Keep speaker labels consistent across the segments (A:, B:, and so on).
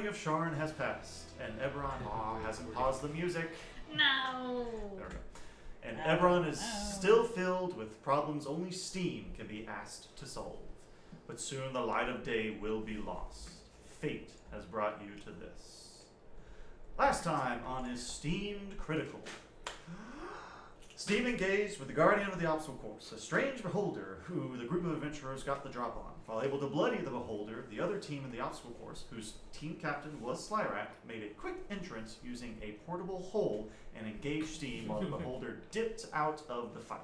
A: of Sharn has passed, and Eberron hasn't paused the music.
B: No.
A: There we go. And Eberron is still filled with problems only Steam can be asked to solve. But soon the light of day will be lost. Fate has brought you to this. Last time on eSTEEMed Critical. Steam engaged with the Guardian of the Obstacle Course, a strange beholder who the group of adventurers got the drop on. While able to bloody the beholder, the other team in the Obstacle Course, whose team captain was Slyrak, made a quick entrance using a portable hole and engaged Steam while the beholder dipped out of the fight.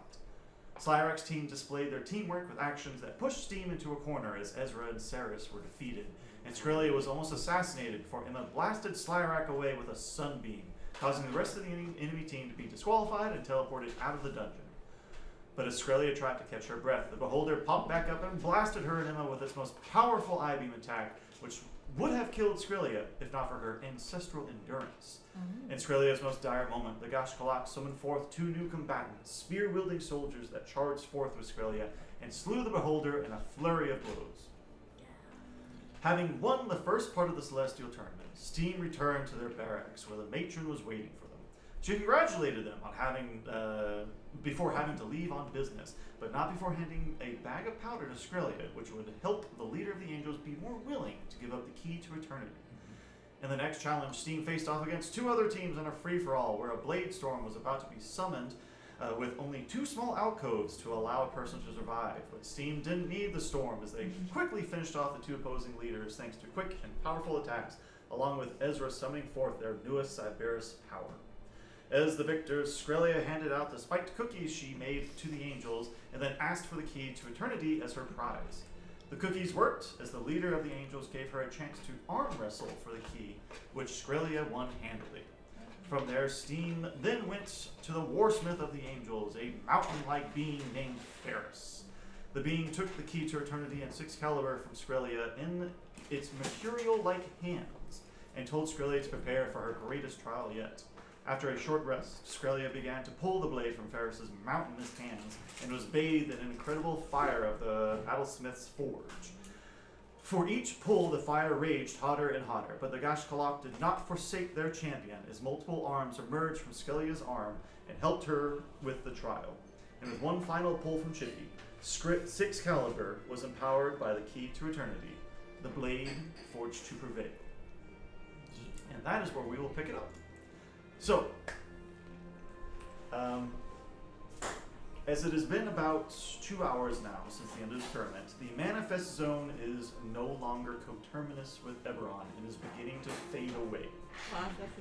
A: Slyrak's team displayed their teamwork with actions that pushed Steam into a corner as Ezra and Saris were defeated, and Skrillia was almost assassinated before Emma blasted Slyrak away with a sunbeam, causing the rest of the enemy team to be disqualified and teleported out of the dungeon. But as Skrillia tried to catch her breath, the beholder popped back up and blasted her and Emma with its most powerful I-beam attack, which would have killed Skrillia if not for her ancestral endurance. In Skrillia's most dire moment, the Gashkalak summoned forth two new combatants, spear-wielding soldiers that charged forth with Skrillia and slew the beholder in a flurry of blows. Having won the first part of the Celestial Tournament, Steam returned to their barracks where the matron was waiting for them. She congratulated them on before having to leave on business, but not before handing a bag of powder to Skrillia, which would help the leader of the Angels be more willing to give up the key to eternity. In the next challenge, Steam faced off against two other teams in a free-for-all where a blade storm was about to be summoned with only two small alcoves to allow a person to survive. But Steam didn't need the storm as they quickly finished off the two opposing leaders thanks to quick and powerful attacks, along with Ezra summoning forth their newest Cyberus power. As the victors, Skrillia handed out the spiked cookies she made to the angels and then asked for the key to eternity as her prize. The cookies worked as the leader of the angels gave her a chance to arm wrestle for the key, which Skrillia won handily. From there, Steam then went to the warsmith of the angels, a mountain-like being named Ferris. The being took the key to eternity and 6 caliber from Skrillia in its mercurial-like hands and told Skrillia to prepare for her greatest trial yet. After a short rest, Skrillia began to pull the blade from Ferris's mountainous hands and was bathed in an incredible fire of the battlesmith's forge. For each pull, the fire raged hotter and hotter, but the Gashkalak did not forsake their champion as multiple arms emerged from Skrillia's arm and helped her with the trial. And with one final pull from Chippy, 6 caliber was empowered by the key to eternity, the blade forged to prevail. And that is where we will pick it up. So, as it has been about 2 hours now since the end of the tournament, the manifest zone is no longer coterminous with Eberron and is beginning to fade away.
C: Wow, that's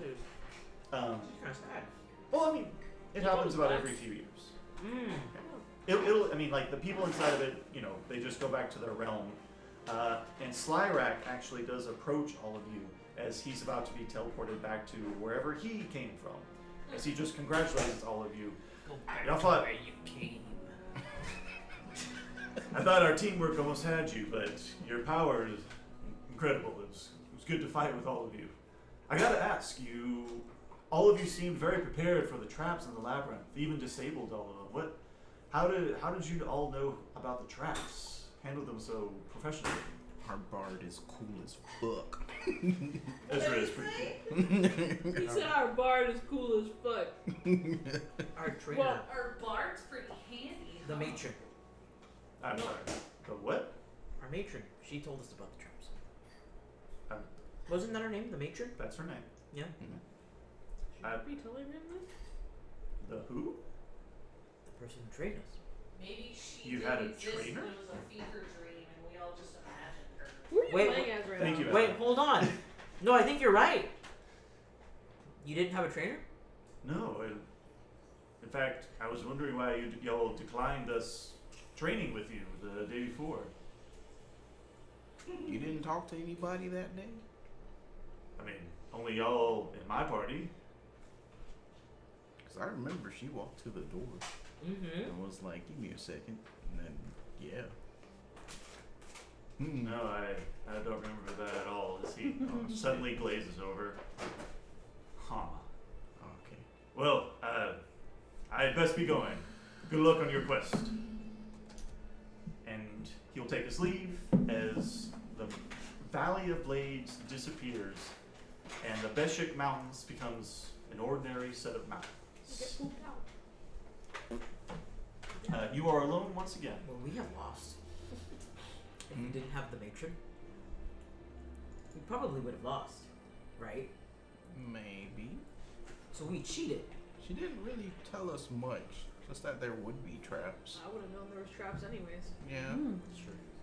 C: kind of sad.
A: Well, I mean, it happens about every few years. It'll, I mean, like, the people inside of it, you know, they just go back to their realm. And Slyrak actually does approach all of you as he's about to be teleported back to wherever he came from. As he just congratulates all of you.
C: Go back
A: Y'all
C: to
A: thought-
C: where you came.
A: I thought our teamwork almost had you, but your power is incredible. It was good to fight with all of you. I gotta ask you, all of you seemed very prepared for the traps in the labyrinth, even disabled all of them. How did you all know about the traps? Handle them so professionally.
D: Our bard is cool as fuck.
A: Ezra is pretty cool.
B: He said our bard is cool as fuck.
C: Our trainer,
B: Well,
E: Our bard's pretty handy.
C: the matron.
A: I'm sorry. The what?
C: Our matron. She told us about the traps.
A: Um,
C: Wasn't that her name? The matron?
A: That's her name.
C: Yeah.
B: Should we totally him this?
A: The who?
C: The person who trained us.
E: Maybe she
A: You
E: did
A: had a
E: exist
A: trainer?
E: and it was a fever dream and we all just imagined her.
B: Who are you
C: Wait,
B: playing as right
A: thank
B: now?
A: you.
C: Wait, hold on. No, I think you're right. You didn't have a trainer?
A: No. In fact, I was wondering why y'all declined us training with you the day before.
D: You didn't talk to anybody that day?
A: I mean, only y'all in my party.
D: Because I remember she walked to the door
C: Mm-hmm.
D: and was like, give me a second. And then, yeah.
A: No, I don't remember that at all. As he suddenly glazes over. Huh.
D: Okay.
A: Well, I'd best be going. Good luck on your quest. And he'll take his leave as the Valley of Blades disappears, and the Beshik Mountains becomes an ordinary set of
B: Get
A: mountains.
B: pooped out.
A: You are alone once again.
C: Well, we have lost. If we didn't have the matron, we probably would have lost, right?
D: Maybe.
C: So we cheated.
D: She didn't really tell us much. Just that there would be traps.
B: I would have known there was traps anyways.
D: Yeah.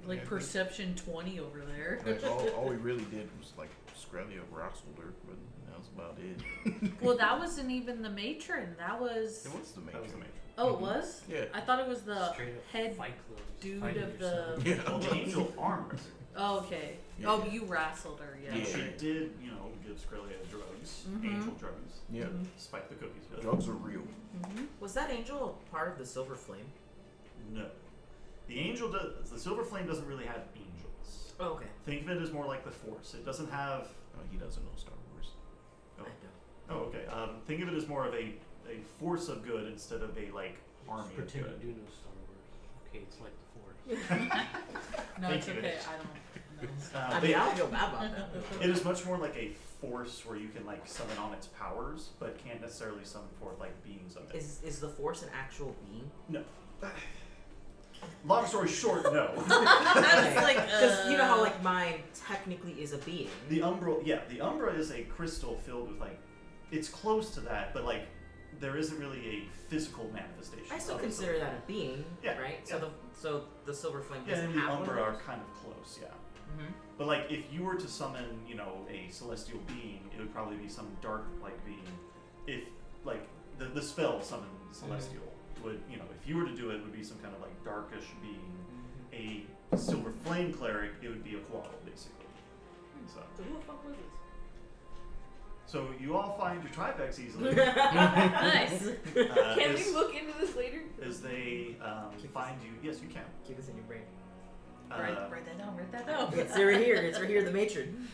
F: Like
D: Yeah,
F: perception 20 over there.
D: Like all we really did was like Skrelia wrestled her, but that was about it.
F: Well, that wasn't even the matron. That was.
D: It was the
A: That was
D: matron.
A: the matron.
F: Oh, it was?
D: Yeah.
F: I thought it was the
G: Straight up
F: head
G: fight clothes.
F: dude
G: Fighting
F: of
G: yourself.
F: the.
D: Yeah.
A: Well, the angel armor.
F: Oh, okay.
D: Yeah.
F: Oh, you wrestled her, yeah.
A: And
D: Yeah.
A: she did, give Skrelia drugs,
F: Mhm.
A: angel drugs,
D: Yeah.
A: spike the cookies. With.
D: Drugs are real.
F: Mm-hmm.
C: Was that angel part of the Silver Flame?
A: No. The angel does. The silver flame doesn't really have angels.
C: Oh, okay.
A: Think of it as more like the Force. It doesn't have.
D: Oh, he doesn't know Star Wars.
A: Oh.
C: I know.
A: Oh, okay. Think of it as more of a force of good instead of a like army of
G: Pretend
A: good.
G: you do know Star Wars. Okay, it's like the Force.
F: No,
A: Thank
F: it's
A: you.
F: okay. I don't know.
C: I mean, I don't feel bad about that.
A: It is much more like a force where you can like summon on its powers, but can't necessarily summon forth like beings of it.
C: Is the Force an actual being?
A: No. Long story short, no.
F: I was like,
C: Because you know how like mine technically is a being.
A: The Umbra, yeah, the Umbra is a crystal filled with like, it's close to that, but like, there isn't really a physical manifestation.
C: I still
A: of it.
C: consider that a being,
A: Yeah,
C: right?
A: yeah.
C: So the Silver Flame
A: Yeah,
C: doesn't
A: and the
C: have one
A: Umbra
C: of
A: are
C: those?
A: kind of close, yeah.
C: Mm-hmm.
A: But like, if you were to summon, a celestial being, it would probably be some dark-like being. If like the spell summon celestial would, if you were to do it, would be some kind of like darkish being. A silver flame cleric, it would be a quaddle, basically. So
B: who the fuck was this?
A: So you all find your triplex easily.
F: nice.
B: Can
A: as,
B: we look into this later?
A: as they find you? Yes, you can.
C: Keep this in your brain.
F: Write that down. Write that down.
C: It's right here. It's right here. The matron.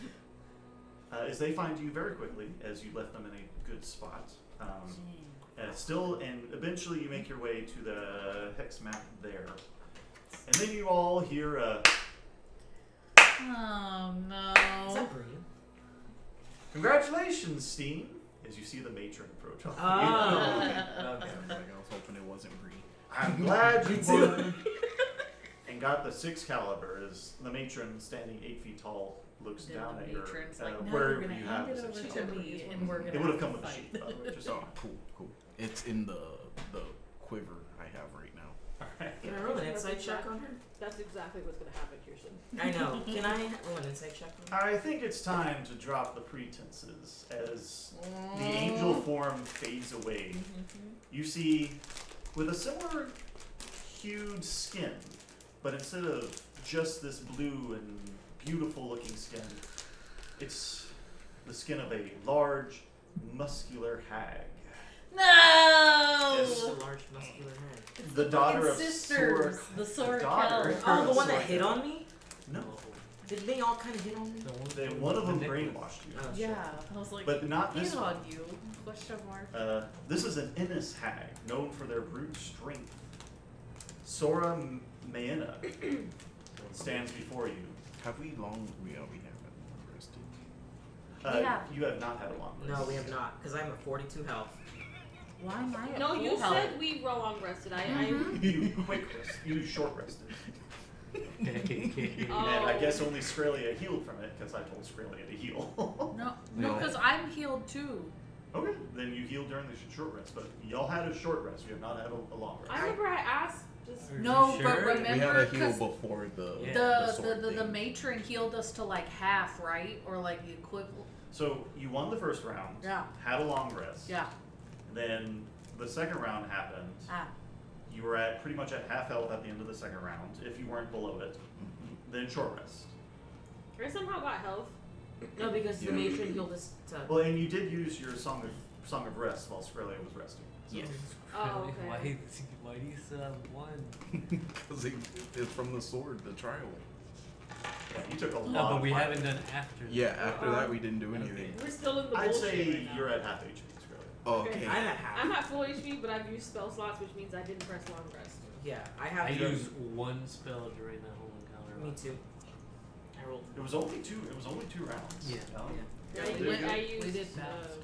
A: As they find you very quickly, as you left them in a good spot. And eventually you make your way to the hex map there. And then you all hear a
F: Oh no.
C: Is that brilliant?
A: congratulations, Steam, as you see the matron approach.
C: Oh.
A: You.
C: Okay.
D: Like I was hoping it wasn't Bree.
A: I'm glad you
C: Me too.
A: won and got the 6 caliber as the matron, standing 8 feet tall, looks
F: Then
A: down
F: the
A: at your
F: matron's like, no,
A: wherever
F: you're gonna
A: you have
F: hand
A: the
F: it
A: 6
F: over to
A: caliber.
F: me, and we're gonna.
A: It would have
F: to
A: come with a
F: fight.
A: sheet, by the way. Just
D: Oh, cool. It's in the quiver I have right now.
A: Alright.
C: Can I roll an insight check on her?
B: That's exactly what's gonna happen, Kirsten.
C: I know. Can I roll an insight check on her?
A: I think it's time to drop the pretenses as the angel form fades away. You see, with a similar hued skin, but instead of just this blue and beautiful looking skin, it's the skin of a large, muscular hag.
F: No.
C: Just a large muscular head.
F: It's
A: The daughter of
F: sisters.
A: Sora-
F: The Sora
A: daughter.
F: Kel.
C: Oh, the one that
A: Sorry.
C: hit on me?
A: No,
C: Did they all kind of hit on me?
A: one of them brainwashed you,
C: Oh, shit.
F: Yeah, I was like,
A: but not this
F: hit
A: one.
F: on you? Question mark.
A: This is an Innis hag, known for their brute strength. Sora Maena stands before you.
D: Have we long? We haven't rested.
F: We have.
A: You have not had a long rest.
C: No, we have not, because I'm at 42 health.
F: Why am I at
B: No,
F: full
B: you
F: health?
B: said we were long rested.
A: You quick rest. You short rested.
B: Oh.
A: And I guess only Skrelia healed from it because I told Skrelia to heal.
F: No,
D: No.
F: because I'm healed too.
A: Okay, then you healed during the short rest, but y'all had a short rest. You have not had a long rest.
B: I remember I asked. Just
F: No,
G: Sure.
F: but
D: We had
F: remember,
D: a heal
F: 'cause
D: before the
G: Yeah.
F: the
D: sword
F: the
D: thing.
F: matron healed us to like half, right? Or like the equivalent.
A: So you won the first round.
F: Yeah.
A: Had a long rest.
F: Yeah.
A: Then the second round happened.
F: Ah.
A: You were at pretty much at half health at the end of the second round, if you weren't below it. Then short rest.
B: I somehow got health.
C: No, because the matron healed us to.
A: Well, and you did use your song of rest while Skrelia was resting.
D: Yeah.
B: Oh, okay.
G: Why do you still have one?
D: Because it's from the sword, the trial.
A: Yeah, you took a lot.
G: No, but
A: of
G: we
A: fire.
G: haven't done after.
D: Yeah, after that we didn't do anything.
B: We're still in the
A: I'd
B: bullshit
A: say
B: right now.
A: you're at half HP, Skrelia.
D: Oh, okay.
C: I'm at half.
B: I'm at full HP, but I've used spell slots, which means I didn't press long rest.
C: Yeah, I have.
G: I
C: the-
G: use one spell during that whole encounter.
C: Me too. I rolled.
A: It was only two. It was only 2 rounds.
G: Yeah.
B: I
A: Yeah,
B: used,
A: you-
B: I
F: we
B: used,
F: did fast.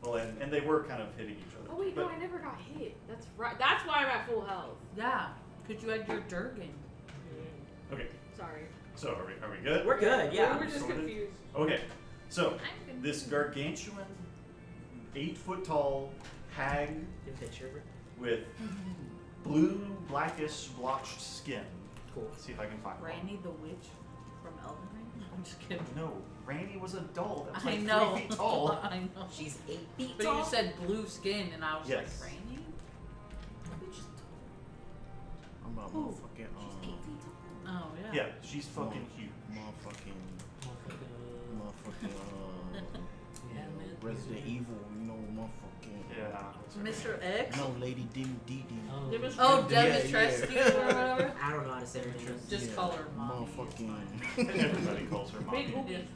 A: Well, and they were kind of hitting each other.
B: oh wait,
A: but,
B: no, I never got hit. That's right. That's why I'm at full health.
F: Yeah, because you had your Durgan.
A: Okay,
B: Sorry.
A: so are we good?
C: We're good, yeah.
B: We're just
A: Sorted.
B: confused.
A: Okay, so
F: I'm
A: this gargantuan, 8-foot-tall hag
C: Didn't picture it.
A: with blue, blackish, blotched skin.
C: Cool.
A: Let's see if I can find one.
F: Randy the witch from Elden Ring. I'm just kidding.
A: No, Randy was a doll. That was
F: I
A: like
F: know.
A: 3 feet tall.
F: I know.
C: She's 8 feet
F: But
C: tall.
F: you said blue skin, and I was
A: Yes.
F: like, Randy? Which is
D: I'm about
F: Who?
D: motherfucking
F: She's 8 feet tall. Oh yeah.
A: Yeah, she's fucking huge.
D: motherfucking
G: Yeah, man.
D: Resident Evil, you know, motherfucking
A: Yeah. that's her
F: Mr. X.
D: no Lady Dim Dee Dee.
G: Oh,
B: There was-
F: Oh,
D: Yeah,
F: Demonstrescu
D: yeah.
F: or whatever.
C: I don't know how to say her name.
F: Just call her mommy.
D: Motherfucking
A: name. Everybody calls her mommy.
B: Big hoopy.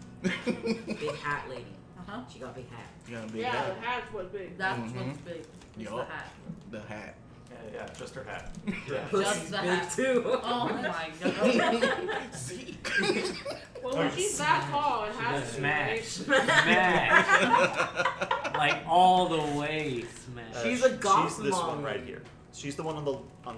C: Big hat lady.
F: Uh huh.
C: She got big hat.
D: You got a big
B: Yeah,
D: hat.
B: the hat's what's big.
F: That's
D: Mhm.
F: what's big. It's the
D: Yup.
F: hat.
D: The hat.
A: Yeah, just her hat. Yeah.
C: Pussy's
F: the
C: big
F: hat.
C: too.
F: Oh my god.
D: Zeke.
B: Well, when she's that tall, it
G: She
B: has
G: does
B: to.
G: smash.
B: Right?
G: Smash. Like all the way smash.
C: She's a goth
A: She's this one
C: mommy.
A: right here. She's the one on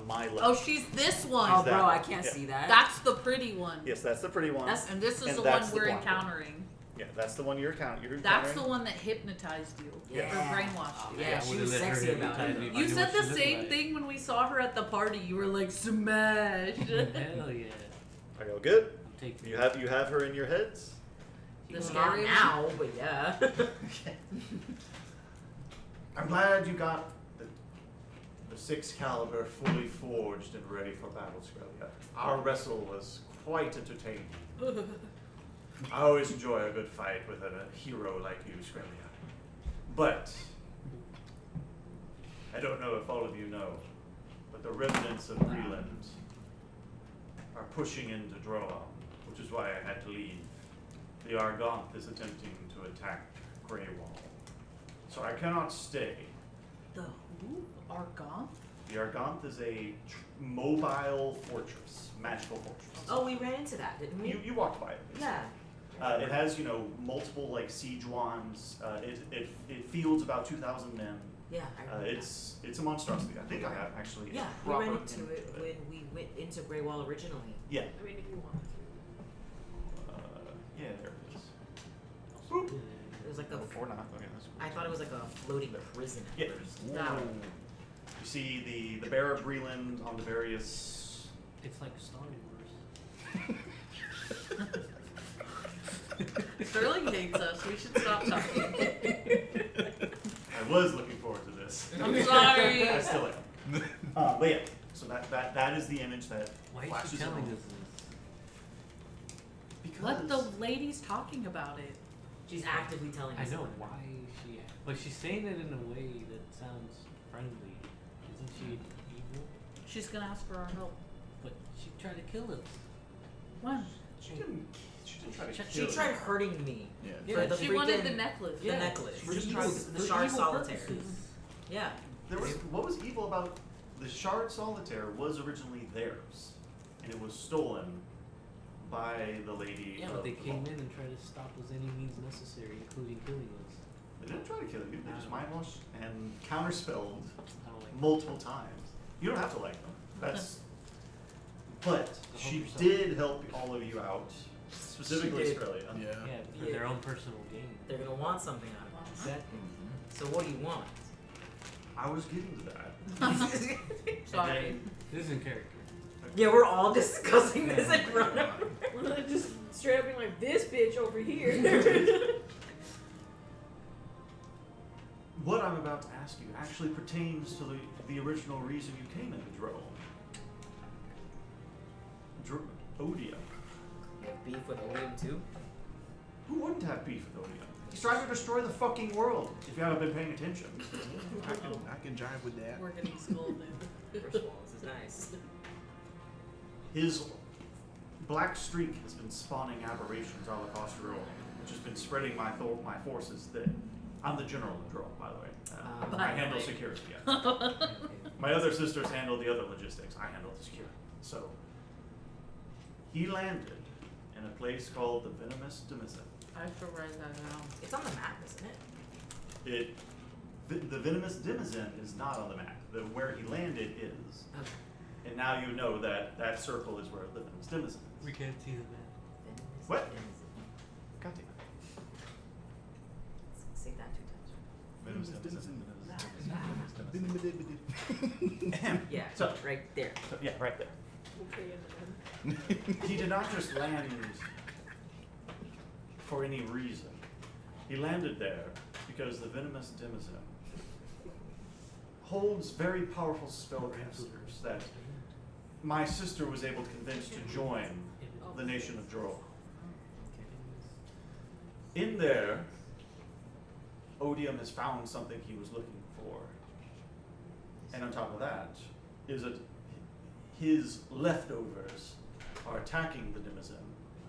A: my left.
F: Oh, she's this one.
C: Oh,
A: that
C: bro,
A: one.
C: I can't
A: Yeah.
C: see that.
F: That's the pretty one.
A: Yes, that's the pretty one.
C: That's-
F: And this is
A: And
F: the
A: that's
F: one
A: the
F: we're
A: blonde one.
F: encountering.
A: Yeah, that's the one you're encountering.
F: That's the one that hypnotized you.
C: Yeah.
F: Or brainwashed you.
C: Yeah, she
G: would've
C: was
G: let her
C: sexy about
G: hypnotize
C: it.
G: me if I
F: You
G: knew
F: said
G: what
F: the
G: she looked
F: same
G: like.
F: thing when we saw her at the party. You were like, smash.
G: Hell yeah.
A: Are you all good?
G: I'm taking
A: You have her in your heads?
F: The
C: Well,
F: scary
C: not
F: one?
C: now, but yeah.
A: I'm glad you got the 6 caliber fully forged and ready for battle, Skrellia. Our wrestle was quite entertaining. I always enjoy a good fight with a hero like you, Skrellia. But I don't know if all of you know, but the remnants of Breland are pushing into Droa, which is why I had to leave. The Argonth is attempting to attack Greywall, so I cannot stay.
F: The who? Argon?
A: The Argonth is a mobile fortress, magical fortress.
C: Oh, we ran into that, didn't we?
A: You walked by it.
C: Yeah.
A: It has, multiple like siege wands. It fields about 2,000 men.
C: Yeah, I remember
A: It's a monstrosity. I think I have actually.
C: that. Yeah, we
A: proper
C: ran into
A: image
C: it
A: of
C: when we went into Grey Wall originally.
A: Yeah.
B: I mean, if you want
A: Yeah, there it is. Boop.
C: It was like a.
A: Or not. Okay, that's
C: I thought it was like a floating prison at
A: Yeah.
C: first.
F: That one.
A: You see the Bear of Breland on the various.
G: It's like Star Wars.
F: Sterling hates us. We should stop talking.
A: I was looking forward to this.
F: I'm sorry.
A: I still am. But yeah, so that is the image that
G: Why is
A: flashes
G: she telling
A: in.
G: us this?
A: Because
F: Let the ladies talking about it.
C: She's actively telling
G: I
C: us.
G: know
C: about
G: why she, but she's saying it in a way that sounds friendly. Isn't she evil?
F: She's gonna ask for our help.
G: But she tried to kill us.
F: When?
A: she didn't try to
F: She
C: it.
A: kill
C: She tried
A: you.
C: hurting me.
D: Yeah.
C: For the
F: She wanted
C: freaking-
F: the necklace.
C: The necklace.
G: For
C: Just
G: evil-
C: tried
G: for
C: the shard
G: evil
C: solitaire.
G: purposes.
C: Yeah.
A: There was what was evil about the shard solitaire was originally theirs, and it was stolen by the lady.
G: Yeah,
A: of
G: but they
A: the
G: came
A: vault.
G: in and tried to stop us any means necessary, including killing us.
A: They didn't try to kill you. They just mind washed and counterspelled
G: I don't like
A: multiple times. You don't have to like them. That's. But
G: Help
A: she
G: yourself.
A: did help all of you out, specifically
C: She did.
A: Australia.
D: Yeah.
G: Yeah, for
C: Yeah.
G: their own personal gain.
C: They're gonna want something out of it.
F: Exactly.
C: So what do you want?
A: I was getting to that.
F: Sorry.
G: This is in character.
C: Yeah, we're all discussing this in front of her.
B: it. Just straight up being like, this bitch over here.
A: What I'm about to ask you actually pertains to the original reason you came into Drone. Odia.
C: You have beef with Odium too?
A: Who wouldn't have beef with Odia? He's trying to destroy the fucking world, if you haven't been paying attention.
D: I can jive with that.
F: We're getting scolded.
C: First of all, this is nice.
A: His black streak has been spawning aberrations all across Drone, which has been spreading my forces thin. I'm the general of Drone, by the way.
C: By
A: I
C: the
A: handle
C: way.
A: security, yeah. My other sisters handle the other logistics. I handle the security. So he landed in in a place called the Venomous Denizen.
F: I should write that down.
C: It's on the map, isn't it?
A: The Venomous Denizen is not on the map. Where he landed is.
C: Okay.
A: And now you know that that circle is where the Venomous Denizen is.
G: We can't see the map.
A: What? God damn.
C: Say that 2 times.
A: Venomous Denizen.
C: Yeah,
A: So-
C: right there.
A: So, yeah, right there.
B: Okay, and
A: He did not just land for any reason. He landed there because the Venomous Denizen holds very powerful spellcasters that my sister was able to convince to join the nation of Droll. In there, Odium has found something he was looking for. And on top of that, is that his leftovers are attacking the Denizen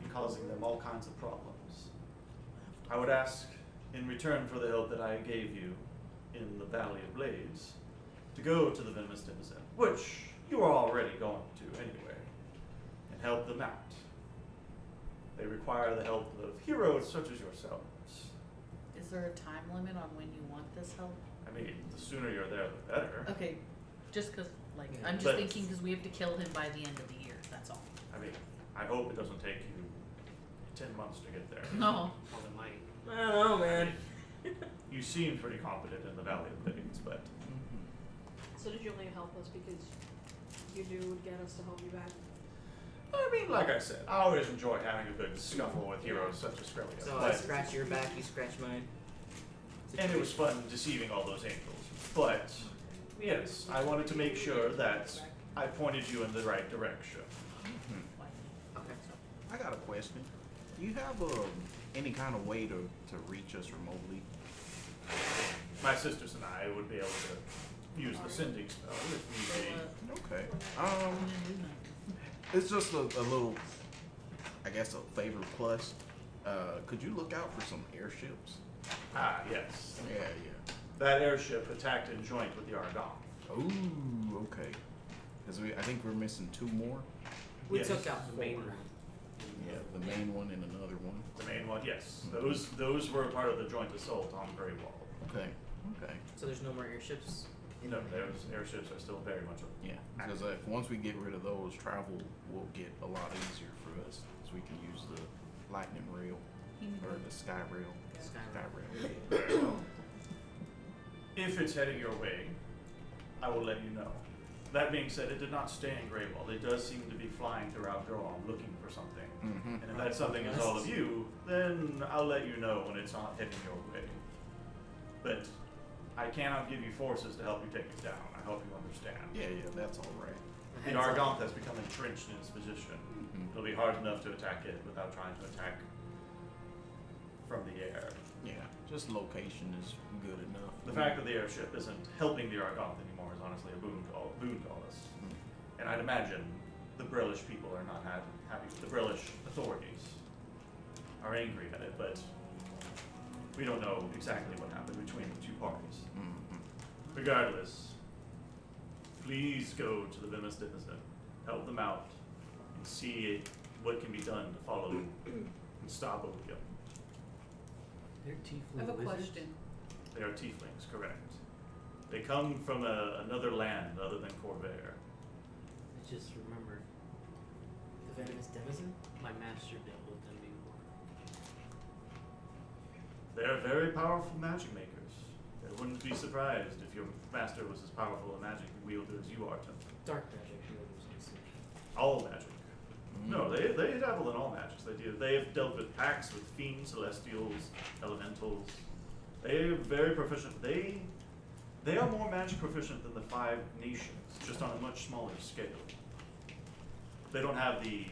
A: and causing them all kinds of problems. I would ask, in return for the help that I gave you in the Valley of Blades, to go to the Venomous Denizen, which you are already going to anyway, and help them out. They require the help of heroes such as yourselves.
F: Is there a time limit on when you want this help?
A: I mean, the sooner you're there, the better.
F: Okay, just because, like,
C: Yeah.
F: I'm just
A: But-
F: thinking because we have to kill him by the end of the year. That's all.
A: I mean, I hope it doesn't take you 10 months to get there.
F: No.
G: Well, it might.
C: I don't know, man.
A: You seem pretty confident in the Valley of Blades, but
B: so did you only help us because you knew it would get us to help you back?
A: I mean, like I said, I always enjoy having a good scuffle with heroes such as Skrelia.
C: So I
A: but,
C: scratch your back, you scratch mine.
A: and it was fun deceiving all those angels. But yes, I wanted to make sure that I pointed you in the right direction.
C: Okay.
D: I got a question. Do you have any kind of way to reach us remotely?
A: My sisters and I would be able to use the sending spell if need be.
D: Okay. It's just a little, I guess, a favor plus. Could you look out for some airships?
A: Ah, yes.
D: Yeah.
A: That airship attacked in joint with the Argon.
D: Ooh, okay. Because I think we're missing 2 more.
C: We
A: Yes.
C: took out the main one.
D: Yeah, the main one and another one.
A: The main one, yes. Those were part of the joint assault on Grey Wall.
D: Okay.
C: So there's no more airships?
A: No, those airships are still very much
D: Yeah, because once we get rid of those, travel will get a lot easier for us, so we can use the lightning rail or the sky rail.
C: Skyrim.
A: If it's heading your way, I will let you know. That being said, it did not stay in Grey Wall. It does seem to be flying throughout Droll looking for something.
D: Mm-hmm.
A: And if that something is all of you, then I'll let you know when it's not heading your way. But I cannot give you forces to help you take it down. I hope you understand.
D: Yeah, that's all right.
A: The Argonth has become entrenched in its position.
D: Mhm.
A: It'll be hard enough to attack it without trying to attack from the air.
D: Yeah, just location is good enough.
A: The fact that the airship isn't helping the Argonth anymore is honestly a boon to all us. And I'd imagine the Brillish people are not happy. The Brillish authorities are angry at it, but we don't know exactly what happened between the 2 parties.
D: Mhm.
A: Regardless, please go to the Venomous Denizen, help them out, and see what can be done to follow and stop Odium.
G: They're tiefling
F: I have a
G: wizards.
F: question.
A: They are tieflings, correct. They come from another land other than Corvair.
G: I just remembered
C: The Venomous Denizen?
G: my master dealt with them before.
A: They are very powerful magic makers. I wouldn't be surprised if your master was as powerful a magic wielder as you are, Tim.
C: Dark magic. whoever's listening.
A: All magic. No, they dabble in all magics. They have dealt with pacts with fiends, celestials, elementals. They are very proficient. They are more magic proficient than the 5 nations, just on a much smaller scale. They don't have the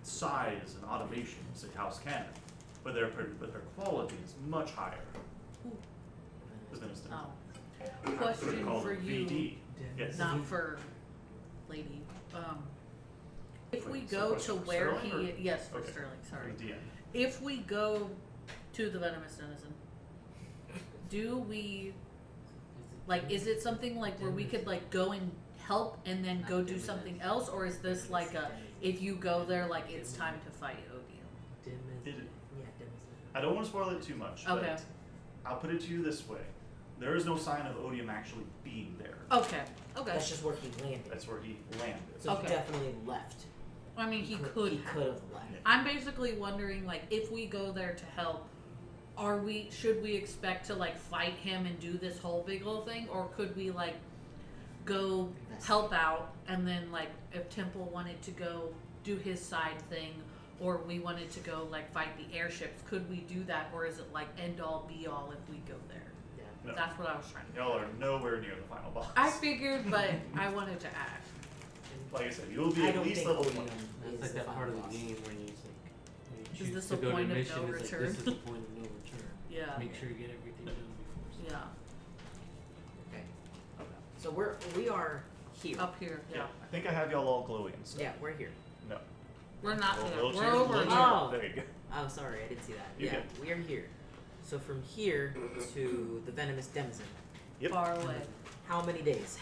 A: size and automation say House Cannon, but their quality is much higher.
C: The Venomous
A: Than
F: Oh. Question
A: called
F: for you,
A: VD. Yes.
F: not for lady. If we
A: Wait, so
F: go
A: question
F: to
A: for
F: where
A: Sterling,
F: he,
A: or-
F: yes, for
A: okay.
F: Sterling, sorry.
A: For the DM.
F: If we go to the Venomous Denizen, do we, like, is it something like where we could, like, go and help and then go do something else? Or is this like if you go there, like, it's time to fight Odium?
A: It,
C: Yeah, Denizen.
A: I don't want to spoil it too much,
F: Okay.
A: but I'll put it to you this way. There is no sign of Odium actually being there.
F: Okay. Okay.
C: That's just where he landed.
A: That's where he landed.
C: So
F: Okay.
C: he definitely left.
F: I mean, he could
C: He
F: have.
C: could have left.
F: I'm basically wondering, like, if we go there to help, should we expect to like fight him and do this whole big old thing, or could we like go help out and then like if Temple wanted to go do his side thing, or we wanted to go like fight the airships, could we do that, or is it like end all be all if we go there?
C: Yeah.
A: No.
F: That's what I was trying to.
A: Y'all are nowhere near the final boss.
F: I figured, but I wanted to ask.
A: Like I said, you'll be
C: I
A: at
C: don't
A: least
C: think
A: level
C: Odium
A: 20.
C: is
G: That's like
C: the
G: that part
C: final
G: of the
C: boss.
G: game where you just like when you
F: Is
G: choose
F: this
G: to
F: the
G: go to
F: point
G: a
F: of
G: mission,
F: no
G: it's like
F: return?
G: this is the point of no return.
F: Yeah.
G: Make sure you get everything done before.
F: Yeah.
C: Okay.
F: Okay.
C: So we are here.
F: Up here. Yeah.
A: I think I have y'all all glowing and stuff.
C: Yeah, we're here.
A: No.
F: We're not there.
A: Little
F: We're
A: change,
F: over
A: little
F: here.
A: change.
C: Oh.
A: There you go.
C: Oh, sorry, I didn't see that.
A: You
C: yeah,
A: good.
C: we are here. So from here to the venomous denizen,
A: Yep.
F: Far away.
C: how many days?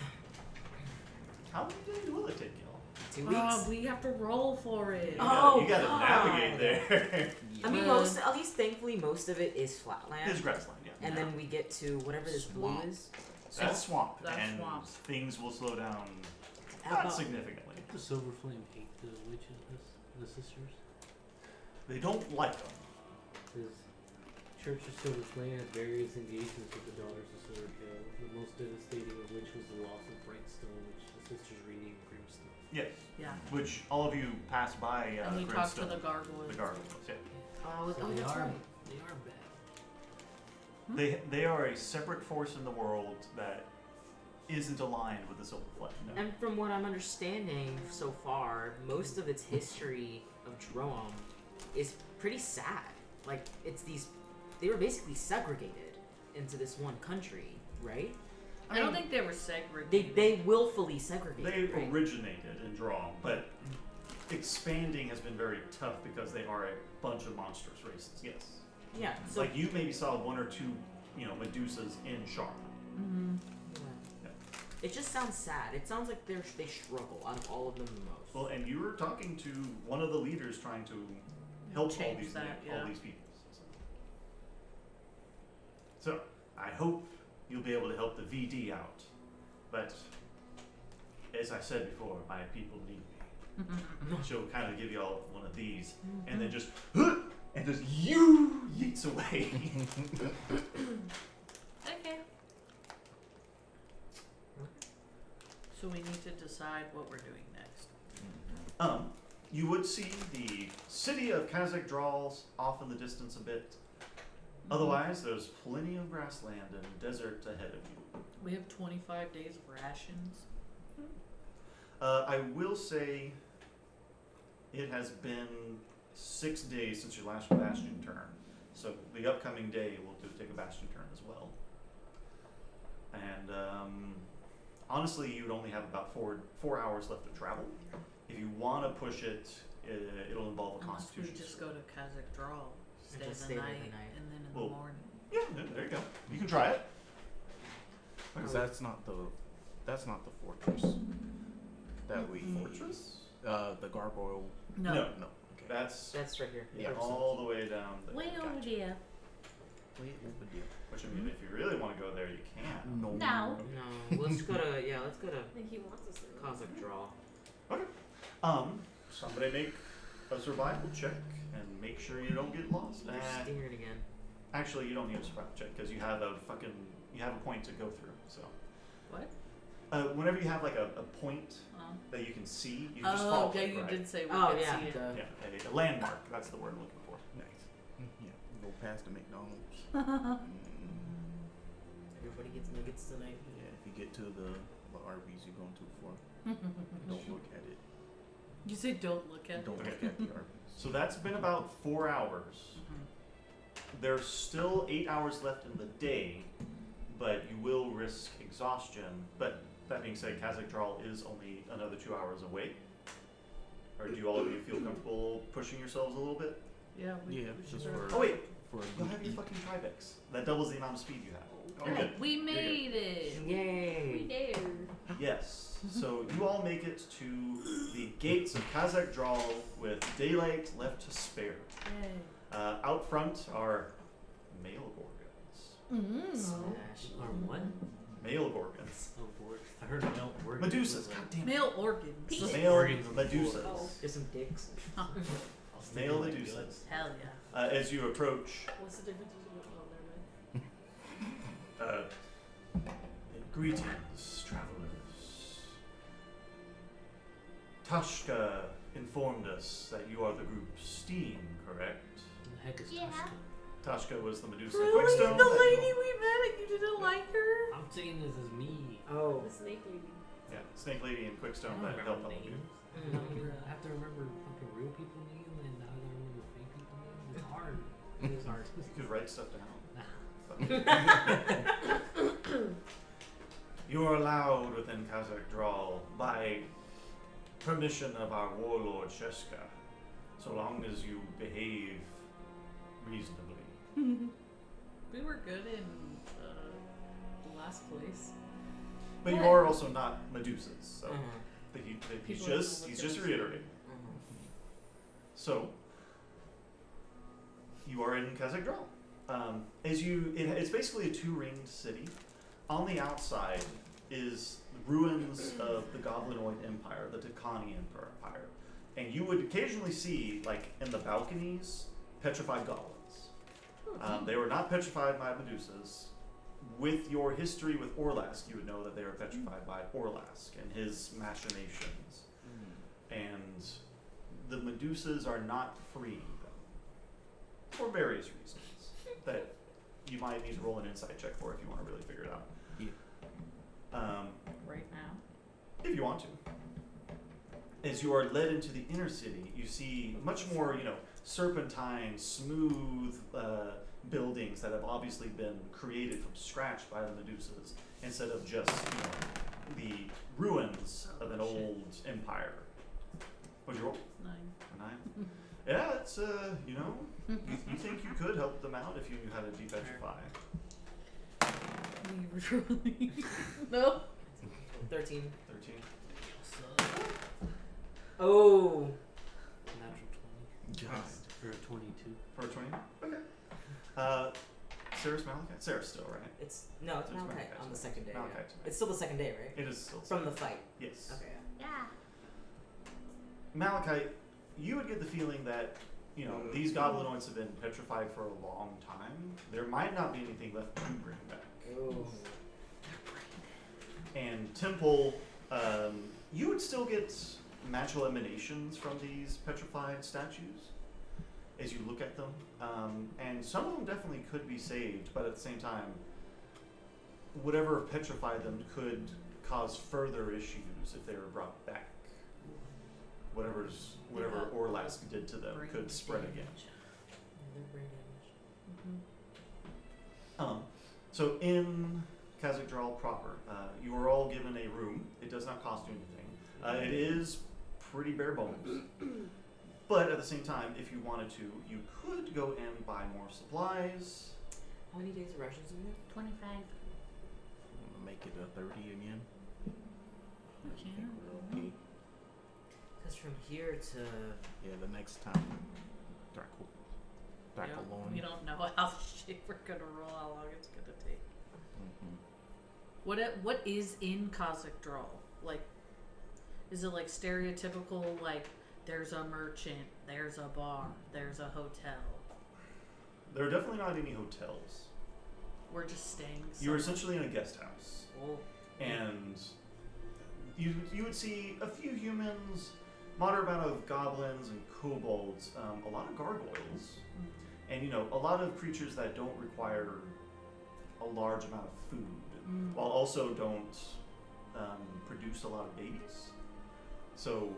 A: How many days will it take y'all?
C: 2 weeks.
F: We have to roll for it.
C: Oh,
A: You gotta
C: God.
A: navigate there.
C: I mean,
F: Uh,
C: at least thankfully, most of it is flatland.
A: It's grassland, yeah.
C: And then we get to whatever this
F: Swamp.
C: blue is.
A: That's swamp,
F: That's
A: and
F: swamp.
A: things will slow down
C: How
A: not
C: about-
A: significantly.
G: The Silver Flame hate the witches, the sisters.
A: They don't like them.
G: Because Church of Silver Flame had various engagements with the Daughters of Silvertail. The most devastating of which was the loss of Brightstone, which the sisters reading Grimstone.
A: Yes.
F: Yeah.
A: Which all of you pass by
F: And we talked to
A: Grimstone.
F: the gargoyles.
A: The gargoyles, yeah.
C: Oh,
G: So
C: that's
G: they are
C: right.
G: they are bad.
A: They are a separate force in the world that isn't aligned with the Silver Flame. No.
C: And from what I'm understanding so far, most of its history of Droam is pretty sad. Like, they were basically segregated into this one country, right?
F: I don't think they were segregated.
C: They willfully segregated.
A: They
C: right?
A: originated in Drom, but expanding has been very tough because they are a bunch of monstrous races. Yes.
C: Yeah. So
A: Like you maybe saw one or two, Medusas in Sharp.
F: Mm-hmm.
C: yeah. It just sounds sad. It sounds like they struggle out of all of them the most.
A: Well, and you were talking to one of the leaders trying to help all
F: Change
A: these
F: that,
A: all
F: yeah.
A: these people. So I hope you'll be able to help the VD out. But as I said before, my people need me. She'll kind of give you all one of these, and then just yeets away.
F: Okay. So we need to decide what we're doing next.
A: You would see the city of Kazakh Draws off in the distance a bit. Otherwise, there's plenty of grassland and desert ahead of you.
F: We have 25 days of rations.
A: I will say it has been 6 days since your last Bastion turn. So the upcoming day we'll take a Bastion turn as well. And honestly, you'd only have about 4 hours left to travel. If you want to push it, it'll involve a
F: Unless we
A: constitution.
F: just go to Kazakh Draw, stay,
C: just
F: the,
C: stay there
F: night,
C: the night.
F: and then in
A: Well,
F: the morning.
A: Yeah, there you go. You can try it.
D: Because that's not the fortress that we
A: Fortress?
D: the gargoyle.
F: No.
A: No.
D: Okay.
A: That's
C: That's right here.
A: yeah,
D: Yeah.
A: all the way down there.
F: Way over
A: Gotcha.
F: there.
D: Wait, over there.
A: Which I mean, if you really want to go there, you can.
D: No.
F: No.
C: No, let's go to let's go to
B: I think he wants us to.
C: Kazakh Draw.
A: Somebody make a survival check and make sure you don't get lost.
C: You're steering again.
A: Actually, you don't need a survival check because you have a point to go through. So
F: What?
A: whenever you have like a point that you can see, you just follow
F: yeah,
A: it,
F: you
A: right?
F: did say we
C: Oh
F: could
C: yeah.
F: see it.
A: Yeah, a landmark. That's the word I'm looking for.
D: Nice. Yeah. Go past the McDonald's.
C: Everybody gets nuggets tonight.
D: Yeah. If you get to the Arby's, you're going too far. Don't look at it.
F: You say don't look at
D: Don't
F: it.
D: look at the Arby's.
A: So that's been about 4 hours. There's still 8 hours left in the day, but you will risk exhaustion. But that being said, Kazakh Draw is only another 2 hours away. Or do all of you feel comfortable pushing yourselves a little bit?
F: Yeah, we,
D: Yeah,
F: we
D: just
F: should.
D: for
A: Oh wait,
D: for a
A: you'll
D: good
A: have your
D: eat.
A: fucking Tribex. That doubles the amount of speed you have. You're
F: Oh,
A: good.
F: we made it.
B: We
C: Yay!
B: dare.
A: Yes. So you all make it to the gates of Kazakh Draw with daylight left to spare.
F: Yay.
A: Out front are male gorgons.
C: Smash.
G: Or what?
A: Male gorgons.
G: Oh, boy. I heard male organs.
A: Medusas.
G: was like-
A: God damn it.
F: Male organs.
A: Male
G: organs of
A: medusas.
B: Oh.
C: There's some dicks.
G: I was thinking
A: Male
G: like
A: medusas.
G: guts.
F: Hell yeah.
A: As you approach,
B: What's the difference between oh, never mind.
A: greetings, travelers. Tashka informed us that you are the group STEAM, correct?
G: Who the heck is
H: Yeah.
A: Tashka was the Medusa
F: Really?
A: Quickstone.
F: The lady we met and you didn't like her?
G: I'm saying this as me.
C: Oh.
B: The snake lady.
A: Yeah, Snake Lady and
G: I
A: Quickstone
G: don't
A: that
G: remember
A: helped all of you.
G: names. I have to remember fucking real people names and now I gotta remember fake people names. It's hard. It's hard.
A: You could write stuff down.
G: Nah.
A: You are allowed within Kazakh Drawl by permission of our warlord Sheska, so long as you behave reasonably.
F: We were good in the last place.
A: But you
F: What?
A: are also not Medusas, so he's
F: People don't know
A: just
F: what
A: he's
F: they're
A: just
F: saying.
A: reiterating. So you are in Kazakh Drawl. It's basically a two-ringed city. On the outside is ruins of the Goblinoid Empire, the Takani Empire, and you would occasionally see, like in the balconies, petrified goblins. They were not petrified by Medusas. With your history with Orlask, you would know that they were petrified by Orlask and his machinations. And the Medusas are not freeing them for various reasons that you might need to roll an insight check for if you want to really figure it out.
D: Yeah.
F: Right now.
A: If you want to. As you are led into the inner city, you see much more, serpentine, smooth buildings that have obviously been created from scratch by the Medusas, instead of just, the ruins of an old empire. What'd you roll?
F: 9.
A: A 9? Yeah, it's, you think you could help them out if you knew how to depetrify.
F: No.
C: 13.
A: 13.
C: Oh.
G: Natural 20.
D: God.
G: For a 22.
A: For a 20? Okay. Sarah's Malachite? Sarah's still, right?
C: It's
A: It's
C: Malachite
A: Malachite
C: on the
A: tonight.
C: second day. Yeah.
A: Malachite tonight.
C: It's still the second day, right?
A: It is still
C: From the fight.
A: Yes.
C: Okay.
H: Yeah.
A: Malachite, you would get the feeling that, these goblinoids have been petrified for a long time. There might not be anything left to bring back.
C: Oh.
A: And Temple, you would still get magical emanations from these petrified statues as you look at them. And some of them definitely could be saved, but at the same time, whatever petrified them could cause further issues if they were brought back. Whatever Orlask did to them could spread again.
C: They're brain damage.
A: So in Kazakh Drawl proper, you are all given a room. It does not cost you anything. It is pretty bare bones. But at the same time, if you wanted to, you could go and buy more supplies.
C: How many days of rations do we have?
F: 25.
D: Make it a 30 again.
F: Okay.
D: Okay.
C: Because from here to
D: Yeah, the next time. Draculon.
F: We don't know how shit we're gonna roll, how long it's gonna take. What is in Kazakh Drawl? Like, is it like stereotypical, like, there's a merchant, there's a bar, there's a hotel?
A: There are definitely not any hotels.
F: We're just staying
A: You're
F: somewhere.
A: essentially in a guest house.
C: oh,
A: And you would see a few humans, moderate amount of goblins and kobolds, a lot of gargoyles, and a lot of creatures that don't require a large amount of food, while also don't produce a lot of babies. So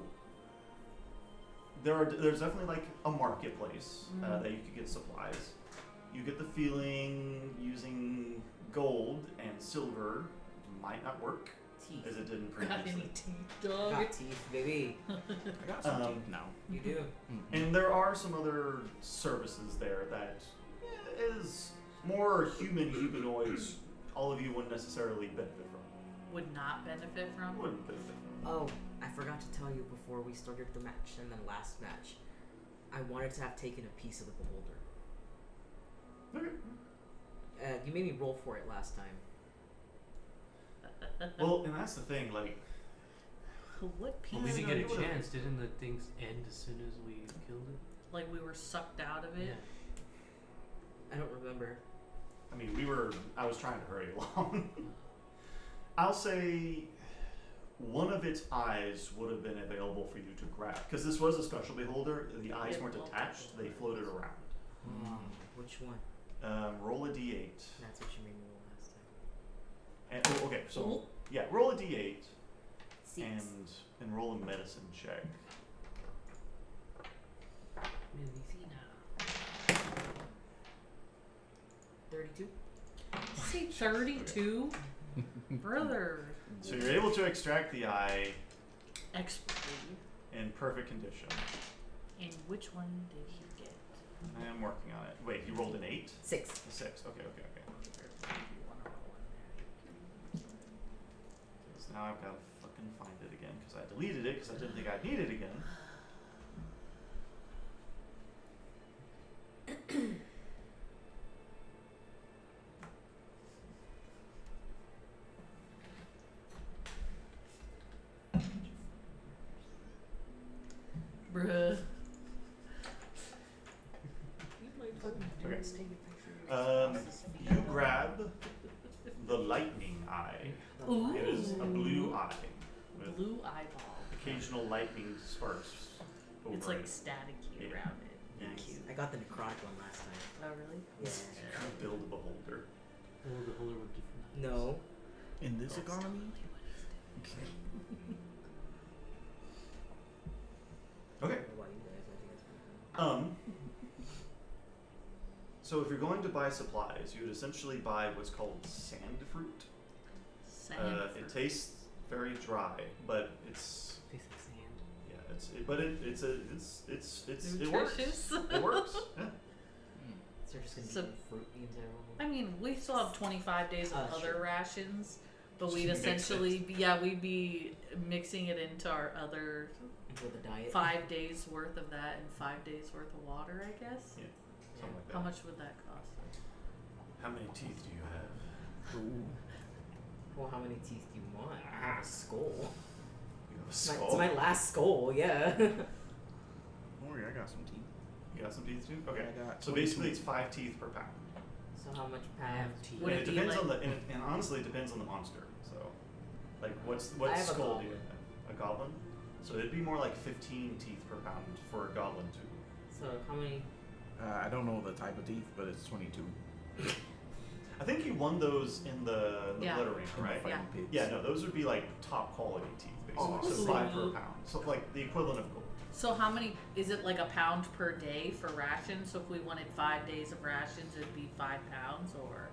A: there's definitely like a marketplace that you could get supplies. You get the feeling using gold and silver might not work
C: teeth.
A: as it didn't
F: Got
A: previously.
F: any teeth, dog?
C: Got teeth, baby.
D: I got some teeth now.
C: You do.
A: And there are some other services there that is more human humanoids. All of you wouldn't necessarily benefit from.
F: Would not benefit from?
A: Wouldn't benefit from.
C: Oh, I forgot to tell you before we started the match and then last match. I wanted to have taken a piece of the beholder. You made me roll for it last time.
A: Well, and that's the thing, like,
F: What piece?
G: Well, we didn't
A: no,
G: get
A: you
G: a
A: would've-
G: chance. Didn't the things end as soon as we killed it?
F: Like we were sucked out of it.
C: I don't remember.
A: I mean, I was trying to hurry along. I'll say one of its eyes would have been available for you to grab. Because this was a special beholder, the eyes
F: Yeah,
A: weren't
F: multiple
A: attached, they floated around.
C: Which one?
A: Roll a d8.
C: That's what you made me roll last time.
A: And, okay, so,
F: Ooh.
A: yeah, roll a d8
C: Six.
A: and roll a medicine check.
G: Medicina.
C: 32.
F: Say 32, brother.
A: So you're able to extract the eye
F: Expertly.
A: in perfect condition.
F: And which one did he get?
A: I am working on it. Wait, you rolled an 8?
C: 6.
A: A 6. Okay. So now I've got to fucking find it again because I deleted it because I didn't think I'd need it again.
F: Bruh.
A: Okay. You grab the lightning eye.
F: Ooh.
A: It is a blue eye with
F: Blue eyeball.
A: occasional lightning sparks over
F: It's like
A: it.
F: staticky
A: Yeah.
F: around it.
C: Nice. I got the necrotic one last time.
F: Oh really?
C: Yeah.
A: You build a beholder.
G: Oh, the holder with different eyes.
C: No.
D: In this economy?
A: Okay.
C: I don't know about you guys. I think that's pretty cool.
A: So if you're going to buy supplies, you would essentially buy what's called sand fruit.
F: Sand
A: It
F: fruit.
A: tastes very dry, but it's
G: Tastes like sand.
A: yeah, it works.
F: Nutritious.
A: It works. Yeah.
C: So we're just gonna
F: So-
C: be eating fruit the entire
F: I
C: world.
F: mean, we still have 25 days of other
C: Sure.
F: rations, but
A: Just
F: we'd
A: mix it.
F: essentially, we'd be mixing it into our other
C: For the diet.
F: 5 days worth of that and 5 days worth of water, I guess.
A: Yeah. Something like that.
F: How much would that cost?
A: How many teeth do you have?
D: Ooh.
C: Well, how many teeth do you want? I have a skull.
A: You have a
C: It's
A: skull.
C: my last skull, yeah.
D: Don't worry, I got some teeth.
A: You got some teeth too? Okay.
D: I got
A: So
D: 22.
A: basically, it's 5 teeth per pound.
C: So how much
G: I have
C: pound?
G: teeth.
F: Would
A: and
F: it
A: it
F: be
A: depends
F: like-
A: on and honestly, it depends on the monster. So, like, what
C: I have a
A: skull do you
C: goblin.
A: have? A goblin. So it'd be more like 15 teeth per pound for a goblin too.
C: So how many?
D: I don't know the type of teeth, but it's 22.
A: I think you won those in the
F: Yeah.
A: blood arena,
D: In the
A: right?
D: fighting pits.
A: Yeah, no, those would be like top quality teeth, basically. So
F: Awesome.
A: 5 per pound. So like the equivalent of gold.
F: So how many, is it like a pound per day for rations? So if we wanted 5 days of rations, it'd be 5 pounds or?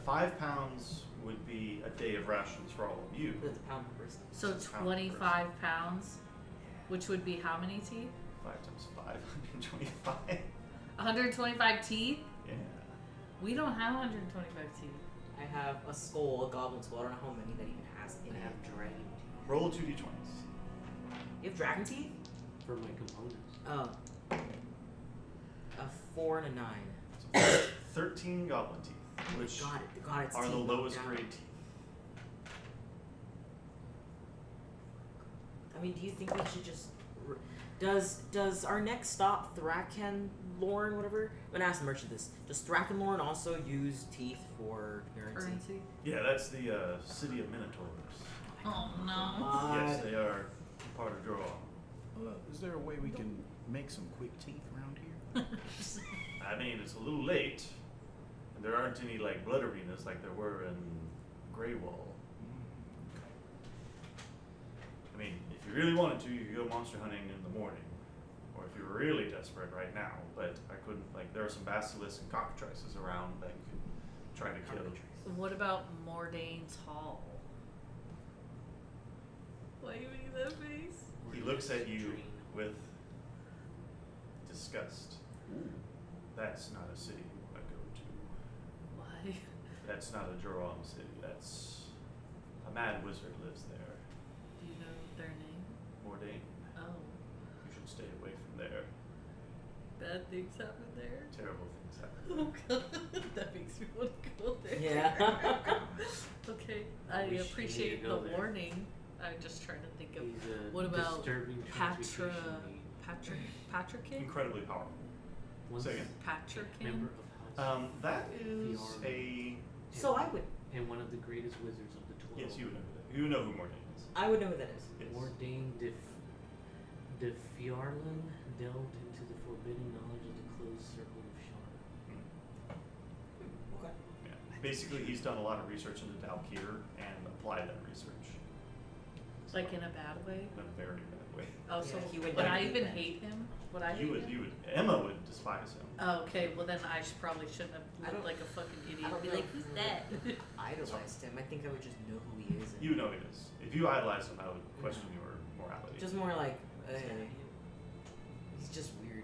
A: 5 pounds would be a day of rations for all of you.
C: That's a pound per person.
F: So
A: It's a pound per
F: 25 pounds, which would be how many teeth?
A: 5 times 5, 125.
F: 125 teeth?
A: Yeah.
F: We don't have 125 teeth.
C: I have a skull, a goblin skull. I don't know how many that even has in
G: I
C: it.
G: have dragon teeth
A: Roll 2d20s.
C: You have dragon teeth?
G: for my components.
C: Oh. A 4 and a 9.
A: So 13 goblin teeth,
C: Oh,
A: which
C: God, it's
A: are the
C: teeth knocked
A: lowest
C: down.
A: grade teeth.
C: I mean, do you think we should just? Does our next stop Thraken Lorn, whatever? I'm gonna ask the merchant this. Does Thraken Lorn also use teeth for currency?
F: Currency.
A: Yeah, that's the city of Minotaurs.
F: Oh no.
A: Yes, they are part of Droa.
D: Is there a way we can make some quick teeth around here?
A: I mean, it's a little late, and there aren't any like blood arenas like there were in Greywall. I mean, if you really wanted to, you could go monster hunting in the morning, or if you're really desperate right now. But I couldn't. Like, there are some basilisks and cockatrices around that you could try to kill.
F: What about Mordane's Hall? Why are you making that face?
A: He looks at you with disgust.
D: Ooh.
A: That's not a city you want to go to.
F: Why?
A: That's not a Joram city. That's a mad wizard lives there.
F: Do you know their name?
A: Mordain.
F: Oh.
A: You should stay away from there.
F: bad things happen there.
A: Terrible things happen.
F: Oh god, that makes me want to go there.
C: Yeah.
F: Okay,
G: I
F: I
G: wish you
F: appreciate
G: needed to
F: the
G: go there.
F: warning. I'm just trying to think of
G: He's a
F: what about
G: disturbing
F: Patra,
G: transmutation
F: Patrick,
A: Incredibly powerful.
G: Once
A: Say again.
F: Patrick,
G: member of House
A: That is
G: Fiorma.
A: a.
C: So I would
G: and one of the greatest wizards of the 12.
A: Yes, you would know who that. You would know who Mordain is.
C: I would know who that is.
A: Yes.
G: Mordain de Fiarlan delved into the forbidden knowledge of the closed circle of Shar.
C: Okay.
A: Yeah. Basically, he's done a lot of research into Dalkir and applied that research.
F: like in a bad way.
A: In a very bad way.
F: Oh,
C: Yeah,
F: so
C: he would
F: would I
C: not do
F: even
C: that.
F: hate him? Would I
A: You
F: hate
A: would.
F: him?
A: You would. Emma would despise him.
F: Oh, okay, well then I probably shouldn't have
C: I
F: looked
C: don't-
F: like a fucking idiot.
C: I don't
F: Be
C: know
F: like, who's
C: if
F: that?
C: idolized him. I think I would just know who he is. And
A: You know he is. If you idolize him, I would question your morality.
C: Just more like, he's just weird.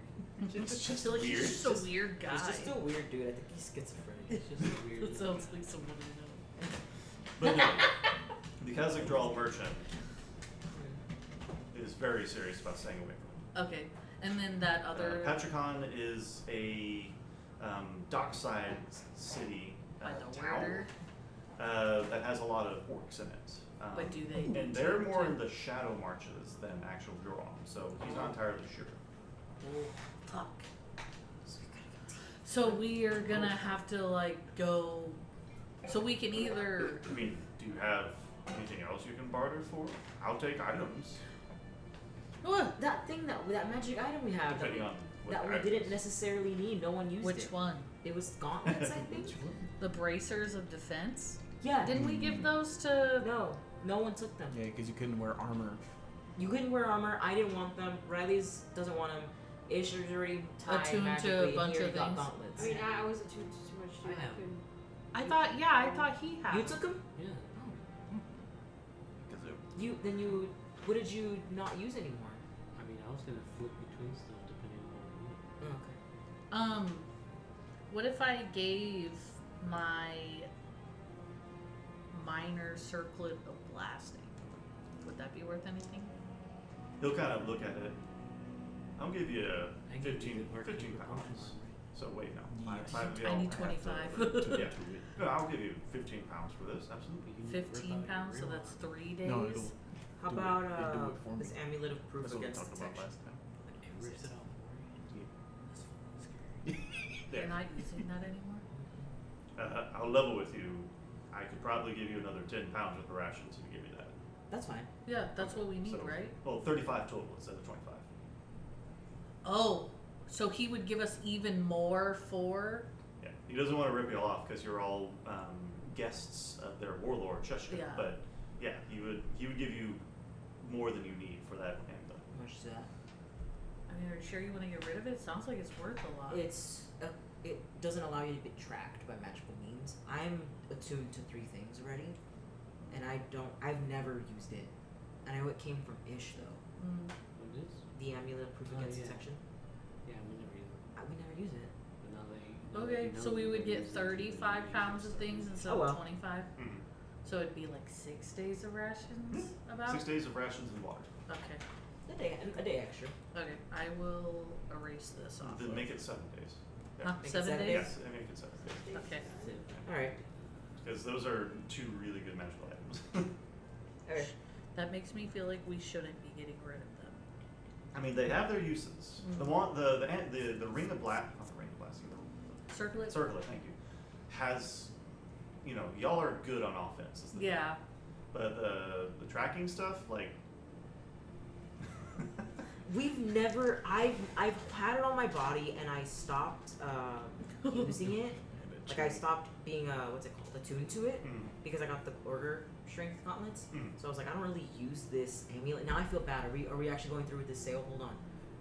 A: It's
F: I
A: just
F: feel like
A: weird.
F: he's just a weird guy.
C: He's just a weird dude. I think he's schizophrenic.
G: It's just a weird.
F: That sounds like someone I know.
A: But no, the Kazakh Drawl merchant is very serious about staying away from him.
F: Okay, and then that other
A: Patricon is a dockside city
F: by the
A: town
F: water.
A: that has a lot of orcs in it.
F: But do they need
A: And they're
F: to-
A: more in the shadow marches than actual Duron, so he's not entirely sure.
F: Fuck. So we are gonna have to like go. So we can either.
A: I mean, do you have anything else you can barter for? I'll take items,
C: What? That thing that magic item we have that
A: depending
C: we,
A: on what
C: that
A: the
C: we
A: item
C: didn't
A: is.
C: necessarily need. No one used
F: Which
C: it.
F: one?
C: It was gauntlets, I think.
F: The bracers of defense?
C: Yeah.
F: Didn't we give those to?
C: No one took them.
D: Yeah, because you couldn't wear armor.
C: You couldn't wear armor. I didn't want them. Riley's doesn't want them. Isher's already tied
F: Attuned to a
C: magically.
F: bunch
C: He already
F: of
C: got
F: things.
C: gauntlets.
B: I mean, I was attuned to too much too.
C: I have.
B: couldn't-
F: I thought. Yeah, I thought he had.
C: You took them?
G: Yeah.
D: Because
C: What did you not use anymore?
G: I mean, I was gonna flip between stuff depending on what we need.
C: Okay.
F: What if I gave my minor circlet of blasting? Would that be worth anything?
A: He'll kind of look at it. I'll give you
G: I can
A: 15
G: do the part
A: 15
G: of the
A: pounds. So wait, no.
D: Yes.
F: I need 25.
A: Yeah. No, I'll give you 15 pounds for this. Absolutely.
G: But you need to work
F: 15
G: out your
F: pounds, so
G: real
F: that's 3 days.
D: No, it'll
C: How
D: do it.
C: about
D: It'll do it for
C: this
D: me.
C: amulet of proof
D: That's what we
C: against
D: talked about
C: detection?
D: last time.
G: It rips it out for you.
A: Yeah.
G: That's fucking scary.
F: You're not using that anymore?
A: I'll level with you. I could probably give you another 10 pounds worth of rations if you give me that.
C: That's fine.
F: Yeah, that's what we need,
A: So-
F: right?
A: Well, 35 total instead of 25.
F: Oh, so he would give us even more for.
A: Yeah. He doesn't want to rip you all off because you're all guests of their warlord Cheshire.
F: Yeah.
A: But yeah, he would give you more than you need for that amulet.
C: How much is that?
F: I mean, are you sure you want to get rid of it? Sounds like it's worth a lot.
C: It doesn't allow you to be tracked by magical means. I'm attuned to 3 things already, and I've never used it. I know it came from Ish though.
F: Mm.
G: What it is?
C: The amulet of proof
G: Oh,
C: against
G: yeah.
C: detection.
G: Yeah, we never use it.
C: We never use it.
G: But now that
F: Okay,
G: you know
F: so we would
G: we're
F: get
G: using it,
F: 35
G: we
F: pounds
G: use
F: of
G: it.
F: things instead
C: Oh, well.
F: of 25.
A: Mm-hmm.
F: So it'd be like 6 days of rations. About.
A: 6 days of rations and water.
F: Okay.
C: A day extra.
F: Okay. I will erase this off.
A: Then
F: of-
A: make it 7 days. Yeah.
F: Huh?
C: Make it
F: 7
C: 7
F: days.
A: Yes, I make it 7 days.
F: Okay.
C: All right.
A: Because those are 2 really good magical items.
C: Okay.
F: That makes me feel like we shouldn't be getting rid of them.
A: I mean, they have their uses. The ring of black, not the ring of blasting, the
F: Circlet.
A: circlet. Thank you. Has, y'all are good on offense. Is the thing.
F: Yeah.
A: But the tracking stuff, like.
C: We've never. I've had it on my body, and I stopped using it. Like I stopped being what's it called, attuned to it,
A: Mm.
C: because I got the order strength gauntlets.
A: Mm.
C: So I was like, I don't really use this amulet. Now I feel bad. Are we actually going through with this sale? Hold on.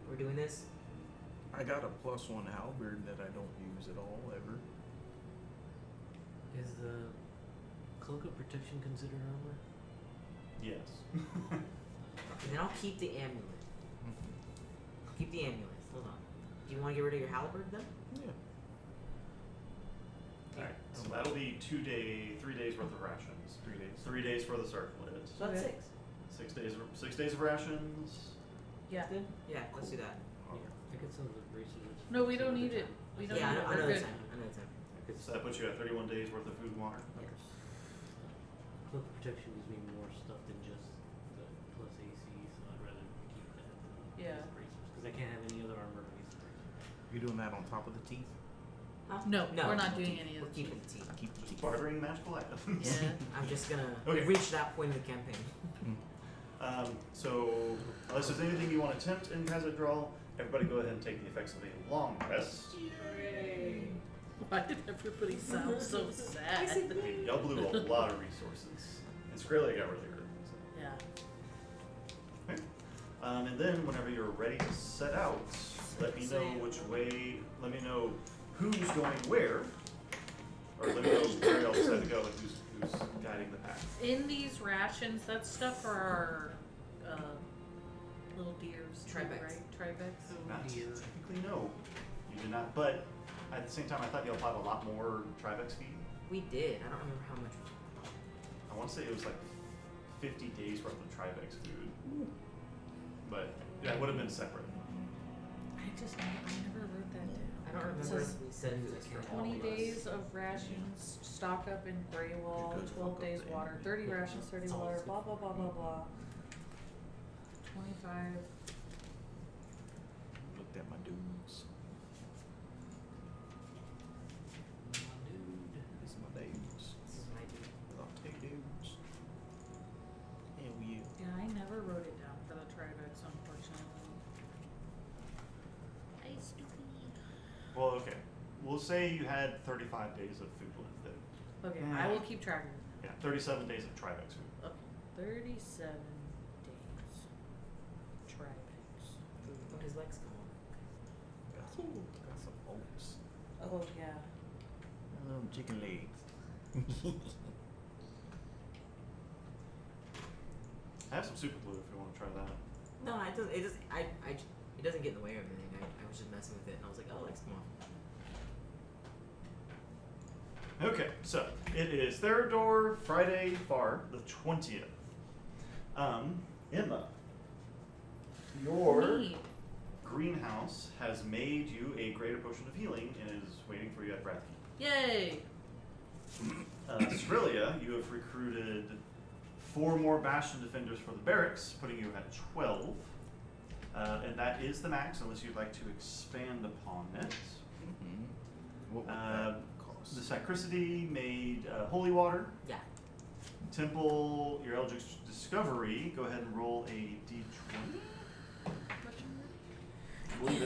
C: We're doing this.
D: I got a +1 halberd that I don't use at all ever.
G: Is the cloak of protection considered armor?
A: Yes.
C: And then I'll keep the amulet. Keep the amulet. Hold on. Do you want to get rid of your halberd then?
D: Yeah.
A: Alright, so that'll be 3 days worth of rations.
D: 3 days.
A: 3 days for the circlet.
C: So that's
F: Okay.
C: 6.
A: 6 days of rations.
F: Yeah.
C: Good. Yeah. Let's do that.
G: I could sell the braces.
F: No, we don't need it. We don't
C: Yeah,
F: need it.
C: I
F: We're
C: know
F: good.
C: the time. I know the time.
G: I could
A: So that puts you at 31 days worth of food and water.
C: Yeah.
G: Cloak protection gives me more stuff than just the plus AC, so I'd rather keep that than
F: Yeah.
G: bracers because I can't have any other armor against bracers.
D: You doing that on top of the teeth?
C: Huh?
F: No,
C: No,
F: we're not doing any
C: We're
F: of
C: keeping
F: it.
C: the team.
D: Keep the teeth.
A: Bartering magical items.
F: Yeah.
C: I'm just gonna
A: Okay.
C: reach that point in the campaign.
A: So, unless there's anything you want to attempt in Kazakh Draw, everybody go ahead and take the effects of a long rest.
F: Why did everybody sound so sad?
A: I mean, y'all blew a lot of resources. And Skrellia got really hurt. So.
F: Yeah.
A: Okay. And then, whenever you're ready to set out, let me know which way, let me know who's going where, or let me know where y'all decide to go and who's guiding the path.
F: In these rations, that's stuff for our little deers, too,
C: Tribex.
F: right? Tribex.
A: Not
G: dear.
A: technically, no. You did not, but at the same time, I thought y'all bought a lot more Tribex feed.
C: We did. I don't remember how much.
A: I want to say it was like 50 days worth of Tribex food. But that would have been separate.
F: I never wrote that down.
C: I don't remember
F: says
C: if we said it was for all
F: 20
C: of us.
F: days of rations, stock up in Grey Wall,
D: You're good to
F: 12
D: fuck
F: days
D: up the
F: water, 30 rations, 30
G: It's all
F: water,
G: good.
F: blah blah blah blah blah. 25.
D: Looked at my dudes.
G: Dude.
D: This is my dudes.
C: This is my dude.
D: I'll take dudes. Hell yeah.
F: Yeah, I never wrote it down for the Tribex, unfortunately. I stupid.
A: Well, okay. We'll say you had 35 days of food left then.
F: Okay, I will keep track of it.
A: Yeah, 37 days of Tribex food.
F: Okay, 37 days. Tribex.
C: What his legs come on.
D: Got some oats.
F: Oh yeah.
D: Chicken legs.
A: I have some super glue if you want to try that.
C: No, it doesn't get in the way of anything. I was just messing with it, and I was like, oh, legs come on.
A: Okay, so it is Therador, Friday, Far, the 20th. Emma, your
F: Neat.
A: greenhouse has made you a greater potion of healing and is waiting for you at Brathkeep.
F: Yay!
A: Skrellia, you have recruited 4 more Bastion defenders for the barracks, putting you at 12. And that is the max, unless you'd like to expand upon it.
D: Mm-hmm. What would that cost?
A: The Sacristity made holy water.
C: Yeah.
A: Temple, your Eldritch Discovery, go ahead and roll a d20.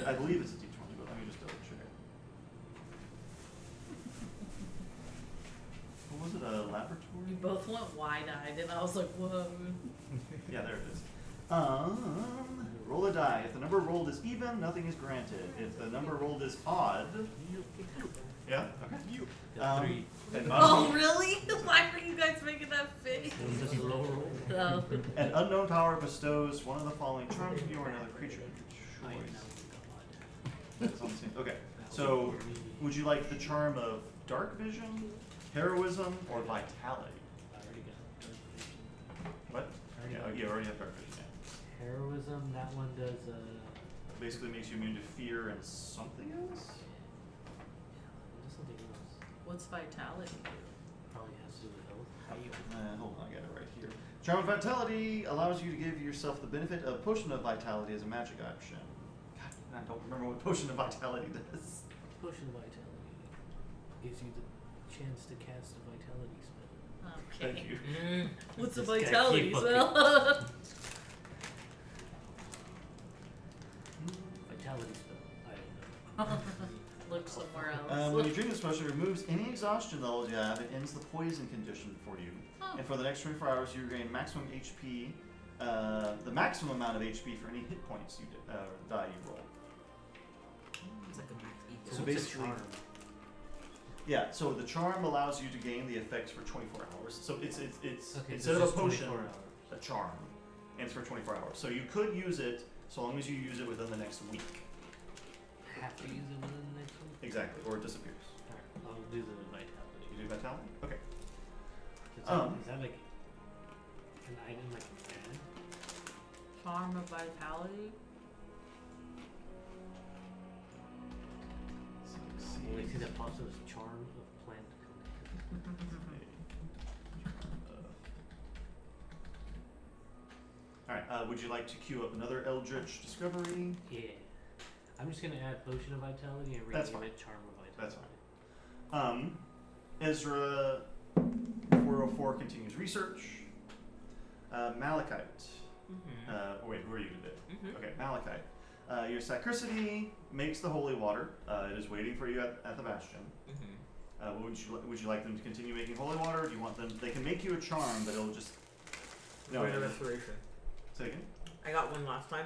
A: I believe it's a d20, but let me just double check. What was it, a laboratory?
F: You both went wide-eyed, and I was like, whoa.
A: Yeah, there it is. Roll a die. If the number rolled is even, nothing is granted. If the number rolled is odd, yeah, okay.
G: Got 3.
A: An,
F: Oh, really? Why were you guys making that face?
G: It was just a low roll.
F: Oh.
A: an unknown power bestows one of the following charms on you or another creature of
G: I
A: your
G: know
A: choice.
G: God.
A: That's on the same. Okay, so would you like the charm of dark vision, heroism, or vitality?
G: I already got it.
A: What? Yeah, you already have dark vision. Yeah.
G: Heroism, that one does
A: Basically makes you immune to fear and something else.
G: just something else.
F: What's vitality?
G: Probably has to do with health.
A: Hold on, I got it right here. Charm of Vitality allows you to give yourself the benefit of Potion of Vitality as a magic option. God, I don't remember what Potion of Vitality does.
G: Potion of Vitality gives you the chance to cast a vitality spell.
F: Okay.
A: Thank you.
F: What's a
G: This guy
F: vitality
G: keep
F: spell?
G: Vitality spell. I don't know.
F: Look somewhere else.
A: When you drink this potion, it removes any exhaustion levels you have. It ends the poison condition for you.
F: Oh.
A: And for the next 24 hours, you regain maximum HP, the maximum amount of HP for any hit points you die you roll.
C: It's like a max equal.
A: So
G: what's a
A: basically-
G: charm?
A: Yeah, so the charm allows you to gain the effects for 24 hours. So it's
G: Okay,
A: instead
G: so
A: of a
G: it's just
A: potion,
G: 24 hours.
A: a charm, and it's for 24 hours. So you could use it so long as you use it within the next week.
G: Have to use it within the next one?
A: Exactly, or it disappears.
G: Alright, I'll do the vitality.
A: You do vitality? Okay.
G: Is that like an item I can add?
F: Charm of vitality.
G: also has charm of plant connect.
A: Alright, would you like to queue up another Eldritch Discovery?
G: Yeah. I'm just gonna add potion of vitality and
A: That's
G: rename
A: fine.
G: it charm of
A: That's
G: vitality.
A: Ezra 404 continues research. Malachite. Wait, who are you today? Okay, Malachite. Your sacricity makes the holy water. It is waiting for you at the bastion. Would you like them to continue making holy water? Or do you want them? They can make you a charm, but it'll just. No.
C: Point of restoration.
A: Say again?
C: I got one last time,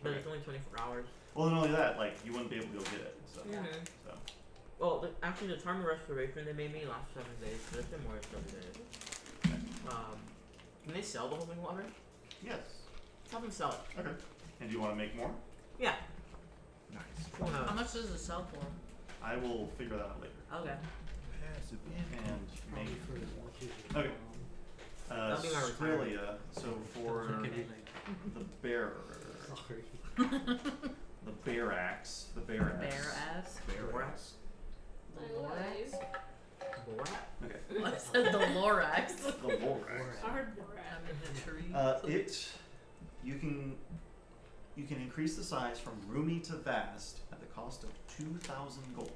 C: but
A: Okay.
C: it's only 24 hours.
A: Well, not only that, like you wouldn't be able to go get it. So. So.
C: Well, actually, the charm of restoration they made me last 7 days, so it's been more than 7 days. Can they sell the holy water?
A: Yes.
C: Let's have them sell it.
A: Okay. And do you want to make more?
C: Yeah.
D: Nice.
C: Wanna-
F: How much does it sell for?
A: I will figure that out later.
F: Okay.
A: And
G: Probably
A: make
G: for the watches.
A: Okay.
C: That'll be my
A: Australia. So for the bearer,
G: Sorry.
A: the bear axe, the bear axe.
F: Bear ass.
A: Bear axe.
B: Anyways,
C: Borat?
A: Okay.
F: I said the Lorax.
A: The Lorax.
B: hard
F: I'm in the tree.
A: You can increase the size from roomy to vast at the cost of 2,000 gold.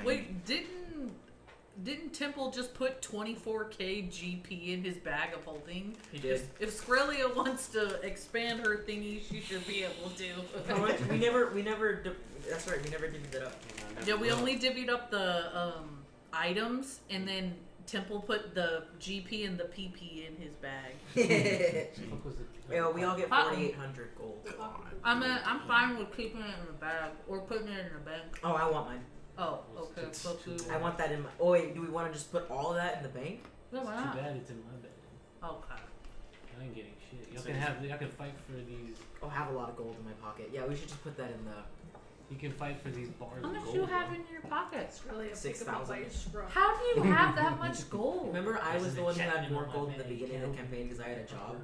F: Wait, didn't Temple just put 24k GP in his bag of holding?
C: He did.
F: If Skrelia wants to expand her thingy, she should be able to.
C: How much? We never. That's right. We never divvied it up.
F: Yeah, we only divvied up the items, and then Temple put the GP and the PP in his bag.
G: Fuck was it?
C: Yeah, we all get
F: Uh-oh.
C: 4,800 gold.
F: I'm fine with keeping it in the bag or putting it in the bank.
C: Oh, I want mine.
F: Oh, okay. So too.
C: I want that in my. Oh wait, do we want to just put all of that in the bank?
F: No, why
G: Too
F: not?
G: bad it's in my bag.
F: Okay.
G: I ain't getting shit. Y'all can have. Y'all can fight for these.
C: Oh, I have a lot of gold in my pocket. Yeah, we should just put that in the.
G: You can fight for these bars
F: How
G: of
F: much
G: gold.
F: you have in your pockets?
B: It's really a
C: 6,000.
F: How do you have that much gold?
C: Remember, I was
G: Isn't
C: the
G: it
C: one who had
G: checking
C: more
G: on my
C: gold in the
G: bank
C: beginning of the
G: account?
C: campaign because I had a job.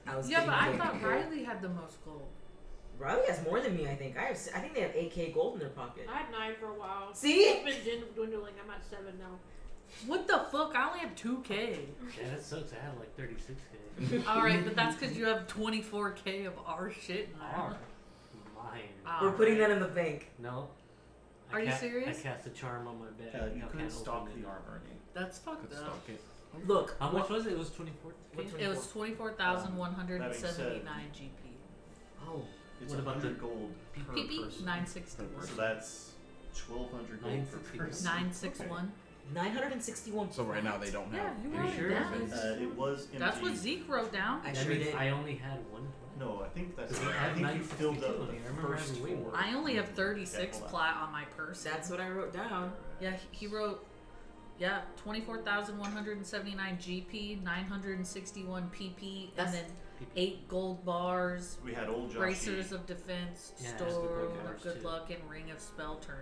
C: I was.
F: Yeah, but I
C: getting
F: thought
C: gold.
F: Riley had the most gold.
C: Riley has more than me. I think. I think they have 8k gold in their pocket.
B: I had 9 for a while.
C: See?
B: It's been dwindling. I'm at 7 now.
F: What the fuck? I only have 2k.
G: Yeah, that sucks. I had like 36k.
F: Alright, but that's because you have 24k of our shit in there.
G: Are mine.
C: We're putting that
F: Alright.
C: in the bank.
G: No.
F: Are you serious?
G: I cast a charm on my bag.
A: You
G: Y'all
A: could
G: can't
A: stock
G: open
A: the
G: it.
A: armor.
F: That's fucked
D: Could
F: up.
D: stock it.
C: Look.
G: How much was it? It was 24.
F: It was 24,179 GP.
C: Oh.
A: It's
G: What about
A: 100
G: the
A: gold per
F: PP?
A: person.
F: 961.
A: So that's 1,200 gold per
G: 960.
A: person.
F: 961.
C: 961.
D: So right now they don't
F: Yeah,
D: have.
F: you
G: Are
F: wrote
G: you
F: it
G: sure?
F: down.
A: It was empty.
F: That's what Zeke wrote down.
C: I
G: That
C: sure
G: means
C: did.
G: I only had one.
A: No, I think that's.
G: Because I
A: I
G: had
A: think you filled
G: 962
A: up
G: in there. I
A: the
G: remember
A: first
G: having way more.
A: 4.
F: I only have 36
A: Okay, hold on.
F: plat on my person.
C: That's what I wrote down.
F: Yeah, he wrote, 24,179 GP, 961 PP,
C: That's-
F: and then 8 gold bars,
A: We had old Josh.
F: bracers of defense,
G: Yeah, that's the
F: stone
G: gold
F: of
G: bars
F: good
G: too.
F: luck, and ring of spell turning.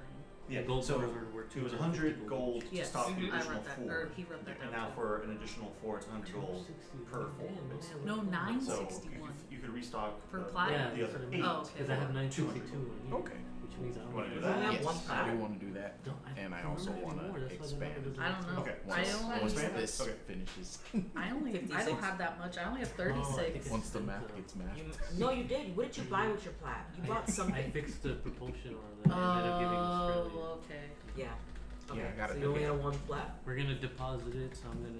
A: Yeah,
G: The gold
A: so
G: bars were
A: it was
G: 250
A: 100 gold to
F: Yes,
A: stock the
F: I
A: additional
F: wrote that,
A: 4.
F: or he wrote that
A: And
F: down.
A: now for an additional 4, it's 100 gold.
G: 260.
A: per four,
G: Damn,
A: basically.
F: No,
G: man, what the fuck?
F: 961.
A: So you could restock
F: For
A: the,
F: platinum?
G: Yeah,
A: the
G: that's
A: other
G: what I
A: 8.
G: mean.
F: Oh, okay.
G: Because I have 962
A: 200
G: in here.
D: Okay.
G: Which means I
A: You
G: only
A: wanna do
G: have
A: that?
C: I have
D: Yes,
C: one
D: I
C: plat.
D: do want to do that, and I also want to expand.
F: I don't know.
A: Okay.
F: I
A: Once-
F: only,
A: once
D: Once
A: Expand?
D: this
A: Okay.
D: finishes,
F: I don't
C: 56.
F: have that much. I only have
G: Oh, I
F: 36.
G: think
D: once the math gets math.
C: No, you did. What did you buy with your plat? You bought
G: I
C: something.
G: fixed the propulsion on the ended up giving Australia.
F: Oh, okay.
C: Yeah. Okay.
D: Yeah, I gotta
C: so
D: do
C: you only
D: it.
C: had one plat.
G: We're gonna deposit it, so I'm gonna.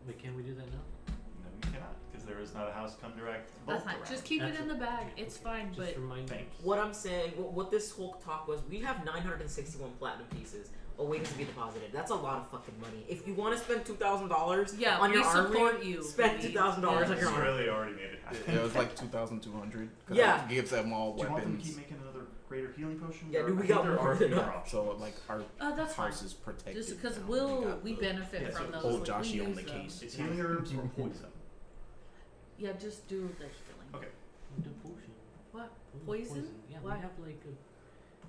G: Wait, can we do that now?
A: No, you cannot, because there is not a house come direct.
F: That's
A: vault
F: fine.
A: around.
F: Just keep it
G: That's
F: in
G: a-
F: the bag. It's fine,
G: Just
F: but
G: remind me.
A: Thank you.
C: What I'm saying, what this whole talk was, we have 961 platinum pieces awaiting to be deposited. That's a lot of fucking money. If you want to spend $2,000
F: yeah,
C: on
F: we
C: your armory,
F: support you.
C: spend
F: baby.
C: $2,000 on your armory.
A: Australia already made it happen.
D: It was like 2,200.
C: Yeah.
D: It gives them all
A: Do you want them to
D: weapons.
A: keep making another greater healing potion?
C: Yeah,
A: Or-
C: dude, we
A: I think
C: got
A: there
C: more
A: are
C: than
A: fewer
C: enough.
A: options.
D: So like our
F: That's fine.
D: house is protected.
F: Just because
D: now.
F: we
D: got
F: benefit
A: yeah,
F: from
A: so
F: those.
D: old
F: like,
D: Joshy
F: we
D: on
F: use
D: the
F: them.
D: case.
A: It's healing herbs or poison.
F: Yeah, just do the healing.
A: Okay.
G: The potion.
F: What?
G: Poison?
F: Poison?
G: Yeah,
F: Why?
G: we have like a.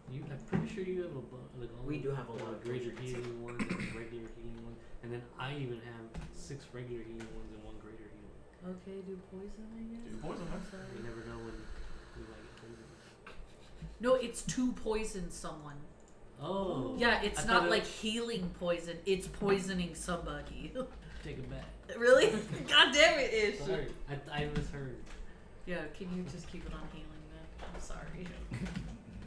G: I'm pretty sure you have like all
C: We
G: of
C: do have a lot of
G: greater
C: potions.
G: healing ones and regular healing ones, and then I even have 6 regular healing ones and 1 greater healing.
F: Okay, do poison, I guess.
A: Do poison, huh?
F: I'm sorry.
G: You never know when we might get poisoned.
F: No, it's to poison someone.
G: Oh.
F: Yeah, it's
G: I
F: not
G: thought
F: like healing poison. It's poisoning somebody.
G: Take it back.
F: Really? God damn it, Ish.
G: Sorry, I misheard.
F: Yeah, can you just keep it on healing then? I'm sorry.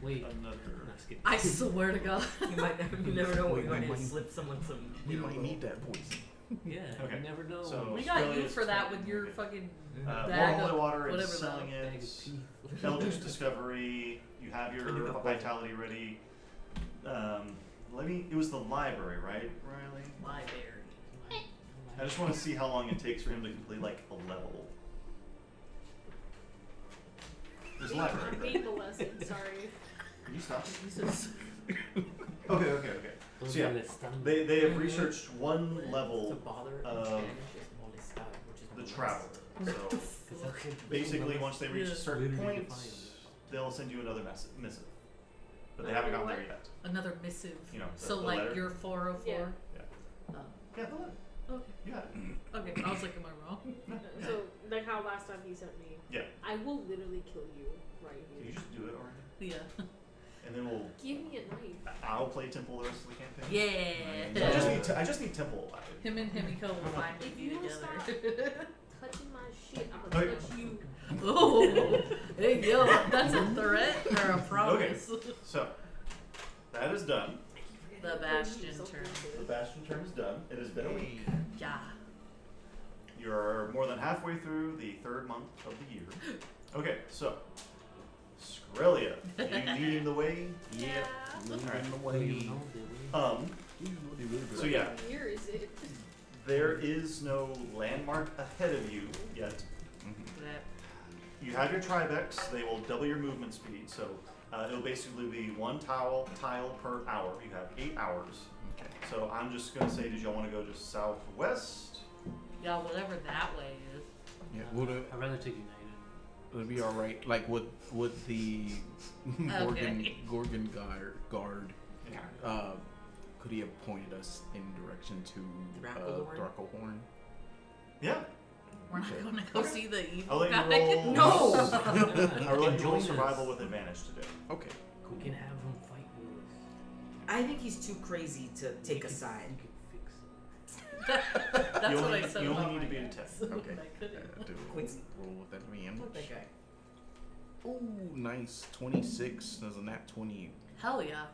G: Wait.
A: Another.
G: No, just kidding.
F: I swear to God.
C: You never know when you might
D: Might-
C: slip someone some.
D: We might need that poison.
G: Yeah,
A: Okay,
G: you never know.
A: so-
F: We got you
A: Australia's
F: for that
A: fine.
F: with your
A: Okay.
F: fucking
A: More
F: bag
A: holy
F: of
A: water is
F: whatever
A: selling
G: Bag
A: it.
G: of teeth.
A: Eldritch Discovery. You have your
C: And you got
A: vitality ready. It was the library, right, Riley?
F: library.
A: I just want to see how long it takes for him to complete like a level. There's a library,
B: I'm
A: right?
B: being molested, sorry.
A: Can you stop it?
F: Jesus.
A: Okay.
G: Those
A: So yeah,
G: are the stun-
A: they have researched one
C: To
A: level
C: bother
A: of
C: Spanish is molestar, which is
A: the
C: molest.
A: traveler. So
G: 'Cause that's what-
A: basically, once they reach
F: Yeah.
A: a certain
G: Literally
A: point,
G: define it.
A: they'll send you another missive. But they haven't gotten there yet.
F: Another missive.
A: You know,
F: So
A: the
F: like
A: letter.
F: your 404.
B: Yeah.
F: Oh.
A: Yeah, the letter.
F: Okay.
A: You got it.
F: Okay. I was like, am I wrong?
B: So, like how last time he sent me,
A: Yeah.
B: I will literally kill you right
A: Can you
B: here.
A: just do it already?
F: Yeah.
A: And then we'll.
B: Give me a knife.
A: I'll play Temple the rest of the campaign.
F: Yeah.
A: I just need Temple alive.
F: Him and Himiko will finally
B: If
F: be
B: you don't
F: together.
B: Touching my shit, I'm gonna
A: Okay.
B: touch you.
F: Oh, hey yo, that's a threat or a promise.
A: So that is done.
F: The Bastion turn.
A: The Bastion turn is done. It has been a week.
F: Yeah.
A: You're more than halfway through the third month of the year. Okay, so Skrilla, are you leading the way?
B: Yeah.
D: Leading
A: Alright.
D: the
G: Well, you
D: way.
G: know, did we?
A: So yeah,
B: What year is it?
A: there is no landmark ahead of you yet.
D: Mhm.
F: That.
A: You have your Tribex. They will double your movement speed, so it'll basically be one tile per hour. You have 8 hours.
D: Okay.
A: So I'm just gonna say, did y'all want to go just southwest?
F: Yeah, whatever that way is.
D: Yeah. Would it
G: I'd rather take United.
D: would it be all right? Like would the Gorgon guard could he have pointed us in direction to
C: Draculhorn?
D: Draculhorn?
A: Yeah.
F: We're not
A: Okay.
F: gonna go see the evil
A: I'll let
F: guy.
A: you roll.
C: No!
A: I'll let you roll
G: Join us.
A: survival with advantage today.
D: Okay.
G: We can have him fight with us.
C: I think he's too crazy to take a side.
G: You can fix it.
F: That's
A: You
F: what
A: only-
F: I said
A: you only
F: about
A: need
F: my
A: to be a
F: guys.
A: 10.
D: Okay.
F: I couldn't.
D: Do
C: Quincy.
D: roll with advantage.
C: Fuck that guy.
D: Ooh, nice. 26. There's a nat 20.
F: Hell yeah.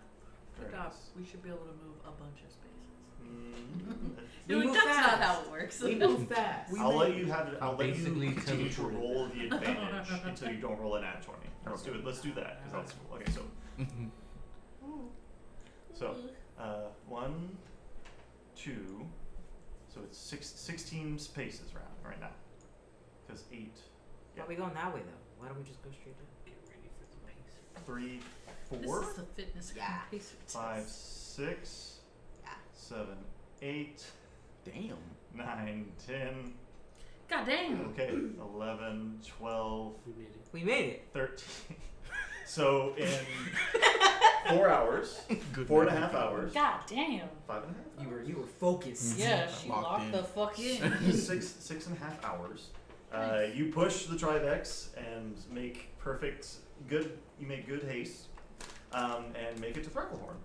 A: Very
F: Good job.
A: nice.
F: We should be able to move a bunch of spaces.
C: We
F: You're like,
C: move
F: that's
C: fast.
F: not how it works.
C: We move fast.
A: I'll let you have it. I'll let you
G: basically
A: continue to
G: teleported.
A: roll the advantage until you don't roll a nat 20. Let's do it. Let's do that because that's cool. Okay, so 1, 2. So it's 16 paces right now. Because 8.
C: Why are we going that way though? Why don't we just go straight down?
G: Get ready for the pace.
A: 3,
F: This
A: 4,
F: is the fitness
C: Yeah.
F: pace.
A: 5, 6,
C: Yeah.
A: 7, 8,
D: Damn.
A: 9, 10.
F: God damn.
A: Okay, 11, 12,
G: We made it.
C: We made it.
A: 13. So in 4 hours,
D: Good
A: 4.5
D: night.
A: hours,
F: God damn.
A: 5.5
C: You were focused.
F: Yeah, she
D: Locked
F: locked
D: in.
F: the fuck in.
A: hours, 6.5 hours. You push the Tribex and make you make good haste, and make it to Threckleborn.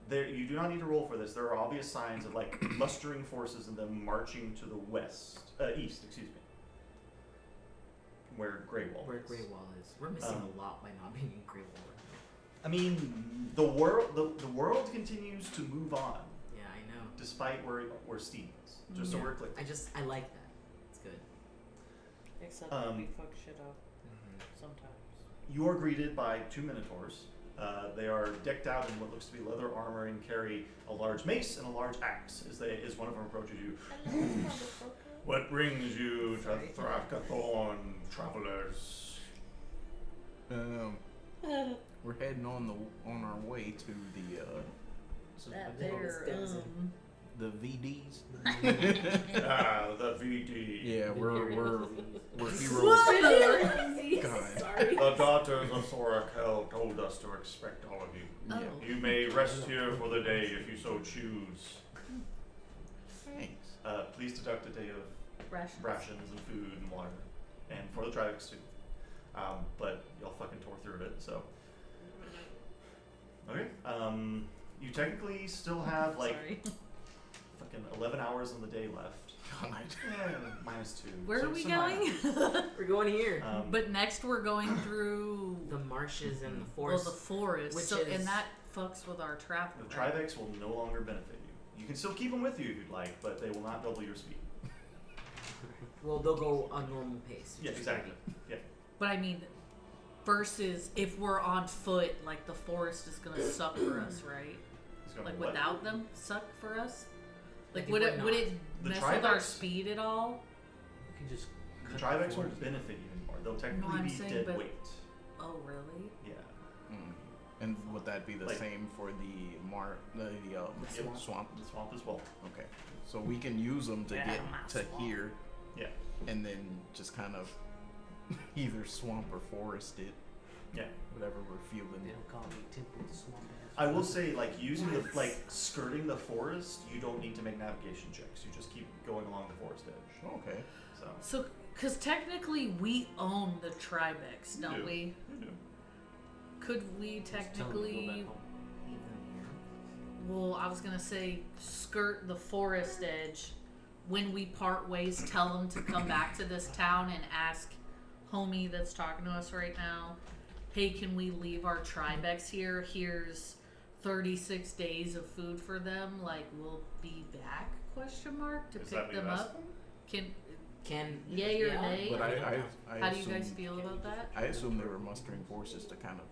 A: There, you do not need to roll for this. There are obvious signs of like mustering forces and them marching to the east, excuse me, where Greywall
C: Where
A: is.
C: Grey Wall is. We're missing a lot by not being in Grey Wall.
A: I mean, the world continues to move on
C: Yeah, I know.
A: despite where Steam is. Just so
C: Yeah.
A: we're clear.
C: I like that. It's good.
F: Except
A: that we
F: fuck shit up sometimes.
A: You are greeted by 2 Minotaurs. They are decked out in what looks to be leather armor and carry a large mace and a large axe as one of them approaches you. What brings you to Thracathorn, travelers?
D: We're heading on our way to
F: That
C: there,
D: the VDs.
A: The VD.
D: Yeah, we're heroes. God.
B: Sorry.
A: The daughters of Thorakel told us to expect all of you.
D: Yeah.
A: You may rest here for the day if you so choose.
D: Thanks.
A: Please deduct a day of
F: Rations.
A: rations and food and water, and for the Tribex too. but y'all fucking tore through it. So okay. You technically still have like
F: Sorry.
A: fucking 11 hours on the day left.
D: God.
A: -2.
F: Where
A: So
F: are we
A: some
F: going?
C: We're going here.
F: But next we're going through
C: The marshes and the
F: well,
C: forest.
F: the forest.
C: which
F: So
C: is-
F: and that fucks with our travel.
A: The
F: right?
A: Tribex will no longer benefit you. You can still keep them with you if you'd like, but they will not double your speed.
C: Well, they'll go on normal pace.
A: Yeah, exactly. Yeah.
F: But I mean, versus if we're on foot, like the forest is gonna suck for us, right?
A: It's gonna
F: Like
A: what?
F: without them, suck for us. Like
C: Like, if
F: would
C: we're
F: it would
C: not.
F: it
A: The
F: mess with our
A: Tribex-
F: speed at all?
G: You can just
A: The
G: cut
A: Tribex
G: the
A: won't
G: forest.
A: benefit you anymore. They'll technically
F: I'm
A: be
F: saying,
A: dead
F: but-
A: weight.
F: Oh really?
A: Yeah.
D: And would that be the
A: Like-
D: same for the
C: swamp.
D: swamp?
A: The swamp as well.
D: Okay, so we can use them to
F: Yeah,
D: get
F: my
D: to
F: swamp.
D: here,
A: Yeah.
D: and then just kind of either swamp or forest it,
A: Yeah.
D: whatever we're feeling.
G: They'll call me Temple Swamp Ass.
A: I will say, like, using the, like, skirting the forest, you don't need to make navigation checks. You just keep going along the forest edge.
D: Okay.
A: So.
F: So, because technically we own the Tribex, don't
A: do.
F: we?
A: You do.
F: Could we
G: Just tell them to go
F: technically?
G: back home.
C: Leave them here.
F: Well, I was gonna say skirt the forest edge. When we part ways, tell them to come back to this town and ask homie that's talking to us right now, hey, can we leave our Tribex here? Here's 36 days of food for them. Like, we'll be back? Question mark to
A: Is that
F: pick
A: what you
F: them
A: asked
F: up.
A: them?
F: Can yay or nay?
D: But I
F: How do you
D: assume,
F: guys feel about that?
D: I assume they were mustering forces to kind of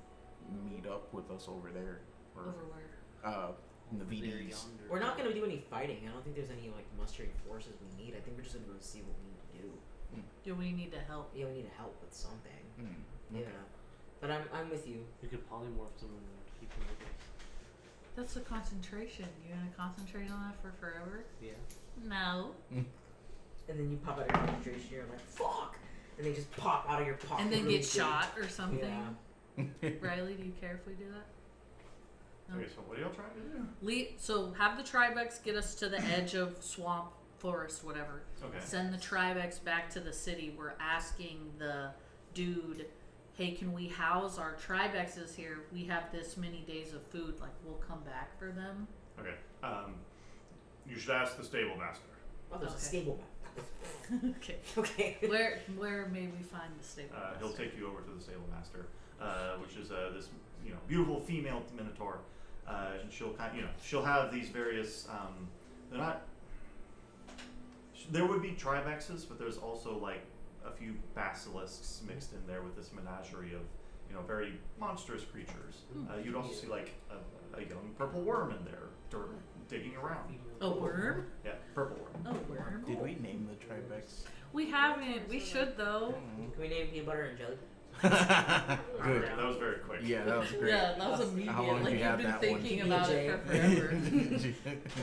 D: meet up with us over there, or
F: Over where?
D: in the
G: They're
D: VDs.
G: yonder.
C: We're not gonna do any fighting. I don't think there's any like mustering forces we need. I think we're just gonna go see what we need to do.
F: Do we need to help?
C: Yeah, we need to help with something.
D: Hmm.
C: Yeah. But I'm with you.
G: You could polymorph them and keep them with us.
F: That's a concentration. You're gonna concentrate on that for forever?
G: Yeah.
F: No.
C: And then you pop out of your concentration, you're like, fuck! And they just pop out of your pocket.
F: And then
C: really
F: get
C: quick.
F: shot or something.
C: Yeah.
F: Riley, do you care if we do that? No.
A: Okay, so what are y'all trying to do?
F: So have the Tribex get us to the edge of swamp, forest, whatever.
A: Okay.
F: Send the Tribex back to the city. We're asking the dude, hey, can we house our Tribexes here? We have this many days of food. Like, we'll come back for them.
A: Okay. You should ask the stable master.
C: Oh, there's a
F: Okay.
C: stable back.
F: Okay.
C: Okay.
F: Where may we find the stable
A: He'll
F: master?
A: take you over to the stable master, which is this beautiful female minotaur, and she'll have these various they're not. There would be Tribexes, but there's also like a few basilisks mixed in there with this menagerie of very monstrous creatures. You'd also see like a young purple worm in there digging around.
F: A worm?
A: Yeah, purple worm.
F: A worm?
D: Did we name the Tribex?
F: We haven't. We should though.
C: Can we name peanut butter and jelly?
D: Good.
A: That was very quick.
D: Yeah, that was great.
F: Yeah, that was immediate.
D: How long
F: Like
D: you
F: you've
D: had
F: been
D: that
F: thinking
C: one?
F: about it for forever.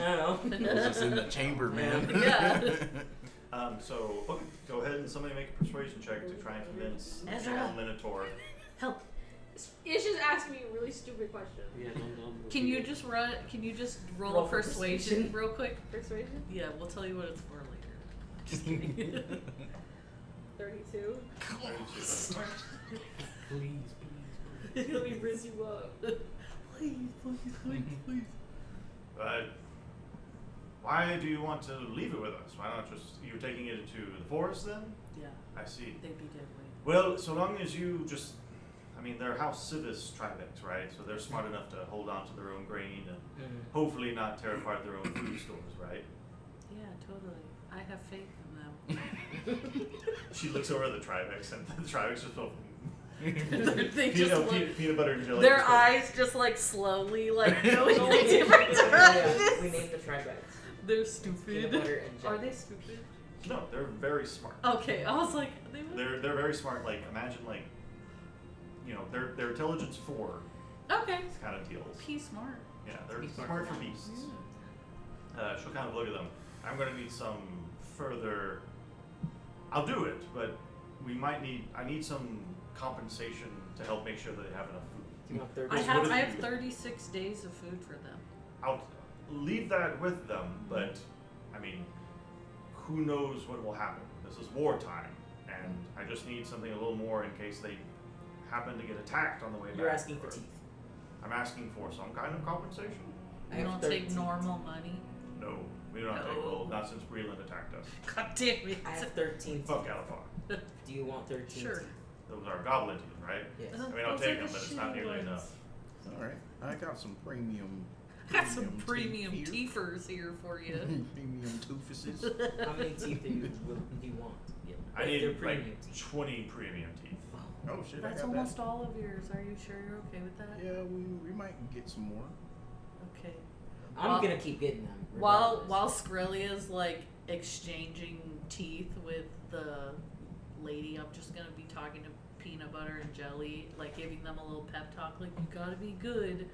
C: I don't know.
D: It was just in the chamber, man.
F: Yeah.
A: So okay, go ahead and somebody make a persuasion check to try and convince
F: Ezra.
A: General Minotaur.
F: Help.
B: It's just asking me a really stupid question.
G: Yeah, don't
F: Can you just run? Can you just roll,
C: Roll
F: a
C: for
F: persuasion
C: persuasion.
F: real quick?
B: Persuasion?
F: Yeah, we'll tell you what it's for later. Just kidding.
B: 32.
G: please, please.
B: Let me rizz you up.
F: Please.
A: Why do you want to leave it with us? Why not just you're taking it into the forest then?
F: Yeah,
A: I see.
F: they'd be dead weight.
A: Well, so long as you just, they're House Civis Tribex, right? So they're smart enough to hold on to their own grain and hopefully not tear apart their own food stores, right?
F: Yeah, totally. I have faith in them.
A: She looks over at the Tribex and the Tribex just go.
F: They just look-
A: peanut butter and jelly.
F: Their
A: just go-
F: eyes just like slowly like going in different
C: Yeah,
F: directions.
C: we named the Tribex.
F: They're
C: Peanut
F: stupid.
C: butter and jelly.
F: Are they stupid?
A: No, they're very smart.
F: Okay, I was like, they would.
A: They're very smart. Like imagine like, they're intelligence 4
F: Okay.
A: kind of deals.
F: P smart.
A: Yeah, they're
F: Be
A: smart for beasts. She'll kind of look at them. I'm gonna need some further. I'll do it, but I need some compensation to help make sure that they have enough food.
C: You want third
F: I
A: What
F: have
A: if
F: I have
A: you-
F: 36 days of food for them.
A: I'll leave that with them, but who knows what will happen? This is wartime, and I just need something a little more in case they happen to get attacked on the way back.
C: You're asking for
A: or-
C: teeth.
A: I'm asking for some kind of compensation.
C: I
F: We
C: have
F: don't take
C: 13.
F: normal money.
A: No, we don't take
F: No.
A: gold. Not since Breland attacked us.
F: God damn it.
C: I have 13
A: Fuck
C: teeth.
A: Alpha.
C: Do you want 13
F: Sure.
C: teeth?
A: Those are goblin teeth, right?
C: Yes.
A: I mean, I'll
F: Those are
A: take
F: the
A: them, but it's not
F: shitty
A: nearly
F: ones.
A: enough.
D: All right, I got some premium.
F: Got some premium
D: teeth here.
F: teethers here for you.
D: Premium toofuses.
C: How many teeth do you want? Yeah.
A: I
C: If
A: need
C: they're
A: like
C: premium teeth.
A: 20 premium teeth.
D: Oh shit!
F: That's
D: I got
F: almost all of yours. Are you sure you're okay with that?
D: that. Yeah, we might get some more.
F: Okay.
C: I'm
F: While-
C: gonna keep getting them.
F: While
C: regardless.
F: Skrelia's like exchanging teeth with the lady, I'm just gonna be talking to Peanut Butter and Jelly, like giving them a little pep talk, like you gotta be good,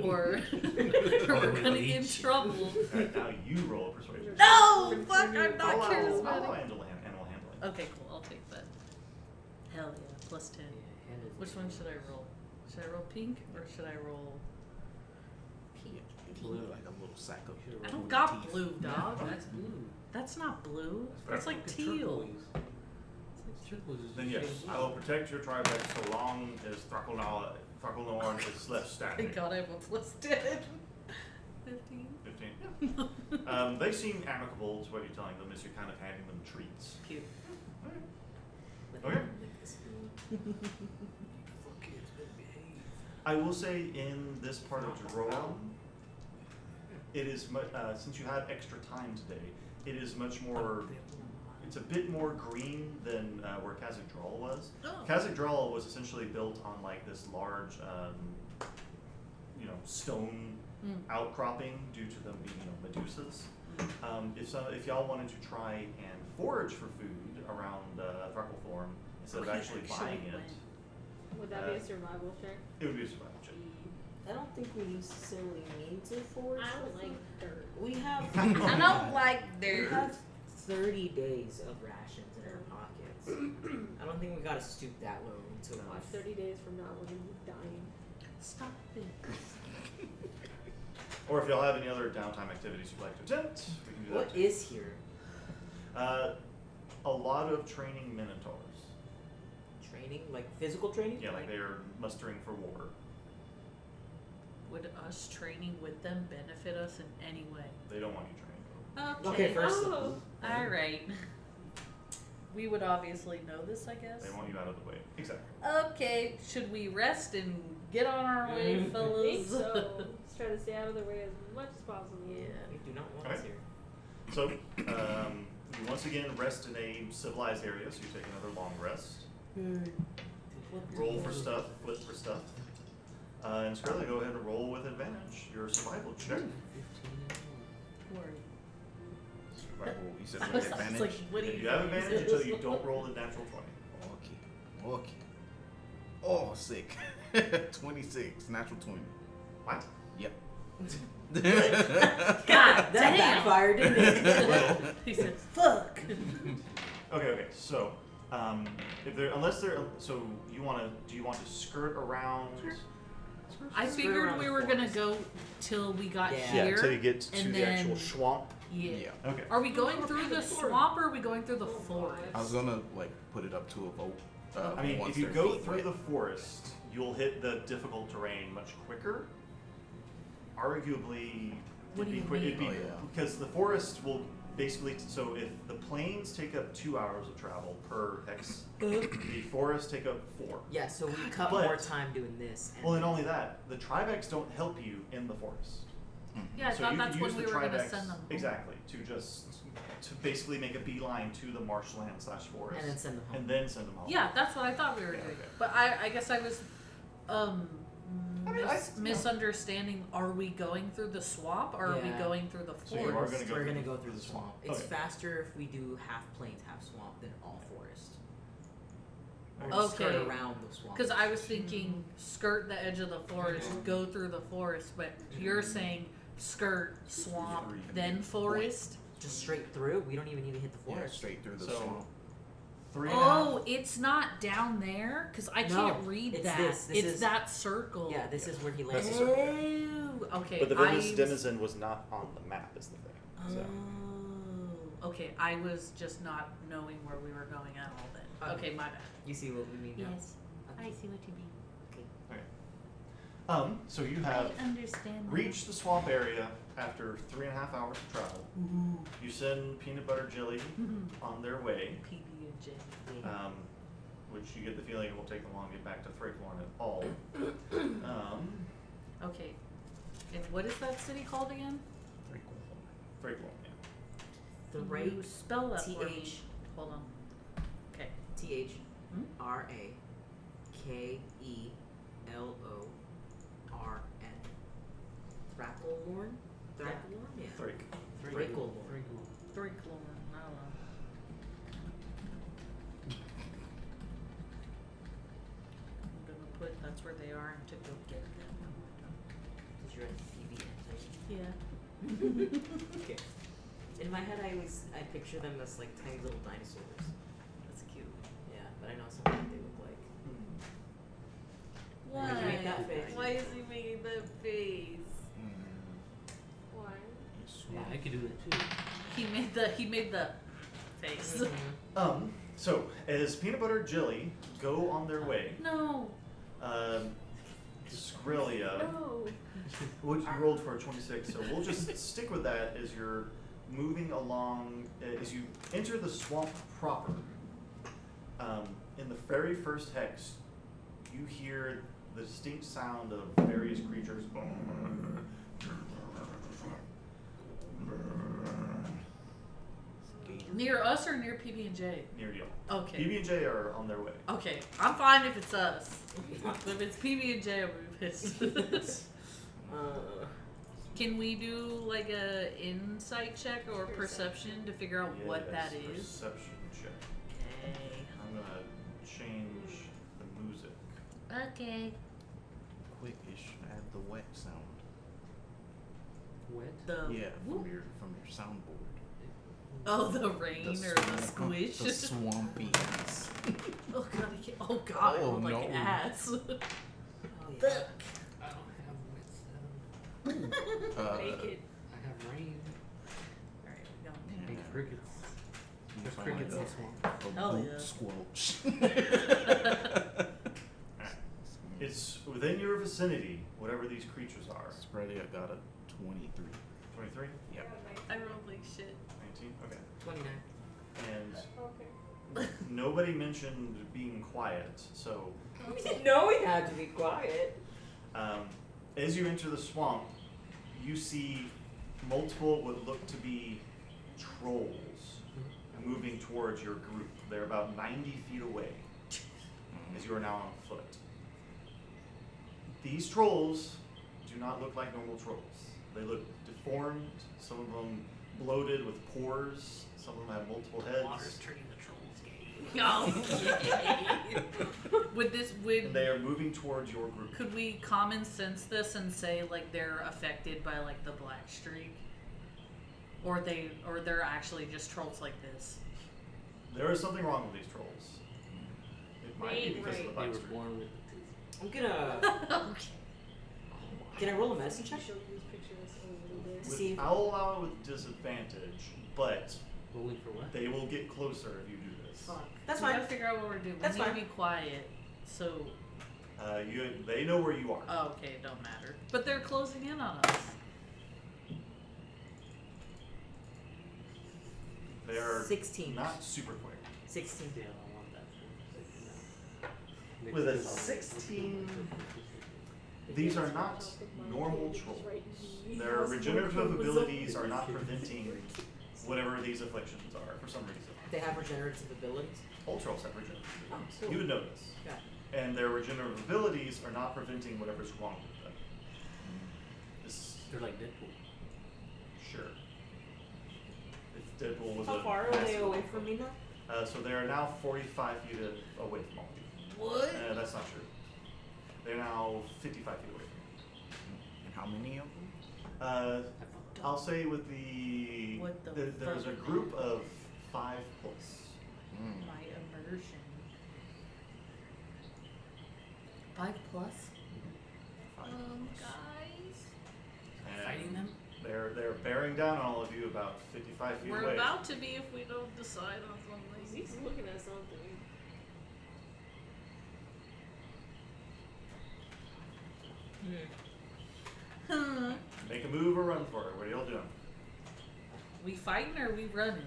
F: or we're gonna get in trouble.
A: Alright, now you roll a persuasion.
F: No, fuck, I'm not
A: I'll allow
F: charismatic.
A: animal handling.
F: Okay, cool. I'll take that. Hell yeah, plus 10.
C: Yeah, hand is
F: Which one should I roll? Should I roll pink or should I roll?
D: Blue, like a little sack of.
F: I don't
D: woolly
F: got
D: teeth.
F: blue, dog.
G: That's blue.
F: That's not blue.
A: That's
F: That's like
G: It's
F: teal.
G: turquoise. It's like turquoise is
A: Then
G: the
A: yes,
G: shade of blue.
A: I will protect your tribex so long as Thrakulnorn is left standing.
F: Thank God I have a plus 10. 15.
A: 15. They seem amicable to what you're telling them as you're kind of handing them treats.
F: Cute.
C: Let
A: Okay.
C: me lick this spoon.
A: I will say in this part of Jerome, it is since you had extra time today, it is much more. It's a bit more green than where Khazad-dûl was.
F: Oh.
A: Khazad-dûl was essentially built on like this large, stone outcropping due to them being Medusas. If y'all wanted to try and forage for food around Thrakulthorn instead of actually buying it,
B: Would that be a survival check?
A: it would be a survival check.
C: I don't think we necessarily need to forge.
B: I don't
C: for
B: like
C: food.
B: dirt.
C: We have.
F: I don't like
C: We
F: dirt.
C: have 30 days of rations in our pockets. I don't think we gotta stoop that low into
B: Watch 30 days from now, we're gonna be dying.
F: Stop it.
A: Or if y'all have any other downtime activities you'd like to attempt, we can do
C: What
A: that.
C: is here?
A: A lot of training minotaurs.
C: Training? Like physical training?
A: Yeah, like they are mustering for war.
F: Would us training with them benefit us in any way?
A: They don't want you trained.
C: Okay, first.
B: Oh.
F: All right. We would obviously know this, I guess.
A: They want you out of the way. Exactly.
F: Okay, should we rest and get on our way,
C: I
B: I think
F: fellas?
B: so. Let's try to stay out of the way as much as possible.
F: Yeah.
C: We do not want
A: Okay.
C: us here.
A: So, you once again rest in a civilized area, so you take another long rest. Roll for stuff, flip for stuff. And Scarlet, go ahead and roll with advantage. Your survival check.
F: Who are you?
D: Survival. You said
F: I
D: with
F: was
D: advantage.
F: like, what do
A: And
F: you
A: you have
F: think
A: advantage
F: this
A: until
F: is?
A: you don't roll the natural 20.
D: Okay. Oh, sick. 26. Natural 20.
A: What?
D: Yep.
F: God
C: That
F: damn!
C: backfired, didn't it?
F: He said, "Fuck."
A: Okay. So, if there, unless there, so you want to, do you want to skirt around?
F: Sure. I
C: Skirt
F: figured
C: around
F: we
C: the
F: were gonna
C: forest.
F: go till we got
C: Yeah.
A: Yeah,
F: here.
A: until you get to
F: and
A: the actual
F: then-
A: swamp.
F: Yeah.
D: Yeah.
A: Okay.
F: Are we going through the swamp or are we going through the forest?
D: I was gonna put it up to a vote.
A: I mean,
D: once
A: if you
D: their
A: go
D: feet
A: through
D: wet.
A: the forest, you'll hit the difficult terrain much quicker. Arguably,
F: What do you
A: it'd be
D: mean? Oh, yeah.
A: because the forest will basically. So if the plains take up 2 hours of travel per hex, the forests take up 4.
C: Yeah, so we cut
A: But-
C: more time doing this. And
A: Well, and only that, the tribex don't help you in the forest.
F: Yeah, I
A: So
F: thought
A: you
F: that's
A: could
F: when
A: use
F: we
A: the
F: were gonna
A: tribex
F: send them home.
A: exactly to basically make a beeline to the marshland / forest,
C: and then send them home.
A: and then send them home.
F: Yeah, that's what I thought we were
A: Yeah,
F: doing.
A: okay.
F: But I guess I was
A: mean,
F: misunderstanding. Are we going through the swamp or are we
C: Yeah.
F: going through the
A: So you are
F: forest?
A: gonna go
C: We're
A: through
C: gonna
A: the-
C: go through the swamp. It's
A: Okay.
C: faster if we do half plains, half swamp than all forest. Or
A: Okay.
C: skirt
F: Okay.
C: around the swamp.
F: Because I was thinking skirt the edge of the forest, go through the forest, but you're saying skirt swamp, then forest.
C: Just straight through. We don't even need to hit the
D: Yeah,
C: forest.
D: straight through the
A: So-
D: swamp.
A: 3.5.
F: Oh, it's not down there because I
C: No,
F: can't read
C: it's
F: that.
C: this. This
F: it's
C: is-
F: that circle.
C: Yeah, this is where he
A: That's
C: lands.
A: the circle.
F: Oh, okay.
A: But the
F: I
A: Venice
F: was-
A: denizen was not on the map, is the thing. So.
F: Oh, okay. I was just not knowing where we were going at all then.
C: Okay.
F: Okay, my bad.
C: You see what we mean now?
F: Yes. I see what you mean.
A: So you have
F: I understand.
A: reached the swamp area after 3.5 hours of travel. You send Peanut Butter Jelly on their way,
F: PB&J.
A: which you get the feeling it won't take them long to get back to Thrakelorn at all.
F: Okay. And what is that city called again?
A: Thrakelorn, yeah.
C: Thrake.
F: You spell that for me.
C: TH.
F: Hold on. Okay.
C: THRAKELORN. Thrakelorn? Thrakelorn? Yeah.
A: Thrake.
C: Thrakelorn.
F: Thrakelorn. I don't know. I'm gonna put that's where they are and to go get them.
C: Did you write PB?
F: Yeah.
C: Okay. In my head, I picture them as like tiny little dinosaurs.
F: That's cute.
C: Yeah, but I know something they look like.
F: Why?
C: Why'd you make that face?
F: Why is he making that face?
B: Why?
G: Yeah, I could do that too.
F: He made the face.
A: So as Peanut Butter Jelly go on their way,
F: No.
A: Skrilla,
B: No.
A: which you rolled for a 26, so we'll just stick with that as you're moving along, as you enter the swamp proper. In the very first hex, you hear the distinct sound of various creatures.
F: Near us or near PB&J?
A: Near you.
F: Okay.
A: PB&J are on their way.
F: Okay. I'm fine if it's us. But if it's PB&J, I'll be pissed. Can we do like a insight check or perception to figure out what that is?
A: Perception check.
F: Okay.
A: I'm gonna change the music.
F: Okay.
D: Quickish, add the wet sound.
G: Wet?
F: The
D: Yeah,
F: whoop.
D: from your soundboard.
F: Oh, the rain or the squish.
D: The swampiness.
F: Oh god, I can't. Oh god, I
D: Oh,
F: look like
D: no.
F: an ass.
C: Oh, yeah.
G: I don't have wet sound.
B: Make it.
G: I have rain
F: Alright, we got
G: and crickets.
D: You
G: There's
D: find
G: crickets in
D: a-
G: the swamp.
D: A
F: Hell
D: boot
F: yeah.
D: squelch.
A: It's within your vicinity, whatever these creatures are.
D: Spready, I got a 23.
A: 23?
D: Yep.
F: I rolled like shit.
A: 19? Okay.
C: 29.
A: And
B: Okay.
A: nobody mentioned being quiet, so
C: We didn't know we had to be quiet.
A: as you enter the swamp, you see multiple what look to be trolls moving towards your group. They're about 90 feet away as you are now on foot. These trolls do not look like normal trolls. They look deformed, some of them bloated with pores, some of them have multiple heads.
G: turning the trolls gay.
F: Oh.
A: And they are moving towards your group.
F: Could we common sense this and say like they're affected by like the black streak? Or they're actually just trolls like this?
A: There is something wrong with these trolls. It might be because of the
G: They
A: black
G: were
A: streak.
G: born with
C: I'm gonna.
F: Okay.
C: Can I roll a medicine check?
B: Show you these pictures a little bit.
C: To see if-
A: I'll allow it with disadvantage, but
G: rolling for what?
A: they will get closer if you do this.
F: Fuck.
C: That's
F: We
C: fine.
F: gotta figure out what we're doing.
C: That's
F: we need
C: fine.
F: to be quiet. So
A: They know where you are.
F: okay, it don't matter. But they're closing in on us.
A: They're
C: 16.
A: not super quick.
C: 16.
G: Yeah, I want that.
A: With a 16, these are not normal trolls. Their regenerative abilities are not preventing whatever these afflictions are for some reason.
C: They have regenerative abilities.
A: All trolls have regenerative
C: Oh,
A: abilities.
C: cool.
A: You would know this.
C: Yeah.
A: And their regenerative abilities are not preventing whatever's wrong with them. This,
G: They're like Deadpool.
A: sure. If Deadpool was
C: How
A: a
C: far are they
A: massive-
C: away from me now?
A: So they are now 45 feet away from all of you.
F: What?
A: That's not true. They're now 55 feet away from
D: And how many of them?
A: you.
G: I fucked up.
A: I'll say with the,
F: What the
A: there's a
F: fuck?
A: group of 5 plus.
F: My immersion. 5 plus?
A: 5 plus.
F: Guys.
A: And
G: Fighting them?
A: They're bearing down on all of you about 55 feet
F: We're
A: away.
F: about to be if we don't decide on something.
B: He's looking at something.
A: Make a move or run for it. What are y'all doing?
F: We fighting or are we running?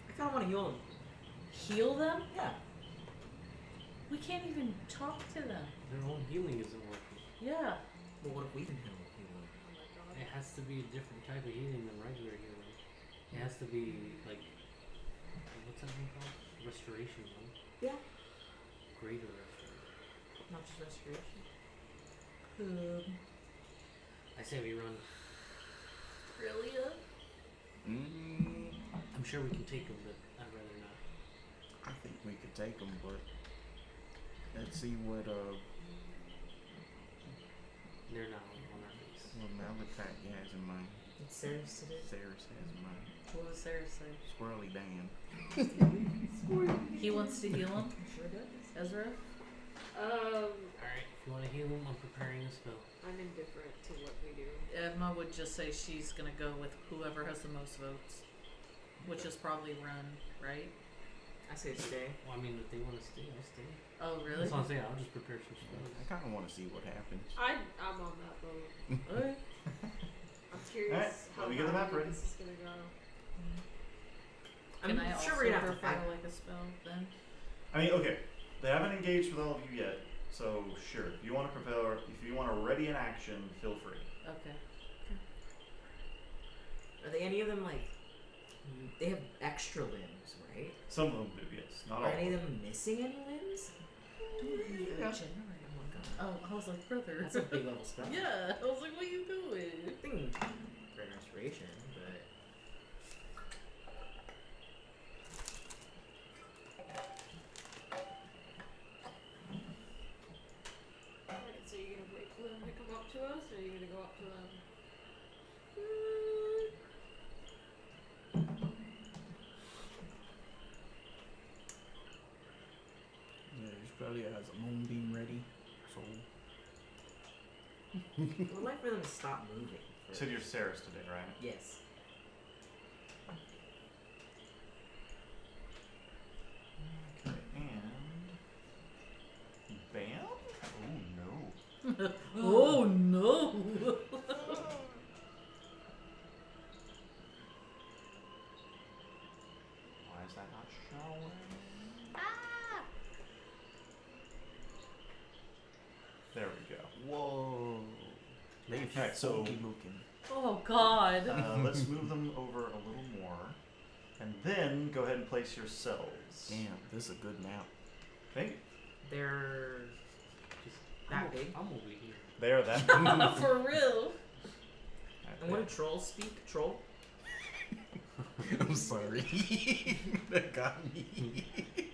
C: I kind of want to heal him.
F: Heal them?
C: Yeah.
F: We can't even talk to them.
G: Their own healing isn't working.
F: Yeah.
C: Well, what if we can heal him?
G: It has to be a different type of healing than regular healing. It has to be like, what's that one called? Restoration, right?
C: Yeah.
G: Greater restoration.
C: Not just restoration.
G: I say we run.
F: Really?
G: I'm sure we can take them, but I'd rather not.
D: I think we could take them, but let's see what
G: They're not on our base.
D: Malachi has in mind.
C: It's Sarah's today.
D: Sarah has in mind.
F: What was Sarah say?
D: Squirrely Dan.
F: He wants to heal him?
C: Sure does.
F: Ezra?
G: Alright, if you want to heal them, I'm preparing a spell.
B: I'm indifferent to what we do.
F: Emma would just say she's gonna go with whoever has the most votes. Which is probably run, right?
C: I say stay.
G: Well, I mean, if they want to stay, I'll stay.
F: Oh, really?
G: That's what I'm saying. I'll just prepare some spells.
D: I kind of want to see what happens.
B: I'm on that boat.
F: Okay.
B: I'm curious
A: Alright,
B: how
A: let me get the map
B: badly
A: ready.
B: this is gonna go.
F: Can I
C: sure
F: also
C: we're gonna have to
F: prepare
C: fight.
F: like a spell then?
A: I mean, okay. They haven't engaged with all of you yet, so sure. If you want to prepare, if you want to ready an action, feel free.
F: Okay.
C: Are they any of them like? They have extra limbs, right?
A: Some of them do, yes. Not all.
C: Are
A: of
C: any
A: them.
C: of them missing any limbs?
A: Yeah.
C: Oh my god.
F: Oh, I was like, brother.
C: That's a big level spell.
F: Yeah, I was like, what are you doing?
C: Good thing Great Restoration, but
B: Alright, so you're gonna wait for them to come up to us, or are you gonna go up to them?
D: Yeah, this probably has a moonbeam ready. So
C: I would like for them to stop moving.
A: You said you're Sarah's today, right?
C: Yes.
A: Okay, and bam. Oh no.
F: Oh no!
A: Why is that not showing? There we go.
D: whoa, they
A: Alright, so-
D: funky looking.
F: Oh god.
A: Let's move them over a little more, and then go ahead and place yourselves.
D: Damn, this is a good map.
A: Thank you.
C: They're that big.
G: I'm over here.
A: They are that.
F: For real.
C: And what do trolls speak? Troll?
D: I'm sorry. That got me.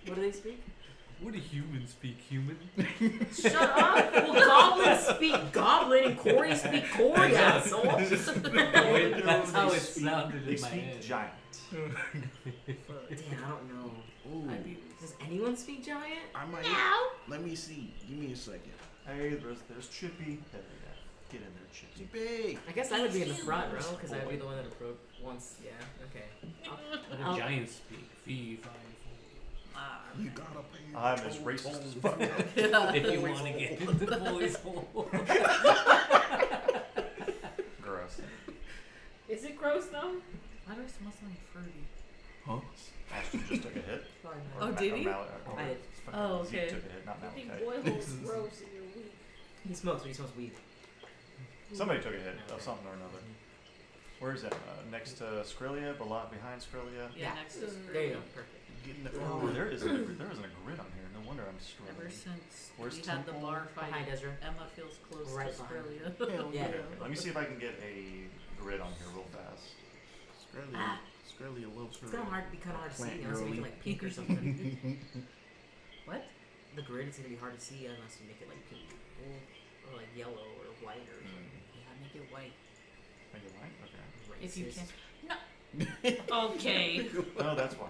C: What do they speak?
G: What do humans speak human?
C: Shut up! Well, goblins speak goblin and Corey speak Corey, asshole!
G: That's how
A: They
G: it
A: speak-
G: sounded
A: They
G: in my
A: speak
G: head.
A: giant.
C: Damn, I don't know.
D: Ooh,
C: Does anyone speak giant?
D: I might. Let me see. Give me a second.
A: Hey, there's Chippy. There we go. Get in there, Chippy.
D: Big.
C: I guess I would be in the front row, because I would be the one that approached once. Yeah, okay.
G: What
C: I'll-
G: do giants speak? Fee, fi,
D: You gotta pay.
A: I'm as racist as fuck.
G: fo. If you want to get into the boys' hole.
A: Gross.
B: Is it gross though?
F: Why do I smell something fruity?
D: Huh?
A: Ashton just took a hit.
F: Oh,
A: Or
F: did
A: or
F: he?
A: or
C: I did.
A: fucking
F: Oh,
A: Zeke
F: okay.
A: took a hit, not
B: I think
A: Malachi.
B: boilhole's gross and you're weak.
C: He smokes, but he smokes weed.
A: Somebody took a hit of something or another. Where is that? Next to Skrilla, behind Skrilla?
F: Yeah,
C: Yeah.
F: next to
C: There you go,
F: Skrilla.
C: perfect.
D: Getting the
A: Oh, there isn't a grid on here. No wonder I'm
F: Ever
A: struggling.
F: since
A: Where's
F: we had the
A: Temple?
F: bar fight,
C: Behind Ezra.
F: Emma feels close
C: Right
F: to
C: behind.
F: Skrilla.
D: Hell
C: Yeah.
A: Okay, let me see if I can get a grid on here real fast.
D: Skrelly loves her.
C: It's kind of hard to see
D: Plant
C: unless you make it
D: girly.
C: like pink or something.
F: What?
C: The grid is gonna be hard to see unless you make it like pink or like yellow or white or something.
F: Yeah, make it white.
A: Make it white? Okay.
F: If you
C: Racist.
F: can. Okay.
A: No, that's why.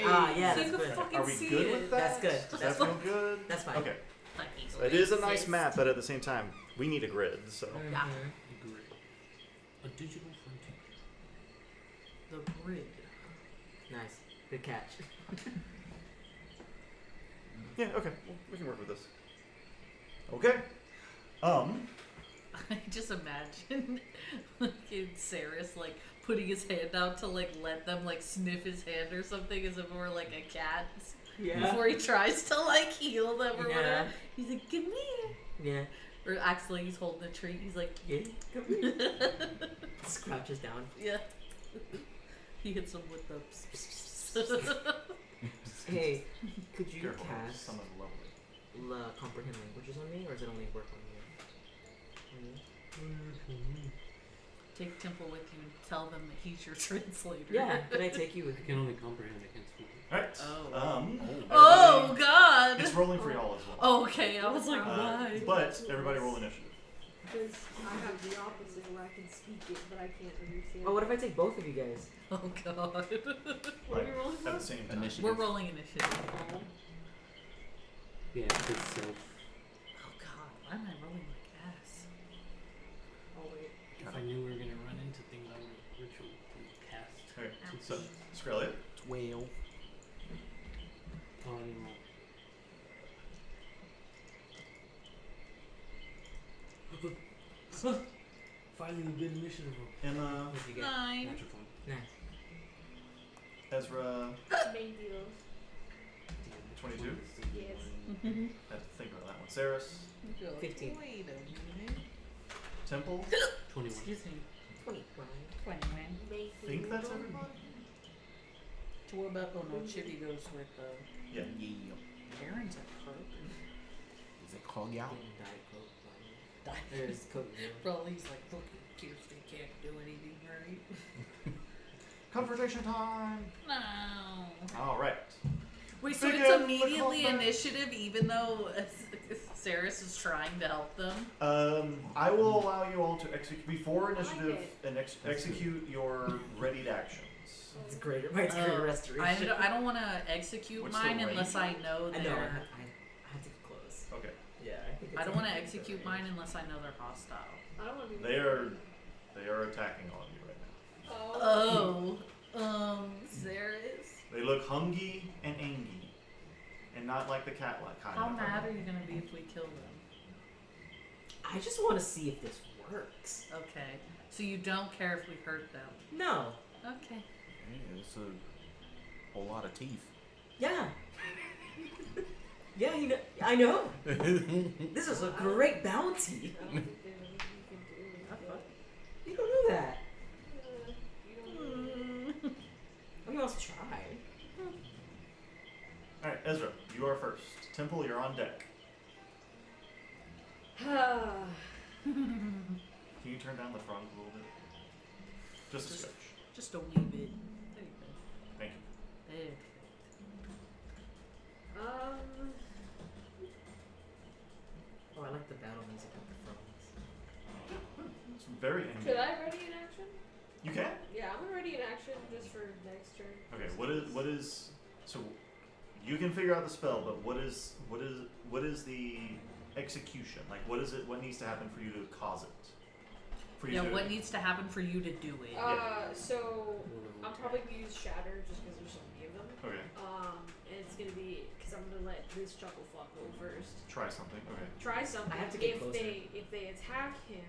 C: Ah, yeah,
F: So
C: that's
F: you can
C: good.
F: fucking
A: Are we
F: see
A: good
F: it.
A: with that?
C: That's good.
A: Does
C: That's
A: that feel good?
C: That's fine.
A: Okay.
F: Fucking
A: It is a nice
F: racist.
A: map, but at the same time, we need a grid, so.
F: Yeah.
C: Mhm.
G: Grid. A digital frontier.
F: The grid.
C: Nice. Good catch.
A: Yeah, okay. We can work with this. Okay.
F: I just imagine like Saris like putting his hand out to like let them like sniff his hand or something as if it were like a cat.
C: Yeah.
F: Before he tries to like heal them or
C: Yeah.
F: whatever. He's like, come here.
C: Yeah.
F: Or actually he's holding a treat. He's like,
C: Yeah. Come here. Scrouches down.
F: yeah. He hits him with the
C: Hey, could you
A: Careful,
C: cast
A: some is lovely.
C: comprehend languages on me, or does it only work on you?
F: Take Temple with you and tell them that he's your translator.
C: Yeah. Can I take you with
G: I can only comprehend. I can't speak.
A: Alright.
F: Oh.
A: Everybody-
F: Oh God!
A: It's rolling for y'all as well.
F: Okay, I was like, why?
A: But everybody roll initiative.
B: Because I have the opposite where I can speak it, but I can't understand.
C: Oh, what if I take both of you guys?
F: Oh God.
B: What are we rolling
A: At
B: for?
A: the same time.
D: Initiative.
F: We're rolling initiative.
G: Yeah, it's self.
F: Oh God, why am I rolling like ass?
B: Oh wait.
G: If I knew we were gonna run into things, I would have ritual cast.
A: Okay, so, Skrellia.
D: 12.
G: Oh, anymore. Finally, a good initiative roll.
A: Emma,
C: What did you get?
F: 9.
G: Natural 20.
C: Nice.
A: Ezra,
B: Main deal.
A: 22.
B: Yes.
A: Had to think about that one. Saris,
C: 15.
F: Wait a minute.
A: Temple.
G: 21.
F: Excuse me.
C: 21.
F: 21.
B: Main
A: Think
B: deal.
A: that's everybody?
F: Torba, oh no, Chibi goes with
A: Yeah.
D: Yeah.
F: Karen's a perk.
D: Is it called out?
C: Getting Diet Coke. There's Coke Zero.
F: Bro, he's like, look, Kirsten can't do anything right.
A: Confrontation time.
F: No.
A: All right.
F: Wait, so
A: Begin
F: it's
A: the
F: immediately
A: combat.
F: initiative even though Saris is trying to help them?
A: I will allow you all to execute before
B: I like
A: initiative
B: it.
A: and execute your readied actions.
C: It's great. It might take a restoration.
F: I don't want to execute
A: What's the
F: mine unless I
A: range?
F: know
C: I
F: they're...
C: know. I had to get close.
A: Okay.
C: Yeah, I think.
F: I don't want to execute mine unless I know they're hostile.
B: I don't want to be.
A: They are attacking all of you right now.
F: Oh. Saris?
A: They look hungry and angry, and not like the cat-like kind.
F: How
A: of
F: mad
A: hungry.
F: are you going to be if we kill them?
C: I just want to see if this works.
F: Okay. So you don't care if we hurt them?
C: No.
F: Okay.
D: Yeah, it's a whole lot of teeth.
C: Yeah. Yeah, I know. This is a great bounty.
B: I don't think there's anything you can do.
C: You don't know that.
B: You don't know.
C: We must try.
A: All right, Ezra, you are first. Temple, you're on deck. Can you turn down the frogs a little bit? Just a
F: Just-
A: scotch.
F: Just a wee bit. There you go.
A: Thank you.
F: There.
C: Oh, I like the battle music of the frogs.
A: It's very angry.
B: Should I ready in action?
A: You can.
B: Yeah, I'm gonna ready in action just for next turn.
A: Okay. What is? So, you can figure out the spell, but what is the execution? Like, what is it? What needs to happen for you to cause it? For you
F: Yeah,
A: to,
F: what needs to happen for you to do it?
B: So I'm probably gonna use Shatter just because there's so many of them.
A: Okay.
B: And it's gonna be because I'm gonna let this chuckle fuck go first.
A: Try something. Okay.
B: Try something.
C: I have to get
B: if
C: closer.
B: if they attack him,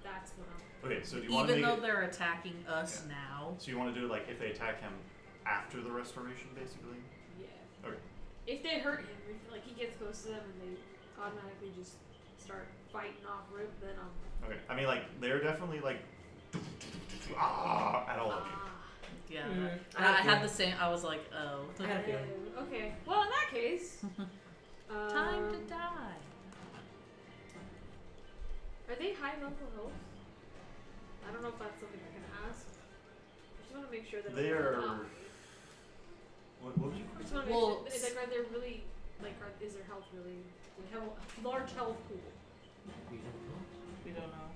B: that's when I'm.
A: Okay. So do you want to
F: Even
A: make
F: though
A: it?
F: they're attacking us
A: Yeah.
F: now.
A: So you want to do it like if they attack him after the restoration, basically?
B: Yeah.
A: Okay.
B: If they hurt him, if like he gets close to them and they automatically just start fighting off Rip, then I'm.
A: Okay. I mean, like they're definitely like at all of you.
F: Yeah.
C: Mm,
F: I had the same. I was like, oh.
C: I had a feeling.
B: Okay. Well, in that case.
F: Time to die.
B: Are they high level health? I don't know if that's something I can ask. I just want to make sure that
A: They
B: I'm
A: are.
B: not.
A: What was you?
B: I just want to
F: Well,
B: make sure. Like, are they really is their health really? They have a large health pool.
G: We don't know.
F: We don't know.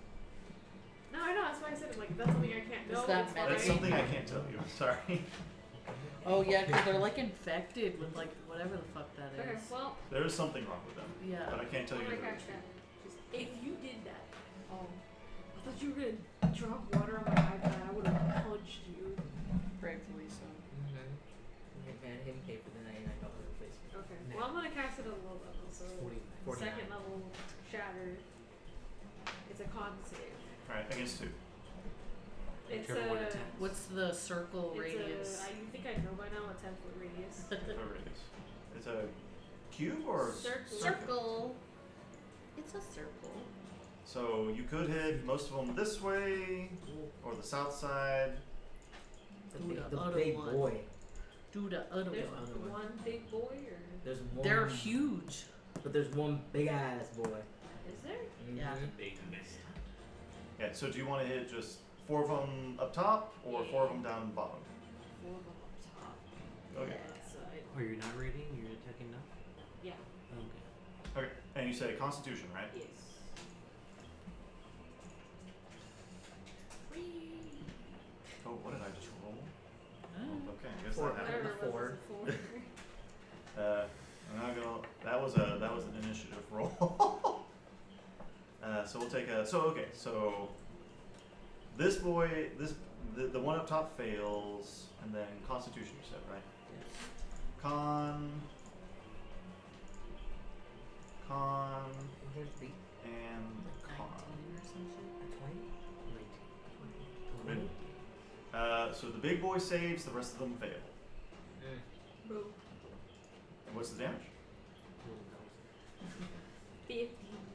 B: No, I know. That's why I said it. Like, if that's something I can't
F: Is
B: know.
F: that
B: it's
F: better?
A: That's
B: fine.
A: something I can't tell you. I'm sorry.
F: Oh yeah, because they're like infected with like whatever the fuck that is.
B: Okay. Well,
A: There is something wrong with them,
F: Yeah.
A: but I can't tell
B: I'm
A: you.
B: gonna
A: the
B: catch
A: reason.
B: that. Just, if you did that, I thought you were gonna drop water on my iPad. I would have punched you.
F: Rightfully so.
C: And him pay for the $99 replacement.
B: Okay.
C: No.
B: Well, I'm gonna cast it at a low level, so
G: 49.
B: second level shatter. It's a con save.
A: Alright, against 2.
B: It's
G: Whichever one
B: a.
G: attacks.
F: What's the circle
B: It's
F: radius?
B: you think I know by now? A 10-foot radius.
A: Whatever it is. It's a cube or
F: Circle. It's a circle.
A: So you could hit most of them this way or the south side.
C: The
F: other
C: big
F: one.
C: boy.
F: Do the other
B: There's
F: one.
B: one big boy, or
C: There's one.
F: They're huge.
C: But there's one big ass boy.
B: is there?
F: Yeah.
G: Big mess.
A: Yeah, so do you want to hit just 4 of them up top or 4 of them down the bottom?
B: 4 of them up top.
A: Okay.
B: That side.
G: Oh, you're not raiding? You're attacking now?
B: Yeah.
G: Okay.
A: Okay, and you say Constitution, right?
B: Yes.
A: Oh, what did I just roll?
F: Oh.
A: Okay, I guess
C: Four.
A: that happened.
B: Whatever it was, it's a 4.
A: I'm not gonna. That was an initiative roll. So we'll take a. So okay, so this boy, the one up top fails, and then Constitution you said, right? Con,
C: Here's the
A: and con.
C: 19 or some shit. 20? 19.
A: Good. So the big boy saves, the rest of them fail.
B: Boo.
A: And what's the damage?
B: 50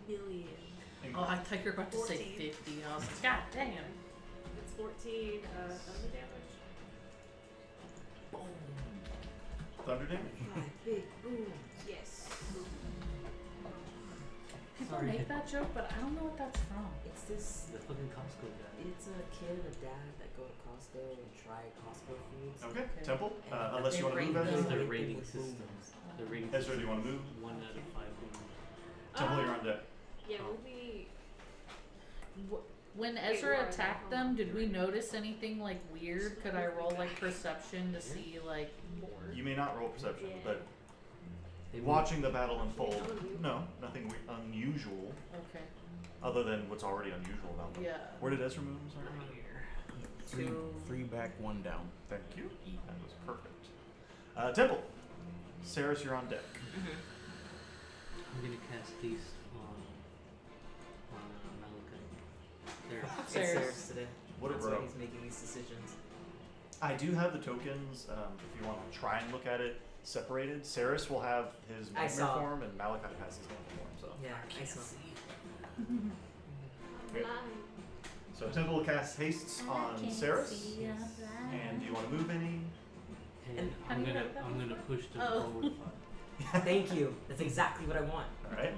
B: million.
F: Oh, I thought you were about to say
B: 14.
F: 50. I was like, God damn.
B: It's 14 thunder damage.
A: Thunder damage?
C: 5 big booms.
B: Yes.
F: People
G: Sorry.
F: make that joke, but I don't know what that's from.
C: It's this.
G: The fucking Costco guy.
C: It's a kid and a dad that go to Costco and try Costco foods.
A: Okay,
F: Okay.
A: Temple.
C: And
A: Unless you want to
F: rate
A: move
F: them.
A: Ezra.
G: It's their
C: Rate
G: rating
C: them with
G: systems.
C: booms.
G: The rating
A: Ezra, do you want to move?
G: 1 out of 5 booms.
A: Temple, you're on deck.
B: Yeah, we'll be.
F: When
B: Wait,
F: Ezra
B: where are they?
F: attacked them, did we notice anything like weird? Could I roll like perception to see like more?
A: You may not roll perception,
B: Yeah.
A: but
G: They
A: watching the battle unfold, no, nothing unusual
F: Okay.
A: other than what's already unusual about them.
F: Yeah.
A: Where did Ezra move? I'm sorry.
D: Three,
C: Two.
D: 3 back, 1 down.
A: Thank you. That was perfect. Temple. Saris, you're on deck.
G: I'm gonna cast haste on Malachi. There.
C: It's
F: Sarah's.
C: Sarah's today.
A: What a
C: That's
A: bro.
C: why he's making these decisions.
A: I do have the tokens. If you want to try and look at it separated, Saris will have his
C: I
A: nightmare
C: saw.
A: form, and Malachi has his normal form. So,
C: Yeah, I saw.
A: Good. So Temple will cast hastes on Saris. And do you want to move any?
G: And
F: How do you write that
G: I'm gonna push to
F: Oh.
G: forward 5.
C: Thank you. That's exactly what I want.
A: All right.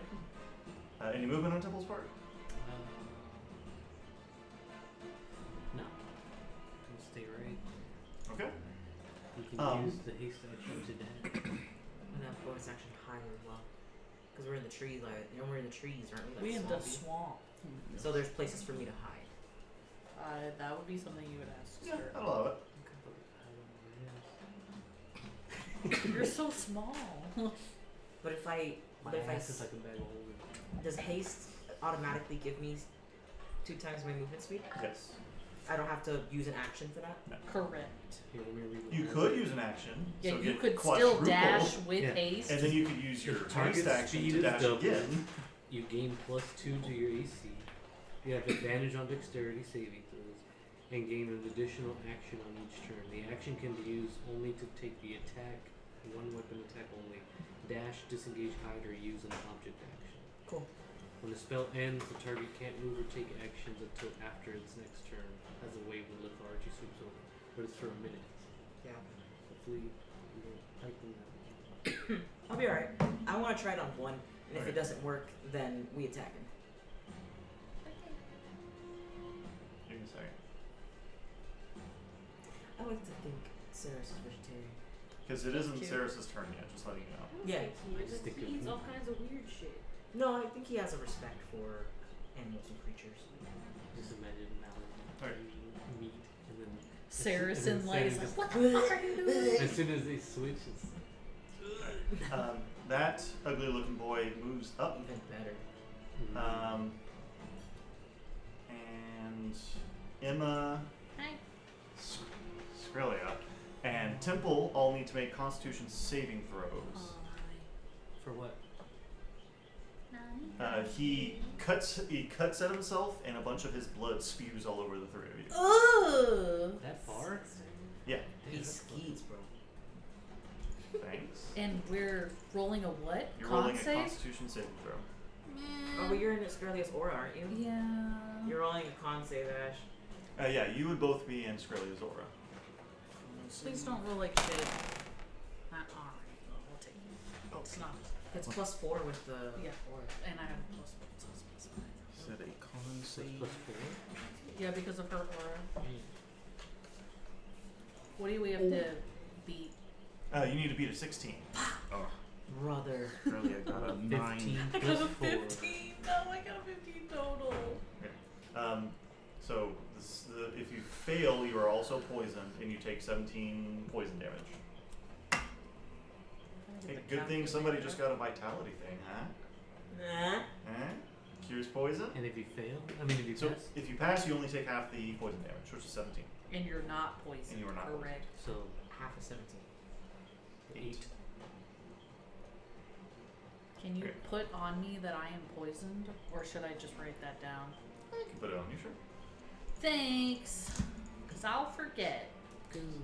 A: Any movement on Temple's part?
G: No. I'll stay right.
A: Okay.
G: You can use the haste action to dash.
C: And that bonus action higher as well. Because we're in the trees, we're in the trees, aren't we?
F: We in
C: That's
F: the
C: swampy.
F: swamp.
C: So there's places for me to hide.
F: That would be something you would ask.
A: Yeah,
F: Sir.
A: I love it.
F: You're so small.
C: But if I,
G: My
C: but if I,
G: ass is like a bag of holding.
C: does haste automatically give me 2 times my movement speed?
A: Yes.
C: I don't have to use an action for that.
F: Correct.
G: Here, let me read the
A: You
G: last
A: could
G: one.
A: use an action.
F: Yeah,
A: so
F: you
A: get
F: could still
A: quadruple,
F: dash with
G: Yeah.
F: haste.
A: and then you could use your
G: If target
A: haste action
G: speed
A: to
G: is
A: dash
G: doubled,
A: again.
G: You gain +2 to your AC. You have advantage on dexterity saving throws, and gain an additional action on each turn. The action can be used only to take the attack, one weapon attack only. Dash, disengage, hide, or use an object action.
C: Cool.
G: When the spell ends, the target can't move or take actions until after its next turn, as a wave when lethargy sweeps over. But it's for a minute.
C: Yeah.
G: Hopefully, you don't tighten that.
C: I'll be alright. I want to try it on 1, and if
A: Okay.
C: it doesn't work, then we attack him.
A: Give me a second.
C: I like to think Saris is vegetarian.
A: Because it isn't
F: Cute.
A: Saris' turn yet, just letting you know.
B: I don't
C: Yeah.
B: think he is.
G: Stick
B: He
G: your
B: eats
G: food.
B: all kinds of weird shit.
C: No, I think he has a respect for animals and creatures.
G: Just imagine Malachi
A: Alright.
G: eating meat, and then
F: Saracen
G: and then
F: like,
G: Sarah just-
F: what the fuck are you doing?
G: as soon as they switch, it's
A: That ugly looking boy moves up.
C: Even better.
A: And Emma,
F: Hi.
A: Skrilla, and Temple all need to make Constitution saving throws.
G: for what?
A: He cuts at himself, and a bunch of his blood spews all over the three of you.
F: Ugh.
G: That far?
A: Yeah.
C: He skis, bro.
A: Thanks.
F: And we're rolling a what?
A: You're
F: Con
A: rolling a
F: save?
A: Constitution saving throw.
C: Oh, but you're in Australia's aura, aren't you?
F: Yeah.
C: You're rolling a con save, Ash.
A: Yeah, you would both be in Skrelia's aura.
F: Please don't roll like shit. Alright, I'll take it. Oh, it's not.
C: It's +4 with the
F: Yeah.
C: aura.
F: And I have a plus one, so it's plus 5.
D: Is that a con save?
G: +4.
F: Yeah, because of her aura.
G: Mm.
F: What do we have to beat?
A: You need to beat a 16.
D: Oh,
C: Brother.
D: Australia got a 9.
G: 15
F: I got
G: plus
F: a
G: 4.
F: 15. No, I got a 15 total.
A: So if you fail, you are also poisoned, and you take 17 poison damage. Hey, good thing somebody just got a vitality thing, huh?
C: Nah.
A: Huh? Cures poison.
G: And if you fail, I mean if you
A: So
G: pass,
A: if you pass, you only take half the poison damage, which is 17.
F: And you're not poisoned.
A: And you are not poisoned.
F: correct.
G: so
C: Half of 17.
G: 8.
F: Can you
A: Okay.
F: put on me that I am poisoned, or should I just write that down?
A: You can put it on you, sure.
F: Thanks, cause I'll forget.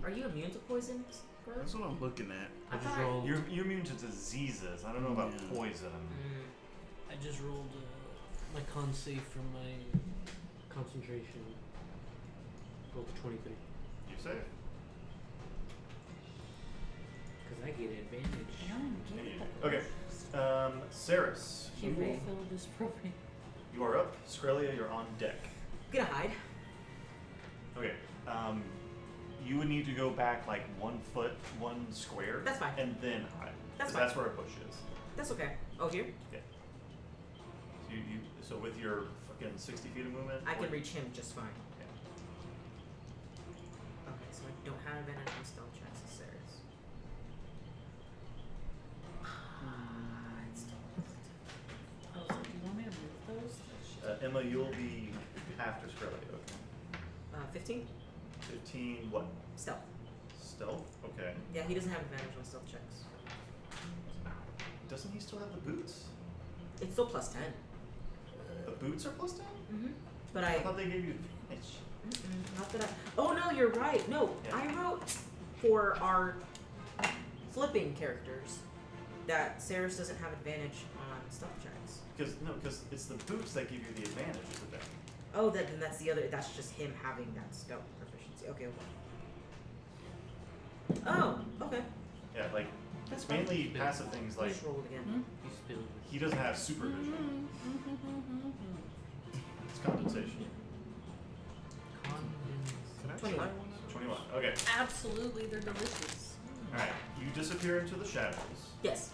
C: Are you immune to poison? Bro?
D: That's what I'm looking at.
G: I just rolled.
A: You're immune to diseases. I don't know about
D: Yeah.
A: poison.
C: Mm.
G: I just rolled my con save from my concentration. Rolled a 23
A: You save.
G: because I get advantage.
A: Okay. Saris,
F: He
A: you,
F: refilled this propane.
A: you are up. Skrelia, you're on deck.
C: Gonna hide.
A: Okay. You would need to go back like 1 foot, 1 square.
C: That's fine.
A: And then hide.
C: That's
A: 'Cause
C: fine.
A: That's where a bush is.
C: That's okay. Oh, here?
A: So with your fucking 60 feet of movement,
C: I can
A: or-
C: reach him just fine.
A: Yeah.
C: Okay, so I don't have advantage on stealth checks, as Sarah's. It's still
F: I was like, you want me to move those?
A: Emma, you'll be after Skrelia. Okay.
C: 15?
A: 15. What?
C: Stealth.
A: Stealth. Okay.
C: Yeah, he doesn't have advantage on stealth checks.
A: Doesn't he still have the boots?
C: It's still +10.
A: The boots are plus 10?
C: Mm-hmm. But
A: I
C: I.
A: thought they gave you advantage.
C: Not that I. Oh no, you're right. No,
A: Yeah.
C: I wrote for our flipping characters that Saris doesn't have advantage on stealth checks.
A: Because it's the boots that give you the advantage, isn't it?
C: Oh, then that's the other. That's just him having that stealth proficiency. Okay. Oh, okay.
A: Yeah, like
C: That's
A: it's
C: fine.
A: mainly passive things like
C: Just roll it again.
F: Hmm?
G: He spilled.
A: he doesn't have supervision. It's compensation.
D: Can I
C: 21.
D: try one?
A: 21. Okay.
F: Absolutely, they're delicious.
A: All right. You disappear into the shadows.
C: Yes.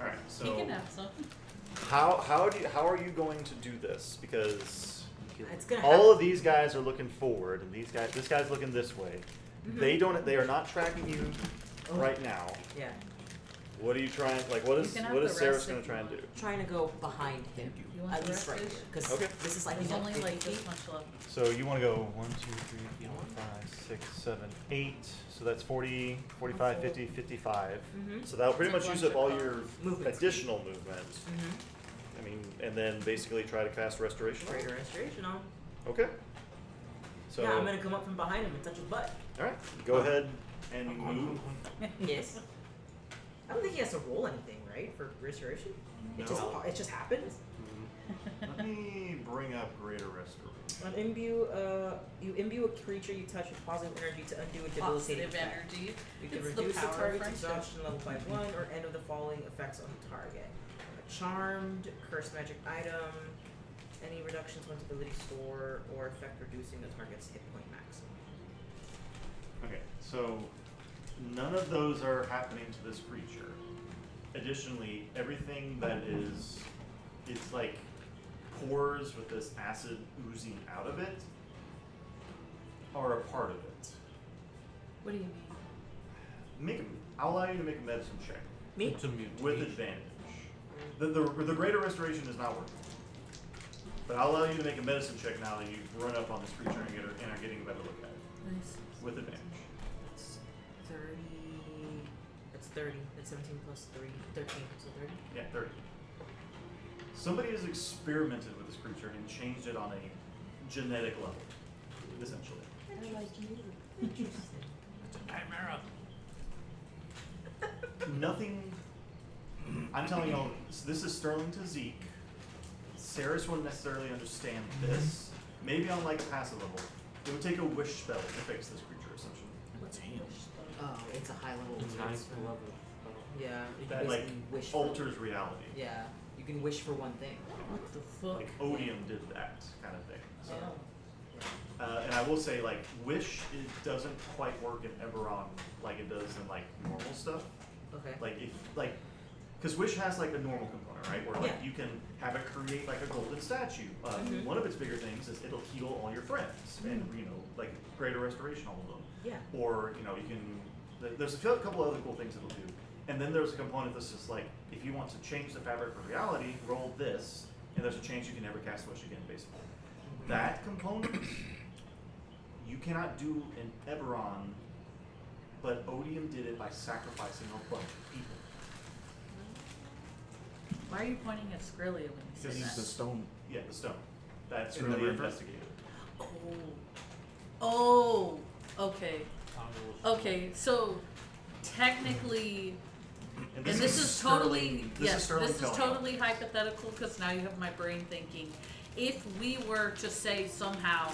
A: All right.
F: He
A: So
F: can have some.
A: how are you going to do this? Because
C: It's gonna
A: all
C: happen.
A: of these guys are looking forward, and this guy's looking this way.
C: Mhm.
A: They are not tracking you right now.
C: Yeah.
A: What are you trying? Like,
F: You can have
A: what
F: the
A: is Saris
F: rest
A: going
F: if
A: to try
F: you
A: and do?
F: want.
C: Trying to go behind him.
F: You want
C: At
F: the
C: least
F: rest
C: right
F: of
C: here,
F: it?
C: because
A: Okay.
C: this is like
F: There's only
C: 50
F: like
C: feet.
F: this much left.
A: So you want to go 1, 2, 3, 4, 5, 6, 7, 8. So that's 40, 45, 50, 55.
C: Mhm.
A: So that'll pretty
F: It's a
A: much use
F: bunch
A: up all
F: of
A: your
C: Movement speed.
A: additional movement.
C: Mhm.
A: I mean, and then basically try to cast restoration. on
C: Greater
A: him.
C: restoration on.
A: Okay. So
C: Yeah, I'm gonna come up from behind him and touch his butt.
A: all right, go ahead and move.
C: Yes. I don't think he has to roll anything, right, for restoration.
A: No.
C: It just happens.
A: Let me bring up greater restoration.
C: You imbue a creature you touch with positive energy to undo a debilitating
F: Positive
C: effect.
F: energy.
C: You can
F: It's the
C: reduce the,
F: power of
C: target's
F: friendship.
C: exhaustion level by 1 or end of the following effects on the target. A charmed, cursed magic item, any reduction to one's ability score, or effect reducing the target's hit point maximum.
A: Okay, so none of those are happening to this creature. Additionally, everything that is, it's like pores with this acid oozing out of it are a part of it.
F: What do you mean?
A: I'll allow you to make a medicine check
C: Me?
G: It's a mutation.
A: with advantage. The greater restoration is not working. But I'll allow you to make a medicine check now that you've run up on this creature and are getting a better look at it
F: Nice.
A: with advantage.
C: It's 30. It's 30. It's 17 plus 3. 13. So 30.
A: Yeah, 30. Somebody has experimented with this creature and changed it on a genetic level, essentially.
B: I like you.
A: Nothing. I'm telling y'all, this is sterling to Zeke. Saris wouldn't necessarily understand this. Maybe on like a passive level. It would take a wish spell to fix this creature, essentially.
C: Oh, it's a high level.
G: It's
C: wizard
G: ninth
C: spell.
G: level.
C: Yeah, you can
A: That like
C: basically wish for.
A: alters reality.
C: Yeah, you can wish for one thing.
F: What the fuck?
A: Like Odium did that kind of thing. So.
F: Oh.
A: And I will say, like, Wish, it doesn't quite work in Eberron like it does in, like, normal stuff.
C: Okay.
A: Like, if, like, because Wish has, like, a normal component, right? Where, like,
C: Yeah.
A: you can have it create, like, a golden statue.
C: Mhm.
A: One of its bigger things is it'll heal all your friends and, you know, like, greater restoration, all of them.
C: Yeah.
A: Or, you know, you can, there's a couple other cool things it'll do. And then there's a component that's just like, if you want to change the fabric of reality, roll this, and there's a chance you can never cast Wish again, basically. That component, you cannot do in Eberron, but Odium did it by sacrificing a bunch of people.
F: Why are you pointing at Skrillia when you say
A: Because
D: He's the
F: that?
D: stone.
A: Yeah, the stone. That's
D: In the
A: really
D: river?
A: investigated.
F: Oh, okay.
G: Toggle.
F: Okay, so technically, and this is
A: Sterling-
F: totally,
A: this
F: yes,
A: is Sterling
F: this is
A: telling you.
F: totally hypothetical because now you have my brain thinking. If we were to say somehow,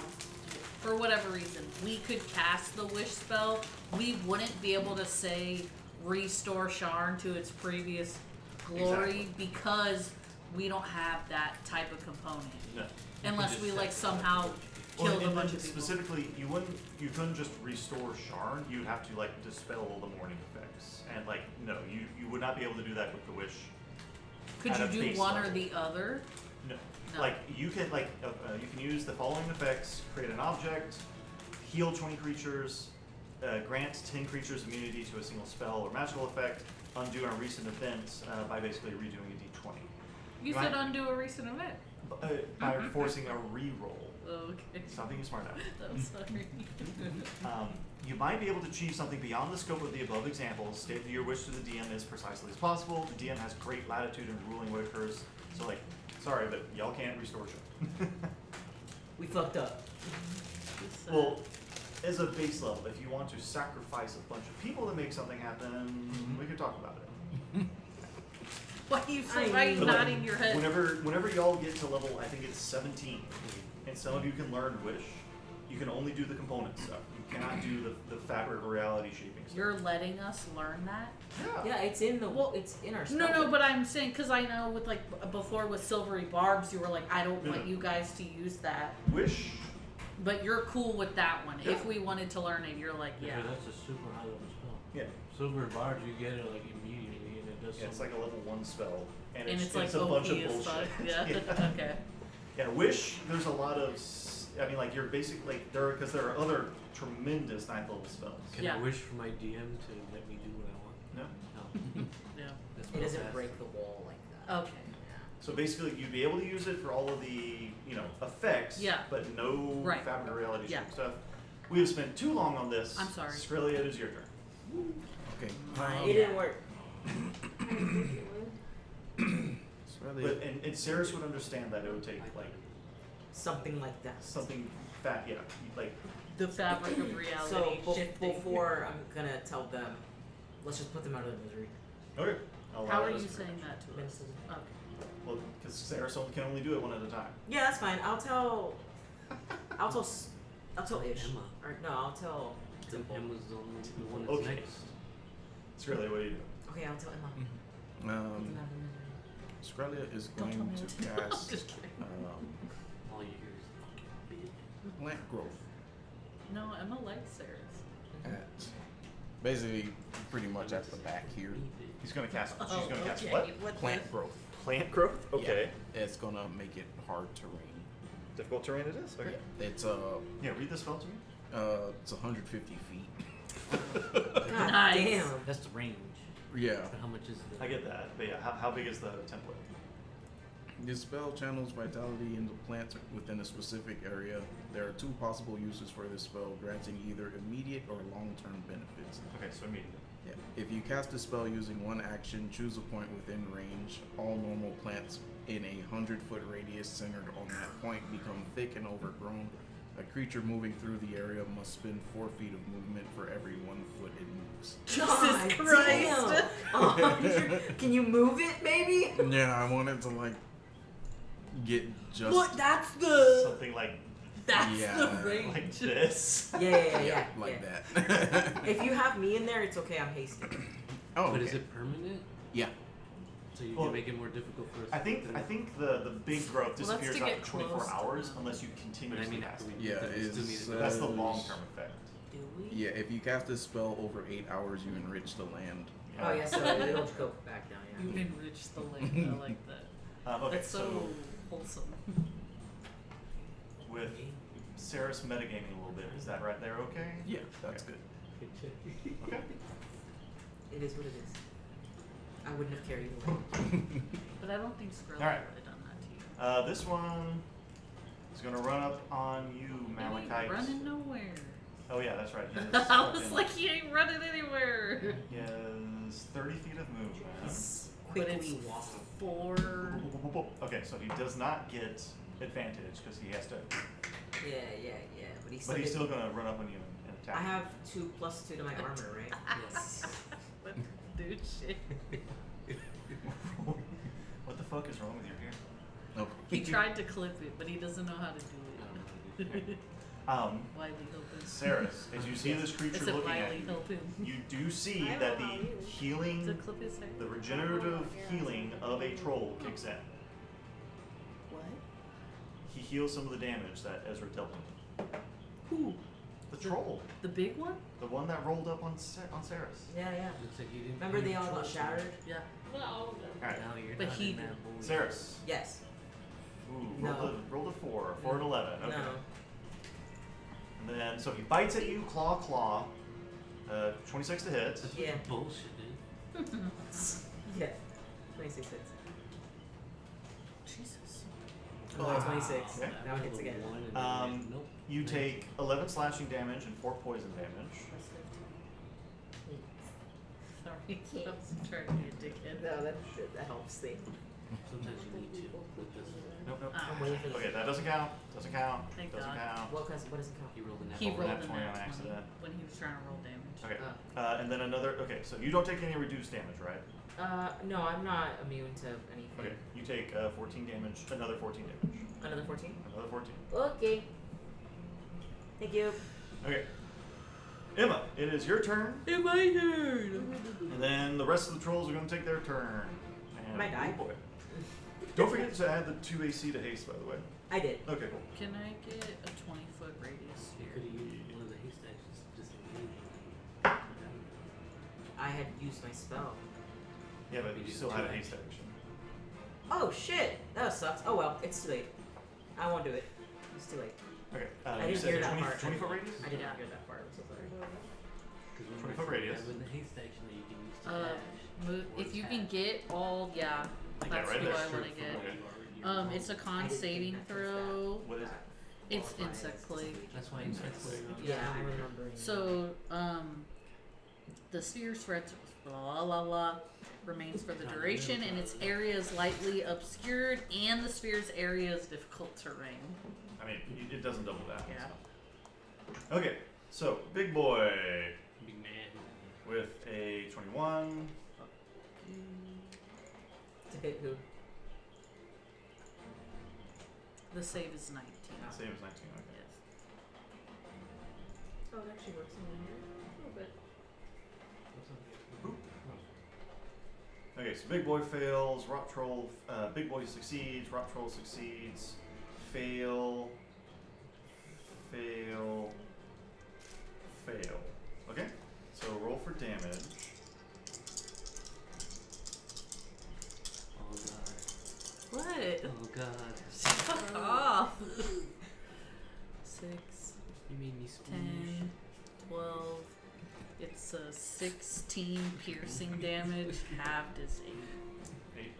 F: for whatever reason, we could cast the wish spell, we wouldn't be able to say restore Sharn to its previous glory
A: Exactly.
F: because we don't have that type of component.
A: No.
F: Unless we like somehow killed a
A: and
F: bunch
A: then
F: of people.
A: specifically, you couldn't just restore Sharn. You'd have to like dispel all the morning effects, and like no, you would not be able to do that with the wish.
F: Could
A: at
F: you
A: a
F: do
A: base
F: one or
A: level.
F: the other?
A: No.
F: No.
A: Like you can you can use the following effects: create an object, heal 20 creatures, grant 10 creatures immunity to a single spell or magical effect, undo a recent event by basically redoing a d20.
F: You
A: Right.
F: said undo a recent event.
A: By forcing a re-roll.
F: Okay.
A: Stop being smart now.
F: I'm sorry.
A: You might be able to achieve something beyond the scope of the above examples. State that your wish to the DM as precisely as possible. The DM has great latitude in ruling what occurs. So, like, sorry, but y'all can't restore shit.
C: We fucked up.
A: Well, as a base level, if you want to sacrifice a bunch of people to make something happen, we could talk about it.
F: Why are you
C: I
F: why are you
C: mean-
A: But, like,
F: nodding your head?
A: Whenever y'all get to level, I think it's 17, and some of you can learn Wish, you can only do the component stuff. You cannot do the fabric or reality shaping stuff.
F: You're letting us learn that?
C: Yeah, it's in the it's in our
F: No,
C: spell.
F: but I'm saying because I know with like before with silvery barbs, you were like, I don't
A: No,
F: want
A: no.
F: you guys to use that,
A: Wish,
F: but you're cool with that one.
A: Yeah.
F: If we wanted to learn it, you're like, yeah.
G: Yeah, that's a super high level spell.
A: yeah,
G: Silver Barge, you get it like immediately, and it does
A: it's
G: something.
A: like a level 1 spell, and,
F: And
A: it's
F: like
A: a bunch of
F: OP as fuck.
A: bullshit.
F: Yeah. Okay.
A: Yeah, Wish, there's a lot of, I mean, like, you're basically, like, because there are other tremendous 9th level spells.
G: Can
F: Yeah.
G: I wish for my DM to let me do what I want?
A: No?
G: No.
F: Yeah.
G: That's
C: It
G: real
C: doesn't
G: fast.
C: break the wall like that.
F: Okay.
A: So basically, you'd be able to use it for all of the, effects,
F: Yeah.
A: but no
F: Right.
A: fabric or reality
F: Yeah.
A: shape stuff. We have spent too long on this.
F: I'm sorry.
A: Skrillia, it is your turn.
D: Okay.
C: It didn't work.
B: I didn't think it would.
D: It's really
A: But and Saris would understand that it would take like
C: Something like that.
A: something like
F: The fabric of reality
C: So
F: shifting.
C: before I'm gonna tell them, let's just put them out of the misery.
A: okay. I'll
F: How
A: allow
F: are
A: this
F: you
A: to
F: saying
A: range.
F: that to us?
C: Ministers.
F: Okay.
A: Well, because Saris can only do it one at a time.
C: Yeah, that's fine. I'll tell Ish.
G: Emma.
C: Or no, I'll tell
G: Then
C: Dimple.
G: Emma's the one that's
A: Okay.
G: next.
A: Skrillia, what do you do?
C: Okay, I'll tell Emma. Put them out of the misery.
D: Skrillia is
F: Don't tell
D: going
F: me
D: to
F: what to do.
D: cast
F: Just kidding.
G: All you hear is fucking bitch.
D: plant growth
F: No, Emma likes Sarah's.
D: at basically pretty much at the back here.
A: He's gonna cast. She's
F: Oh,
A: gonna cast
F: okay.
A: what?
D: Plant growth.
A: Plant growth. Okay.
D: Yeah, it's gonna make it hard terrain.
A: Difficult terrain it is. Okay.
D: It's
A: Yeah, read the spell to me.
D: it's 150 feet.
C: God
F: Nice.
C: damn.
G: That's the range.
D: Yeah.
G: But how much is the?
A: I get that, but yeah, how big is the template?
D: This spell channels vitality into plants within a specific area. There are 2 possible uses for this spell, granting either immediate or long-term benefits.
A: Okay, so immediate.
D: Yeah. If you cast a spell using one action, choose a point within range. All normal plants in a 100-foot radius centered on that point become thick and overgrown. A creature moving through the area must spend 4 feet of movement for every 1 foot it moves.
C: God
F: Christ.
C: damn. Can you move it, maybe?
D: Yeah, I wanted to like get just
F: But that's the
A: Something like
D: Yeah,
F: the range.
A: like this.
C: Yeah.
D: like
C: yeah.
D: that.
C: If you have me in there, it's okay. I'm hasty.
D: Oh,
G: But
D: okay.
G: is it permanent?
D: Yeah.
G: So you
A: Well,
G: can make it more difficult for us.
A: I think the big growth
F: Well, that's
A: disappears
F: to get
A: after 24
F: close to
A: hours
F: them.
A: unless you
G: But I
A: continuously
G: mean,
A: cast it.
D: Yeah,
A: That's the
D: it's,
A: long-term effect.
C: Do we?
D: Yeah, if you cast a spell over 8 hours, you enrich the land.
C: Oh yeah, so it'll go back down.
F: You
C: Yeah.
F: enrich the land. I like that.
A: Okay,
F: That's so wholesome.
A: with Saris metagaming a little bit, is that right there okay?
D: Yeah, that's
A: Okay.
D: good.
A: Okay.
C: It is what it is. I wouldn't have carried it away.
F: But I don't think Skrill
A: Alright.
F: would have done that to you.
A: This one is gonna run up on you,
F: He ain't
A: Malachite.
F: running nowhere.
A: Oh yeah, that's right. He is
F: I was
A: within-
F: like, he ain't running anywhere.
A: He has 30 feet of movement.
F: But
C: Quickly
F: it's
C: walk.
F: 4.
A: Okay, so he does not get advantage because he has to,
C: Yeah. But he's still.
A: but he's still
C: getting-
A: gonna run up on you and attack.
C: I have 2+2 to my armor, right?
G: Yes.
F: But dude, shit.
A: What the fuck is wrong with your hair?
D: Oh.
F: He tried to clip it, but he doesn't know how to do it. Wiley, help him.
A: Saris, as you see this
F: I
A: creature
F: said
A: looking at
F: Wiley,
A: you,
F: help him.
A: you do see
B: I don't
A: that
B: know how
A: the
B: you-
F: To
A: healing,
F: clip his hair.
A: the regenerative healing of a troll kicks in.
F: What?
A: He heals some of the damage that Ezra dealt him.
F: Who?
A: The troll,
F: The big one?
A: the one that rolled up on Saris.
C: Yeah.
G: Looks like you didn't.
C: Remember they all got
G: trust him.
C: shattered?
F: Yeah.
B: Not all of them.
A: All right,
G: Now you're
F: But
G: not
F: he
G: in
F: did.
G: that bully.
A: Saris.
C: Yes.
A: Ooh,
C: No.
A: rolled a 4, 4 and 11. Okay.
C: No.
A: And then, so he bites at you, claw. 26 to hit.
G: That's
C: Yeah.
G: bullshit, dude.
C: Yeah. 26 hits.
F: Jesus.
C: Oh, 26.
A: Okay.
C: Now it hits again.
G: Nope.
A: You take 11 slashing damage and 4 poison damage.
F: Sorry, I was trying to be a dickhead.
C: No, that helps. See.
G: Sometimes you need to with this.
A: Nope.
F: Ah,
C: I'm waiting for
A: Okay, that doesn't count. Doesn't count.
F: Thank
A: doesn't
F: God.
A: count.
C: What doesn't count?
G: He rolled an
F: he
A: over
F: rolled
A: that
F: a
A: 20 on
F: nat 20
A: accident.
F: when he was trying to roll damage.
A: Okay.
C: Oh.
A: And then another. Okay, so you don't take any reduced damage, right?
C: No, I'm not immune to anything.
A: Okay. You take 14 damage. Another 14 damage.
C: Another 14?
A: Another 14.
C: Okay. Thank you.
A: Okay. Emma, it is your turn,
F: In my turn.
A: and then the rest of the trolls are going to take their turn. And
C: Might die.
A: oh boy. Don't forget to add the 2 AC to haste, by the way.
C: I did.
A: Okay, cool.
F: Can I get a 20-foot radius
G: You
F: here?
G: could have used one of the haystacks just disengage.
C: I had used my spell.
A: Yeah, but you still had a haste action.
C: Oh shit! That sucks. Oh well, it's too late. I won't do it. It's too late.
A: Okay.
C: I
A: You
C: didn't
A: said
C: hear that
A: 20,
C: part.
A: 20 foot radius?
C: I did
F: Yeah.
C: not hear that part. I'm so sorry.
A: 20-foot radius.
G: Having the haystack that you can use to dash.
F: If you can get all, yeah,
A: Like
F: that's
A: that right
F: who
A: there.
F: I want to get. It's a
C: I
F: con
C: didn't
F: saving
C: think that
F: throw.
A: What is it?
F: It's insect plague.
G: That's why insect plague.
C: Yeah, I'm remembering.
F: So, the sphere threats blah blah blah remains for the duration, and its area is lightly obscured, and the sphere's area is difficult terrain.
A: I mean, it doesn't double that.
F: Yeah.
A: So. Okay, so big boy
G: Big man.
A: with a 21.
C: To hit who?
F: The save is 19.
A: Same as 19. Okay.
F: Yes.
C: Oh, it actually works in here. A little bit.
A: Okay, so big boy fails. Rock troll. Big boy succeeds. Rock troll succeeds. Fail. Fail. Fail. Okay, so roll for damage.
G: Oh god.
F: What?
G: Oh god.
F: Fuck off. 6,
G: You made me sploosh.
F: 10, 12. It's a 16 piercing damage. Halved is 8.
A: 8. Okay.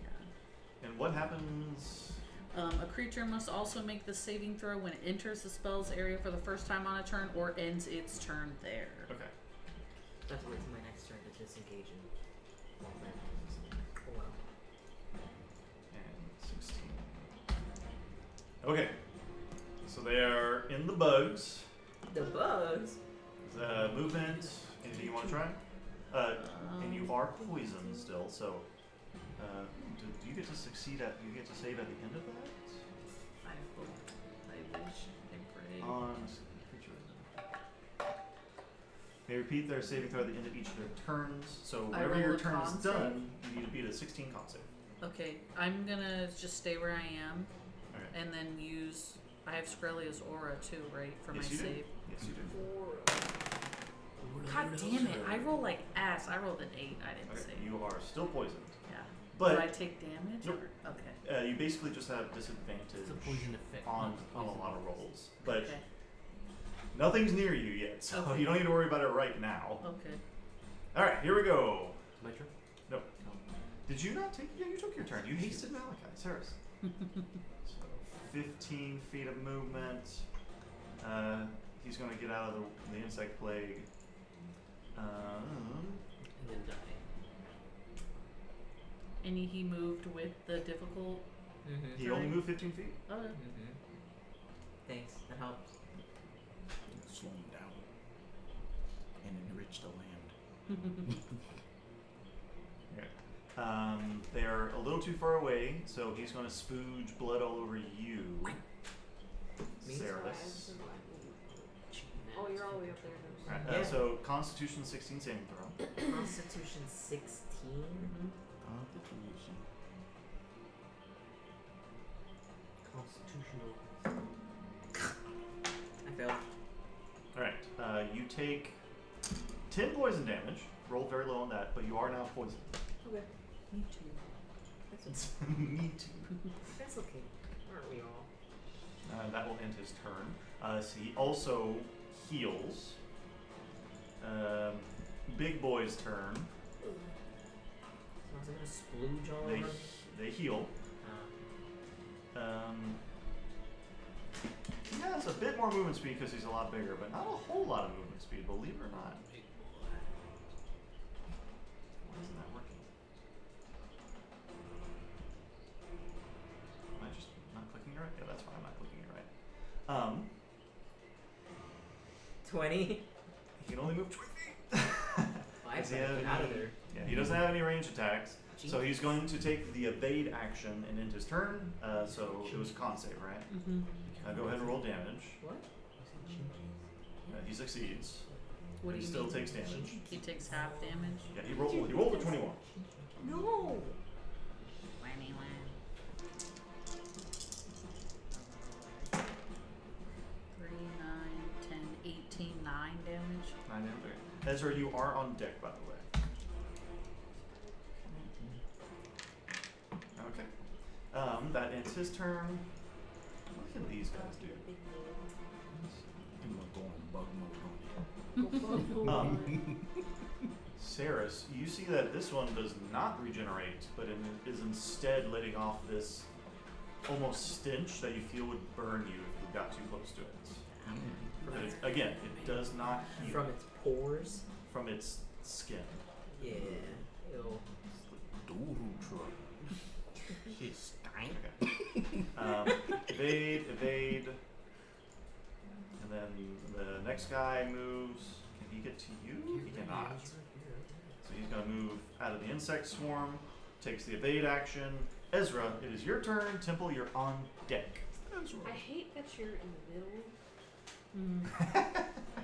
F: Yeah.
A: And what happens?
F: A creature must also make the saving throw when it enters the spell's area for the first time on a turn or ends its turn there.
A: Okay.
C: That's what's my next disengaging. Well, then. Oh well.
A: And 16. Okay. So they are in the bugs.
C: The bugs.
A: Movement. Anything you want to try? And you are poisoned still, so do you get to succeed at? You get to save at the end of that?
F: I hope. I wish. I pray.
A: On creature. They repeat their saving throw at the end of each of their turns. So
F: I
A: whenever
F: roll
A: your
F: a
A: turn is
F: con
A: done, you need to beat a 16 con save.
F: Okay, I'm gonna just stay where I am,
A: Okay.
F: and then use. I have Skrelia's aura too, right, for
A: Yes,
F: my
A: you do.
F: save.
A: Yes, you do.
F: God damn it! I roll like ass. I rolled an 8. I didn't
A: Okay.
F: save.
A: You are still poisoned,
F: Yeah.
A: but
F: Do I take damage?
A: Nope.
F: Or? Okay.
A: you basically just have disadvantage
G: It's a poison effect.
A: on
G: not
A: a
G: poison.
A: lot of rolls. But
F: Okay.
A: nothing's near you yet, so
F: Okay.
A: you don't need to worry about it right now.
F: Okay.
A: All right, here we go.
G: My turn?
A: No.
G: Oh.
A: Did you not take? Yeah, you took your turn. You hasted Malachi. Saris. So 15 feet of movement. He's going to get out of the insect plague.
G: And then die.
F: And he moved with the difficult.
C: Mm-hmm.
A: He only moved 15 feet.
F: Okay.
C: Mm-hmm. Thanks. That helps.
D: Slow him down and enrich the land.
A: They're a little too far away, so he's going to spooge blood all over you,
C: Me?
A: Saris.
B: Oh, you're all the way up there.
A: Alright,
C: Yeah.
A: so Constitution 16 saving throw.
C: Constitution 16.
D: Constitution.
G: Constitutional.
C: I failed.
A: Alright, you take 10 poison damage. Rolled very low on that, but you are now poisoned.
B: Okay.
F: Me too.
C: That's
A: Me too.
C: That's okay. Aren't we all?
A: That will end his turn. So he also heals. Big Boy's turn.
C: So I was gonna splooge all
A: They
C: over.
A: they heal. He has a bit more movement speed because he's a lot bigger, but not a whole lot of movement speed, believe it or not.
G: Big boy.
A: Why isn't that working? Am I just not clicking it right? Yeah, that's why I'm not clicking it right.
C: 20.
A: He can only move 20 feet.
C: I
A: Does he
C: gotta
A: have
C: get out of
A: any-
C: there.
A: Yeah, he doesn't have any range attacks. So
C: Jeez.
A: he's going to take the evade action and end his turn. So it was a con save, right?
F: Mm-hmm.
A: Go ahead and roll damage.
C: What?
A: He succeeds.
F: What do
A: he
F: you
A: still
F: mean?
A: takes damage.
F: He takes half damage.
A: Yeah, he rolled a 21.
B: No.
F: Whammy wham. 3, 9, 10, 18, 9 damage.
A: 9 damage. Okay. Ezra, you are on deck, by the way. Okay. That ends his turn. What can these guys do?
D: I'm gonna go on bug mode on
A: Saris, you see that this one does not regenerate, but it is instead letting off this almost stench that you feel would burn you if you got too close to it. But again, it does not heal
C: From its pores.
A: from its skin.
C: Yeah. Ew.
D: Doo-doo truck. Shit stank.
A: Okay. Evade. And then the next guy moves. Can he get to you? He cannot. So he's going to move out of the insect swarm, takes the evade action. Ezra, it is your turn. Temple, you're on deck.
B: I hate that you're in the middle.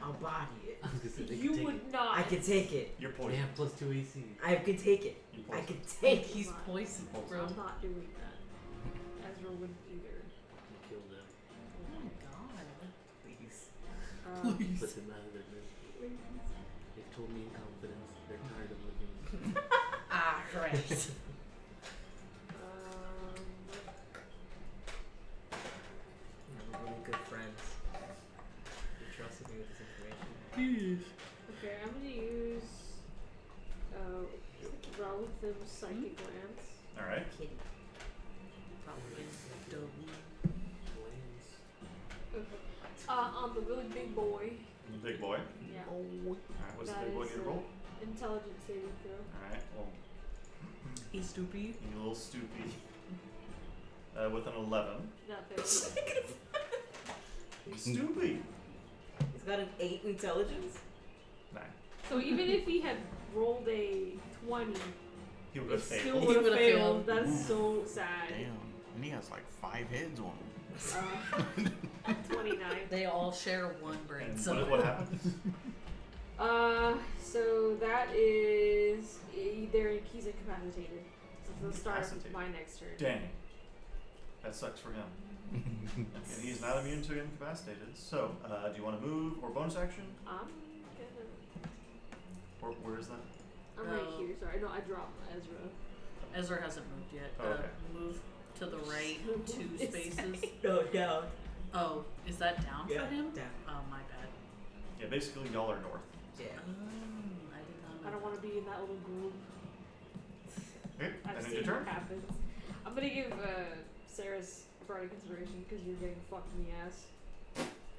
C: I'll body it.
G: I was gonna say they
B: You
G: can take
B: would not.
C: I can take it.
A: You're
G: it. They
A: poisoned.
G: have plus 2 AC.
C: I can take it.
A: You're
C: I
A: poisoned.
C: can take it.
F: He's poisoned, bro.
B: I'm not doing that. Ezra wouldn't either.
G: Kill them.
F: Oh my god.
C: Please.
G: Put them out of their misery. They've told me in confidence they're tired of living.
F: Ah, right.
C: We're really good friends. You trusted me with this information.
B: Okay, I'm gonna use Relative Psychic Glance.
A: Alright.
C: Kitty.
B: On the really big boy.
A: Big boy.
B: Yeah.
C: Oh.
A: Alright, what's the
B: That
A: big boy
B: is,
A: need to roll?
B: Intelligence saving throw.
A: Alright, well,
F: He's stupid.
A: you little stoopy. With an 11.
B: That fails.
A: He's stoopy.
C: He's got an 8 intelligence.
A: 9.
B: So even if he had rolled a 20,
A: He would
B: it
A: have
B: still
A: failed.
B: would have
F: would've
B: failed.
F: failed.
B: That's so sad.
D: Damn. And he has like 5 heads on him.
B: 29.
F: They all share one brain
A: And
F: cell.
A: what happened?
B: So that is he's incapacitated. So he'll start
A: Incapacitated.
B: my next turn.
A: Dang. That sucks for him. And he's not immune to incapacitated. So, do you want to move or bonus action?
B: I'm gonna.
A: Where is that?
B: I'm right here. Sorry, no, I dropped Ezra.
F: Ezra hasn't moved yet.
A: Oh, okay.
F: Move to the right 2 spaces.
C: No, down.
F: Oh, is that down
C: Yeah,
F: for him?
C: down.
F: Oh, my bad.
A: Yeah, basically y'all are north.
C: Yeah.
F: I did not know
B: I don't want to be in that little group.
A: Okay,
B: I've
A: that ends
B: seen
A: your
B: what
A: turn.
B: happens. I'm gonna give Sarah's priority consideration because you're getting fucked in the ass.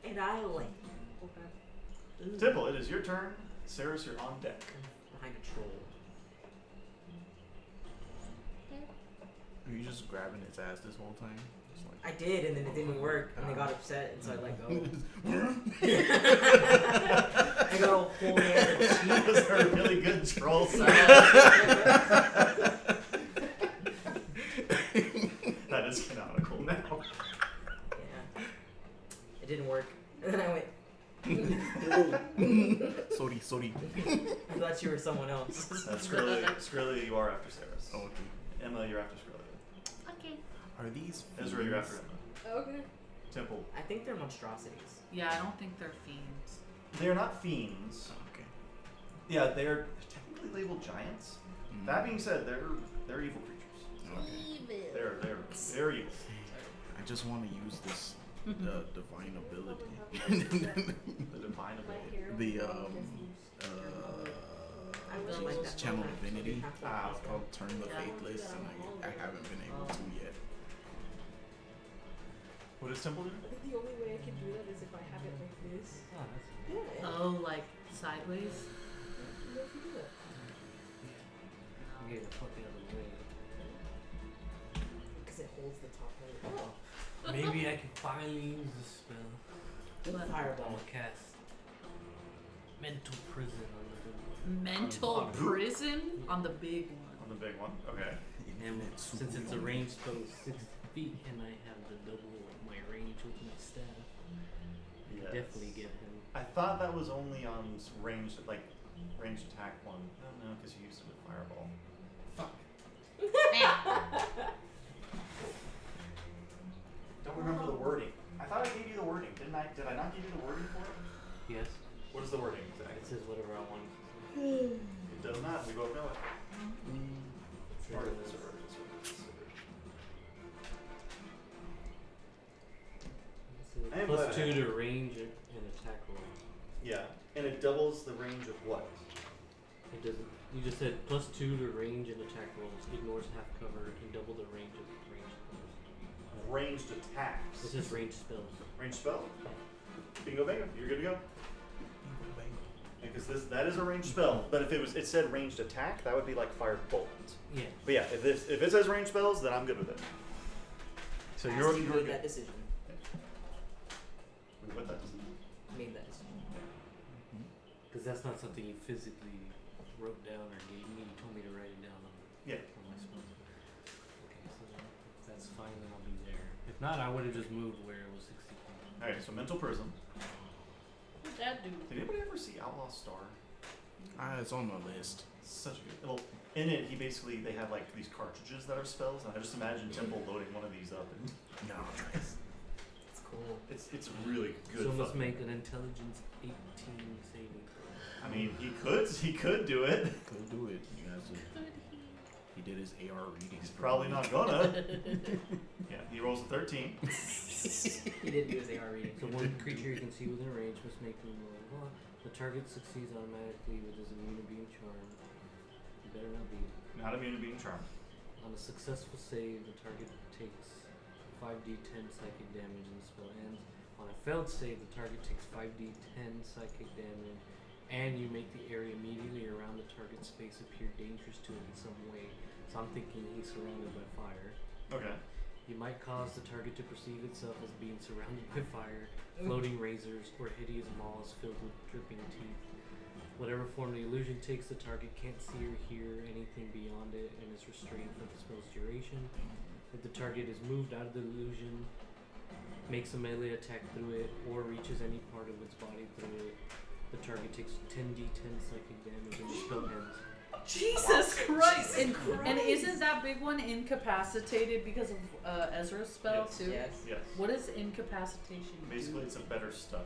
C: And I like
B: Okay.
A: Temple, it is your turn. Saris, you're on deck.
C: behind a troll.
D: Are you just grabbing its ass this whole time? Just like,
C: I did, and then it didn't work, and they got upset, and so I let go. I got a whole hand.
A: That was a really good troll sound. That is canonical now.
C: Yeah. It didn't work. And then I went,
D: sorry.
C: I thought you were someone else.
A: Skrilla, you are after Saris.
D: Oh, okay.
A: Emma, you're after Skrilla.
F: Okay.
D: Are these
A: Ezra, you're
D: fiends?
A: after Emma.
B: Okay.
A: Temple.
C: I think they're monstrosities.
F: Yeah, I don't think they're fiends.
A: They are not fiends.
D: Oh, okay.
A: Yeah, they are technically labeled giants.
D: Mm.
A: That being said, they're evil creatures.
D: Okay.
A: They're evil.
D: I just want to use this divine ability.
A: The divine
B: My
A: ability.
B: hair.
D: The
C: I really like that.
D: Channel
C: one.
D: Divinity.
A: Ah,
D: It's called Turn the
F: Yeah.
D: Faithless, and I haven't been able to yet.
A: What does Temple do?
B: I think the only way I can do that is if I have it like this.
G: Oh, that's
C: Yeah.
F: Oh, like sideways?
C: What if you do that?
G: get the fuck out of the way.
C: Because it holds the top right. Oh.
G: Maybe I can finally use the spell.
F: What?
G: I'm
C: Fireball.
G: gonna cast Mental Prison on the
F: Mental
A: On who?
F: prison on the big one.
A: On the big one. Okay.
G: and since it's a ranged spell, 6 feet, and I have the double my range with my staff,
A: Yes.
G: definitely get him.
A: I thought that was only on ranged attack one. No, because you used it with fireball. Fuck. Don't remember the wording. I thought I gave you the wording, didn't I? Did I not give you the wording for it?
G: Yes,
A: What is the wording
G: it
A: exactly?
G: says whatever I want.
A: It does not. We both know it. Or
G: It
A: it's-
G: says-
A: I am
G: Plus
A: glad I
G: 2
A: had
G: to range and attack roll.
A: Yeah, and it doubles the range of what?
G: It doesn't. You just said plus 2 to range and attack rolls. Ignores half cover and double the range of range spells.
A: Ranged attacks.
G: It's just range spells.
A: Range spell? Bingo bango, you're good to go. Because that is a ranged spell, but if it said ranged attack, that would be like fire bolt.
G: Yeah.
A: But yeah, if it says ranged spells, then I'm good with it. So
C: As
A: you're
C: you
A: good.
C: made that decision.
A: What that does.
C: Made that decision.
G: Because that's not something you physically wrote down or gave me. You told me to write it down on,
A: Yeah.
G: on my spell. Okay, so that's fine. Then I'll be there. If not, I would have just moved where it was 60 feet.
A: Alright, so mental prism.
F: What'd that do?
A: Did anybody ever see Outlaw Star?
D: It's on my list.
A: Such a good. Well, in it, they have like these cartridges that are spells, and I just imagine Temple loading one of these up, and
D: No.
C: It's cool.
A: it's really good.
G: So let's
A: fun.
G: make an intelligence 18 saving throw.
A: I mean, he could do it.
D: Could do it. You guys he did his AR readings.
A: He's probably not gonna. Yeah, he rolls a 13.
C: He didn't do his AR reading.
G: So one creature you can see within range must make a roll. The target succeeds automatically with his immune to being charmed. You better not be.
A: Not immune to being charmed.
G: On a successful save, the target takes 5d10 psychic damage and the spell ends. On a failed save, the target takes 5d10 psychic damage, and you make the area immediately around the target's space appear dangerous to him in some way. So I'm thinking he's surrounded by fire.
A: Okay.
G: You might cause the target to perceive itself as being surrounded by fire, floating razors, or hideous maws filled with dripping teeth. Whatever form the illusion takes, the target can't see or hear anything beyond it and is restrained for the spell's duration. If the target is moved out of the illusion, makes a melee attack through it, or reaches any part of its body through it, the target takes 10d10 psychic damage and the spell ends.
F: Jesus Christ!
B: Jesus
F: And
B: Christ.
F: isn't that big one incapacitated because of Ezra's spell
A: Yes.
F: too?
C: Yes.
A: Yes.
F: What does incapacitation
A: Basically,
F: do?
A: it's a better stun.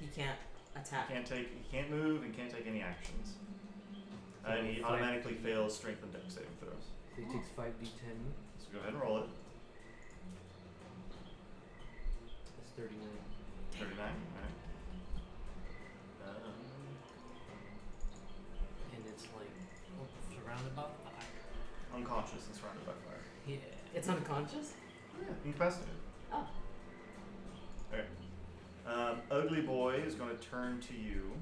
C: He can't attack.
A: He can't move and can't take any actions. And he automatically fails strength and dex saving throws.
G: So he takes 5d10.
A: So go ahead and roll it.
G: That's 39.
A: 39. Alright.
G: And it's like surrounded by fire.
A: Unconscious and surrounded by fire.
G: Yeah.
C: It's unconscious?
A: Yeah, incapacitated.
C: Oh.
A: Okay. Ugly Boy is going to turn to you,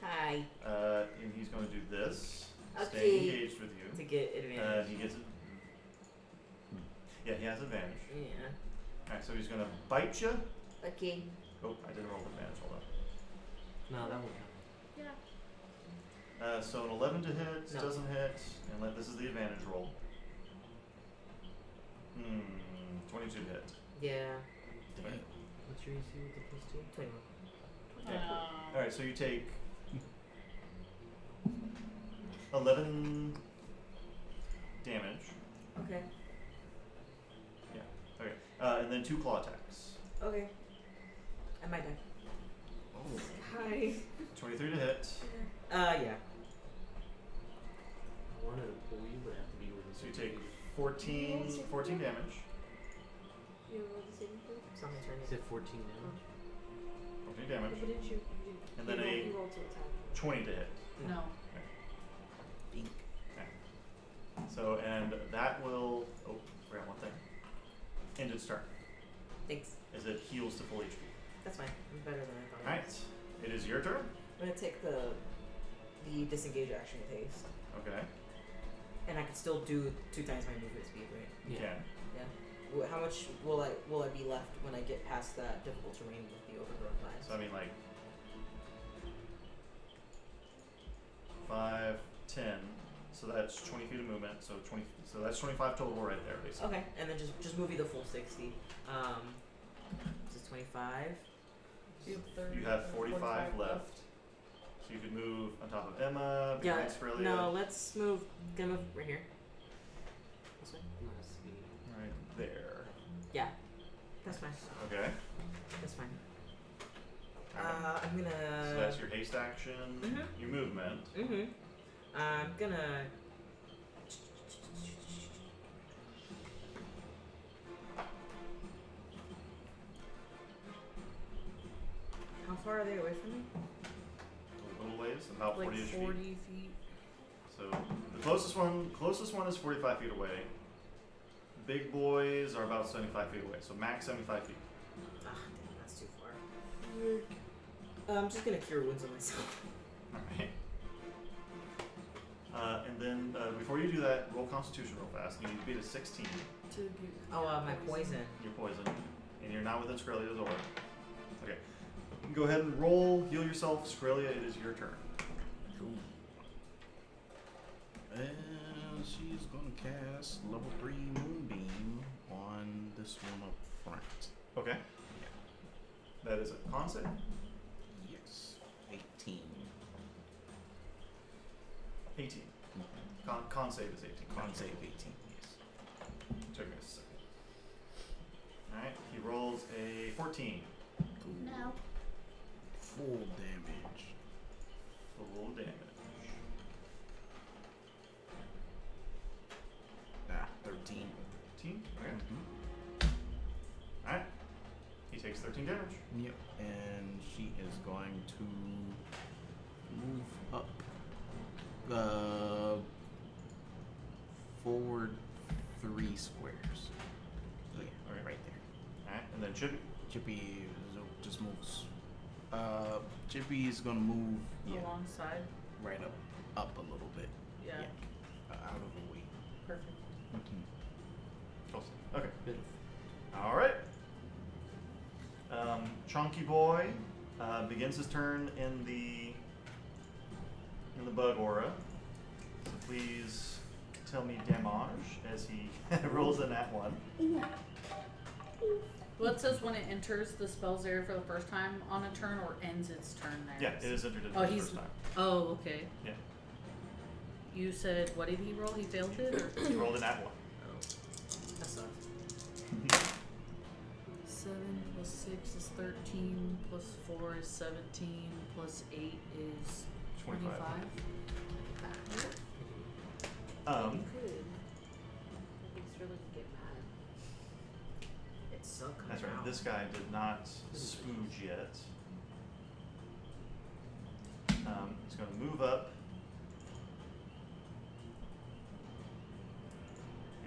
C: Hi.
A: and he's going to do this.
C: Okay.
A: Stay engaged with you.
C: To get advantage.
A: He gets it. Yeah, he has advantage.
C: Yeah.
A: Alright, so he's going to bite you.
C: Okay.
A: Oh, I didn't roll advantage. Hold on.
G: No, that won't count.
B: Yeah.
A: So an 11 to hit
C: No.
A: doesn't hit, and this is the advantage roll. 22 to hit.
C: Yeah.
D: Damn.
G: What's your AC with the plus 2?
C: 21.
A: Okay, cool. Alright, so you take 11 damage.
C: Okay.
A: Okay, and then 2 claw attacks.
C: Okay. I might die.
D: Oh.
B: Hi.
A: 23 to hit.
C: Yeah.
G: I wanted to pull you, but I have to be within
A: So you
G: 6
A: take
G: feet.
A: 14 damage.
B: You rolled the saving throw?
C: It's not my turn
G: You
C: yet.
G: said 14 damage?
A: 14
B: Yeah,
A: damage.
B: but didn't you? You did.
A: And then
B: you rolled to attack.
A: 20 to hit.
F: No.
A: So, and that will. Oh, forgot one thing. End its turn.
C: Thanks.
A: As it heals to full HP.
C: That's fine. I'm better than I thought.
A: Alright, it is your turn.
C: I'm gonna take the disengage action with haste,
A: Okay,
C: and I can still do 2 times my movement speed, right?
A: you
G: Yeah.
A: can.
C: How much will I be left when I get past that difficult terrain with the overgrown plants?
A: So, I mean, like. 5, 10. So that's 20 feet of movement. So 20. So that's 25 total right there, basically.
C: Okay, and then just move you the full 60. This is 25.
A: You have 45 left. So you could move on top of Emma,
C: Yeah.
A: behind Scrilia.
C: No, let's move. Gonna move right here. This way.
G: Not speed.
A: Right there.
C: Yeah, that's fine.
A: Okay.
C: That's fine.
A: Alright.
C: I'm gonna.
A: So that's your haste action,
C: Mhm.
A: your movement.
C: I'm gonna. How far are they away from me?
A: A little ways, about
F: Like
A: 40-ish
F: 40
A: feet.
F: feet.
A: So the closest one is 45 feet away. Big boys are about 75 feet away. So max 75 feet.
C: Ah, damn, that's too far. I'm just gonna cure wounds on myself.
A: Alright. And then before you do that, roll Constitution real fast. You need to beat a 16.
B: To get
C: Oh, my poison.
A: You're poisoned, and you're not within Scrilia's aura. Okay. You can go ahead and roll, heal yourself. Scrilia, it is your turn.
D: Cool. And she's gonna cast level 3 Moonbeam on this one up front.
A: Okay. That is a con save.
D: Yes. 18.
A: 18. Con save is 18.
D: Con save 18, yes.
A: Took me a second. Alright, he rolls a 14.
D: Cool.
B: No.
D: Full damage.
A: Full damage.
D: 13.
A: 13? Okay.
D: Mm-hmm.
A: Alright. He takes 13 damage.
D: Yep. And she is going to move up. Forward 3 squares. So yeah,
A: Okay.
D: right there.
A: Alright, and then Chippy.
D: Chippy just moves. Chippy is gonna move. Yeah,
F: Alongside.
D: right up. up a little bit.
F: Yeah.
D: Out of the way.
F: Perfect.
A: Awesome. Okay.
G: Bit
A: All right. Chonky Boy begins his turn in the bug aura. So please tell me damage as he rolls a nat 1.
F: Well, it says when it enters the spell's area for the first time on a turn or ends its turn there.
A: Yeah, it is entered in
F: Oh,
A: the
F: he's.
A: first time.
F: Oh, okay.
A: Yeah.
F: You said, what did he roll? He failed it? Or?
A: He rolled a nat 1.
C: Oh, that sucks.
F: 7 plus 6 is 13, plus 4 is 17, plus 8 is 25.
A: Um,
B: You could. I think Sterling could get mad.
C: It sucks.
A: that's right. This guy did not spooge yet. He's going to move up.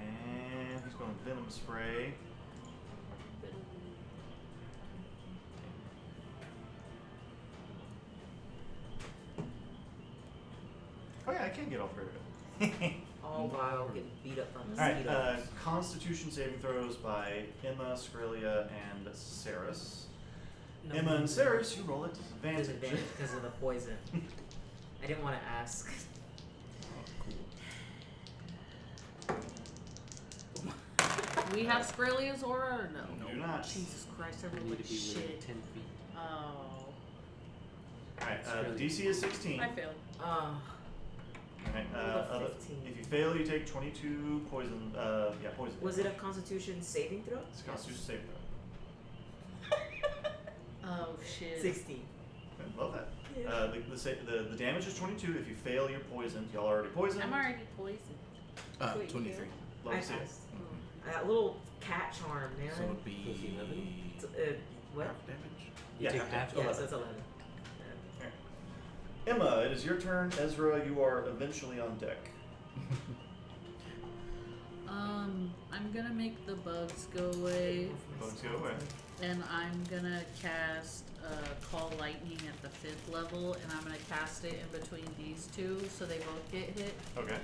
A: And he's going to Venom Spray. Oh yeah, I can get all three of it.
C: All while getting beat up from
A: Alright,
C: mosquitoes.
A: Constitution saving throws by Emma, Skrilla, and Saris.
C: No,
A: Emma and Saris, you roll at disadvantage.
C: disadvantage because of the poison. I didn't want to ask.
F: We have Skrilla's aura or no?
A: Do not.
F: Jesus Christ, I
G: You
F: rolled
G: need
F: like
G: to be within
F: shit.
G: 10 feet.
F: Oh.
A: Alright, DC is 16.
F: I failed.
A: Alright,
C: Rolled a 15.
A: if you fail, you take 22 poison. Poison.
C: Was it a Constitution saving throw?
A: It's a Constitution saving throw.
F: Oh shit.
C: 16.
A: Okay, love that.
C: Yeah.
A: The damage is 22. If you fail, you're poisoned. Y'all are already poisoned.
F: I'm already poisoned.
B: Wait,
D: 23.
A: Love
C: I
A: to see it.
C: passed. That little cat charm, man.
D: So it'd be
G: Was he 11?
C: What?
D: half damage.
G: You
A: Yeah,
G: take
A: half
G: half
A: damage.
C: Yeah,
G: damage.
C: so it's 11.
A: Emma, it is your turn. Ezra, you are eventually on deck.
F: I'm gonna make the bugs go away,
A: Bugs go away.
F: and I'm gonna cast Call Lightning at the 5th level, and I'm gonna cast it in between these two, so they both get hit.
A: Okay.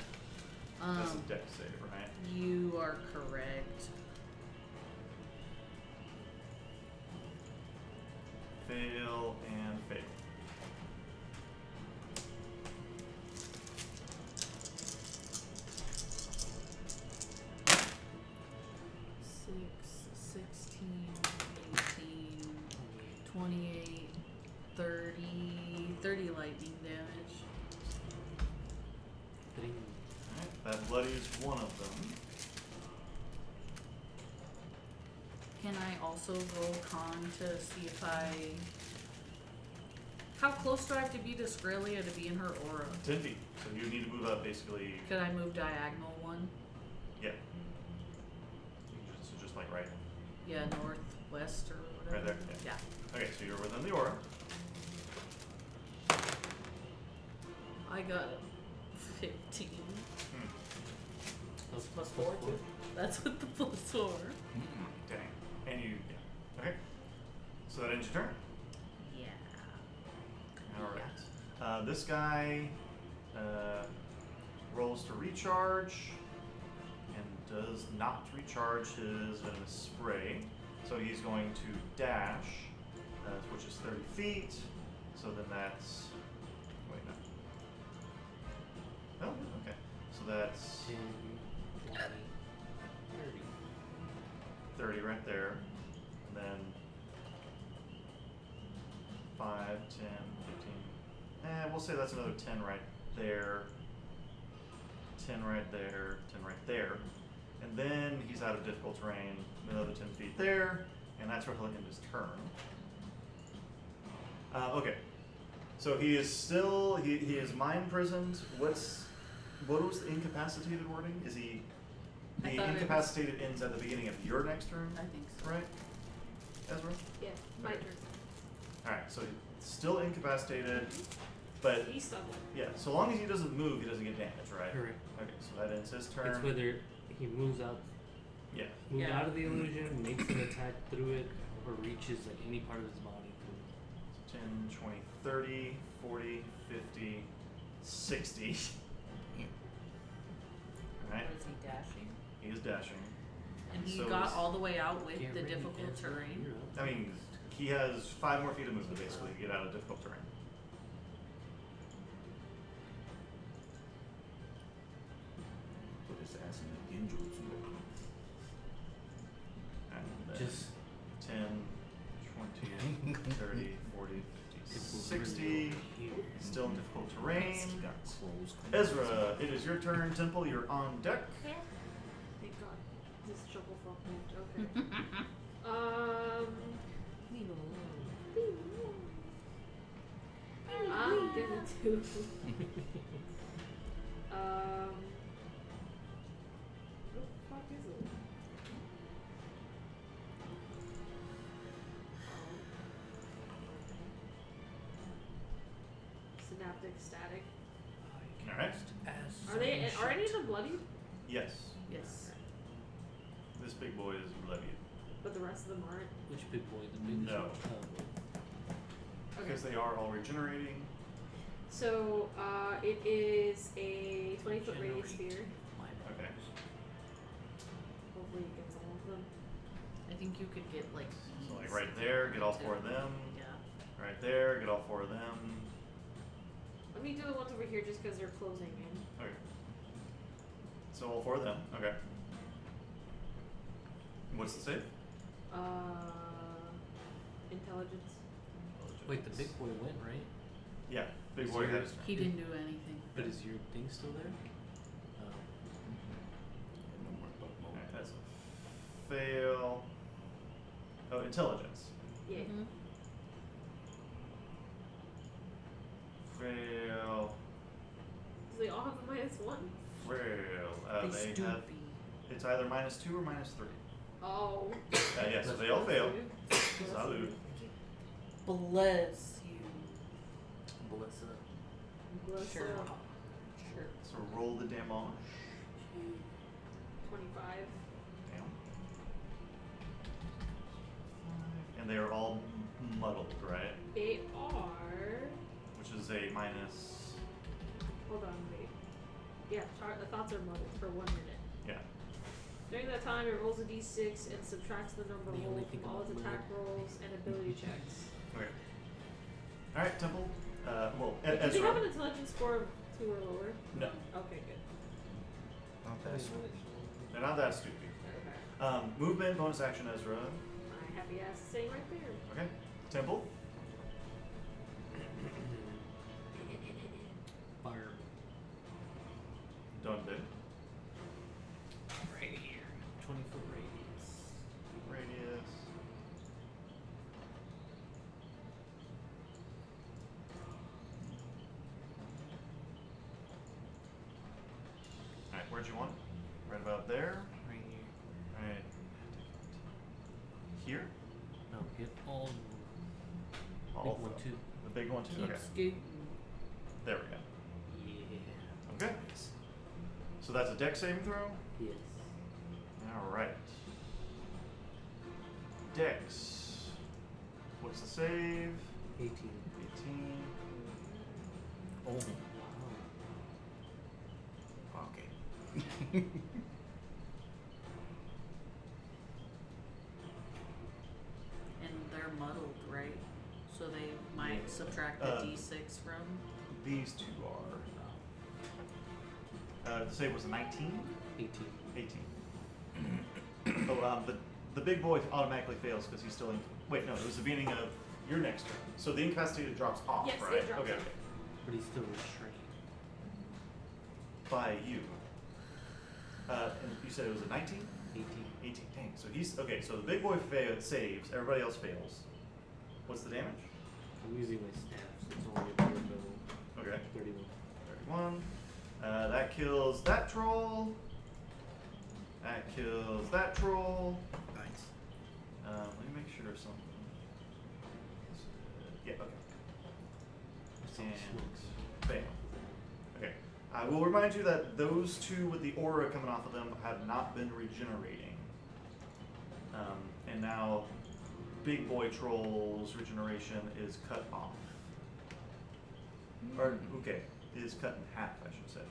A: That's a deck save, right?
F: You are correct.
A: Fail and fail.
F: Six, 16, 18, 28, 30 lightning damage.
G: Ding.
A: Alright, that bloodies one of them.
F: Can I also roll con to see if how close do I have to be to Skrilla to be in her aura?
A: 10 feet. So you need to move up basically.
F: Could I move diagonal one?
A: Yeah. So just like right.
F: Yeah, northwest or whatever.
A: Right there,
F: Yeah.
A: Okay, so you're within the aura.
F: I got 15.
G: Plus
C: Plus 4 too?
F: That's what the plus 4.
A: Dang. And you, yeah. Okay. So that ends your turn.
F: Yeah.
A: Alright. This guy rolls to recharge and does not recharge his venomous spray. So he's going to dash, which is 30 feet. So then that's. Wait, no. Oh, okay. So that's
G: 10, 20, 30.
A: 30 right there. And then 5, 10, 15. We'll say that's another 10 right there. 10 right there. 10 right there. And then he's out of difficult terrain. Another 10 feet there. And that's where he'll end his turn. Okay. So he is still, he is mind prisoned. What was the incapacitated wording? Is he,
F: I
A: the
F: thought it was-
A: incapacitated ends at the beginning of your next turn,
F: I think so.
A: right? Ezra?
B: Yeah, my
A: Okay.
B: turn.
A: Alright, so he's still incapacitated, but
B: He's stumbling.
A: yeah, so long as he doesn't move, he doesn't get damage, right?
G: Correct.
A: Okay, so that ends his turn.
G: It's whether he moves out
A: Yeah.
G: out of the illusion, makes an attack through it, or reaches like any part of his body through it.
A: So 10, 20, 30, 40, 50, 60. Alright,
F: What is he dashing?
A: he is dashing.
F: And he
A: So
F: got
A: is-
F: all the way out with
G: Get
F: the
G: ready,
F: difficult
G: Ezra,
F: terrain.
G: you're up.
A: I mean, he has 5 more feet of movement basically to get out of difficult terrain.
D: Put his ass in the genjutsu.
A: And then
G: Just
A: 10, 20, 30, 40, 50, 60.
G: here.
A: Still in difficult terrain.
D: He got clothes.
A: Ezra, it is your turn. Temple, you're on deck.
B: Thank God. This shovel fuck moved. Okay.
C: Leave him alone.
B: I'm gonna do. What the fuck is it? Synaptic static.
A: Alright.
B: Are any of them bloodied?
A: Yes.
F: Yes.
A: This big boy is bloodied.
B: But the rest of them aren't.
G: Which big boy? The big
A: No.
B: Okay.
A: Because they are all regenerating.
B: So, it is a 20-foot radius sphere.
A: Okay.
B: Hopefully it gets all of them.
F: I think you could get like.
A: So like
F: these
A: right there, get all
F: too.
A: 4 of them.
F: Yeah.
A: Right there, get all 4 of them.
B: Let me do the ones over here just because they're closing in.
A: Okay. So all 4 of them. Okay. What's the save?
B: Intelligence.
G: Wait, the big boy went, right?
A: Yeah. Big
G: Is
A: boy
G: your-
A: has his turn.
F: He didn't do anything.
G: But is your thing still there? Oh.
D: No more butt mode.
A: Alright, that's a fail. Oh, intelligence.
B: Yeah.
F: Mhm.
A: Fail.
B: So they all have a -1.
A: Fail.
F: They
A: They have.
F: stupid.
A: It's either -2 or -3.
B: Oh.
A: Yeah, so they all fail. Salud.
F: Bless you.
G: Bless up.
B: Bless
F: Sure.
B: up.
F: Sure.
A: So roll the damage.
B: 25.
A: Damn. And they are all muddled, right?
B: They are.
A: Which is a minus.
B: Hold on, wait. Yeah, the thoughts are muddled for 1 minute.
A: Yeah.
B: During that time, it rolls a d6 and subtracts the number
G: The only
B: rolled
G: thing
B: from all its
G: about
B: attack rolls and ability checks.
A: Okay. Alright, Temple. Well,
B: Wait, do they
A: Ezra.
B: have an intelligence score of 2 or lower?
A: No.
B: Okay, good.
D: Not that sweet.
A: They're not that stupid.
B: Okay.
A: Movement, bonus action, Ezra.
B: My happy ass is staying right there.
A: Okay. Temple.
G: Fire.
A: Done big.
G: Right here. 20-foot radius.
A: Radius. Alright, where'd you want it? Right about there.
G: Right here.
A: Alright. Here?
G: No, hit all.
A: All
G: Big
A: of
G: one
A: them.
G: too.
A: The big one too?
F: Keep
A: Okay.
F: scooting.
A: There we go.
G: Yeah.
A: Okay. So that's a dex saving throw?
G: Yes.
A: Alright. Dex. What's the save?
G: 18.
A: 18.
D: Oh.
G: Wow.
D: Okay.
F: And they're muddled, right? So they might subtract the d6 from.
A: These two are. The save was a 19?
G: 18.
A: 18. Oh, the big boy automatically fails because he's still in. Wait, no, it was the beginning of your next turn. So the incapacitated drops off,
B: Yes, it
A: right?
B: drops
A: okay,
B: off.
A: okay.
G: But he's still restrained.
A: By you. And you said it was a 19?
G: 18.
A: 18. Dang. So he's. Okay, so the big boy saves, everybody else fails. What's the damage?
G: I'm using my staff, so it's only a bare level.
A: Okay.
G: 31.
A: 31. That kills that troll. That kills that troll.
D: Nice.
A: Let me make sure something. Yeah, okay.
G: It's all
A: And
G: smoke.
A: bam. Okay. I will remind you that those two with the aura coming off of them have not been regenerating. And now Big Boy Troll's regeneration is cut off. Or, okay. is cut in half, I should say.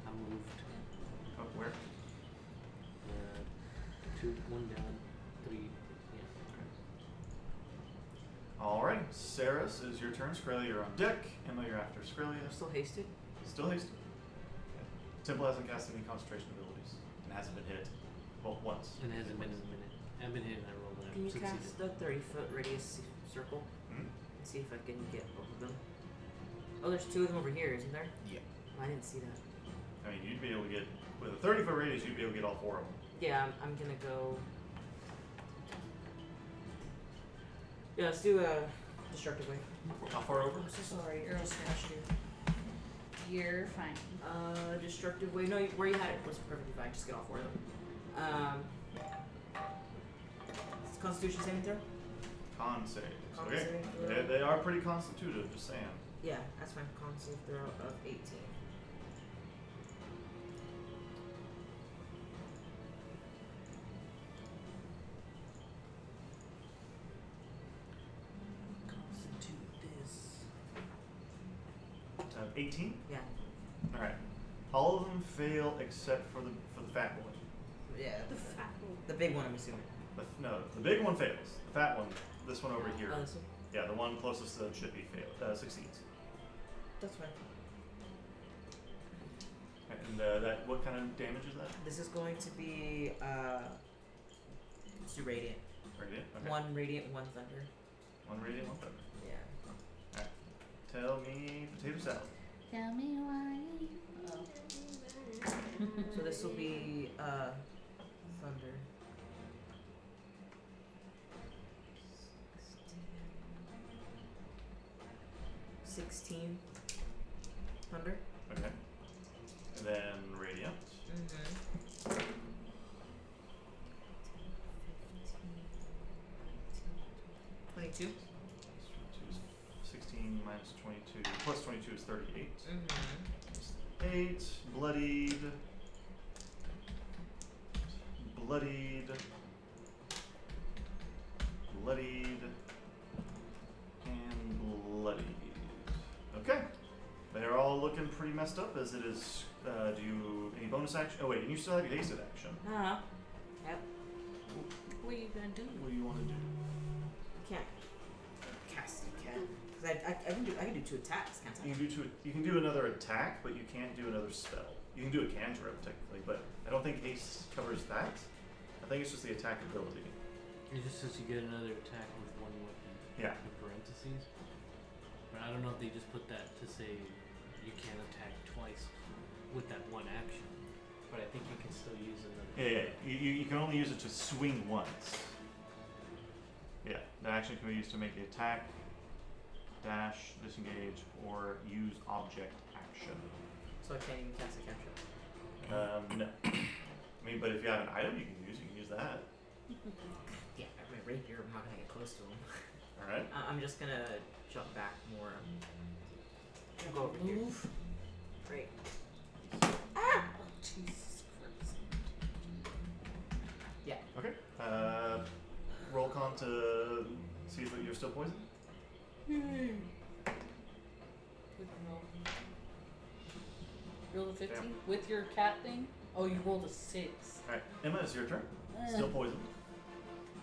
G: I moved
A: Oh, where?
G: 2, 1 down, 3. Yeah.
A: Alright, Saris, is your turn. Skrelia, you're on deck. Emma, you're after Skrelia.
C: I'm still hasted.
A: Still hasted. Temple hasn't cast any concentration abilities and hasn't been hit. Well, once.
G: And it hasn't been in a minute. I've been hit and I rolled and
C: Can you
G: I've succeeded.
C: cast the 30-foot radius circle
A: Hmm?
C: and see if I can get both of them? Oh, there's 2 of them over here, isn't there?
D: Yeah.
C: I didn't see that.
A: I mean, you'd be able to get, with a 30-foot radius, you'd be able to get all 4 of them.
C: Yeah, I'm gonna go. Yeah, let's do a destructive wave.
A: How far over?
C: I'm so sorry.
F: You're
C: Smashed you.
F: You're fine.
C: Destructive wave. No, where you had it was perfectly fine. Just get all 4 of them. It's Constitution saving throw.
A: Con saves.
C: Con
A: Okay.
C: saving throw.
A: They are pretty constitutive, just saying.
C: Yeah, that's my con save throw of 18.
G: Constitute this.
A: 18?
C: Yeah.
A: Alright. All of them fail except for the fat boy.
C: Yeah.
B: The fat one.
C: The big one, I'm assuming.
A: No, the big one fails. The fat one, this one over here.
C: Oh, this one?
A: Yeah, the one closest to Chippy succeeds.
C: That's fine.
A: And that, what kind of damage is that?
C: This is going to be, let's do radiant.
A: Radiant? Okay.
C: 1 radiant, 1 thunder.
A: 1 radiant, 1 thunder.
C: Yeah.
A: Alright. Tell me potato salad.
F: Tell me why.
C: So this will be, thunder. 16 thunder.
A: Okay. And then radiant.
C: Mm-hmm. 22.
A: 16 minus 22 plus 22 is 38.
C: Mm-hmm.
A: 8 bloodied. Bloodied. Bloodied. And bloodied. Okay. They're all looking pretty messed up as it is. Do you any bonus action? Oh wait, and you still have your hasted action.
C: Uh-huh. Yep.
F: What are you gonna do?
A: What do you want to do?
C: Can't cast it, can. Cause I can do 2 attacks, can't I?
A: You can do another attack, but you can't do another spell. You can do a cantrip technically, but I don't think haste covers that. I think it's just the attack ability.
G: It just says you get another attack with 1 weapon.
A: Yeah.
G: In parentheses. But I don't know if they just put that to say you can't attack twice with that 1 action. But I think you can still use another.
A: Yeah. You can only use it to swing once. Yeah, the action can be used to make the attack, dash, disengage, or use object action.
C: So I can't even cast a cantrip.
A: No. I mean, but if you have an item you can use that.
C: Yeah, I have my rapier. I'm not gonna get close to him.
A: All right.
C: I'm just gonna jump back more. Go over here.
F: Move.
C: Great.
F: Ah! Oh, Jesus Christ.
C: Yeah.
A: Okay. Roll con to see if you're still poisoned.
F: Roll a 15 with your cat thing. Oh, you rolled a 6.
A: All right, Emma, it's your turn. Still poisoned.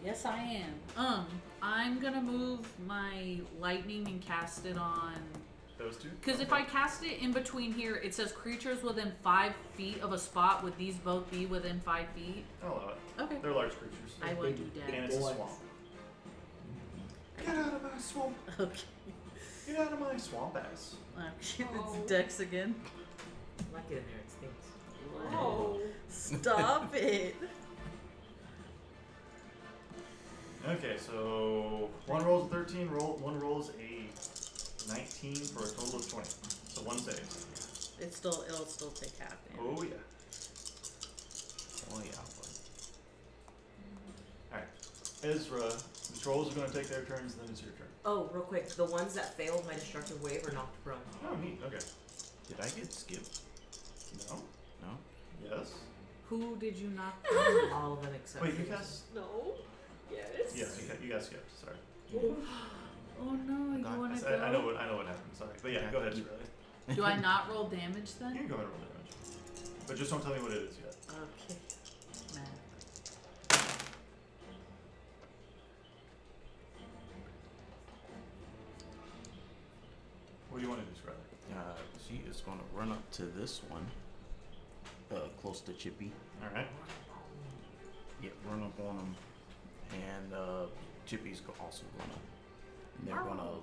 F: Yes, I am. I'm gonna move my lightning and cast it on.
A: Those two.
F: Because if I cast it in between here, it says creatures within 5 feet of a spot. Would these both be within 5 feet?
A: I'll allow it.
F: Okay.
A: They're large creatures.
F: I will do
A: And
F: that.
A: it's a swamp. Get out of my swamp.
F: Okay.
A: Get out of my swamp ass.
F: It's Dex again.
C: Not get in there. It stinks.
B: Oh.
F: Stop it.
A: Okay, so one rolls a 13, one rolls a 19 for a total of 20. So 1 save.
F: It'll still take half damage.
A: Oh yeah.
D: Oh yeah.
A: Alright. Ezra, the trolls are going to take their turns, then it's your turn.
C: Oh, real quick. The ones that failed my destructive wave are knocked prone.
A: Oh, neat. Okay.
D: Did I get skipped?
A: No?
D: No.
A: Yes?
F: Who did you knock?
C: All of them except
A: Wait, you
C: for
A: cast?
B: No. Yes.
A: Yeah, you got skipped. Sorry.
F: Oh no, you
D: God,
F: wanna
A: I
F: go?
A: know what happened. Sorry. But yeah, go ahead, Ezra.
F: Do I not roll damage
A: You
F: then?
A: can go ahead and roll damage. But just don't tell me what it is yet.
F: Okay. Math.
A: What do you want to do, Scarlet?
D: She is going to run up to this one, close to Chippy.
A: Alright.
D: Yeah, run up on him, and Chippy's also gonna. They're gonna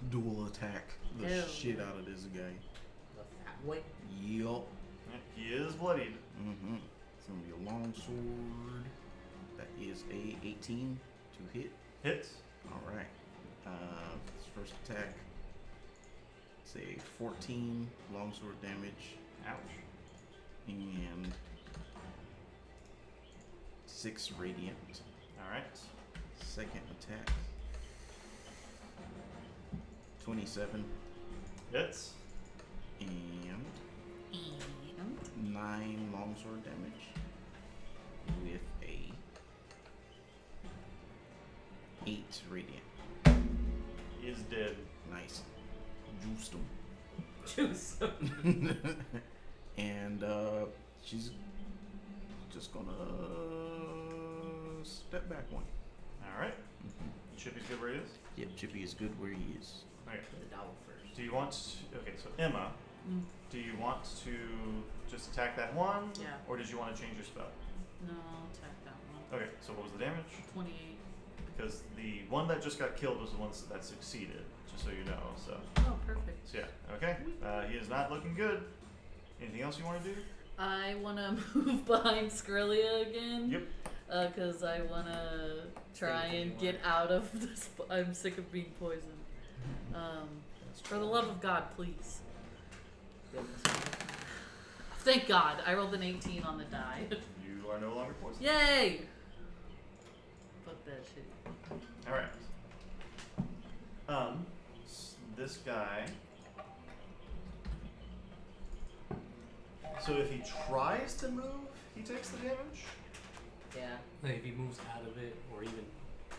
D: dual attack the
F: Ew.
D: shit out of this guy.
C: The fat boy.
D: Yup.
A: He is bloodied.
D: Mm-hmm. It's gonna be a long sword. That is a 18 to hit.
A: Hits.
D: All right. His first attack. It's a 14 longsword damage
A: Ouch.
D: and 6 radiant.
A: Alright.
D: Second attack. 27
A: Hits.
D: and 9 longsword damage with a 8 radiant.
A: He is dead.
D: Nice. Juiced him.
C: Juice.
D: And she's just gonna step back one.
A: Alright. Chippy's good where he is?
D: Yep, Chippy is good where he is.
A: Okay.
C: The dowel first.
A: Do you want to, okay, so Emma, do you want to just attack that one?
F: Yeah.
A: Or did you want to change your spell?
F: No, I'll attack that one.
A: Okay, so what was the damage?
F: 28.
A: Because the one that just got killed was the one that succeeded, just so you know, so.
F: Oh, perfect.
A: So yeah, okay. He is not looking good. Anything else you want to do?
F: I want to move behind Skrillia again.
A: Yep.
F: Because I want to try
C: Stay
F: and
C: where
F: get
C: you
F: out of this. I'm sick of being poisoned. For the love of God, please. Thank God. I rolled an 18 on the die.
A: You are no longer poisoned.
F: Yay! Fuck that shit.
A: Alright. This guy. So if he tries to move, he takes the damage?
C: Yeah.
G: Like if he moves out of it or even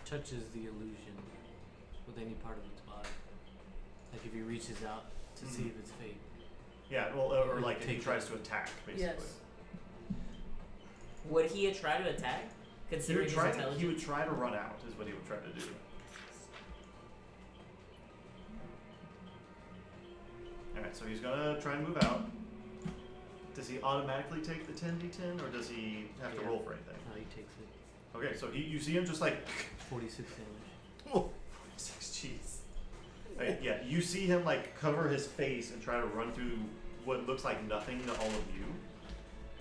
G: touches the illusion with any part of its body. Like if he reaches out to see if it's fake.
A: Yeah, well, or like if he
G: Take
A: tries to attack, basically.
F: Yes.
C: Would he try to attack?
A: He
C: Considering
A: would,
C: his
A: try
C: intelligence?
A: he would try to run out, is what he would try to do. Alright, so he's gonna try and move out. Does he automatically take the 10d10, or does he have to
G: Yeah.
A: roll for anything?
G: He takes it.
A: Okay, so you see him just like
G: 46 damage.
A: oh, 46, jeez. Okay, yeah, you see him like cover his face and try to run through what looks like nothing to all of you.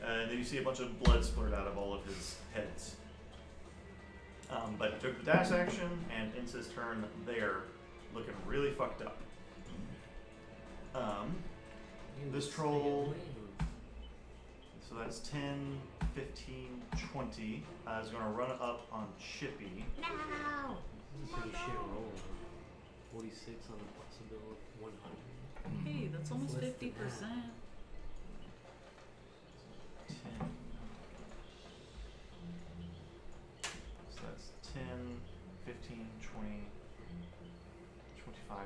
A: And then you see a bunch of blood splurt out of all of his heads. But he took the dash action and ends his turn there, looking really fucked up. This troll, so that's 10, 15, 20, is going to run up on Chippy.
C: No!
G: That's a pretty shit roll. 46 on the possibility of 100.
F: Hey, that's almost
G: Less
F: 50%.
G: than that.
A: 10. So that's 10, 15, 20, 25,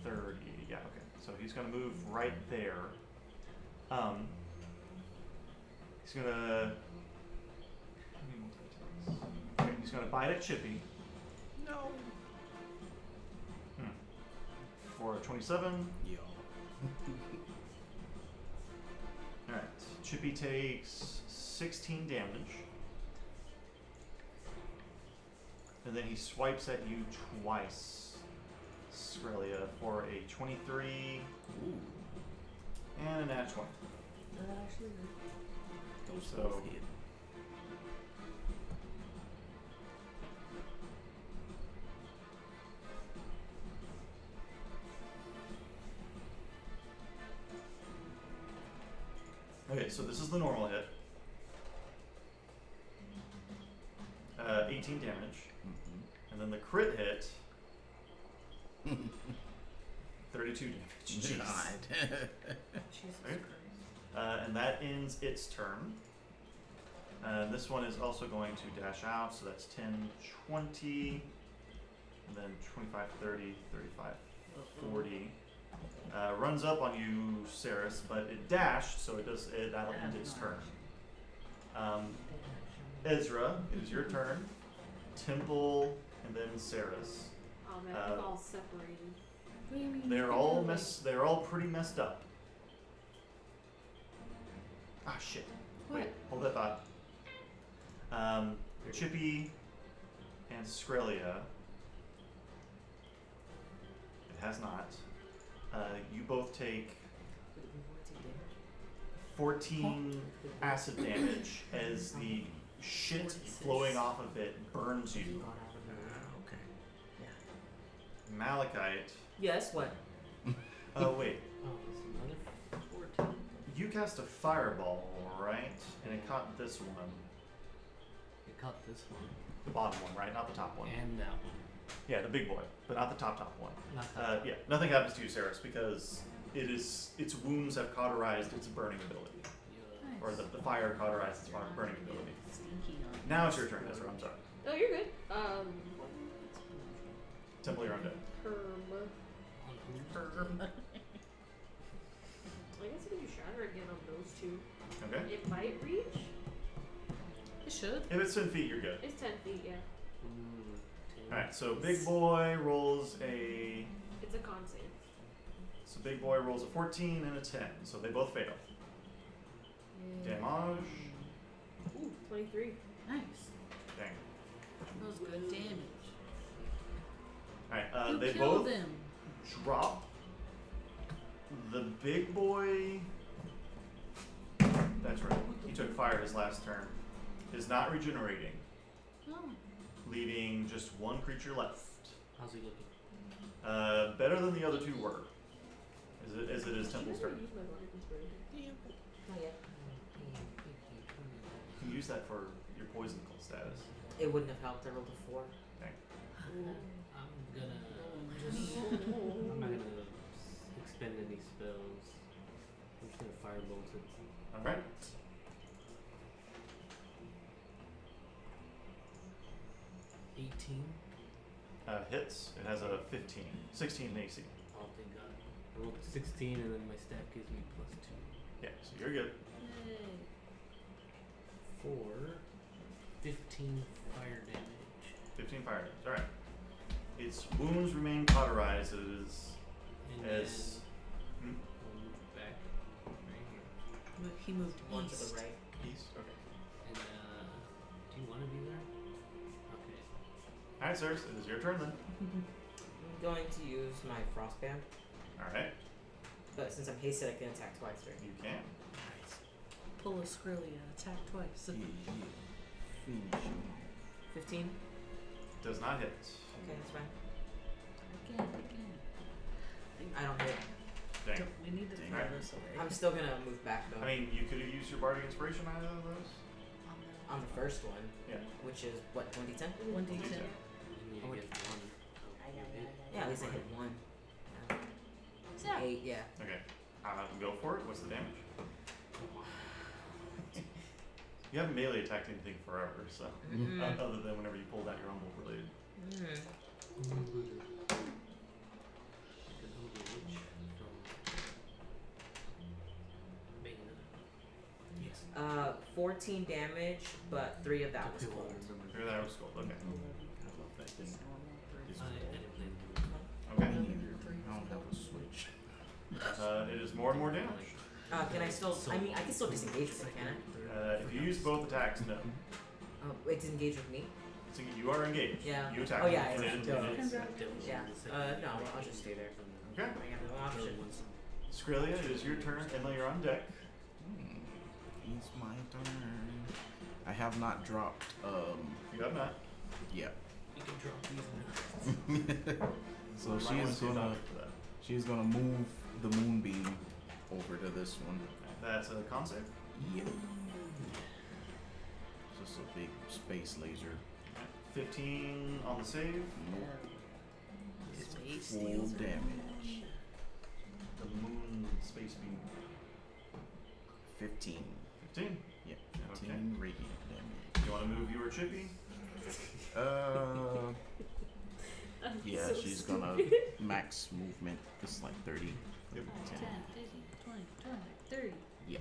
A: 30. Yeah, okay. So he's going to move right there. He's going to... Okay, he's going to bite at Chippy.
D: No.
A: For a 27.
D: Yo.
A: Alright. Chippy takes 16 damage. And then he swipes at you twice, Skrillia, for a 23
D: Ooh.
A: and a nat 20.
D: Those
A: So-
D: both hit.
A: Okay, so this is the normal hit. 18 damage. And then the crit hit, 32 damage. Jeez.
D: God.
F: Jesus
A: Right.
F: Christ.
A: And that ends its turn. This one is also going to dash out, so that's 10, 20, and then 25, 30, 35, 40. runs up on you, Saris, but it dashed, so that'll end its turn. Ezra, it is your turn. Temple, and then Saris.
B: Oh man, they're all separated.
F: What do you mean?
A: They're all pretty messed up. Ah, shit.
F: What?
A: Wait, hold that thought. Chippy and Skrelia. It has not. You both take 14 acid damage as the shit flowing off of it burns you.
D: Okay.
A: Malachite.
C: Yes, what?
A: Oh, wait.
G: Oh, it's another 14.
A: You cast a fireball, right? And it caught this one.
G: It caught this one
A: The bottom one, right? Not the top one.
G: and that one.
A: Yeah, the big boy, but not the top one.
G: Not that
A: Yeah, nothing happens to you, Saris, because its wounds have cauterized its burning ability.
G: Yeah.
A: Or the fire cauterized its burning ability.
F: Stinky on
A: Now it's your turn, Ezra. I'm sorry.
B: Oh, you're good.
A: Temple, you're undead.
B: Herb. I guess I can do Shatter again on those two.
A: Okay?
B: It might reach.
F: It should.
A: If it's 10 feet, you're good.
B: It's 10 feet, yeah.
A: Alright, so big boy rolls a.
B: It's a con save.
A: So big boy rolls a 14 and a 10. So they both fail. Damage.
B: Ooh, 23.
F: Nice.
A: Dang.
F: That was good damage.
A: Alright,
F: Who
A: they
F: killed
A: both
F: him?
A: drop. The big boy. That's right. He took fire his last turn. Is not regenerating,
F: Oh.
A: leaving just one creature left.
G: How's he looking?
A: Better than the other two were. As it is Temple's turn.
B: Use my Bardic Inspiration.
C: Not yet.
A: You can use that for your poison status.
C: It wouldn't have helped. I rolled a 4.
G: I'm not gonna expend any spells. I'm just gonna firebolt it.
A: Alright. Hits. It has a 15. 16 in AC.
G: Oh, thank God. I rolled a 16 and then my staff gives me +2.
A: Yeah, so you're good.
F: Yay.
G: 4, 15 fire damage.
A: 15 fire damage. Alright. Its wounds remain cauterized as.
G: And
A: as
G: then I'll move back right here.
F: He moved
C: One to
F: east.
C: the right.
A: East. Okay.
G: And do you want to be there? Okay.
A: Alright, sirs. It is your turn then.
C: I'm going to use my Frostband,
A: Alright.
C: but since I'm hasted, I can attack twice, right?
A: You can.
F: Pull a Skrillia, attack twice.
D: Yeah. Finish him.
C: 15?
A: Does not hit.
C: Okay, that's fine.
F: Again.
C: I don't hit.
A: Dang.
F: We need to throw
A: Alright.
F: this away.
C: I'm still gonna move back though.
A: I mean, you could have used your Bardic Inspiration on either of those.
C: on the first one,
A: Yeah.
C: which is what, 1d10?
F: 1d10.
G: You need
C: Oh,
G: to get one. You hit.
C: Yeah, at least I hit 1.
F: Yeah.
C: 8, yeah.
A: Okay. Go for it. What's the damage? You haven't melee attacked anything forever, so.
C: Mm.
A: Other than whenever you pulled out your Humble Blade.
G: Yes.
C: 14 damage, but 3 of that was cold.
A: Here that was cold. Okay.
D: I love that thing. It's
G: I didn't play.
A: Okay.
D: me neither. I don't have a switch.
A: It is more and more damage.
C: Can I still, I mean, I can still disengage with it, can I?
A: If you use both attacks, no.
C: Oh, wait, disengage with me?
A: So you are engaged.
C: Yeah.
A: You attack.
C: Oh, yeah,
A: and
C: it's
A: it
C: still-
A: is-
C: Yeah. No, I'll just stay there.
A: Okay.
C: I have no option.
A: Skrelia, it is your turn. Emma, you're on deck.
D: It's my turn. I have not dropped.
A: You have not.
D: Yeah.
G: You can drop these now.
D: So
A: You might wanna see a doctor for that.
D: she's gonna move the moonbeam over to this one.
A: That's a con save.
D: Yeah. Just a big space laser.
A: 15 on the save.
D: Nope.
F: Space
D: Full
F: laser.
D: damage.
A: The moon space beam.
D: 15.
A: 15.
D: Yeah.
A: Okay.
D: 15 radiant damage.
A: You want to move your Chippy?
D: Yeah,
B: So
D: she's
B: stupid.
D: gonna max movement. It's like 30.
A: Yep.
F: 10, 15, 20, 30.
D: Yeah.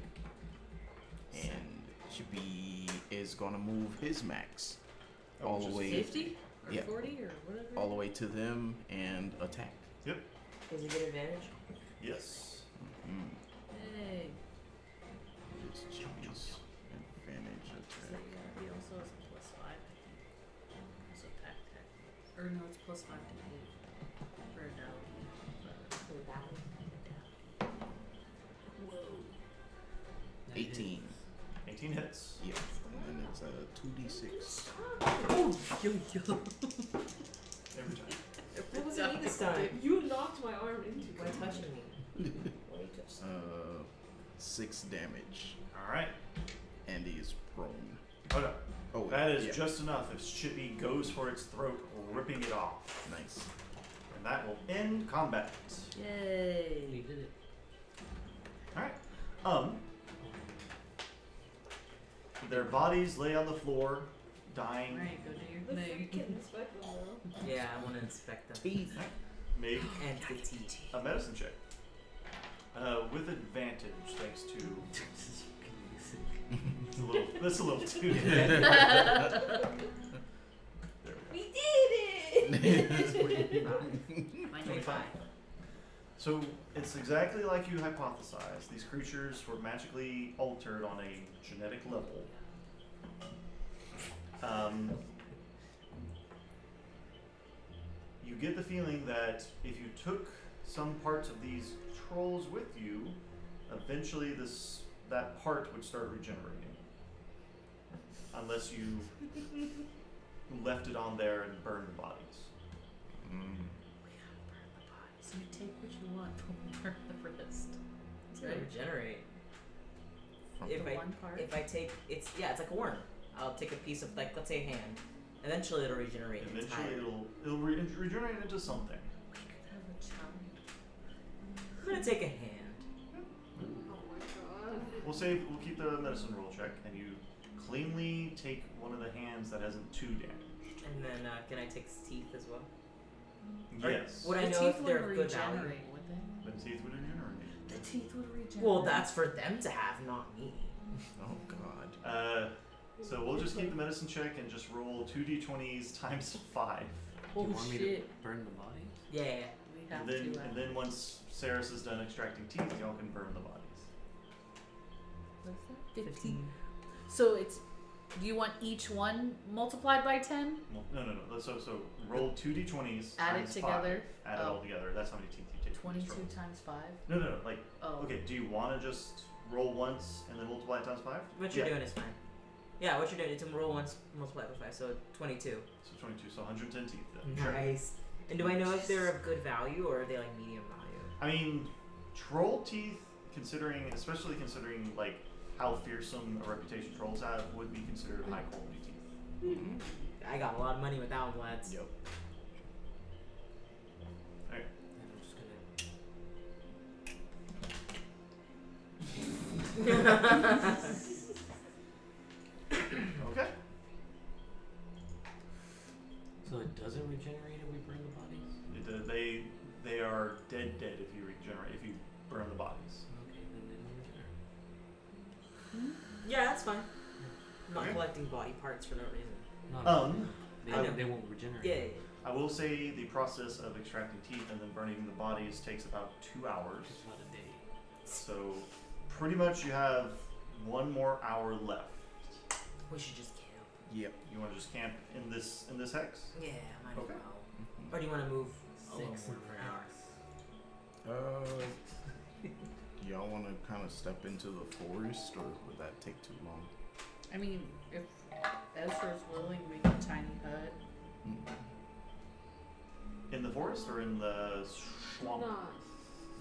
D: And Chippy is gonna move his max all the
A: which is
D: way
F: 50 or
D: Yeah.
F: 40 or whatever.
D: all the way to them and attack.
C: Does he get advantage?
A: Yes.
D: Mm.
F: Hey.
D: It's Chippy's advantage
F: So
D: attack.
F: yeah, he also has a +5. So attack. Or no, it's +5 to hit for a
B: Whoa.
D: 18.
A: 18 hits.
D: Yeah. And then it's a 2d6.
A: Every time.
C: What was it this time?
B: You knocked my arm into
C: Why
B: it.
C: touching me? Why you touch me?
D: 6 damage.
A: Alright.
D: And he is prone.
A: Oh no.
D: Oh,
A: That is
D: yeah.
A: just enough if Chippy goes for its throat, ripping it off.
D: Nice.
A: And that will end combat.
F: Yay.
G: We did it.
A: Alright. Their bodies lay on the floor, dying.
F: Alright, go do
B: The
F: your thing.
B: freaking inspect them though.
C: Yeah, I want to inspect them.
D: Teeth.
A: Make
C: And the teeth.
A: a medicine check. With advantage, thanks to. That's a little too. There we go.
B: We did it!
C: 25.
A: So it's exactly like you hypothesized. These creatures were magically altered on a genetic level. You get the feeling that if you took some parts of these trolls with you, eventually that part would start regenerating. Unless you left it on there and burned the bodies.
D: Mm.
F: So you take what you want, but burn the rest.
C: It's gonna regenerate.
D: From
C: If
F: The
C: I
F: one part?
C: if I take it's it's like a worm. I'll take a piece of like let's say a hand. Eventually it'll regenerate
A: Eventually
C: entirely.
A: it'll regenerate into something.
F: We could have a child.
C: I'm gonna take a hand.
B: Oh my god.
A: We'll keep the medicine roll check, and you cleanly take one of the hands that hasn't 2 damaged.
C: And then can I take his teeth as well? Or
A: Yes.
C: would I
F: The
C: know
F: teeth
C: if they're
F: would
C: of good value?
F: regenerate, would they?
A: The teeth would regenerate.
F: The teeth would regenerate.
C: Well, that's for them to have, not me.
D: Oh god.
A: So we'll just keep the medicine check and just roll 2d20s times 5.
F: Oh
G: Do you want me
F: shit.
G: to burn the body?
C: Yeah.
F: We have
A: And then once Saris is done extracting teeth, y'all can burn the bodies.
F: What's that? 15. So it's. Do you want each one multiplied by 10?
A: Well, no. So roll 2d20s.
F: Add it
A: times
F: together?
A: 5. Add it
F: Oh.
A: all together. That's how many teeth you take. from these
F: 22
A: rolls.
F: times 5?
A: No. Like,
F: Oh.
A: okay, do you want to just roll once and then multiply it times 5?
C: What you're doing is fine. Yeah, what you're doing is to roll once, multiply by 5, so 22.
A: So 22, so 110 teeth then.
C: Nice. And do I know if they're of good value or are they like medium value?
A: I mean, troll teeth, especially considering like how fearsome a reputation trolls have, would be considered high quality teeth.
C: I got a lot of money with that one, lads.
D: Yep.
A: Alright.
C: I'm just gonna.
A: Okay.
G: So it doesn't regenerate if we burn the bodies?
A: They are dead if you regenerate, if you burn the bodies.
G: Okay, then they don't regenerate.
C: Yeah, that's fine. I'm not
A: Okay.
C: collecting body parts for no reason.
G: No,
A: I
G: they,
A: know.
G: they won't regenerate.
C: Yeah.
A: I will say the process of extracting teeth and then burning the bodies takes about 2 hours.
G: It's about a day.
A: So pretty much you have 1 more hour left.
C: We should just kill.
D: Yep.
A: You want to just camp in this hex?
C: Yeah, might as
A: Okay.
C: well. Or do you want to move a little
F: 6
C: more
F: and
C: for an hour?
D: Y'all want to kind of step into the forest, or would that take too long?
F: I mean, if Ezra's willing, make a tiny hut.
A: In the forest or in the swamp?
B: Nah.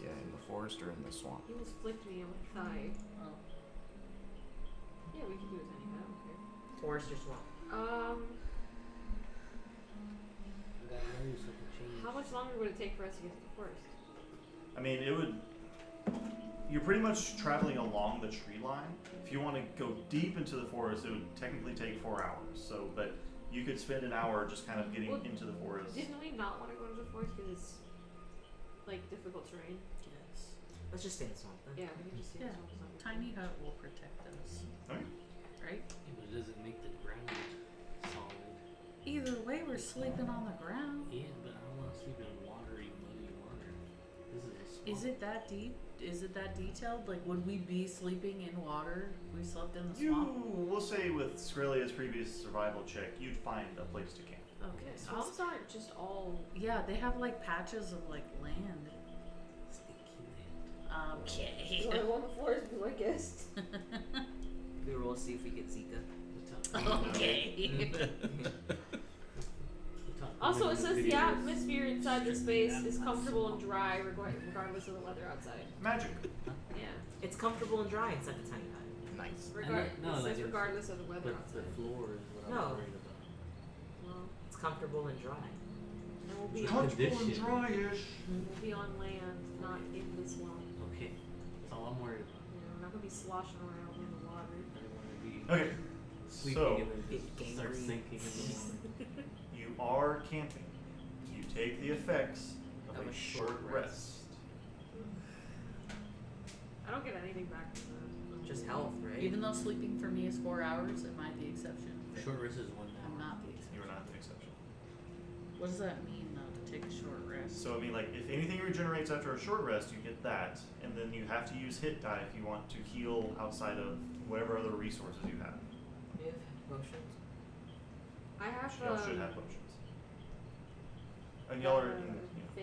D: Yeah, in the forest or in the swamp.
B: He almost flicked me on my thigh.
F: Oh.
B: Yeah, we can do it anyhow. I don't care.
C: Forest or swamp?
G: I gotta know something changed.
B: How much longer would it take for us to get to the forest?
A: I mean, you're pretty much traveling along the tree line. If you want to go deep into the forest, it would technically take 4 hours. So, but You could spend an hour just kind of getting
B: Well,
A: into the forest.
B: Didn't we not want to go into the forest because it's like difficult terrain?
F: Yes.
C: Let's just stay in the swamp then.
B: Yeah, we can just stay in
F: Yeah.
B: the swamp.
F: Tiny hut will protect us.
A: Okay.
F: Right?
G: Yeah, but it doesn't make the ground solid.
F: Either way, we're sleeping on the ground.
G: Yeah, but I don't want to sleep in watery, muddy water. This is a swamp.
F: Is it that deep? Is it that detailed? Like, would we be sleeping in water if we slept in the
A: You
F: swamp?
A: will say with Skrelia's previous survival check, you'd find a place to camp.
F: Okay.
B: Swamps aren't just all.
F: Yeah, they have like patches of like land.
G: Sticky land.
F: Okay.
B: Do I want the forest be my guest?
C: We roll see if we get Zika.
G: The top
F: Okay.
G: the top
B: Also,
G: comment
B: it
G: in
B: says the
G: video is
B: atmosphere inside the
G: strictly
B: space is
G: animals.
B: comfortable and dry regardless of the weather outside.
A: Magic.
B: Yeah.
C: It's comfortable and dry inside the tiny hut.
D: Nice.
G: No,
B: It
G: like
B: says
G: it's-
B: regardless of the weather
G: But the
B: outside.
G: floor is what
C: No.
G: I'm worried about.
B: Well,
C: It's comfortable and dry.
B: and we'll be
G: It's
B: on,
A: Comfortable and
G: condition.
A: dryish.
B: we'll be on land, not in the swamp.
G: Okay, that's all I'm worried about.
B: You know, we're not gonna be sloshing around in the water.
G: I don't want to be
A: Okay.
G: sleeping
A: So
G: and then
C: Get
G: start
C: gangrene.
G: sinking in the water.
A: you are camping. You take the effects of a short rest.
B: I don't get anything back from that.
C: Just health, right?
F: Even though sleeping for me is 4 hours, am I the exception?
G: Short rest is 1
F: I'm
G: hour.
F: not the exception.
A: You are not the exception.
F: What does that mean though, to take a short rest?
A: So I mean, like, if anything regenerates after a short rest, you get that, and then you have to use hit die if you want to heal outside of whatever other resources you have.
C: We have potions.
B: I have
A: Y'all should have potions. And y'all are,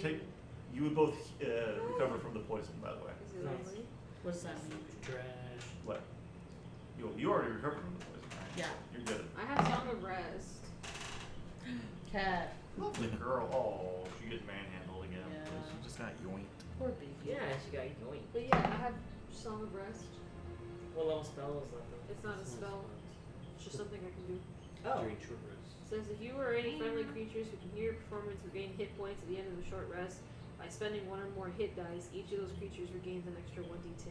A: take. You would both recover from the poison, by the way.
B: Is it
C: Nice.
B: only?
F: What does that mean?
G: Trash.
A: What? You already recovered from the poison, right?
F: Yeah.
A: You're good.
B: I have Song of Rest.
F: Cat.
A: Lovely girl. Oh, she gets manhandled again.
F: Yeah.
D: She just got yoinked.
F: Poor baby.
C: Yeah, she got yoink.
B: But yeah, I have Song of Rest.
C: What level spell is that?
B: It's not a spell. It's just something I can do.
C: Oh.
G: During short rest.
B: It says if you or any friendly creatures who can hear your performance regain hit points at the end of the short rest by spending 1 or more hit dice, each of those creatures regains an extra 1d10.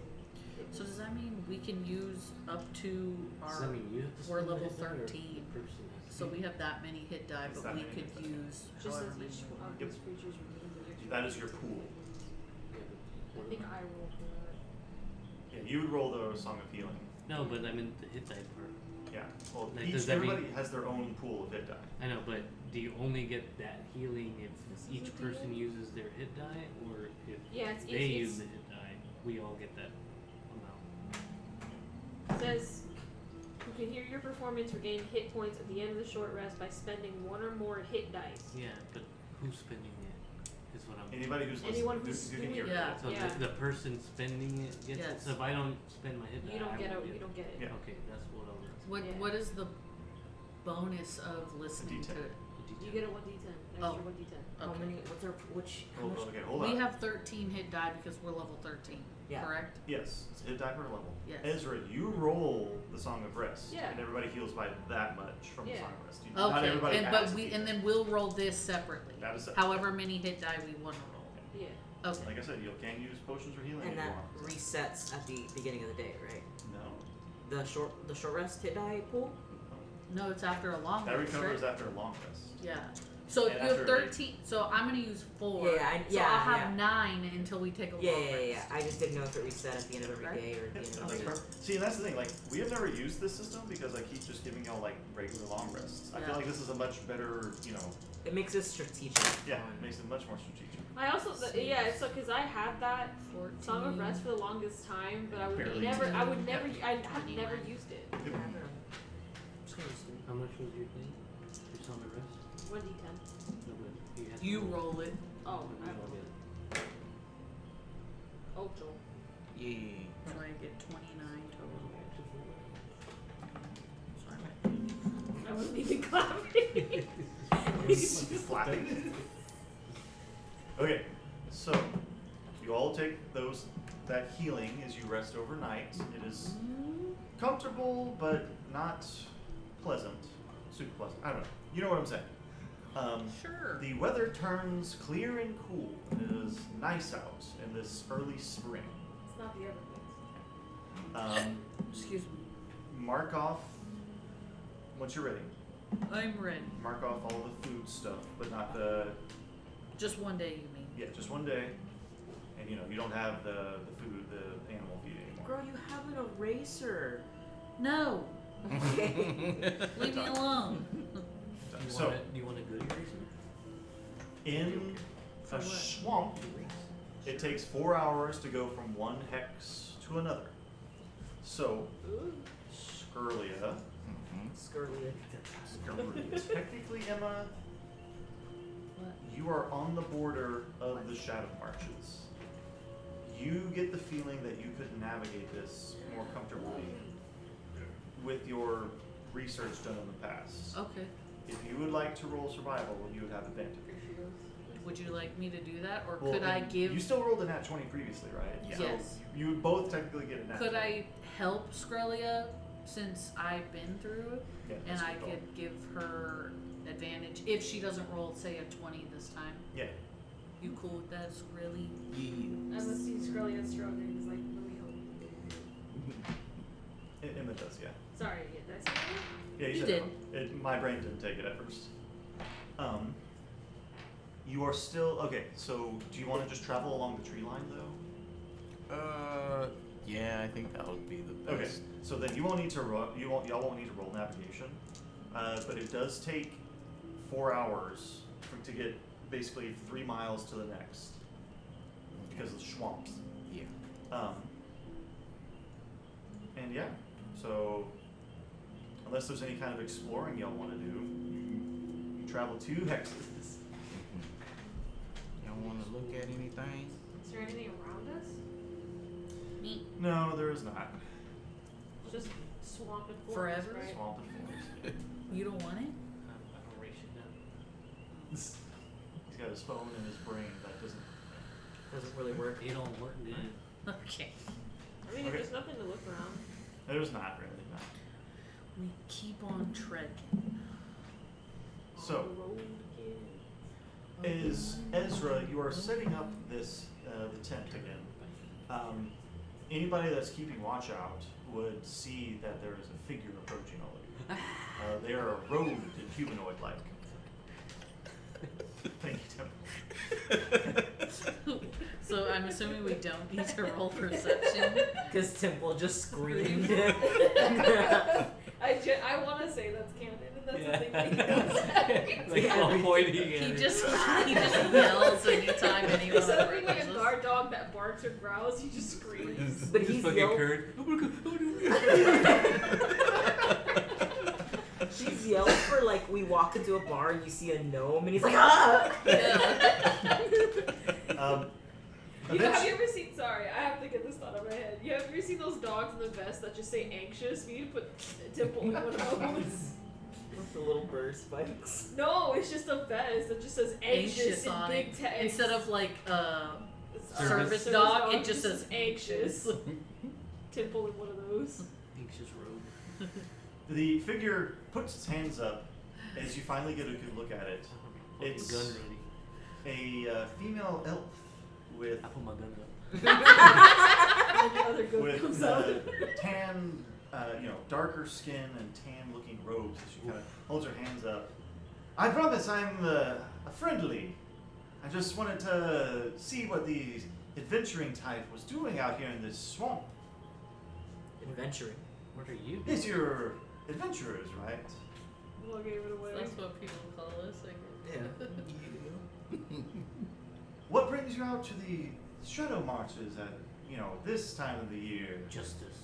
F: So does that mean we can use up to
G: Does
F: our
G: that mean you have to
F: we're
G: spend the
F: level
G: hit die or the
F: 13.
G: person has to
F: So
G: be?
F: we have that many hit die,
A: It's
F: but
A: that
F: we
A: many
F: could
A: hit die.
F: use
B: Just
F: however
B: says
F: many
B: each
F: more.
B: of these creatures regains an extra.
A: That is your pool.
G: Yeah, but
B: I
G: what
B: think
G: about-
B: I roll for that.
A: Yeah, you would roll the Song of Healing.
G: No, but I mean the hit die part.
A: Yeah. Well,
G: Like, does
A: each,
G: that mean-
A: everybody has their own pool of hit die.
G: I know, but do you only get that healing if
B: This
G: each
B: is a
G: person
B: deal?
G: uses their hit die, or if
B: Yeah, it's
G: they
B: each.
G: use the hit die, we all get that amount?
B: It says who can hear your performance regain hit points at the end of the short rest by spending 1 or more hit dice.
G: Yeah, but who's spending it? Is what I'm.
A: Anybody who's
B: Anyone
A: listening,
B: who's
A: who can
B: doing
A: hear
F: it. Yeah.
G: So
B: Yeah.
G: the person spending it gets it.
F: Yes.
G: So if I don't spend my hit die,
B: You don't
G: I
B: get
G: won't
B: it. You don't get it.
A: Yeah.
G: Okay, that's what I'll do.
F: What
B: Yeah.
F: what is the bonus of listening
A: D10.
F: to
B: You get a 1d10. An
F: Oh.
B: extra 1d10.
C: How
F: Okay.
C: many? What's our which? How
A: Oh,
C: much?
A: okay, hold
F: We
A: on.
F: have 13 hit die because we're level 13.
C: Yeah.
F: Correct?
A: Yes, it's a hit die per level.
F: Yes.
A: Ezra, you roll the Song of Rest.
B: Yeah.
A: And everybody heals by that much from the
B: Yeah.
A: Song of Rest. Not
F: Okay.
A: everybody
F: And
A: adds
F: but we
A: D10.
F: and then we'll roll this separately.
A: That is separate.
F: However many hit die we want to roll.
B: Yeah.
F: Okay.
A: Like I said, you can use potions for healing
C: And
A: if
C: that
A: you want.
C: resets at the beginning of the day, right?
A: No.
C: The short rest hit die pool.
F: No, it's after a long
A: That
F: rest,
A: recovers
F: right?
A: after a long rest.
F: Yeah. So if
A: And
F: you have
A: after
F: 13, so I'm gonna use 4.
C: Yeah,
F: so I'll have 9 until we take a
C: Yeah,
F: long
C: yeah,
F: rest.
C: yeah. I just didn't know if it reset at the end of every
F: Right.
C: day or at the end of
A: That's
C: every.
A: perfect. See, and that's the thing. Like, we have never used this system because I keep just giving y'all like regular long rests. I
F: Yeah.
A: feel like this is a much better,
C: It makes it strategic.
A: yeah,
C: on-
A: it makes it much more strategic.
B: I also yeah, so because I had that
F: 14.
B: Song of Rest for the longest time, but I would
A: Barely
B: never,
A: used
B: I
A: it.
B: would never, I have
F: 21.
B: never used it.
C: Yeah, I don't know. I'm just gonna use three.
G: How much was your thing? Your summer rest?
B: 1d10.
G: No, but you had to
F: You roll it.
B: Oh,
G: We
B: I
G: all
B: rolled
G: get it.
B: Ocho.
D: Yay.
F: So I get 29 total. So I'm at
B: I wasn't even clapping.
A: Flapping. Okay, so you all take that healing as you rest overnight. It is comfortable, but not pleasant. Super pleasant. I don't know. You know what I'm saying.
F: Sure.
A: The weather turns clear and cool. It is nice out in this early spring.
B: It's not the other things.
A: Um,
F: Excuse me.
A: mark off once you're ready.
F: I'm ready.
A: Mark off all the food stuff, but not the.
F: Just one day, you mean?
A: Yeah, just one day. And you know, you don't have the food, the animal feed anymore.
C: Girl, you have an eraser.
F: No.
C: Okay.
F: Leave me alone.
A: So,
G: Do you want a good eraser?
A: in
F: For
A: a
F: what?
A: swamp, it takes 4 hours to go from one hex to another. So, Skirlia,
C: Scurlia.
A: technically, Emma,
F: What?
A: you are on the border of the Shadow Marches. You get the feeling that you could navigate this more comfortably with your research done in the past.
F: Okay.
A: If you would like to roll survival, you would have advantage.
F: Would you like me to do that, or
A: Well,
F: could I
A: and
F: give?
A: You still rolled a nat 20 previously, right?
D: Yeah.
A: So
F: Yes.
A: you would both technically get a nat
F: Could
A: 20.
F: I help Skrelia since I've been through it,
A: Yeah,
F: and
A: that's
F: I
A: a good call.
F: could give her advantage if she doesn't roll, say, a 20 this time?
A: Yeah.
F: You cool with that, Skrilly?
D: Yeah.
B: Unless you Skirlia struggling, he's like, let me help.
A: Emma does, yeah.
B: Sorry, yeah, did I say that?
A: Yeah,
F: You
A: said
F: did.
A: Emma. My brain didn't take it at first. You are still okay. So, do you want to just travel along the tree line, though?
D: Yeah, I think that would be the best.
A: Okay. So then you won't need to y'all won't need to roll navigation, but it does take 4 hours to get basically 3 miles to the next because of the swamps.
D: Yeah.
A: And yeah, so unless there's any kind of exploring y'all want to do, you travel 2 hexes.
D: Y'all want to look at anything?
B: Is there anything around us?
F: Me.
A: No, there is not.
B: It's just swamp and forest,
F: Forever?
B: right?
A: Swamp and forest.
F: You don't want it?
G: I don't ration now.
A: He's got his phone in his brain that doesn't.
C: Doesn't really work.
G: It don't work, man.
F: Okay.
B: I mean,
A: Okay.
B: there's nothing to look around.
A: There's not really. No.
F: We keep on treading.
A: So.
B: On the road again.
A: Is Ezra, you are setting up this the tent again. Anybody that's keeping watch out would see that there is a figure approaching all of you. They are robed and humanoid-like. Thank you, Temple.
F: So I'm assuming we don't need to roll perception.
C: Because Temple just screamed.
B: I want to say that's canon, and that's the thing that he does.
G: Like all pointing at
F: He
G: it.
F: just yells anytime anyone
B: Instead of being like a
F: approaches.
B: guard dog that barks or growls, he just screams.
C: But
G: Just
C: he's
G: fucking
C: yelled.
G: Kurt.
C: She's yelled for like we walk into a bar and you see a gnome and he's like ah.
F: Yeah.
B: You know, have you ever seen? Sorry, I have to get this thought out of my head. You have ever seen those dogs in the vest that just say anxious? We need to put Temple in one of those.
C: With the little bird spikes.
B: No, it's just a vest that just says anxious,
F: Anxious
B: in
F: on
B: big
F: it.
B: text.
F: Instead of like
B: It's,
F: service dog, it just
B: says
F: says
B: anxious. Temple in one of those.
G: Anxious rogue.
A: The figure puts its hands up as you finally get a good look at it.
G: Fucking
A: It's-
G: gun ready.
A: A female elf with
G: I put my gun up.
B: And the other goat
A: with
B: comes out.
A: tan, darker skin and tan-looking robes as she kind of holds her hands up. I promise I'm friendly. I just wanted to see what the adventuring type was doing out here in this swamp.
C: Adventuring.
G: What are you doing?
A: Yes, you're adventurers, right?
B: Well, gave it away.
F: That's what people call us. I guess.
C: Yeah.
A: What brings you out to the shadow marches at this time of the year?
G: Justice.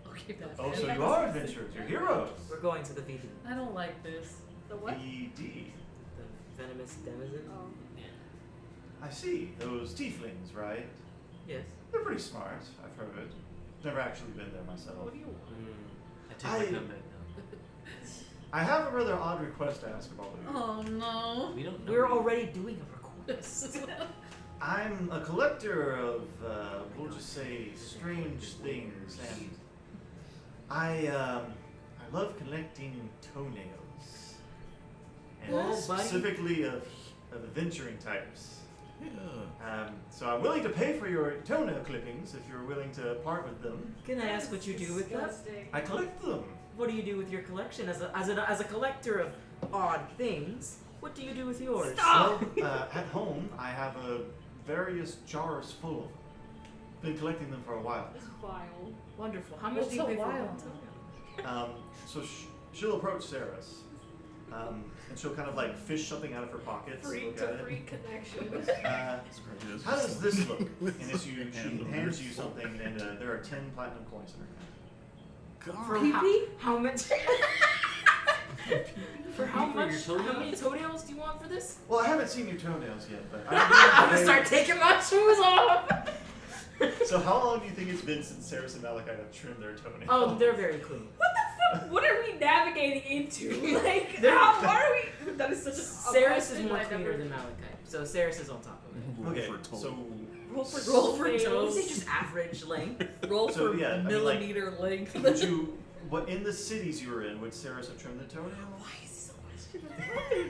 F: Okay, bad.
A: Oh, so you are adventurers. You're heroes.
C: We're going to the VD.
F: I don't like this.
B: The what?
A: ED.
C: The venomous denizen.
B: Oh.
A: I see. Those tieflings, right?
C: Yes.
A: They're pretty smart. I've heard. Never actually been there myself.
B: What do you want?
G: I take my gun back now.
A: I have a rather odd request to ask of all of you.
F: Oh no.
G: We don't know.
C: We're
G: you.
C: already doing a request.
A: I'm a collector of, we'll just say, strange things, and I love collecting toenails, and
C: Well, buddy.
A: specifically of adventuring types.
D: Yeah.
A: So I'm willing to pay for your toenail clippings if you're willing to part with them.
C: Can I ask what you do with them?
B: Disgusting.
A: I collect them.
C: What do you do with your collection as a collector of odd things? What do you do with yours?
B: Stop!
A: Well, at home, I have various jars full of them. Been collecting them for a while.
B: It's vile.
C: Wonderful. How much
F: What's
C: do you
F: a
C: pay for
F: while?
C: one toenail?
A: So she'll approach Saris, and she'll kind of like fish something out of her pockets.
B: Free
A: Look
B: to
A: at
B: free
A: it.
B: connection.
A: How does this look? And as she hands you something, and there are 10 platinum coins in her hand.
C: For how much? For how
G: For
C: much?
G: your toenails?
C: How many toenails do you want for this?
A: Well, I haven't seen your toenails yet, but
C: I'm gonna start taking my shoes off.
A: So how long do you think it's been since Saris and Malachite have trimmed their toenails?
C: Oh, they're very clean.
B: What are we navigating into? Like,
C: They're-
B: why are we? That is such a.
C: Saris is
B: question
C: more
B: I
C: cleaner
B: never-
C: than Malachite, so Saris is on top of it.
A: Okay,
D: For total.
A: so
B: Roll for
F: Roll for
B: toenails.
F: toes.
C: Is it just average length?
F: Roll
A: So,
F: for
A: yeah, I mean, like-
F: millimeter length.
A: would you? What in the cities you were in? Would Saris have trimmed the toenails?
B: Why is this a question?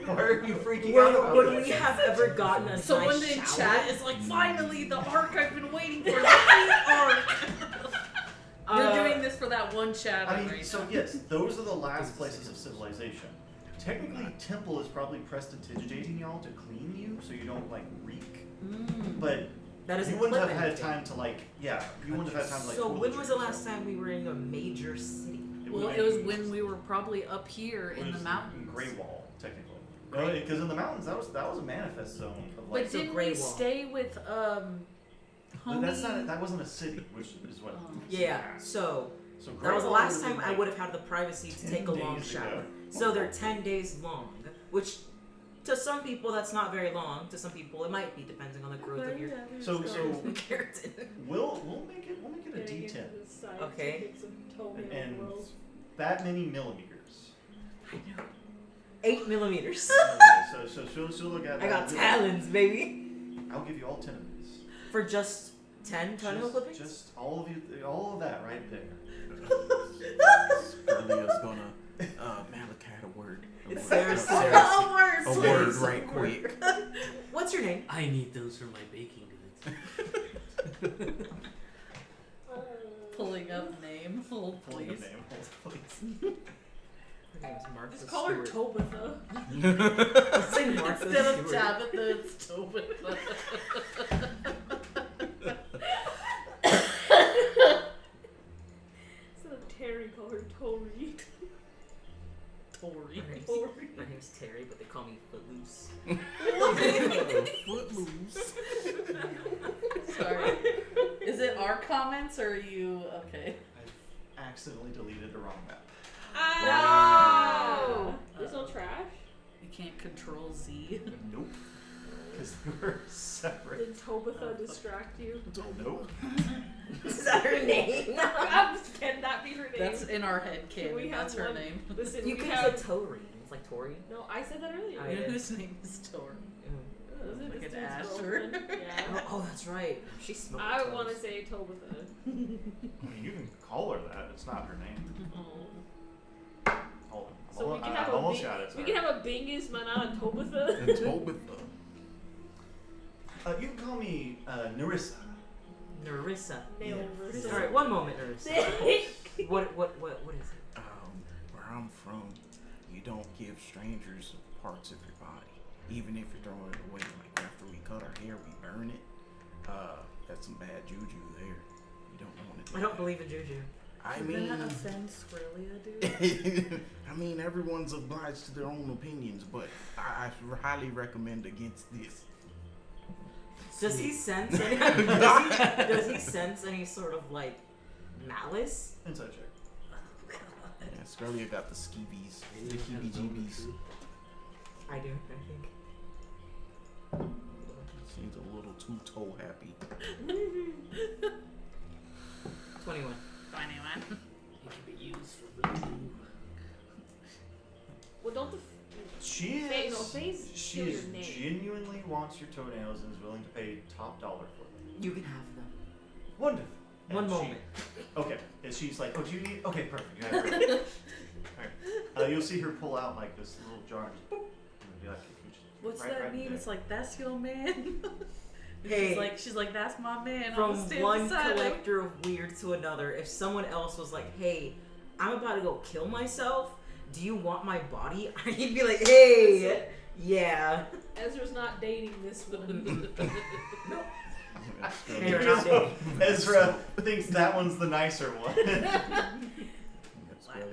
A: Why are you freaking out about
C: Would
A: this?
C: we have ever gotten a
F: Someone
C: nice
F: in
C: shower?
F: chat is like, finally, the arc I've been waiting for. The feet arc. You're doing this for that one chat.
A: I mean, so yes, those are the last places of civilization. Technically, Temple is probably prestidigitating y'all to clean you, so you don't like reek. But
C: That is
A: you
C: a
A: wouldn't have
C: clip
A: had
C: anything.
A: time to like, yeah, you wouldn't have had time to like.
C: So
A: toilet
C: when was the
A: treat
C: last
A: yourself.
C: time we were in a major city?
F: Well, it was when we were probably up here
A: It
F: in the
A: was
F: mountains.
A: Grey Wall, technically. Because in the mountains, that was a manifest zone of like.
F: But
C: So
F: didn't
C: Grey
F: we
C: Wall.
F: stay with
A: But that's not. That wasn't a city, which is what.
F: Oh.
C: Yeah, so
A: So
C: that
A: Grey
C: was the
A: Wall
C: last
A: would've
C: time
A: been,
C: I
A: like,
C: would have had the privacy to
A: 10
C: take a long
A: days
C: shower.
A: ago.
C: So they're 10 days long, which to some people that's not very long. To some people it might be, depending on the growth of your
A: So
C: keratin.
A: we'll make it a
B: Getting into
A: D10.
B: the
C: Okay.
B: scientifics of toenail
A: And
B: growth.
A: that many millimeters.
C: 8 millimeters.
A: So she'll look at.
C: I got
A: that.
C: talons, baby.
A: I'll give you all 10 of these.
C: For just 10 toenail clippings.
A: Just all of you, all of that right there.
D: Earlia's gonna Malachite a word.
C: It's Sarah's
D: A
C: Sarah's.
D: word right quick.
C: What's your name?
G: I need those for my baking goods.
F: Pulling up name. Hold
A: Pulling the
F: please.
A: name, hold, please.
C: Her name's Martha
B: Just call her
C: Stewart.
B: Tobitha.
C: Let's say Martha
F: Instead of
C: Stewart.
F: Tabitha, it's Tobitha.
B: Instead of Terry, call her Tori.
F: Tori.
C: My name's Terry, but they call me Footloose.
D: Footloose.
F: Sorry. Is it our comments or are you okay?
A: I accidentally deleted the wrong map.
B: Ah! There's no trash?
F: You can't control Z.
A: Nope. Because they were separate.
B: Did Tobitha distract you?
A: Nope.
C: Is that her name?
B: Can that be her name?
F: That's in our head,
B: Can we
F: Candy.
B: have
F: That's her
B: one?
F: name.
B: Listen,
C: You
B: we
C: could
B: have...
C: say Tori. It's like Tori.
B: No, I said that earlier.
C: I
F: You know
C: did.
F: whose name is Tori?
B: Isn't it
F: Like
B: this
F: an
B: dude's
F: Asher.
B: girlfriend? Yeah.
C: Oh, that's right. She smoked.
B: I
C: toes.
B: want to say Tobitha.
A: I mean, you can call her that. It's not her name.
B: Oh.
A: Hold on.
B: So we can
A: I
B: have
A: almost
B: a
A: got it.
B: we
A: Sorry.
B: can have a Bingus Manana Tobitha.
D: And Tobitha.
A: You can call me Narissa.
C: Narissa.
B: Nail
A: Yeah.
B: versus.
C: All right, one moment, Narissa. What is it?
D: Where I'm from, you don't give strangers parts of your body, even if you're throwing it away. Like after we cut our hair, we burn it. That's some bad juju there. You don't want to do
C: I don't believe in juju.
D: I
F: You're
D: mean,
F: gonna offend Skrilla, dude.
D: I mean, everyone's obliged to their own opinions, but I highly recommend against this.
C: Does he sense any? does he sense any sort of like malice?
A: Inside check.
D: Yeah, Scarlia got the skeebies, the
G: Maybe it has no
D: heebie-jeebies.
G: truth.
C: I do. I think.
D: Seems a little too toe happy.
C: 21.
F: 21.
G: It can be used for voodoo.
B: Well, don't the
A: She
B: Faye-
A: is.
B: no, Faye's
A: she
B: still
A: is
B: your name.
A: genuinely wants your toenails and is willing to pay top dollar for them.
C: You can have them.
A: Wonderful.
C: One
A: And she-
C: moment.
A: Okay. And she's like, oh, do you need? Okay, perfect. You have it. Alright. You'll see her pull out like this little jar and just boop. And be like, "Can you just
F: What's
A: Right,
F: that
A: right
F: meme?
A: there.
F: It's like, that's your man. And
C: Hey.
F: she's like, that's my man.
C: From
F: I'm stand
C: one
F: beside him.
C: collector of weird to another, if someone else was like, "Hey, I'm about to go kill myself. Do you want my body?" He'd be like, "Hey, yeah."
B: Ezra's not dating this one.
C: Hey, we're not
A: So Ezra thinks that one's the nicer one.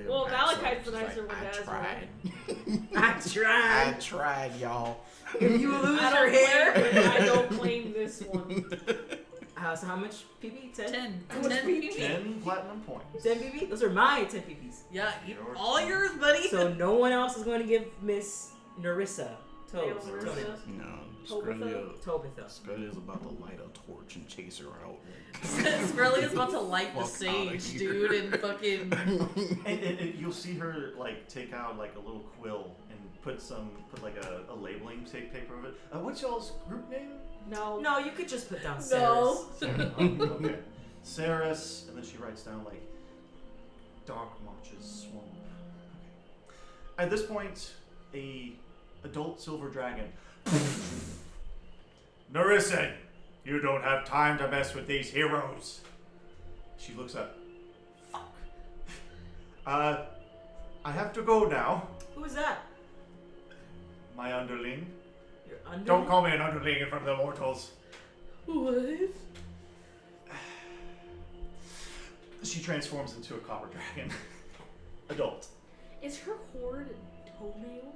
B: Well, Malachite's the nicer one
D: I
B: to Ezra.
D: tried.
C: I
D: I
C: tried.
D: tried, y'all.
C: If you lose
B: I
C: your
B: don't
C: hair.
B: claim, I don't claim this one.
C: So how much PP? 10?
F: 10.
B: How much
F: 10
B: PP?
F: PP.
A: 10 platinum points.
C: 10 PP? Those are my 10 PPs.
F: Yeah,
A: Yours.
F: all yours, buddy.
C: So no one else is going to give Miss Narissa toes.
B: Hail
C: toes.
B: Narissa.
D: No,
B: Tobitha?
C: Tobitha.
D: Scully's about to light a torch and chase her out.
F: Squirrely is about to light the
D: Fuck outta
F: sage,
D: here.
F: dude, and fucking.
A: And you'll see her like take out like a little quill and put like a labeling paper over it. What's y'all's group name?
B: No.
C: No, you could just put down
B: No.
C: Sarah's.
A: Okay. Saris, and then she writes down like Dark March's Swamp. Okay. At this point, a adult silver dragon. Narissa, you don't have time to mess with these heroes. She looks up. Fuck. I have to go now.
C: Who is that?
A: My underling.
C: Your under.
A: Don't call me an underling in front of the mortals.
F: What?
A: She transforms into a copper dragon. Adult.
B: Is her horde toenails?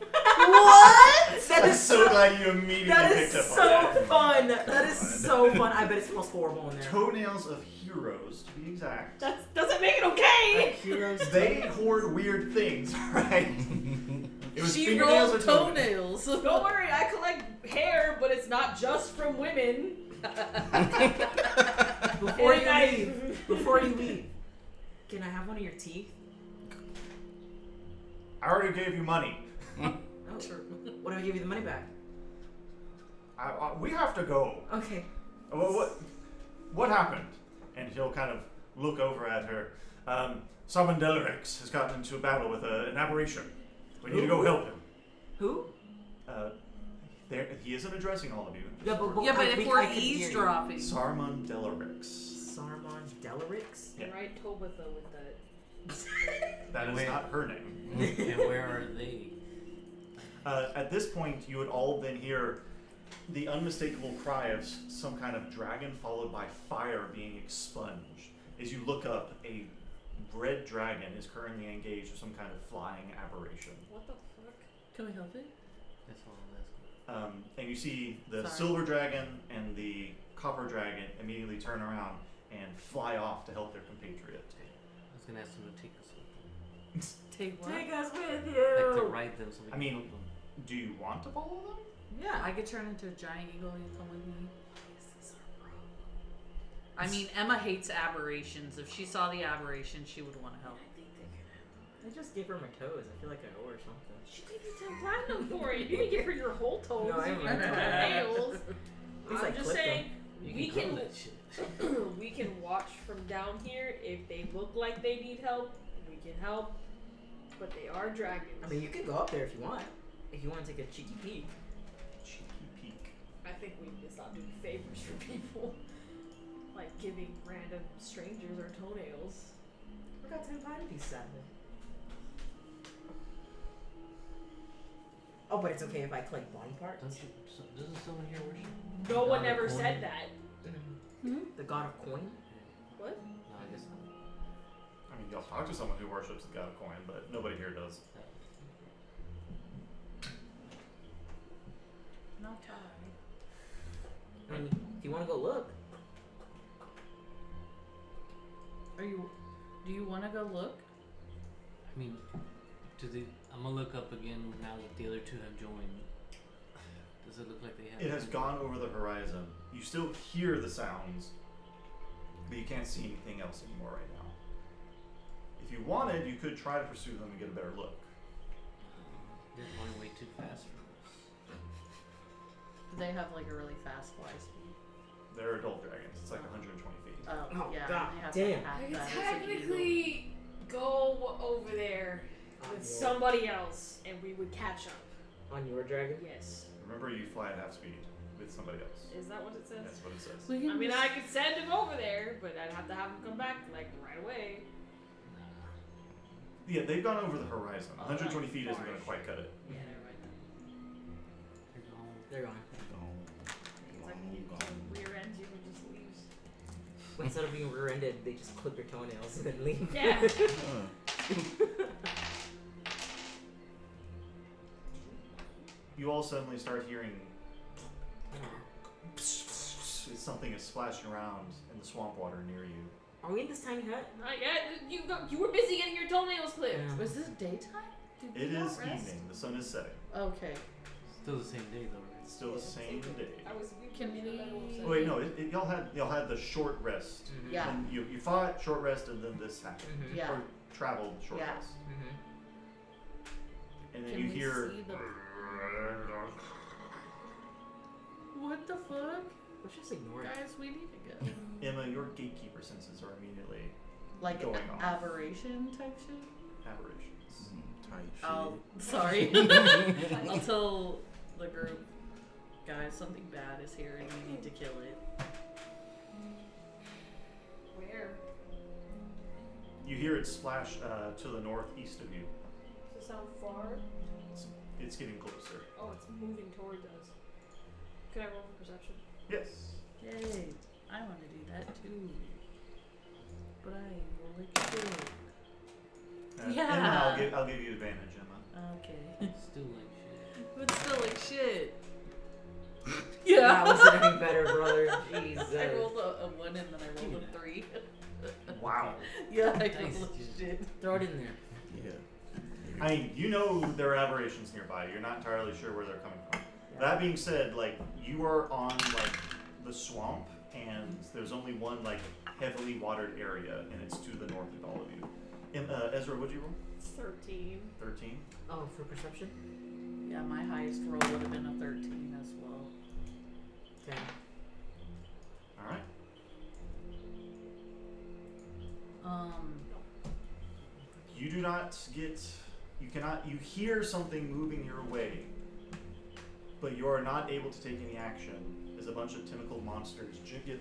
C: What? That
A: I'm
C: is
A: so glad you immediately
C: That
A: picked
C: is
A: up on
C: so
A: that.
C: fun. That is so fun. I bet it smells horrible in there.
A: Toenails of heroes, to be exact.
B: That doesn't make it okay!
C: Heroes.
A: They hoard weird things, right? It was
F: She
A: fingernails
F: rolled
A: or toenails.
F: toenails.
B: Don't worry, I collect hair, but it's not just from women.
C: Before
B: And
C: you
B: I-
C: leave, before you leave, can I have one of your teeth?
A: I already gave you money.
C: Oh, what if I give you the money back?
A: We have to go.
C: Okay.
A: What happened? And he'll kind of look over at her. Simon Delarix has gotten into a battle with an aberration. We need to go help him.
C: Who?
A: He isn't addressing all of you.
C: Yeah, but
F: Yeah, but
C: I
F: if
C: think
F: we're
C: I could hear you.
F: eavesdropping.
A: Sarmon Delarix.
C: Sarmon Delarix?
A: Yeah.
B: And write Tobitha with that.
A: That is
G: Wait.
A: not her name.
G: And where are they?
A: At this point, you would all then hear the unmistakable cry of some kind of dragon followed by fire being expunged. As you look up, a red dragon is currently engaged with some kind of flying aberration.
B: What the fuck?
F: Can we help it?
G: That's all I'm asking.
A: And you see the
F: Sorry.
A: silver dragon and the copper dragon immediately turn around and fly off to help their compatriot.
G: I was gonna ask them to take us with them.
F: Take what?
C: Take us with
G: Like to
C: you.
G: ride them so we
A: I
G: can
A: mean-
G: help them.
A: Do you want to follow them?
C: Yeah.
F: I could turn into a giant eagle and you come with me. I mean, Emma hates aberrations. If she saw the aberration, she would want to help.
C: I just gave her my toes. I feel like I owe her something.
B: She gave you 10 platinum for it. You didn't give her your whole toes.
C: No, I
B: you gave her
C: remember
B: her
C: that.
B: nails.
C: At least I
B: I'm just
C: clipped
B: saying,
G: You
B: we
G: grow
B: can
G: that shit.
B: we can watch from down here. If they look like they need help, we can help. But they are dragons.
C: I mean, you can go up there if you want. If you want to take a cheeky peek.
A: Cheeky peek.
B: I think we need to stop doing favors for people. Like giving random strangers our toenails.
C: I got 10 platinum pieces out of it. Oh, but it's okay if I collect body parts?
G: Doesn't someone here worship?
B: No one
G: God of
B: ever
G: coin?
B: said that.
C: The god of coin?
B: What?
G: No, I guess not.
A: I mean, y'all talk to someone who worships the god of coin, but nobody here does.
F: Not I.
C: I mean, if you want to go look.
F: Do you want to go look?
G: I mean, I'm gonna look up again now that the other two have joined. Does it look like they have?
A: It has gone over the horizon. You still hear the sounds, but you can't see anything else anymore right now. If you wanted, you could try to pursue them and get a better look.
G: They're going way too fast for us.
F: They have like a really fast fly speed.
A: They're adult dragons. It's like 120 feet.
C: Oh,
F: yeah.
C: God
F: they have
C: damn.
F: Half
B: I could
F: that as an eagle.
B: technically go over there with somebody else, and we would catch up.
C: On your dragon?
B: Yes.
A: Remember, you fly at half speed with somebody else.
B: Is that what it says?
A: That's what it says.
F: We
B: I
F: can
B: mean,
F: just-
B: I could send him over there, but I'd have to have him come back like right away.
A: Yeah, they've gone over the horizon.
B: Oh,
A: 120
B: that's
A: feet isn't
B: far.
A: going to quite cut it.
B: Yeah, never mind.
C: They're gone.
B: It's like he rear ends you and just leaves.
C: Instead of being rear-ended, they just clip their toenails and then leave.
B: Yeah.
A: You all suddenly start hearing something is splashing around in the swamp water near you.
C: Are we in this tiny hut?
B: Not yet. You were busy getting your toenails clipped.
C: Yeah.
F: Was this daytime? Did we
A: It
F: not
A: is
F: rest?
A: evening. The sun is setting.
F: Okay.
G: Still the same day though, right?
A: It's still the same day.
B: I was.
F: Can we-
A: Oh, wait, no. Y'all had the short rest.
C: Mm-hmm.
F: Yeah.
A: And you fought short rest, and then this happened.
C: Mm-hmm.
F: Yeah.
A: Or traveled short
F: Yeah.
A: rest,
C: Mm-hmm.
A: and then
F: Can
A: you
F: we
A: hear.
F: see the- What the fuck?
C: Let's just ignore it.
F: Guys, we need to go.
A: Emma, your gatekeeper senses are immediately
F: Like
A: Going
F: an
A: off.
F: aberration type shit?
A: aberrations.
D: Tight shit.
F: Sorry. I'll tell the group, guys, something bad is here and we need to kill it.
B: Where?
A: You hear it splash to the northeast of you.
B: Does it sound far?
A: It's getting closer.
B: Oh, it's moving towards us. Can I roll for perception?
A: Yes.
F: Yay. I want to do that too. But I will let you do it.
A: Emma, I'll give you advantage, Emma.
F: Okay.
G: Still like shit.
F: But still like shit.
C: That wasn't any better, brother. Jesus.
F: I rolled a 1 and then I rolled a 3.
C: Wow.
F: Yeah, I
G: Nice,
F: rolled
G: dude.
F: shit.
C: Throw it in there.
D: Yeah.
A: I mean, you know there are aberrations nearby. You're not entirely sure where they're coming from. That being said, like you are on like the swamp, and there's only one like heavily watered area, and it's to the north of all of you. Ezra, what'd you roll?
B: 13.
A: 13.
C: Oh, for perception?
F: Yeah, my highest roll would have been a 13 as well.
C: 10.
A: All right. You do not get. You cannot. You hear something moving your way, but you are not able to take any action as a bunch of tentacled monsters get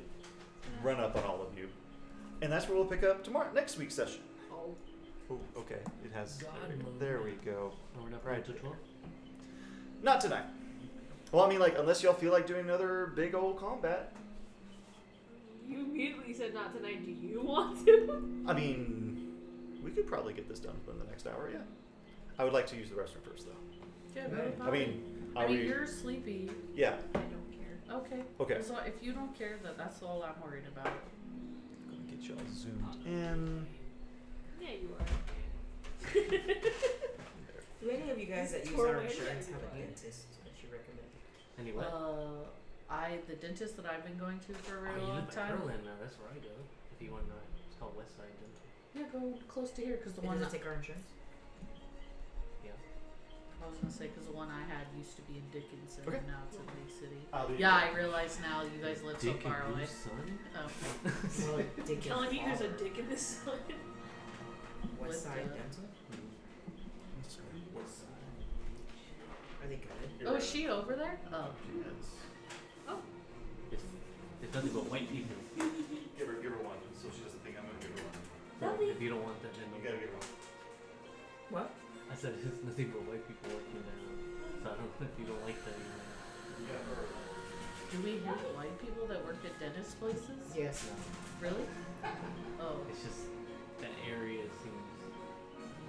A: run up on all of you, and that's where we'll pick up tomorrow, next week's session.
B: Oh.
A: Oh, okay. It has.
G: God mode.
A: There we go.
G: Oh, we're not
A: Right.
G: right to 12?
A: Not tonight. Well, I mean, like, unless y'all feel like doing another big old combat.
B: You immediately said not tonight. Do you want to?
A: I mean, we could probably get this done within the next hour. Yeah. I would like to use the restroom first, though.
F: Yeah,
C: Right.
F: no
A: I mean,
F: I
A: are
F: mean,
A: we?
F: you're sleepy.
A: Yeah.
B: I don't care.
F: Okay.
A: Okay.
F: So if you don't care, that's all I'm worried about.
A: Gonna get y'all zoomed in.
B: Yeah, you are.
C: Do any of you guys that use
B: Poor
C: our
B: lady,
C: insurance have a
B: everybody.
C: dentist that you recommend?
G: Anyway.
F: The dentist that I've been going to for a
G: Oh,
F: very
G: you
F: long
G: live by
F: time.
G: Pearland now. That's where I go. If you want to know, it's called Westside Dental.
F: Yeah, go close to here because the
C: Does
F: one
C: it
F: that,
C: take our insurance?
G: Yeah.
F: I was gonna say because the one I had used to be in Dickinson
A: Okay.
F: and now it's in Bay City.
A: I'll be
F: Yeah, I realize now you guys live so
G: Dick
F: far
G: and
F: away.
G: Goose, son.
F: Oh.
C: Well, Dick and
B: Telling me there's a
C: Father.
B: dick in this sun.
C: West Side
F: With,
C: Dental? Are they good?
F: Oh, is she over there? Oh.
A: Yes.
G: It's nothing but white people.
A: Give her one, so she doesn't think I'm gonna give her one.
B: Lovely.
G: If you don't want that, then
A: You
G: don't.
A: gotta give her one.
C: What?
G: I said it's nothing but white people working there. So I don't know if you don't like that.
A: You got her.
F: Do we have white people that work at dentist places?
C: Yes.
F: Really? Oh.
G: It's just that area seems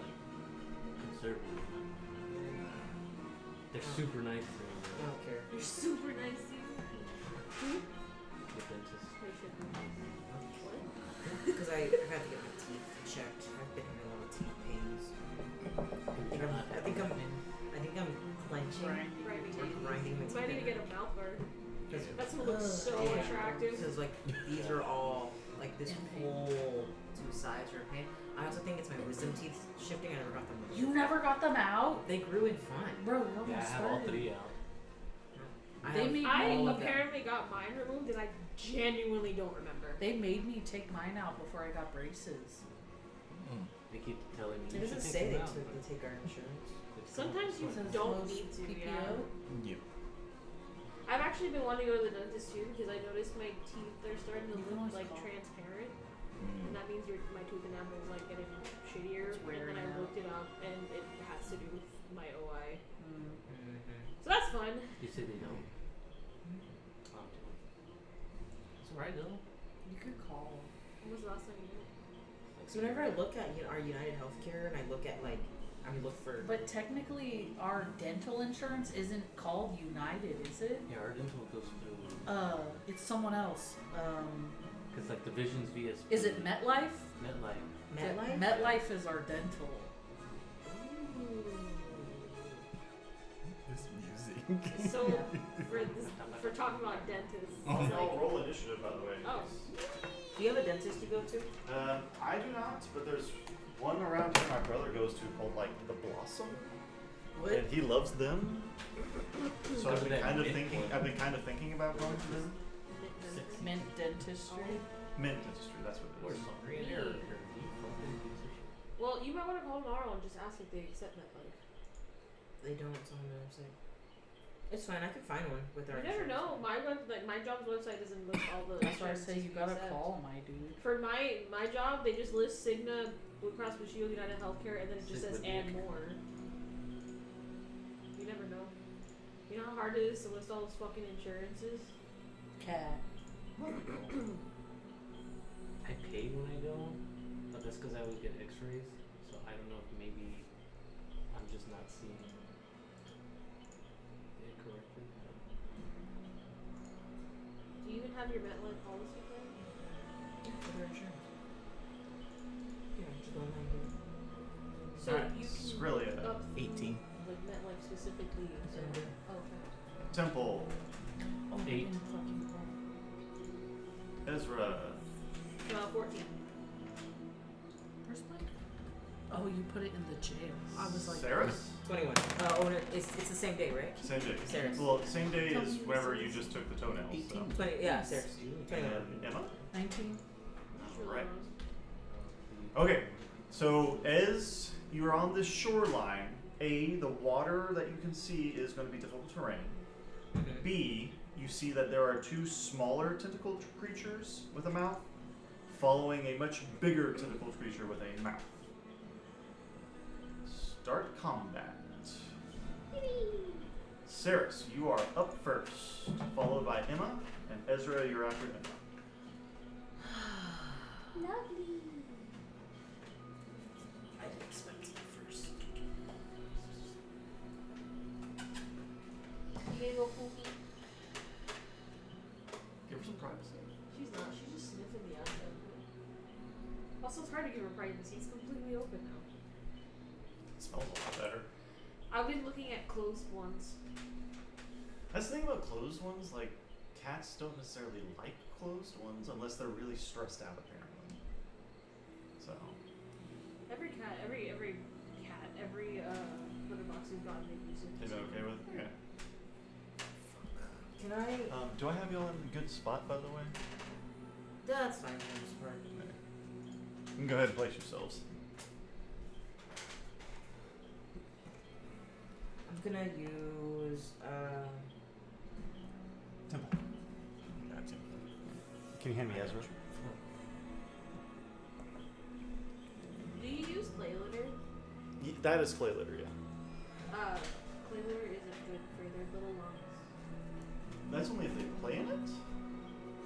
G: like conservative. They're super nice
C: I
G: there.
C: don't care.
B: You're super nice, dude.
G: The dentist.
B: They should be. What?
C: Because I had to get my teeth checked. I've been having a lot of teeth pains. I think I'm clenching. Grinding my teeth.
B: Might need to get a mouth guard.
C: Because
B: That's what looks so attractive.
C: Because like these are all like this whole two sides are pain. I also think it's my wisdom teeth shifting. I never got them.
F: You never got them out?
C: They grew in fine.
F: Bro, you almost
G: Yeah, I have all
F: started.
G: 3 out.
F: They made
B: I
F: all of them.
B: apparently got mine removed and I genuinely don't remember.
F: They made me take mine out before I got braces.
G: They keep telling me.
C: It
G: "You
C: doesn't
G: should
C: say
G: take
C: they
G: them out," but
C: take our insurance.
G: it's
B: Sometimes you
G: fine.
B: don't
F: Most
B: need to.
F: PPO?
B: Yeah.
D: Yep.
B: I've actually been wanting to go to the dentist too because I noticed my teeth are starting to
F: You can
B: look
F: always
B: like
F: call.
B: transparent, and that means my tooth enamel is like getting shittier.
F: It's
B: And
F: wearing
B: then I
F: out.
B: looked it up, and it has to do with my OI.
F: Mm.
B: So that's fun.
G: You say they don't. Oh, it's alright though.
F: You could call.
B: When was the last time you did?
C: So whenever I look at our United Healthcare and I look at look for.
F: But technically, our dental insurance isn't called United, is it?
G: Yeah, our dental goes through.
F: It's someone else.
G: Cause like the Vision's VSP.
F: Is it MetLife?
G: MetLife?
C: MetLife?
F: MetLife is our dental.
D: This music.
B: So for talking about dentists,
A: I'll
B: it's like,
A: roll initiative, by the way.
B: oh,
C: Do you have a dentist you go to?
A: I do not, but there's one around here my brother goes to called like the Blossom, and he loves them. So I've been kind of thinking. I've been kind of thinking about going to them.
F: Mint dentistry.
A: Mint dentistry. That's what
G: Or
A: it is.
G: something. You fucking piece of shit.
B: well, you might want to call tomorrow and just ask if they accept MetLife.
C: They don't. It's on their website. It's fine. I can find one with our.
B: You never
C: insurance.
B: know. My job's website doesn't list all the.
F: That's why I say
B: insurances
F: you
B: we
F: gotta
B: accept.
F: call my dude.
B: For my job, they just list Cigna, Blue Cross Blue Shield, United Healthcare, and then it just says
G: Cigna
B: and
G: Dick.
B: more. You never know. You know how hard it is to list all those fucking insurances?
F: Cat.
G: I pay when I go, but that's because I always get X-rays. So I don't know if maybe I'm just not seeing it correctly.
B: Do you even have your MetLife policy plan?
C: With our insurance. Yeah, just go online and do it.
B: So
A: Alright,
B: you can
A: Skrilla.
B: look up
D: 18.
B: like MetLife specifically.
C: That's what I'm doing.
B: Oh, okay.
A: Temple.
F: Oh,
G: 8.
F: fucking call.
A: Ezra.
B: 14.
F: Where's mine? Oh, you put it in the jail. I was like,
A: Saris?
C: 21. It's the same day, right?
A: Same day.
C: Saris.
A: Well, same day
B: Tell
A: as
B: me
A: whenever
B: this
A: you
B: is-
A: just took the toenails.
D: 18.
C: 20. Yeah, Saris.
A: And
C: 21.
A: Emma.
F: 19.
B: That's really
A: Right.
B: low.
A: Okay, so as you're on this shoreline, A, the water that you can see is going to be difficult terrain.
C: Mhm.
A: B, you see that there are two smaller tentacled creatures with a mouth, following a much bigger tentacled creature with a mouth. Start combat. Saris, you are up first, followed by Emma, and Ezra, you're after Emma.
B: Lovely.
C: I didn't expect to be first.
B: You gonna go poopy?
A: Give her some privacy.
B: She's not. She's just sniffing the outside. Also, it's hard to give her privacy. It's completely open now.
A: It smells a lot better.
B: I've been looking at closed ones.
A: That's the thing about closed ones, like, cats don't necessarily like closed ones unless they're really stressed out, apparently. So,
B: Every cat, every litter box we've gotten, they've used it.
A: is it okay with? Okay.
C: Can I?
A: Do I have y'all in a good spot, by the way?
C: That's fine. That's fine.
A: Okay. You can go ahead and place yourselves.
C: I'm gonna use
A: Temple. Can you hand me Ezra?
B: Do you use clay litter?
A: That is clay litter, yeah.
B: Clay litter isn't good for their little lungs.
A: That's only if they play in it?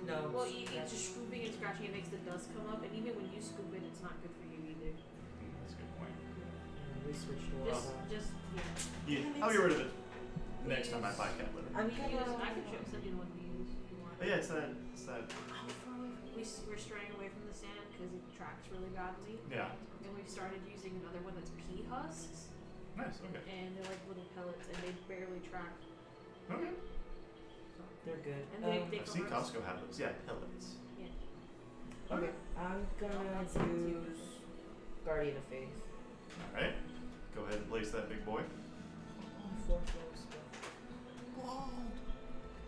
C: no.
B: Well, just scooping and scratching, it makes the dust come up, and even when you scoop it, it's not good for you either.
A: That's a good point.
C: We switched to
B: Just, yeah.
A: Yeah, I'll get rid of it next time I buy cat litter.
C: I'm
B: You
C: gonna.
B: use, I could send you the one we use if you want.
A: But yeah, it's that.
B: We're straying away from the sand because it tracks really badly.
A: Yeah.
B: And we've started using another one that's pea husks,
A: Nice, okay.
B: and they're like little pellets, and they barely track.
A: Okay.
C: They're good.
B: And they
A: I've seen Costco have those. Yeah, pellets.
B: Yeah.
C: Okay. I'm gonna
B: That sounds
C: use Guardian of Faith.
A: Alright. Go ahead and place that big boy.
C: 4 close.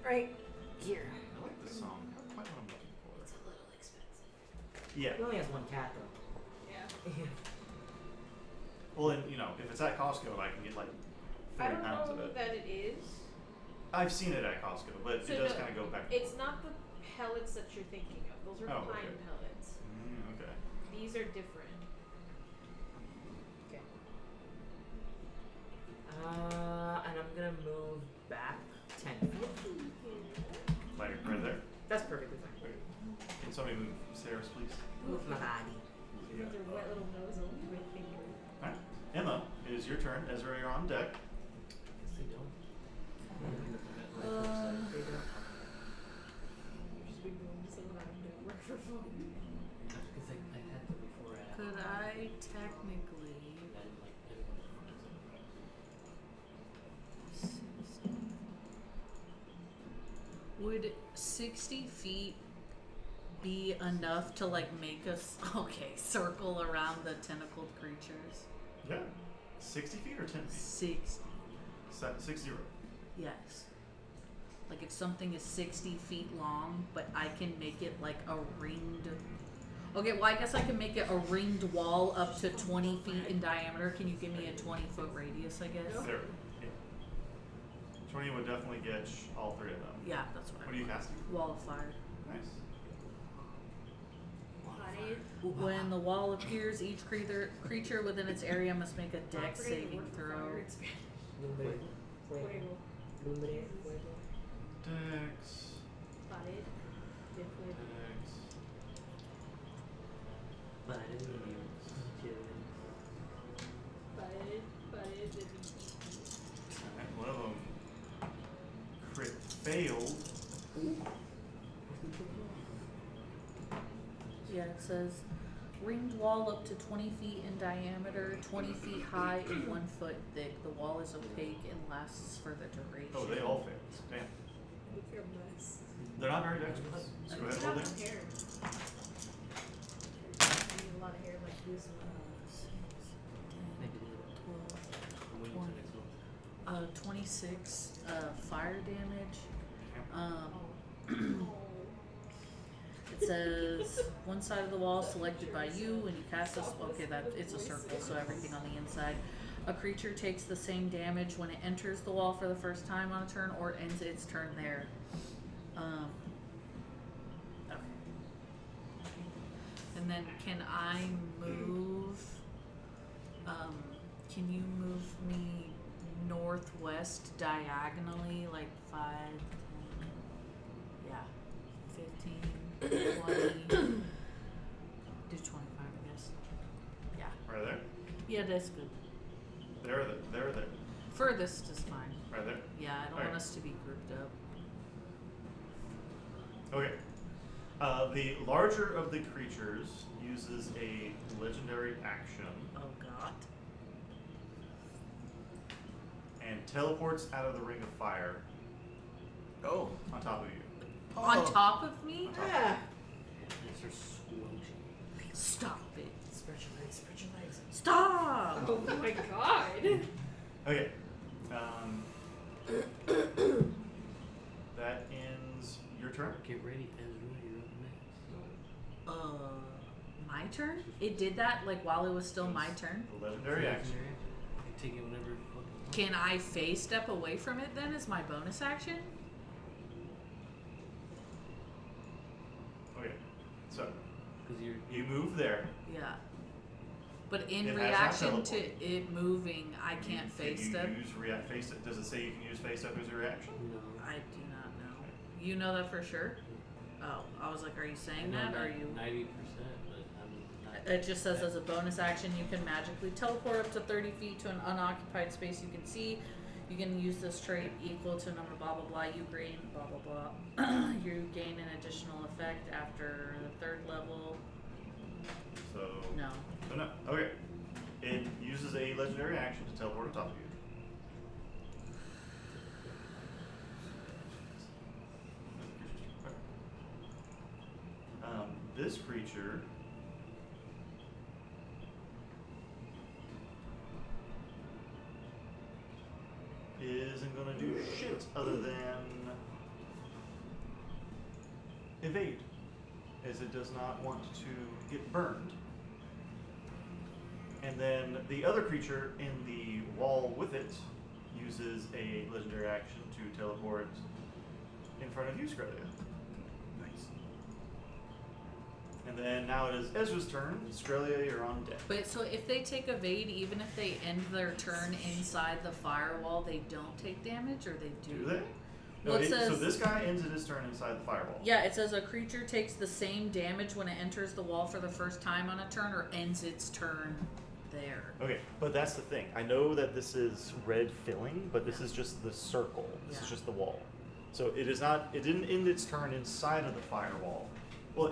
C: Right here.
A: I like this song. Not quite what I'm looking for.
B: It's a little expensive.
A: Yeah.
C: He only has one cat though.
B: Yeah.
A: Well, and you know, if it's at Costco, I can get like
B: I
A: 40
B: don't
A: pounds
B: know
A: of it.
B: that it is.
A: I've seen it at Costco, but
B: So
A: it does
B: no,
A: kind of go back.
B: It's not the pellets that you're thinking of. Those are
A: Oh,
B: pine
A: okay.
B: pellets.
A: Okay.
B: These are different. Okay.
C: And I'm gonna move back 10 feet.
A: Like right there.
C: That's perfectly fine.
A: Okay. Can somebody move Sarah's, please?
C: Move my body.
A: Yeah.
B: With their wet little nose over my finger.
A: Alright. Emma, it is your turn. Ezra, you're on deck.
G: Yes, they don't.
B: You've just been doing this and having to work for fun.
G: Because I had them before I had
F: Could I technically?
G: and then like everyone
F: Would 60 feet be enough to like make us circle around the tentacled creatures?
A: Yeah. 60 feet or 10 feet?
F: 60.
A: 60.
F: Yes. Like if something is 60 feet long, but I can make it like a ringed. Okay, well I guess I can make it a ringed wall up to 20 feet in diameter. Can you give me a 20-foot radius? I guess.
A: There. Yeah. 20 would definitely get all three of them.
F: Yeah, that's what I
A: What are you
F: want.
A: casting?
F: Wall of fire.
A: Nice.
F: When the wall appears, each creature within its area must make a dex saving throw.
A: Dex.
B: Pared de fuego.
A: Dex.
G: Pared de
B: Pared de
A: Alright, one of them crit failed.
F: Yeah, it says ringed wall up to 20 feet in diameter, 20 feet high, and 1 foot thick. The wall is opaque and lasts for the duration.
A: Oh, they all failed. Damn.
B: Look at a mess.
A: They're not very dexterous. So go ahead and roll
B: It's
A: damage.
B: hair. I need a lot of hair like this one.
G: Maybe a little.
F: 12,
G: I'm waiting till next month.
F: 26 fire damage. It says one side of the wall selected by you when you cast this. Okay, that it's a circle, so everything on the inside. A creature takes the same damage when it enters the wall for the first time on a turn or ends its turn there. Okay. And then can I move? Can you move me northwest diagonally, like 5, 10, yeah, 15, 20, do 25, I guess. Yeah.
A: Right there.
F: Yeah, that's good.
A: There.
F: Furthest is fine.
A: Right there.
F: Yeah, I don't
A: Alright.
F: want us to be grouped up.
A: Okay. The larger of the creatures uses a legendary action
F: Oh god.
A: and teleports out of the ring of fire
D: Oh.
A: on top of you.
F: On top of me?
A: On top.
C: Ah.
G: And start squelching.
F: Stop it.
C: Spread your legs, spread your legs.
F: Stop!
B: Oh my god.
A: Okay. That ends your turn.
G: Get ready, Ezra. You're up next.
F: My turn? It did that like while it was still my turn?
A: The legendary action.
G: You take it whenever you fucking want.
F: Can I phase step away from it then as my bonus action?
A: Okay. So
G: Because you're.
A: you move there.
F: Yeah. But in
A: It has not
F: reaction to
A: teleported.
F: it moving, I can't phase
A: Can you
F: step.
A: use face step? Does it say you can use face step as a reaction?
G: No.
F: I do not know. You know that for sure? Oh, I was like, are you saying that? Or are you?
G: 90%, but I'm not.
F: It just says as a bonus action, you can magically teleport up to 30 feet to an unoccupied space you can see. You can use this trait equal to a number blah blah blah. You gain blah blah blah. You gain an additional effect after the 3rd level.
A: So
F: No.
A: So no. Okay. It uses a legendary action to teleport on top of you. This creature isn't gonna do shit other than evade, as it does not want to get burned. And then the other creature in the wall with it uses a legendary action to teleport in front of you, Skrelia.
D: Nice.
A: And then now it is Ezra's turn. Skrelia, you're on deck.
F: But so if they take evade, even if they end their turn inside the firewall, they don't take damage, or they do?
A: Do they?
F: Well, it
A: so
F: says-
A: this guy ends his turn inside the firewall.
F: Yeah, it says a creature takes the same damage when it enters the wall for the first time on a turn, or ends its turn there.
A: Okay, but that's the thing. I know that this is red filling, but this is just the circle. This is
F: Yeah.
A: just the wall. So it is not. It didn't end its turn inside of the firewall. Well,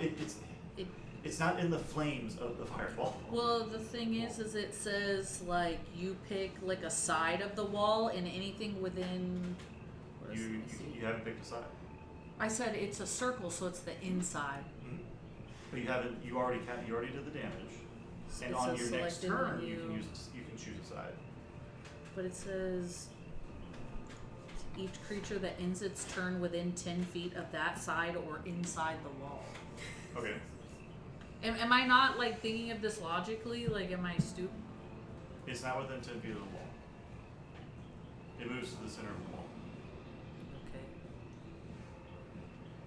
A: it's not in the flames of the firewall.
F: Well, the thing is it says like you pick like a side of the wall, and anything within. What is
A: You
F: it? See?
A: you haven't picked a side.
F: I said it's a circle, so it's the inside.
A: Mhm. But you haven't. You already did the damage. And
F: It
A: on
F: says
A: your next
F: selected
A: turn,
F: when
A: you can choose a side.
F: But it says each creature that ends its turn within 10 feet of that side or inside the wall.
A: Okay.
F: Am I not like thinking of this logically? Like, am I stupid?
A: It's not within 10 feet of the wall. It moves to the center of the wall.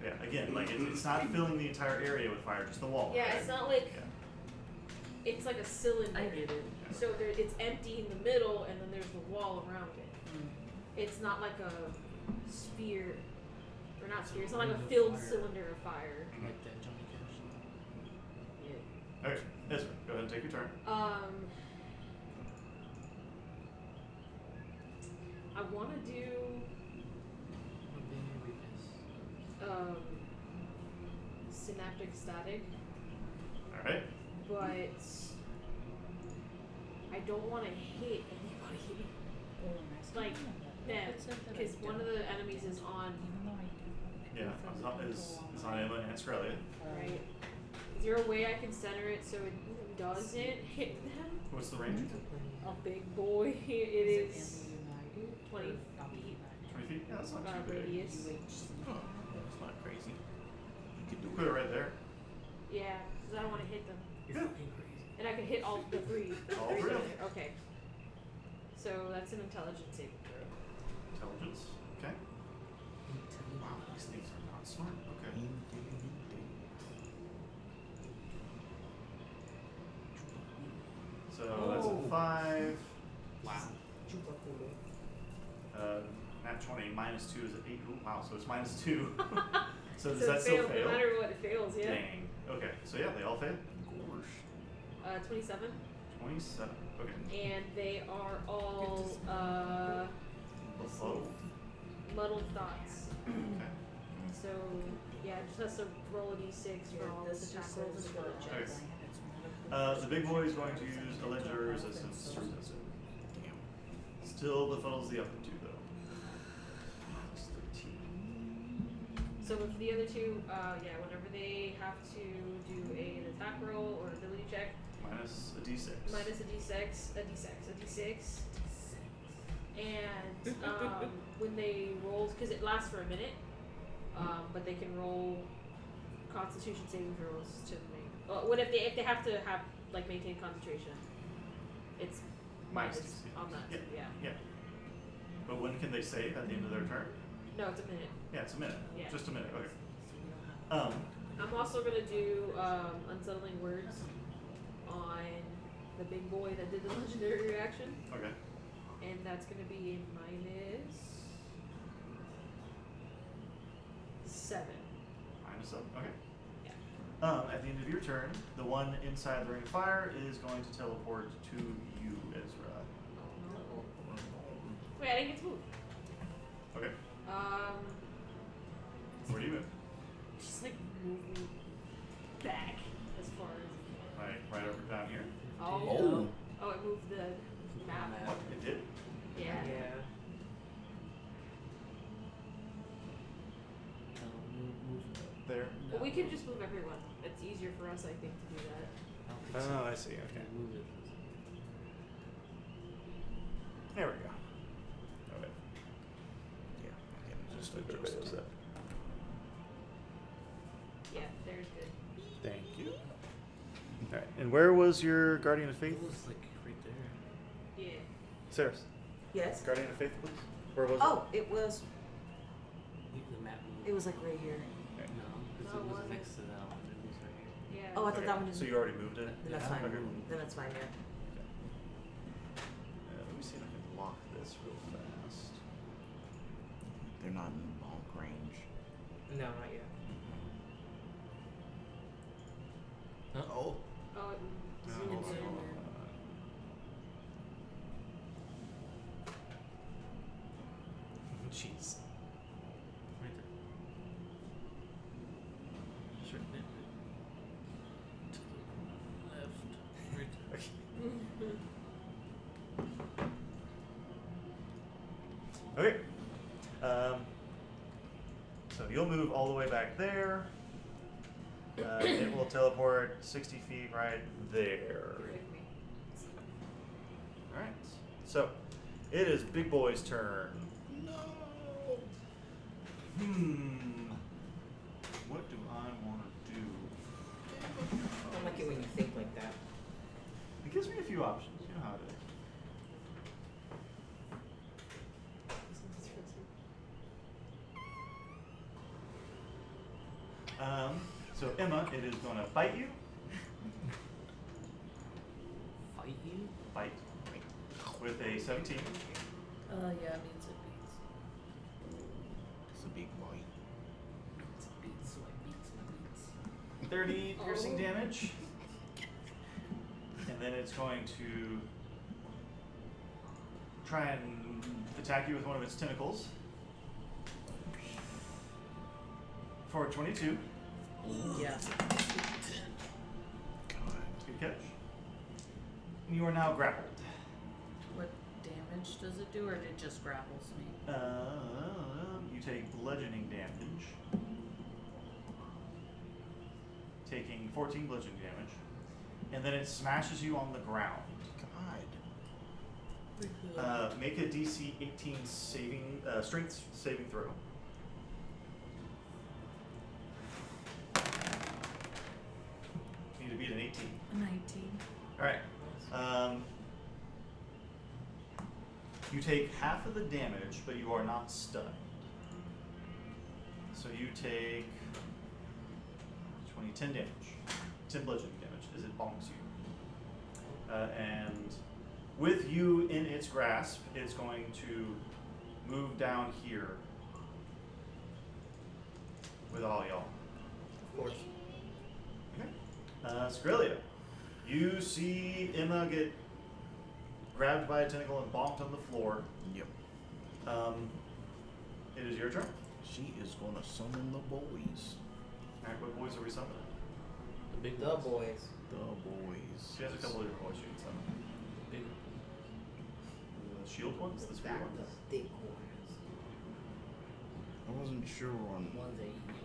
F: Okay.
A: Yeah. Again, like it's not filling the entire area with fire, just the wall.
B: Yeah,
A: right?
B: it's not like
A: Yeah.
B: it's like a cylinder.
F: I get it.
B: So it's empty in the middle, and then there's the wall around it. It's not like a sphere, or not sphere. It's not like a filled cylinder of fire.
G: Like that Johnny Cash.
F: Yeah.
A: Okay, Ezra, go ahead and take your turn.
B: I want to do synaptic static,
A: All right.
B: but I don't want to hit anybody. Like them, because one of the enemies is on,
A: Yeah, it's on Emma and Skrelia.
B: right? Is there a way I can center it so it doesn't hit them?
A: What's the range?
B: A big boy. It is 20 feet
A: 20 feet? Yeah, that's not too big.
B: radius.
D: Oh, that's not crazy. You could do
A: Put it right there.
B: Yeah, because I don't want to hit them.
G: You're fucking crazy.
B: And I can hit all the three.
A: All
B: three
A: three?
B: together. Okay. So that's an intelligence saving throw.
A: Intelligence. Okay. Wow, these things are not smart. Okay. So that's a 5.
G: Wow.
A: Nat 20 minus 2 is an 8. Ooh, wow, so it's minus 2. So does
B: So
A: that
B: it
A: still
B: fails,
A: fail?
B: no matter what, it fails, yeah.
A: Dang. Okay, so yeah, they all fail. Gosh.
B: 27.
A: 27. Okay.
B: And they are all
A: Below.
B: muddled thoughts.
A: Okay.
B: So yeah, it just has to roll a d6 for all its attack rolls and ability checks.
A: The big boy is going to use a legendary resistance to resist it.
D: Damn.
A: Still befuddles the other two, though. Minus 13.
B: So with the other two, yeah, whenever they have to do an attack roll or ability check,
A: Minus a d6.
B: minus a d6, and when they roll, because it lasts for a minute, but they can roll Constitution saving throws to make. What if they have to have like maintain concentration? It's
A: Minus
B: minus
A: D6.
B: on that.
A: Yeah.
B: Yeah.
A: Yeah. But when can they save? At the end of their turn?
B: No, it's a minute.
A: Yeah, it's a minute.
B: Yeah.
A: Just a minute. Okay.
B: I'm also gonna do unsettling words on the big boy that did the legendary reaction,
A: Okay.
B: and that's gonna be a minus 7.
A: Minus 7. Okay.
B: Yeah.
A: At the end of your turn, the one inside the ring of fire is going to teleport to you, Ezra.
B: Wait, I didn't get to move.
A: Okay. Where do you move?
B: Just like moving back as far as.
A: Right over down here.
B: Oh. Oh, it moved the map.
A: What? It did?
B: Yeah.
A: There.
B: Well, we can just move everyone. It's easier for us, I think, to do that.
A: Oh, I see. Okay.
G: Move it.
A: There we go. Okay.
D: Yeah, I can just
A: Everybody
D: adjust
A: else
D: it.
A: up.
B: Yeah, there's good.
A: Thank you. Alright, and where was your Guardian of Faith?
G: It was like right
A: Saris,
H: Yes.
A: Guardian of Faith, please. Where was
H: Oh, it was.
G: The map moved.
H: It was like right here.
G: No, because
B: No,
G: it
B: it
G: was
B: wasn't.
G: next to that one. It was right here.
B: Yeah.
H: Oh, I thought
A: Okay,
H: that one
A: so
H: didn't.
A: you already moved it?
H: Then that's
G: Yeah.
H: fine.
A: Okay.
H: Then that's fine. Yeah.
A: Let me see if I can lock this real fast.
D: They're not in bonk range.
C: No, not yet.
D: Oh.
B: Oh, it
A: No,
B: zoomed
A: hold on,
B: in.
A: hold on. Jeez. Right there. Just right there.
G: To the left. Right there.
A: Okay. Okay. So you'll move all the way back there. It will teleport 60 feet right there. Alright. So, it is Big Boy's turn.
D: No.
A: What do I want to do?
C: I don't like it when you think like that.
A: It gives me a few options. You know how it is. So Emma, it is going to bite you.
G: Fight you?
A: Bite. With a 17.
F: Yeah, it means it beats.
D: It's a big boy.
G: It's beats, like beats, my beats.
A: 30 piercing
B: Oh.
A: damage. And then it's going to try and attack you with one of its tentacles. For 22.
F: Yeah.
D: God.
A: Good catch. You are now grappled.
F: What damage does it do, or it just grapples me?
A: You take bludgeoning damage. Taking 14 bludgeoning damage. And then it smashes you on the ground.
D: God.
A: Make a DC 18 saving, strength saving throw. You need to beat an 18.
F: 19.
A: Alright. You take half of the damage, but you are not stunned. So you take 10 damage. 10 bludgeoning damage as it bonks you. And with you in its grasp, it's going to move down here with all y'all.
C: Of course.
A: Okay. Skrilla, you see Emma get grabbed by a tentacle and bonked on the floor.
D: Yep.
A: It is your turn.
D: She is gonna summon the boys.
A: Alright, what boys are we summoning?
G: The big
C: The boys.
D: The boys.
A: She has a couple of different boys you can summon.
G: Big.
A: The shield ones? The spear ones?
C: The big ones.
D: I wasn't sure on.
C: Ones that eat your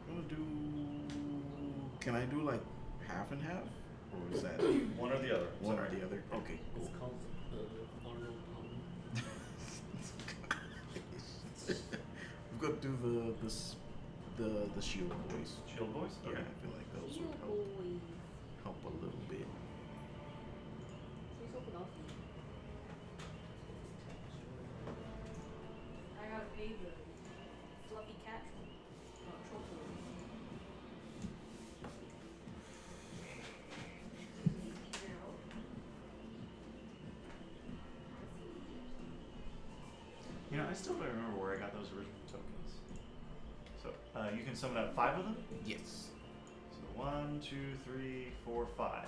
D: I'm gonna do. Can I do like half and half, or is that
A: One or the other.
D: one or
A: Sorry.
D: the other? Okay, cool.
G: It's called Arnold Palmer.
D: I'm gonna do the shield boys.
A: Shield boys?
D: Yeah,
A: Okay.
D: I feel like those
B: You
D: would
B: boy.
D: help a little bit.
B: Please open up. I have a fluffy cat. Trophy.
A: You know, I still don't remember where I got those original tokens. So, you can summon up 5 of them.
D: Yes.
A: So 1, 2, 3, 4, 5.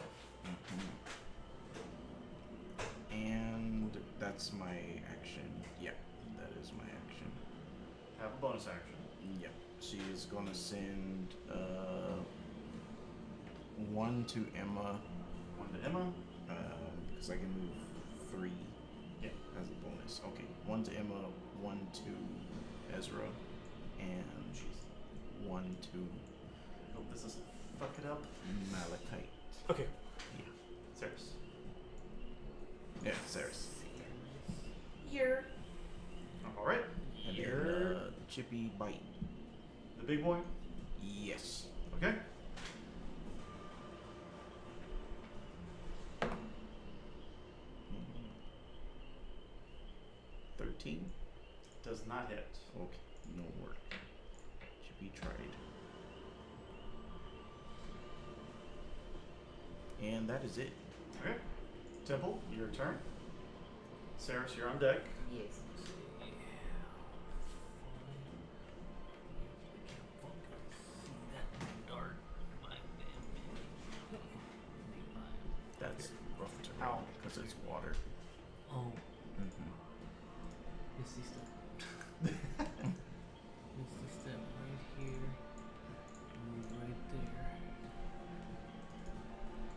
D: And that's my action. Yeah, that is my action.
A: Have a bonus action.
D: Yeah. She is gonna send 1 to Emma,
A: 1 to Emma.
D: because I can move 3
A: Yeah.
D: as a bonus. Okay, 1 to Emma, 1 to Ezra, and 1 to
A: Hope this doesn't fuck it up.
D: Malachite.
A: Okay.
D: Yeah.
A: Saris.
D: Yeah, Ceres.
B: Here.
A: Alright.
D: And
C: Here.
D: then Chippy Bite.
A: The big boy.
D: Yes.
A: Okay. does not hit.
D: Okay, no work. Should be tried. And that is it.
A: Okay. Temple, your turn. Saris, you're on deck.
C: Yes.
D: That's rough terrain because it's water.
G: Oh,
D: Mm-hmm.
G: Misty Step. Misty Step right here. And right there.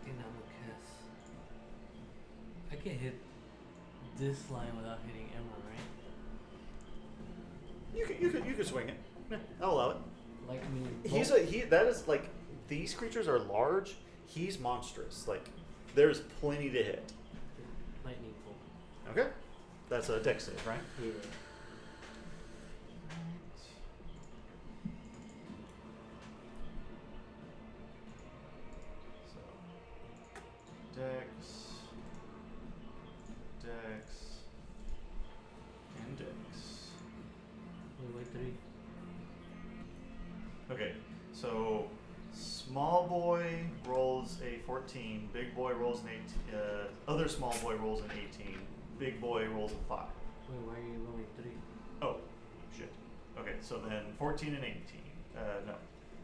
G: And I'm gonna cast. I can hit this line without hitting Emma, right?
A: You can swing it. Yeah, I'll allow it.
G: Lightning.
A: That is like, these creatures are large. He's monstrous. Like, there's plenty to hit.
G: Lightning bolt.
A: Okay. That's a dex save, right?
G: Yeah.
A: So, Dex, and Dex.
G: Wait, 3.
A: Okay, so small boy rolls a 14, big boy rolls an 18, other small boy rolls an 18, big boy rolls a 5.
G: Wait, why are you rolling 3?
A: Oh, shit. Okay, so then 14 and 18. No,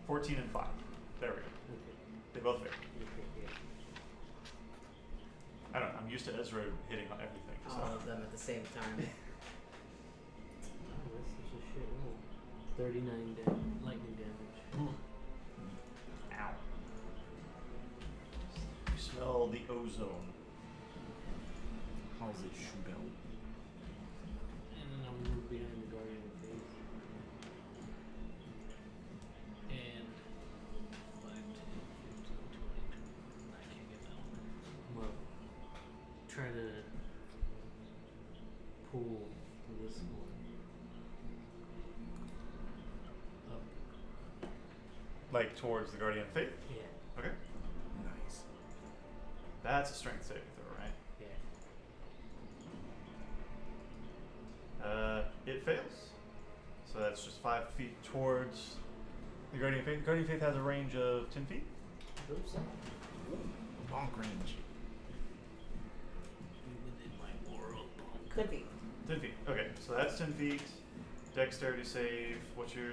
A: 14 and 5. There we go.
G: Okay.
A: They both fail.
G: Okay, yeah.
A: I don't know, I'm used to Ezra hitting on everything. So.
C: All of them at the same time.
G: Oh, that's such a shit roll. 39 lightning damage.
A: Ow. You smell the ozone.
D: How's it shoot out?
G: And then I'll move behind the guardian of faith. And 5, 10, 15, 20, 21. I can't get that one. I'm gonna try to pull this one up.
A: Like towards the Guardian of Faith?
G: Yeah,
A: Okay.
D: Nice.
A: That's a strength saving throw, right?
G: yeah.
A: It fails. So that's just 5 feet towards the Guardian of Faith. The Guardian of Faith has a range of 10 feet.
C: Oops.
D: Bonk range.
G: Within my world.
C: Could be.
A: 10 feet. Okay, so that's 10 feet. Dexterity save. What's your.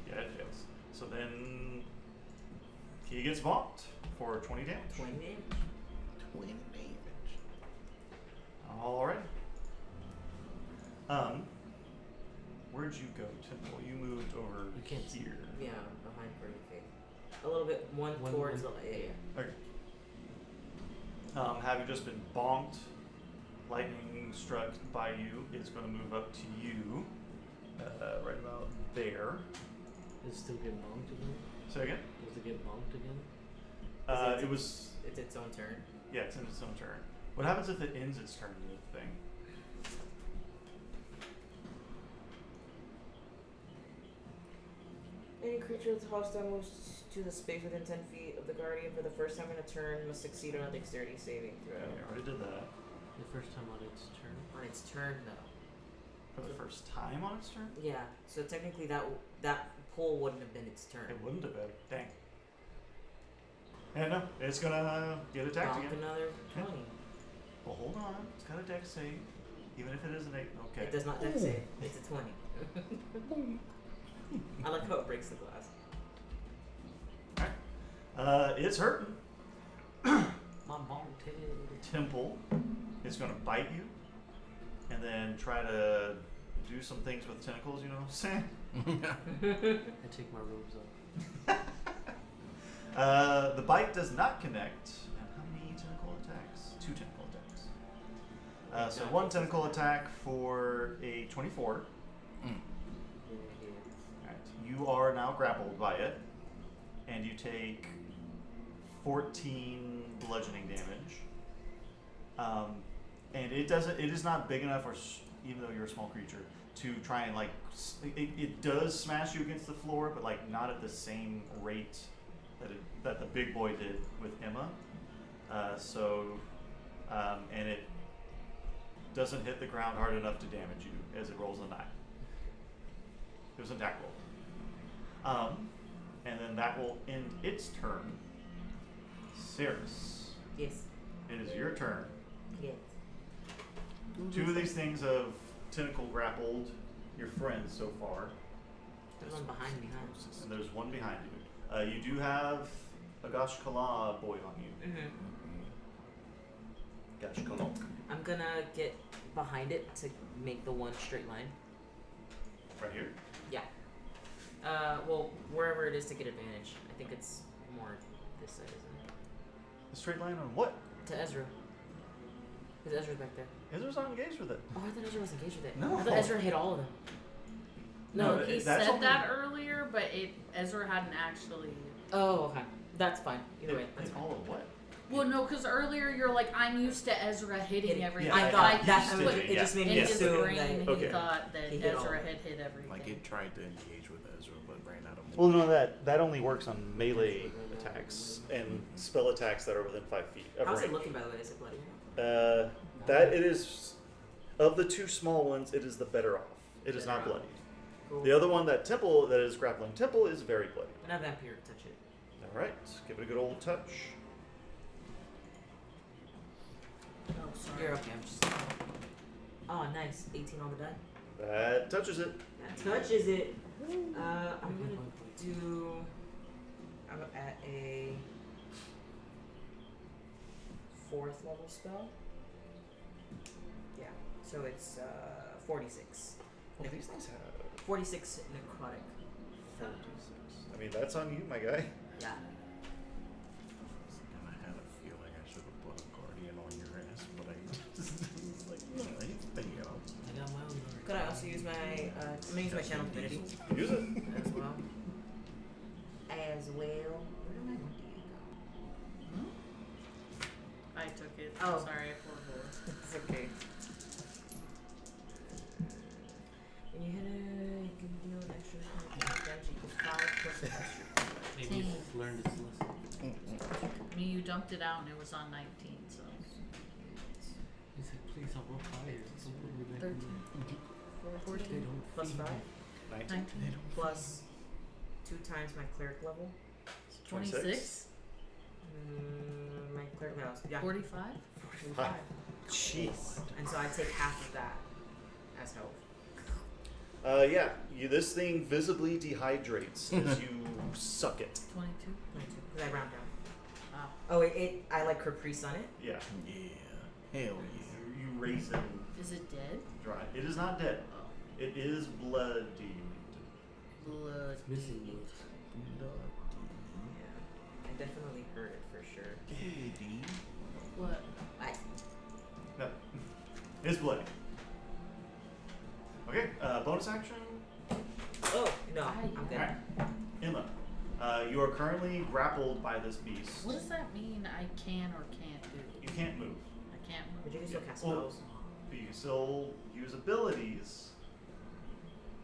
A: Yeah, it fails. So then he gets bonked for 20 damage.
C: 20 damage.
D: Twin damage.
A: Alright. Where'd you go, Temple? You moved over
G: You can't see.
A: here.
C: Yeah, behind Guardian of Faith. A little bit, one towards the. Yeah, yeah.
A: Okay. Having just been bonked, lightning struck by you, it's going to move up to you, right about there.
G: Does it still get bonked again?
A: Say again?
G: Does it get bonked again?
A: It was.
C: It's its own turn.
A: Yeah, it's in its own turn. What happens if it ends its turn with the thing?
H: Any creature that's hostile moves to the space within 10 feet of the Guardian for the first time in a turn must succeed on a dexterity saving throw.
A: Okay, I already did that.
G: The first time on its turn.
C: On its turn, no.
A: For the first time on its turn?
C: Yeah, so technically that pull wouldn't have been its turn.
A: It wouldn't have been. Dang. Yeah, no, it's gonna get attacked
C: Bonk
A: again.
C: another
A: Yeah.
C: 20.
A: Well, hold on. It's got a dex save. Even if it is an 8. Okay.
C: It does not dex save. It's a 20. I like how it breaks the glass.
A: Alright. It's hurting.
G: My bonked head.
A: Temple is gonna bite you. And then try to do some things with tentacles, you know what I'm saying?
G: I take my robes off.
A: The bite does not connect. And how many tentacle attacks? 2 tentacle attacks. So 1 tentacle attack for a 24. Alright. You are now grappled by it. And you take 14 bludgeoning damage. And it is not big enough, even though you're a small creature, to try and like, it does smash you against the floor, but like not at the same rate that the big boy did with Emma. And it doesn't hit the ground hard enough to damage you as it rolls a 9. It was an attack roll. And then that will end its turn. Cirrus,
H: Yes.
A: it is your turn.
H: Yes.
A: Two of these things have tentacle grappled your friends so far,
C: There's one behind me, huh?
A: and there's one behind you. You do have a Gash Kala boy on you.
C: Mm-hmm.
A: Gash Kala.
C: I'm gonna get behind it to make the one straight line.
A: Right here.
C: Yeah. Well, wherever it is to get advantage. I think it's more this side, isn't it?
A: A straight line on what?
C: To Ezra. Because Ezra's back there.
A: Ezra's not engaged with it.
C: Oh, I thought Ezra was engaged with it.
A: No.
C: I thought Ezra hit all of them.
F: No,
A: No,
F: he
A: that's
F: said
A: only-
F: that earlier, but Ezra hadn't actually.
C: Oh, okay. That's fine. Either way, that's
A: It's
C: fine.
A: all of what?
F: Well, no, because earlier you're like, I'm used to Ezra hitting everything.
A: Yeah,
C: I
A: I
C: thought
A: used
C: that
A: to
C: I mean,
A: do,
C: it just made me
F: In his
C: assume
F: brain,
C: that.
F: he
A: Okay.
F: thought that
C: He hit all
F: Ezra
C: of
F: had hit everything.
D: Like it tried to engage with Ezra, but ran out of
A: Well, no, that only works on melee attacks and spell attacks that are within 5 feet of
C: How's it
A: range.
C: looking, by the way? Is it bloody?
A: That it is, of the two small ones, it is the better off. It is not
C: Better off.
A: bloody.
C: Cool.
A: The other one, that temple, that is grappling temple, is very bloody.
C: And have Vampire touch it.
A: All right, give it a good old touch.
F: Oh, sorry.
C: You're okay. I'm just. Oh, nice. 18 on the die.
A: That touches it.
C: That touches it. I'm gonna do. I'm at a 4th level spell. Yeah. So it's 46.
A: Well, these things have
C: 46 necrotic.
A: 46. I mean, that's on you, my guy.
C: Yeah.
D: And I had a feeling I should have put a guardian on your ass, but I just was like, no, he's thinking of.
G: I got my own guard.
H: Could I also use my? I'm gonna use my channel divinity
A: Use it.
H: as well. As well. Where did my monkey go?
F: I took it.
H: Oh.
F: Sorry, I forgot.
H: It's okay. When you hit you can deal an extra damage equals 5 plus an extra.
G: Maybe it's learned its lesson.
F: I mean, you dumped it out and it was on 19, so.
G: He's like, please, I'll roll higher. Don't put me back in
F: 13.
G: there.
F: 14.
G: They don't
H: Plus
G: feed
H: 5
G: me.
A: 19.
F: 19.
H: plus 2 times my cleric level.
F: 26.
H: My cleric level. Yeah.
F: 45.
H: 45.
A: Jeez.
H: And so I take half of that as health.
A: Yeah, this thing visibly dehydrates as you suck it.
F: 22.
H: 22. Because I round down.
F: Wow.
H: Oh, I like Caprice on it.
A: Yeah.
D: Yeah. Hell yeah.
A: You raise it
F: Is it dead?
A: dry. It is not dead.
F: Oh.
A: It is bloodied.
F: Blood.
G: It's missing blood.
H: Yeah. I definitely heard it for sure.
F: What?
A: No. It's bloody. Okay, bonus action.
H: Oh no, I'm good.
A: Alright. Emma, you are currently grappled by this beast.
F: What does that mean I can or can't do?
A: You can't move.
F: I can't
H: But
F: move.
H: you can still cast
A: Well,
H: spells.
A: but you can still use abilities,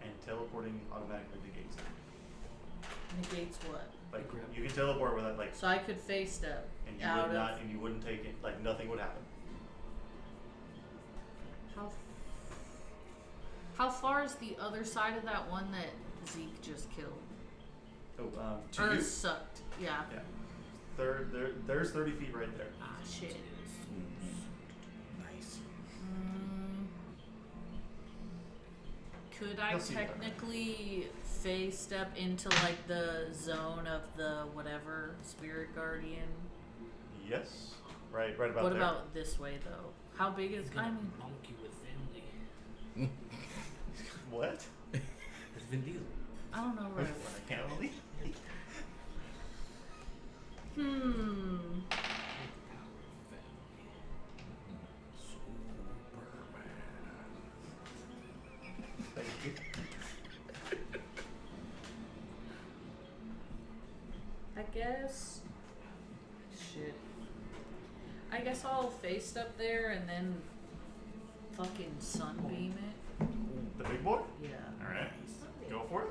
A: and teleporting automatically negates it.
F: Negates what?
A: Like you can teleport without like,
F: So I could face step
A: and you
F: out
A: would
F: of.
A: not, and you wouldn't take it. Like nothing would happen.
F: How far is the other side of that one that Zeke just killed?
A: Oh, to
F: Or
A: you.
F: sucked? Yeah.
A: Yeah. There's 30 feet right there.
F: Ah, shit.
D: Nice.
F: Could I
A: You'll see that.
F: technically phase step into like the zone of the whatever spirit guardian?
A: Yes. Right about
F: What
A: there.
F: about this way though? How big is?
G: He's
F: I
G: gonna
F: mean,
G: bonk you with family.
A: What?
G: It's Vin Diesel.
F: I don't know where I
A: I can't believe. Thank you.
F: I guess. Shit. I guess I'll face step there and then fucking sunbeam it.
A: The big boy.
F: Yeah.
A: All right. Go for it.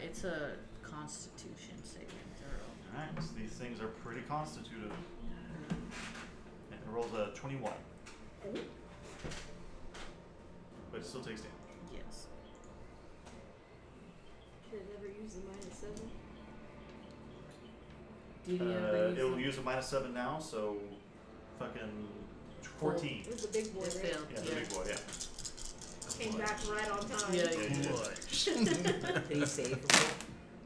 F: It's a Constitution saving throw.
A: All right. So these things are pretty constitutive. And it rolls a 21. But it still takes damage.
F: Yes.
B: Should have never used the -7.
F: Did you ever use
A: It'll
F: them?
A: use a -7 now, so fucking 14.
B: It was the big boy,
F: It
B: right?
F: failed.
A: Yeah, the big boy. Yeah.
B: Came back right on time.
F: Yeah,
A: Yeah, he did.
C: Did he save from it?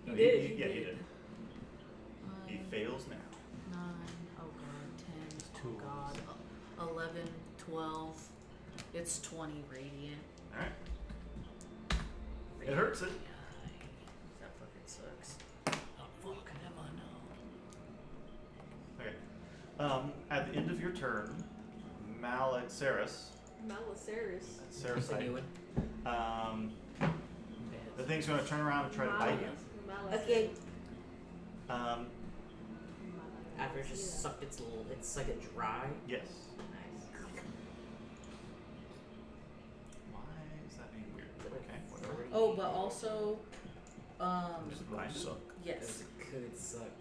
A: No,
B: did, he
A: Yeah, he
B: did.
A: did. He fails now.
F: 9, oh god, 10,
G: Two.
F: oh god, 11, 12. It's 20 radiant.
A: All right. It hurts it.
C: That fucking sucks.
F: Oh fuck, am I no?
A: Okay. At the end of your turn, Ceres,
B: Maliceris.
C: It's a new one.
A: the thing's going to turn around and try to bite you.
H: Okay.
C: After it just sucked its little, it's like a dry.
A: Yes.
C: Nice.
A: Why is that being weird? Okay, whatever.
F: Oh, but also,
A: Just blind suck.
C: That
F: yes.
C: was a good suck.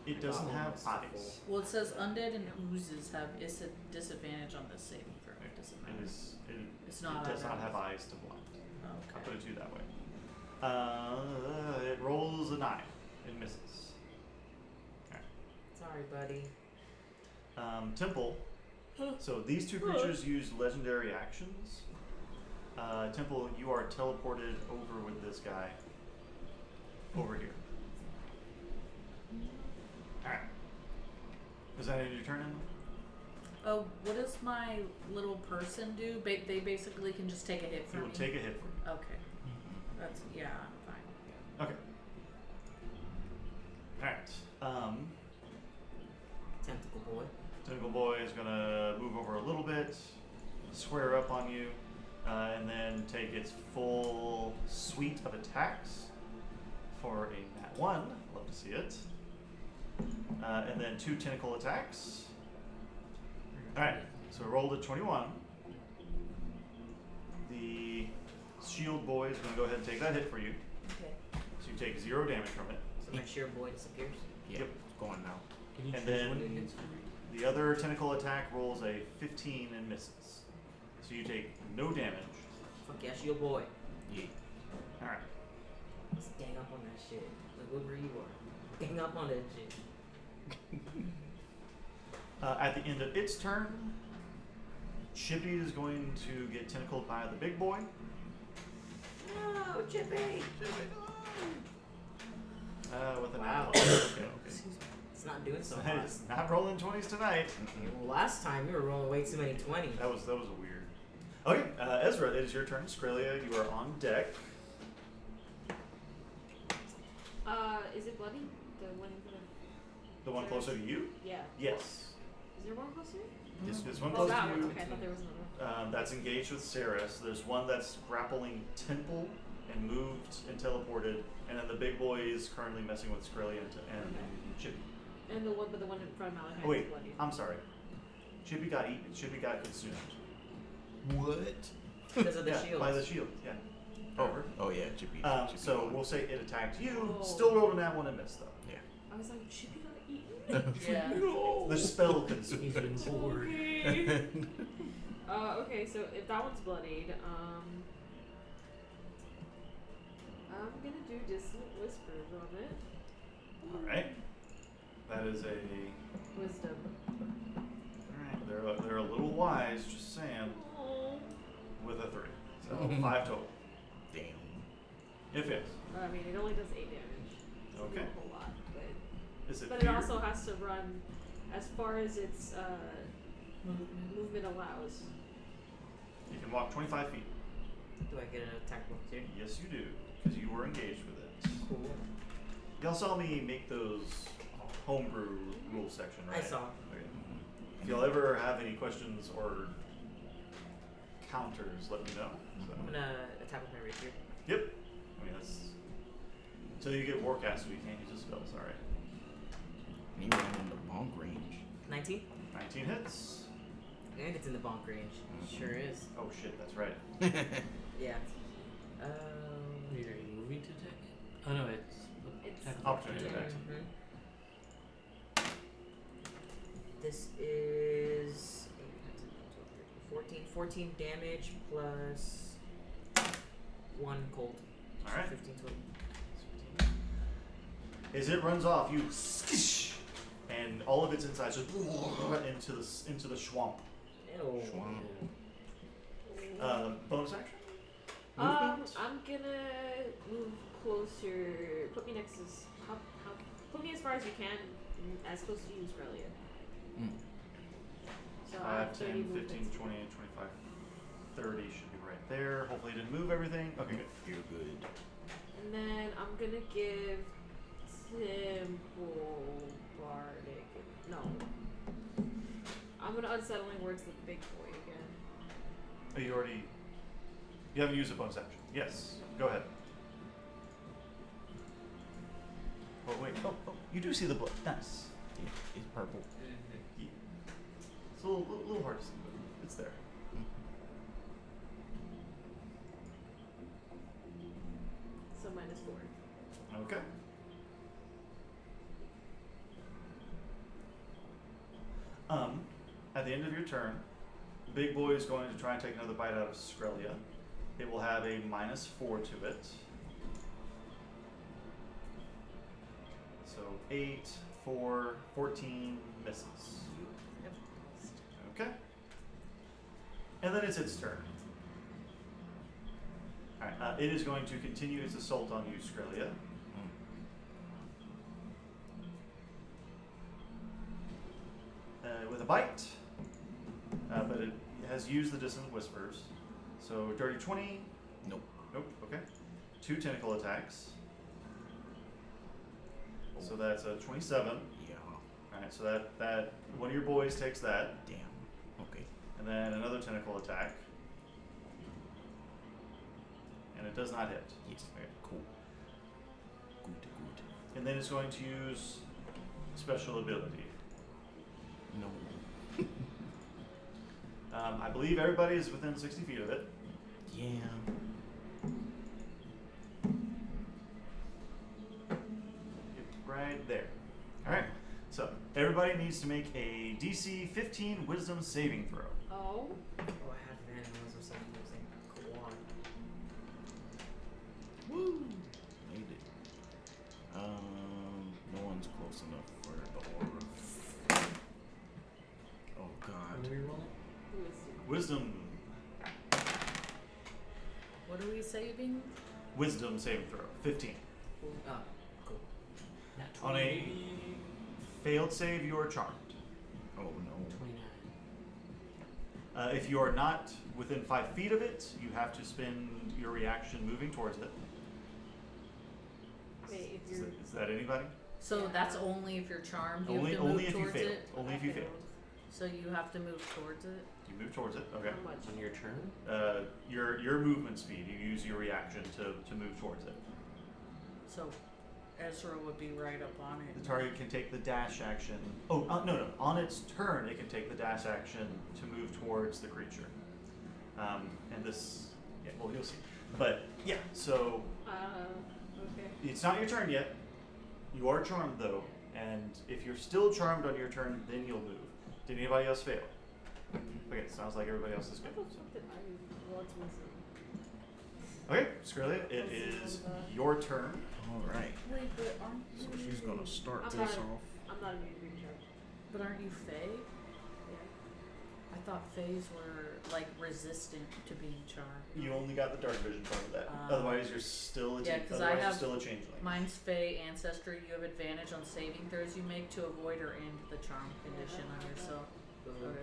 A: It doesn't have eyes.
F: Well, it says undead and oozes have disadvantage on this saving throw. It doesn't matter. It's not
A: It does
F: either.
A: not have eyes to blind. I'll
F: Okay.
A: put it to you that way. It rolls a 9. It misses.
C: Sorry, buddy.
A: Temple. So these two creatures use legendary actions. Temple, you are teleported over with this guy. Over here. Alright. Is that end of your turn, Emma?
F: Oh, what does my little person do? They basically can just take a hit
A: He
F: from
A: will
F: me.
A: take a hit for you.
F: Okay. That's I'm fine.
A: Okay. Alright.
C: Tentacle boy.
A: Tentacle Boy is gonna move over a little bit, square up on you, and then take its full suite of attacks for a nat 1. Love to see it. And then 2 tentacle attacks. Alright, so rolled a 21. The shield boy is gonna go ahead and take that hit for you.
C: Okay.
A: So you take 0 damage from it.
C: So my sheer boy disappears.
D: Yep, it's going now.
G: Can you
A: And
G: choose
A: then-
G: when it hits for me?
A: The other tentacle attack rolls a 15 and misses. So you take no damage.
C: Fuck yeah, shield boy.
D: Yeah.
A: Alright.
C: Let's gang up on that shit. Look where you are. Gang up on that shit.
A: At the end of its turn, Chippy is going to get tentacled by the big boy.
C: No, Chippy!
A: With an
C: Wow.
A: okay.
C: It's not doing so hot.
A: It's not rolling 20s tonight.
C: Well, last time we were rolling way too many 20s.
A: That was a weird. Okay, Ezra, it is your turn. Skrelia, you are on deck.
B: Is it bloody? The one
A: The one closer to you?
B: Yeah.
A: Yes.
B: Is there one closer?
A: This one
B: Oh,
A: close
B: that
A: to
B: one.
A: you.
B: Okay, I thought there was another.
A: That's engaged with Ceres. There's one that's grappling Temple and moved and teleported, and then the big boy is currently messing with Skrelia and Chippy.
B: And the one in front of Malachi
A: Oh, wait,
B: is bloody.
A: I'm sorry. Chippy got eaten. Chippy got consumed.
D: What?
C: Because of the
A: Yeah,
C: shield.
A: by the shield. Yeah.
D: Oh yeah, Chippy. Chippy
A: So
D: won.
A: we'll say it attacked you.
B: Oh.
A: Still rolled a nat 1 and missed though.
B: I was like, Chippy got eaten?
F: Yeah.
A: The spell consumed
G: He's been
A: it.
G: bored.
B: Okay. Okay, so if that one's bloodied, I'm gonna do Distant Whispers on it.
A: All right. That is a.
B: Wisdom.
A: All right. They're a little wise. Just saying.
B: Oh.
A: With a 3, so 5 total.
D: Damn.
A: If yes.
B: I mean, it only does 8 damage. It's
A: Okay.
B: not a whole lot,
A: Is it?
B: but it
A: fear?
B: also has to run as far as its movement allows.
A: You can walk 25 feet.
C: Do I get an attack bonus here?
A: Yes, you do, because you were engaged with it.
C: Cool.
A: Y'all saw me make those homebrew rules section, right?
C: I saw.
A: Okay. If y'all ever have any questions or counters, let me know. So.
C: I'm gonna attack with my rapier.
A: Yep. I mean, that's until you get Warcaster, you can't use the spells. All right.
D: And you ran in the bonk range.
C: 19?
A: 19 hits.
C: And it's in the bonk range. Sure is.
A: Oh shit, that's right.
C: Yeah.
G: Wait, are you moving to attack it? Oh no, it's attack of
A: Opportunity
G: opportunity.
A: attack.
C: This is 14 damage plus 1 cold.
A: All right.
C: 15 total.
A: As it runs off, you skish, and all of its insides just into the swamp.
C: Ew.
D: Swamp.
A: Bonus action.
B: I'm
A: Movement?
B: gonna move closer. Put me next to. Put me as far as you can, as close to you, Australia.
D: Mm.
B: So I have
A: 5,
B: 30
A: 10, 15,
B: movements.
A: 20, 25, 30 should be right there. Hopefully, it didn't move everything. Okay, good.
D: You're good.
B: And then I'm gonna give Simple Bardic. No. I'm gonna unsettling words with the big boy again.
A: Oh, you already. You haven't used a bonus action. Yes. Go ahead. Oh wait. Oh, you do see the blood. Nice.
D: Yeah, it's purple.
A: Yeah. It's a little hard to see, but it's there.
B: So -4.
A: Okay. At the end of your turn, the big boy is going to try and take another bite out of Skrelia. It will have a -4 to it. So 8, 4, 14 misses. Okay. And then it's its turn. Alright, it is going to continue its assault on you, Skrelia. With a bite, but it has used the Dissonant Whispers. So, dirty 20.
D: Nope.
A: Nope, okay. 2 tentacle attacks. So that's a 27.
D: Yeah.
A: Alright, so that one of your boys takes that.
D: Damn. Okay.
A: And then another tentacle attack. And it does not hit.
D: Yes.
A: Okay.
D: Cool. Good.
A: And then it's going to use special ability.
D: No.
A: I believe everybody is within 60 feet of it.
D: Yeah.
A: Right there. Alright, so everybody needs to make a DC 15 Wisdom saving throw.
B: Oh.
C: Oh, I have advantage or something. Cool on.
D: Woo! Made it. No one's close enough for the aura. Oh
G: When
D: god.
G: do we roll it?
A: Wisdom
F: What are we saving?
A: saving throw. 15.
C: Cool.
A: On a failed save, you are charmed.
D: Oh no.
G: 29.
A: If you are not within 5 feet of it, you have to spend your reaction moving towards it.
B: Wait, if
A: Is
B: you're.
A: that, is that anybody?
F: So
B: Yeah.
F: that's only if you're charmed. You have to
A: Only
F: move
A: if you
F: towards
A: fail.
F: it.
A: Only if you fail.
F: So you have to move towards it.
A: You move towards it. Okay.
B: How much?
G: On your turn?
A: Your movement speed. You use your reaction to move towards it.
F: So Ezra would be right up on it.
A: The target can take the dash action. Oh, no. On its turn, it can take the dash action to move towards the creature. And this, yeah, well, you'll see. But yeah, so
B: Okay.
A: it's not your turn yet. You are charmed though, and if you're still charmed on your turn, then you'll move. Did anybody else fail? Okay, sounds like everybody else is
B: I
A: good.
B: thought something I want to listen.
A: Okay, Skrelia, it is your turn.
D: Alright.
F: Wait, but aren't you?
D: So she's gonna start
B: I'm
D: this
B: not-
D: off.
B: I'm not immune to being charged.
F: But aren't you Fae?
B: Yeah.
F: I thought Faes were like resistant to being charmed.
A: You only got the dark vision part of that. Otherwise, you're still a
F: yeah, 'cause I
A: otherwise
F: have-
A: you're still a changeling.
F: Mine's Fae ancestry. You have advantage on saving throws you make to avoid or end the charm condition on yourself. Okay.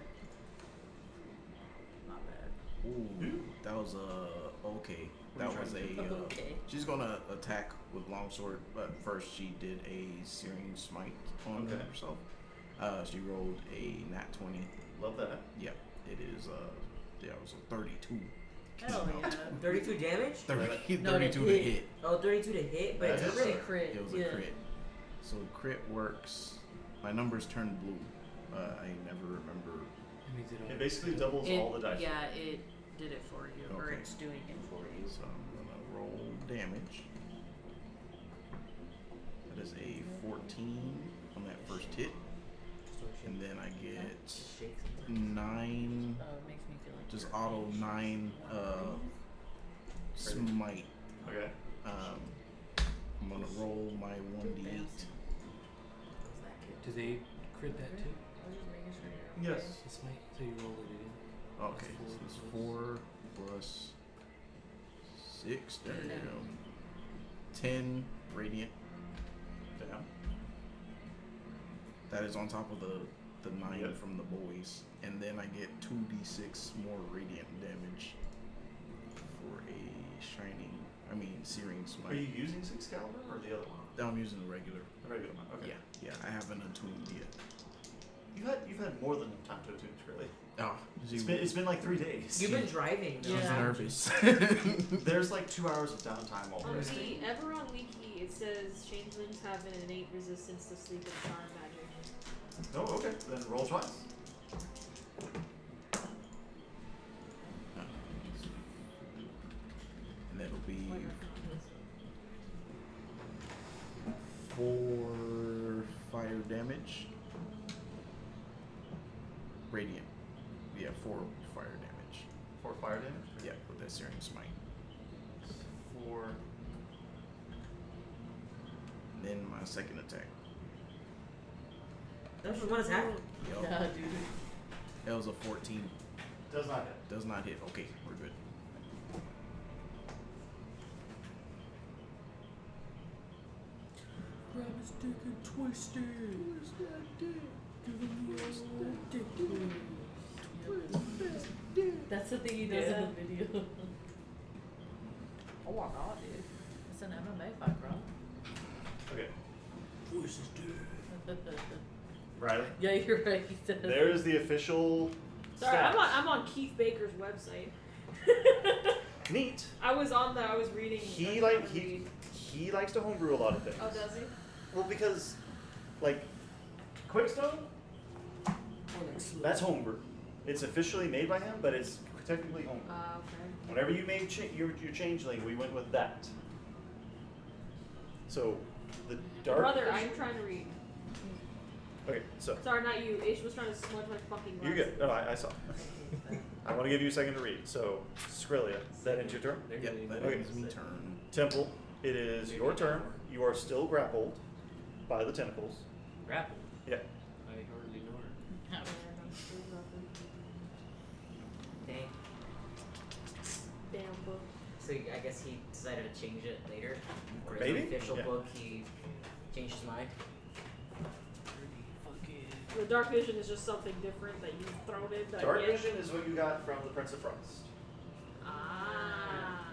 F: Not bad.
D: Ooh, that was okay.
A: What are
D: That
A: you
D: was
A: trying
D: a.
F: Okay.
D: She's gonna attack with longsword, but first she did a searing smite on
A: Okay.
D: herself. She rolled a nat 20.
A: Love that.
D: Yep, it is. Yeah, it was a 32.
F: Hell yeah.
C: 32 damage?
D: 30,
F: No,
D: 32 to
F: hit.
D: hit.
C: Oh, 32 to hit, but
A: That
C: it's
A: is
C: a crit.
A: a-
F: Crit.
D: It was a
F: yeah.
D: crit. So crit works. My numbers turned blue. I never remember.
G: It means
A: It basically doubles all the dice.
F: Yeah, it did it for you, or
D: Okay.
F: it's doing it for you.
D: So I'm gonna roll damage. That is a 14 on that first hit, and then I get
C: Shakes.
D: 9.
F: It makes me feel like
D: Just
F: you're
D: auto 9 smite
A: Okay.
D: I'm gonna roll my 1d8.
G: Do they crit that too?
A: Yes.
G: The smite, so you roll it again.
D: Okay, so it's 4 plus 6. There you go. 10 radiant.
A: Damn.
D: That is on top of the 9
A: Yep.
D: from the boys, and then I get 2d6 more radiant damage for a searing
A: Are
D: smite.
A: you using 6 caliber or the other one?
D: No, I'm using the regular.
A: The regular one. Okay.
D: Yeah, I haven't attuned yet.
A: You've had more than time to attune, really.
D: Ah,
A: It's been like 3 days.
C: You've been driving.
D: I was
F: Yeah.
D: nervous.
A: There's like 2 hours of downtime
B: On
A: already.
B: the Everon wiki, it says changelings have an innate resistance to sleep and charm magic.
A: Oh, okay. Then roll twice.
D: And that'll be 4 fire damage. Radiant. Yeah, 4 fire damage.
A: 4 fire damage.
D: Yeah, with that searing smite.
A: 4.
D: Then my second attack.
C: That's what is happening.
D: Yup.
F: Yeah, dude.
D: That was a 14.
A: Does not hit.
D: Does not hit. Okay, we're good.
G: Grab his dick and twist it. Twist that dick. Give him the old dick.
F: That's the thing he does
B: Yeah.
F: in the video. Oh my god, dude. It's an MMA fight, bro.
A: Okay.
G: Twist his dick.
A: Riley.
F: Yeah, you're right. He said
A: There's the official.
B: Sorry,
A: stats.
B: I'm on Keith Baker's website.
A: Neat.
B: I was reading.
A: He likes to homebrew a lot of things.
B: Oh, does he?
A: Well, because like Quickstone, that's homebrew. It's officially made by him, but it's technically homebrew.
B: Okay.
A: Whenever you made your changeling, we went with that. So the dark.
B: Brother, I'm trying to read.
A: Okay, so
B: Sorry, not you. Ish was trying to smudge my fucking
A: you're
B: glasses.
A: good. Oh, I saw. I want to give you a second to read. So Skrilla, is that into your turn?
D: Yep, that
A: Okay.
D: ends me turn.
A: Temple, it is your turn. You are still grappled by the tentacles.
G: Grapple.
A: Yeah.
G: I hardly know her.
C: Dang.
B: Damn book.
C: So I guess he decided to change it later. Or
A: Maybe?
C: in the official
A: Yeah.
C: book, he changed his mind.
B: The dark vision is just something different that you've thrown in. That
A: Dark
B: yeah.
A: vision is what you got from the Prince of Frost.
B: Ah.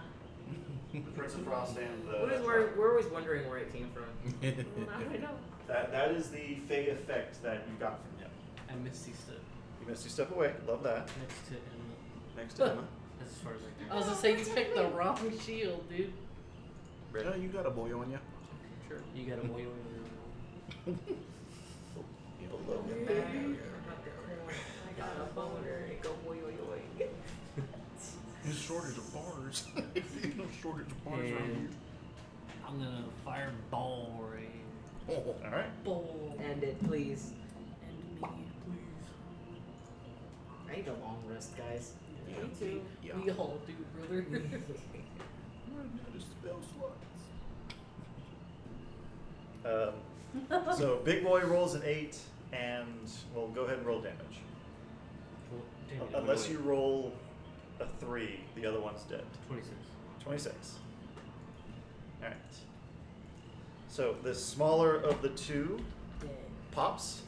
A: The Prince of Frost and the.
C: We're always wondering where it came from.
B: Well, now I know.
A: That is the Fey effect that you got from him.
G: I Misty Step
A: You missed your step away. Love that.
G: next to Emma.
A: Next to Emma.
G: That's as far as I
F: I
G: can.
F: was gonna say you picked the wrong shield, dude.
D: Yeah, you got a boy on ya.
G: Sure. You got a boy on
B: I got a boner. It go boy boy boy.
D: There's a shortage of bars. No shortage of bars around
G: And I'm gonna fireball rain.
D: here. Oh.
A: All right.
F: Bowl.
C: End it, please.
F: And me, please.
C: I need a long rest, guys.
D: Yeah.
B: Me too.
D: Yeah.
F: We all do, brother.
D: Run out of spell slots.
A: So Big Boy rolls an 8, and we'll go ahead and roll damage.
G: Well, damn it,
A: Unless
G: wait.
A: you roll a 3, the other one's dead.
G: 26.
A: 26. All right. So the smaller of the two pops,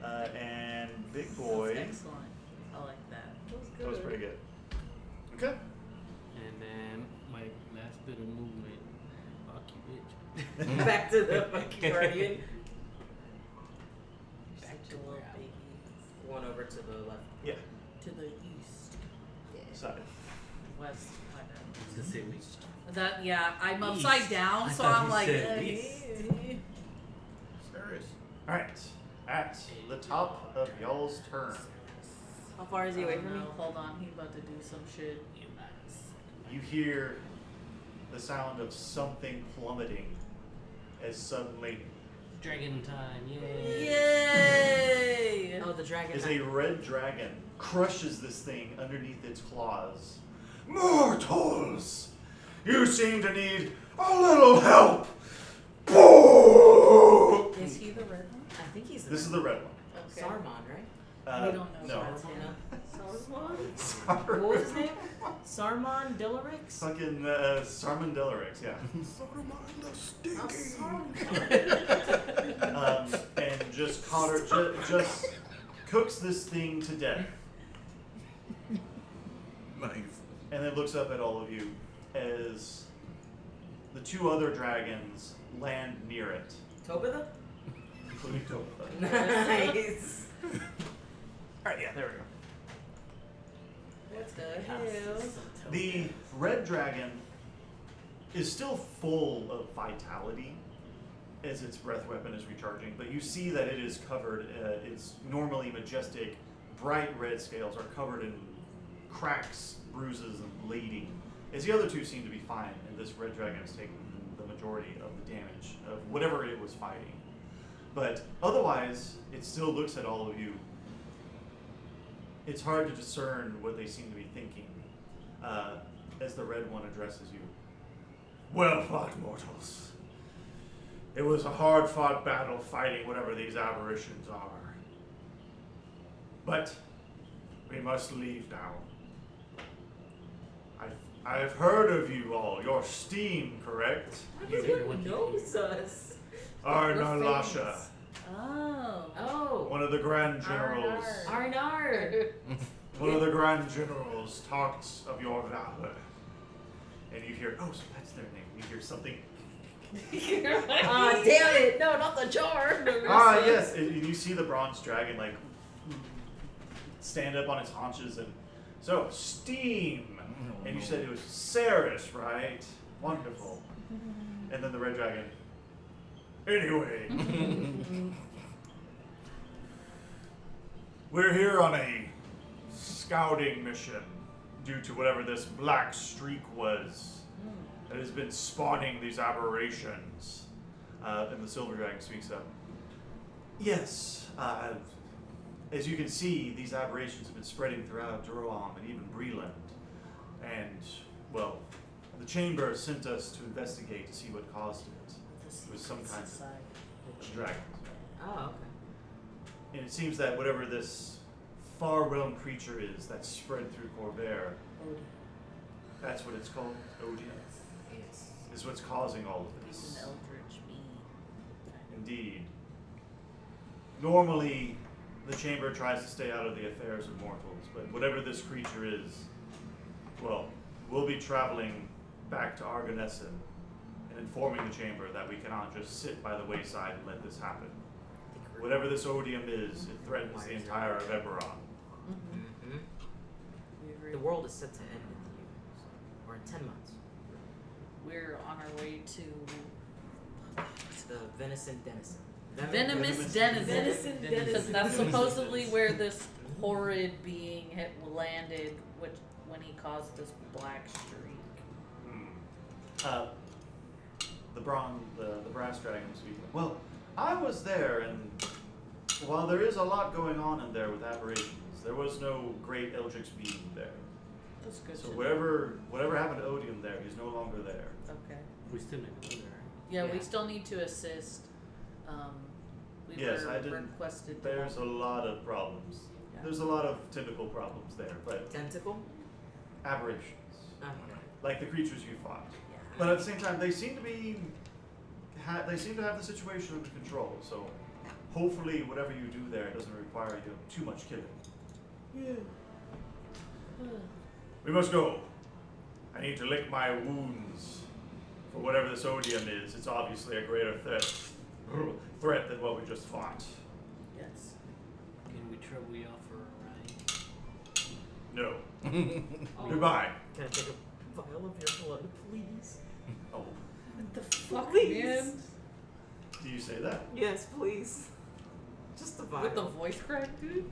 A: and Big Boy.
F: That's excellent. I like that.
A: That was pretty good. Okay.
G: And then my last bit of movement. Fuck you, bitch.
C: Back to the fucking guardian.
G: Back to
F: Little
G: where I
F: baby.
C: One over to the left.
A: Yeah.
F: To the east,
A: Side.
F: west, kind of.
G: was gonna say least.
F: That yeah, I'm
G: East.
F: upside down,
G: I
F: so
G: thought
F: I'm
G: you
F: like.
G: said east.
D: Serious.
A: All right. At the top of y'all's turn,
B: How far is he away from me?
F: Hold on, he about to do some shit.
A: you hear the sound of something plummeting as suddenly
G: Dragon time, yay!
F: Yay!
C: Oh, the dragon.
A: as a red dragon crushes this thing underneath its claws. Mortals! You seem to need a little help. Boo!
F: Is he the red one?
C: I think he's the
A: This is the red one.
F: Okay.
C: Saruman, right?
F: We don't know.
A: No.
F: That's him.
B: Sarmon?
H: What was his name? Sarmon Dillarix?
A: Fucking Sarmon Delarix, yeah. And just Connor just cooks this thing to death,
D: Nice.
A: and then looks up at all of you as the two other dragons land near it,
H: Tobitha?
A: including Topher.
H: Nice.
A: Alright, yeah, there we go.
H: What the hell?
A: The red dragon is still full of vitality as its breath weapon is recharging, but you see that it is covered, its normally majestic, bright red scales are covered in cracks, bruises, and bleeding, as the other two seem to be fine, and this red dragon is taking the majority of the damage of whatever it was fighting. But otherwise, it still looks at all of you. It's hard to discern what they seem to be thinking as the red one addresses you. Well fought, mortals. It was a hard-fought battle fighting whatever these aberrations are. But we must leave now. I've heard of you all. You're STEEMed, correct?
H: Everyone knows us.
A: Arnalasha,
F: Oh.
H: Oh.
A: one of the Grand Generals.
H: Arnar.
A: One of the Grand Generals talked of your valor. And you hear, oh, so that's their name. You hear something.
H: Ah, damn it. No, not the jar.
A: Ah, yes. And you see the bronze dragon, like, stand up on its haunches and, so, Steam. And you said it was Ceres, right? Wonderful. And then the red dragon, anyway. We're here on a scouting mission due to whatever this black streak was that has been spawning these aberrations. And the silver dragon speaks up. Yes, as you can see, these aberrations have been spreading throughout Droam and even Breland. And, well, the chamber sent us to investigate to see what caused it. It was some kind of dragon.
C: Oh, okay.
A: And it seems that whatever this far-realm creature is that's spread through Corvair, that's what it's called, Odium,
C: Yes.
A: is what's causing all of this.
F: Eldritch being.
A: Indeed. Normally, the chamber tries to stay out of the affairs of mortals, but whatever this creature is, well, we'll be traveling back to Argonessen and informing the chamber that we cannot just sit by the wayside and let this happen. Whatever this odium is, it threatens the entire of Eberron.
C: Mm-hmm. The world is set to end in a year, or in 10 months.
F: We're on our way to
C: It's the venison denizen.
F: Venomous Denizen.
H: Venison
F: Because
H: Denizen.
F: that's supposedly where this horrid being had landed when he caused this black streak.
A: The brass dragon speaking. Well, I was there, and while there is a lot going on in there with aberrations, there was no great Eldritch being there.
F: That's good.
A: So
F: to
A: whatever happened to Odium there, he's no longer there.
F: know. Okay.
G: We still need to go there, right?
F: Yeah, we
C: Yeah.
F: still need to assist. We
A: Yes,
F: were
A: I didn't-
F: requested.
A: There's a lot of problems.
F: Yeah.
A: There's a lot of typical problems there, but
C: Tentacle?
A: aberrations,
C: Oh,
A: like the creatures you fought.
F: Yeah.
A: But at the same time, they seem to have the situation under control. So hopefully, whatever you do there doesn't require you too much killing. We must go. I need to lick my wounds for whatever this odium is. It's obviously a greater threat than what we just fought.
F: Yes.
G: Can we trouble you out for a ride?
A: No. Goodbye.
C: Can I take a vial of your blood, please?
A: Oh,
F: What the fuck,
C: Please.
F: man?
A: do you say that?
C: Yes, please. Just a vial.
F: With the voice crack, dude?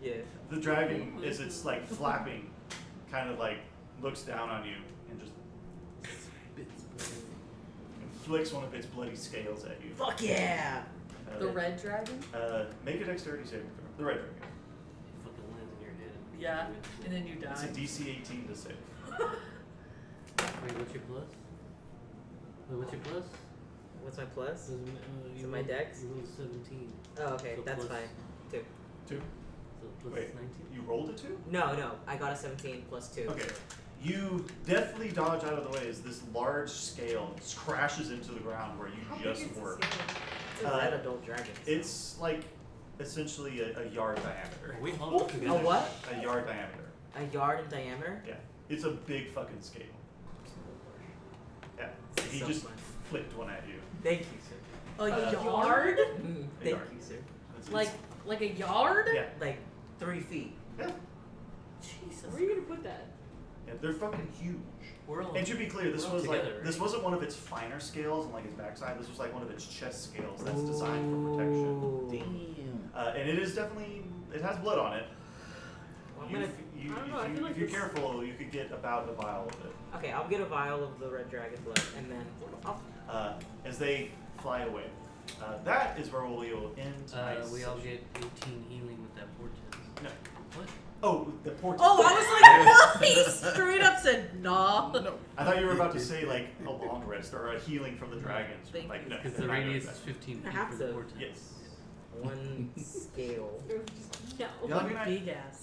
C: Yeah.
A: The dragon, as it's like flapping, kind of like looks down on you and just flicks one of its bloody scales at you.
H: Fuck yeah.
F: The red dragon?
A: Make a dexterity saving throw. The red dragon.
G: It fucking lands in your head.
F: Yeah, and then you
A: It's
F: die.
A: a DC 18 to save.
G: Wait, what's your plus? Wait, what's your plus?
H: What's my plus?
G: You
H: So my
G: rolled-
H: dex?
G: You rolled 17.
H: Oh, okay,
G: So
H: that's
G: plus-
H: fine.
A: 2.
G: So plus
A: Wait.
G: 19.
A: You rolled a 2?
H: No, I got a 17 plus 2.
A: Okay. You deftly dodge out of the way as this large scale crashes into the ground where you
B: How big
A: just
B: is
A: were.
B: the scale?
H: It's a red adult dragon. so-
A: It's like essentially a yard diameter.
G: We all
H: A
G: together.
H: what?
A: A yard diameter.
H: A yard in diameter?
A: Yeah. It's a big fucking scale. Yeah. He
H: So
A: just
H: fun.
A: flicked one at you.
H: Thank you, sir.
F: A
A: Uh,
F: yard?
A: A
H: Thank
A: yard.
H: you, sir.
F: Like a yard?
A: Yeah.
H: Like 3 feet.
A: Yeah.
F: Jesus.
B: Where are you gonna put that?
A: Yeah. They're fucking huge.
C: We're all
A: And to be clear, this
C: We're all
A: was
C: together,
A: like
C: right?
A: this wasn't one of its finer scales on like his backside. This was like one of its chest scales that's designed for protection.
H: Ooh.
D: Damn.
A: And it is definitely it has blood on it.
H: Well, I'm
A: You,
H: gonna.
A: you,
B: I don't know, I feel like
A: if you're
B: this-
A: careful, you could get about a vial of it.
H: Okay, I'll get a vial of the red dragon blood, and then I'll.
A: As they fly away. That is where we'll end tonight's
G: We all
A: session.
G: get 18 healing with that portent.
A: No.
G: What?
A: Oh, the portent.
F: Oh, I was like, what? He straight up said, nah.
D: No.
A: I thought you were about to say like a long rest or a healing from the dragons.
F: Thank
A: like
F: you.
A: no,
G: Because the
A: not
G: radius
A: that.
G: is 15
H: I
G: feet
H: have
G: for the
H: to.
G: portent.
A: Yes.
H: One scale.
B: Or just no.
A: Yeah, I mean,
F: Big ass.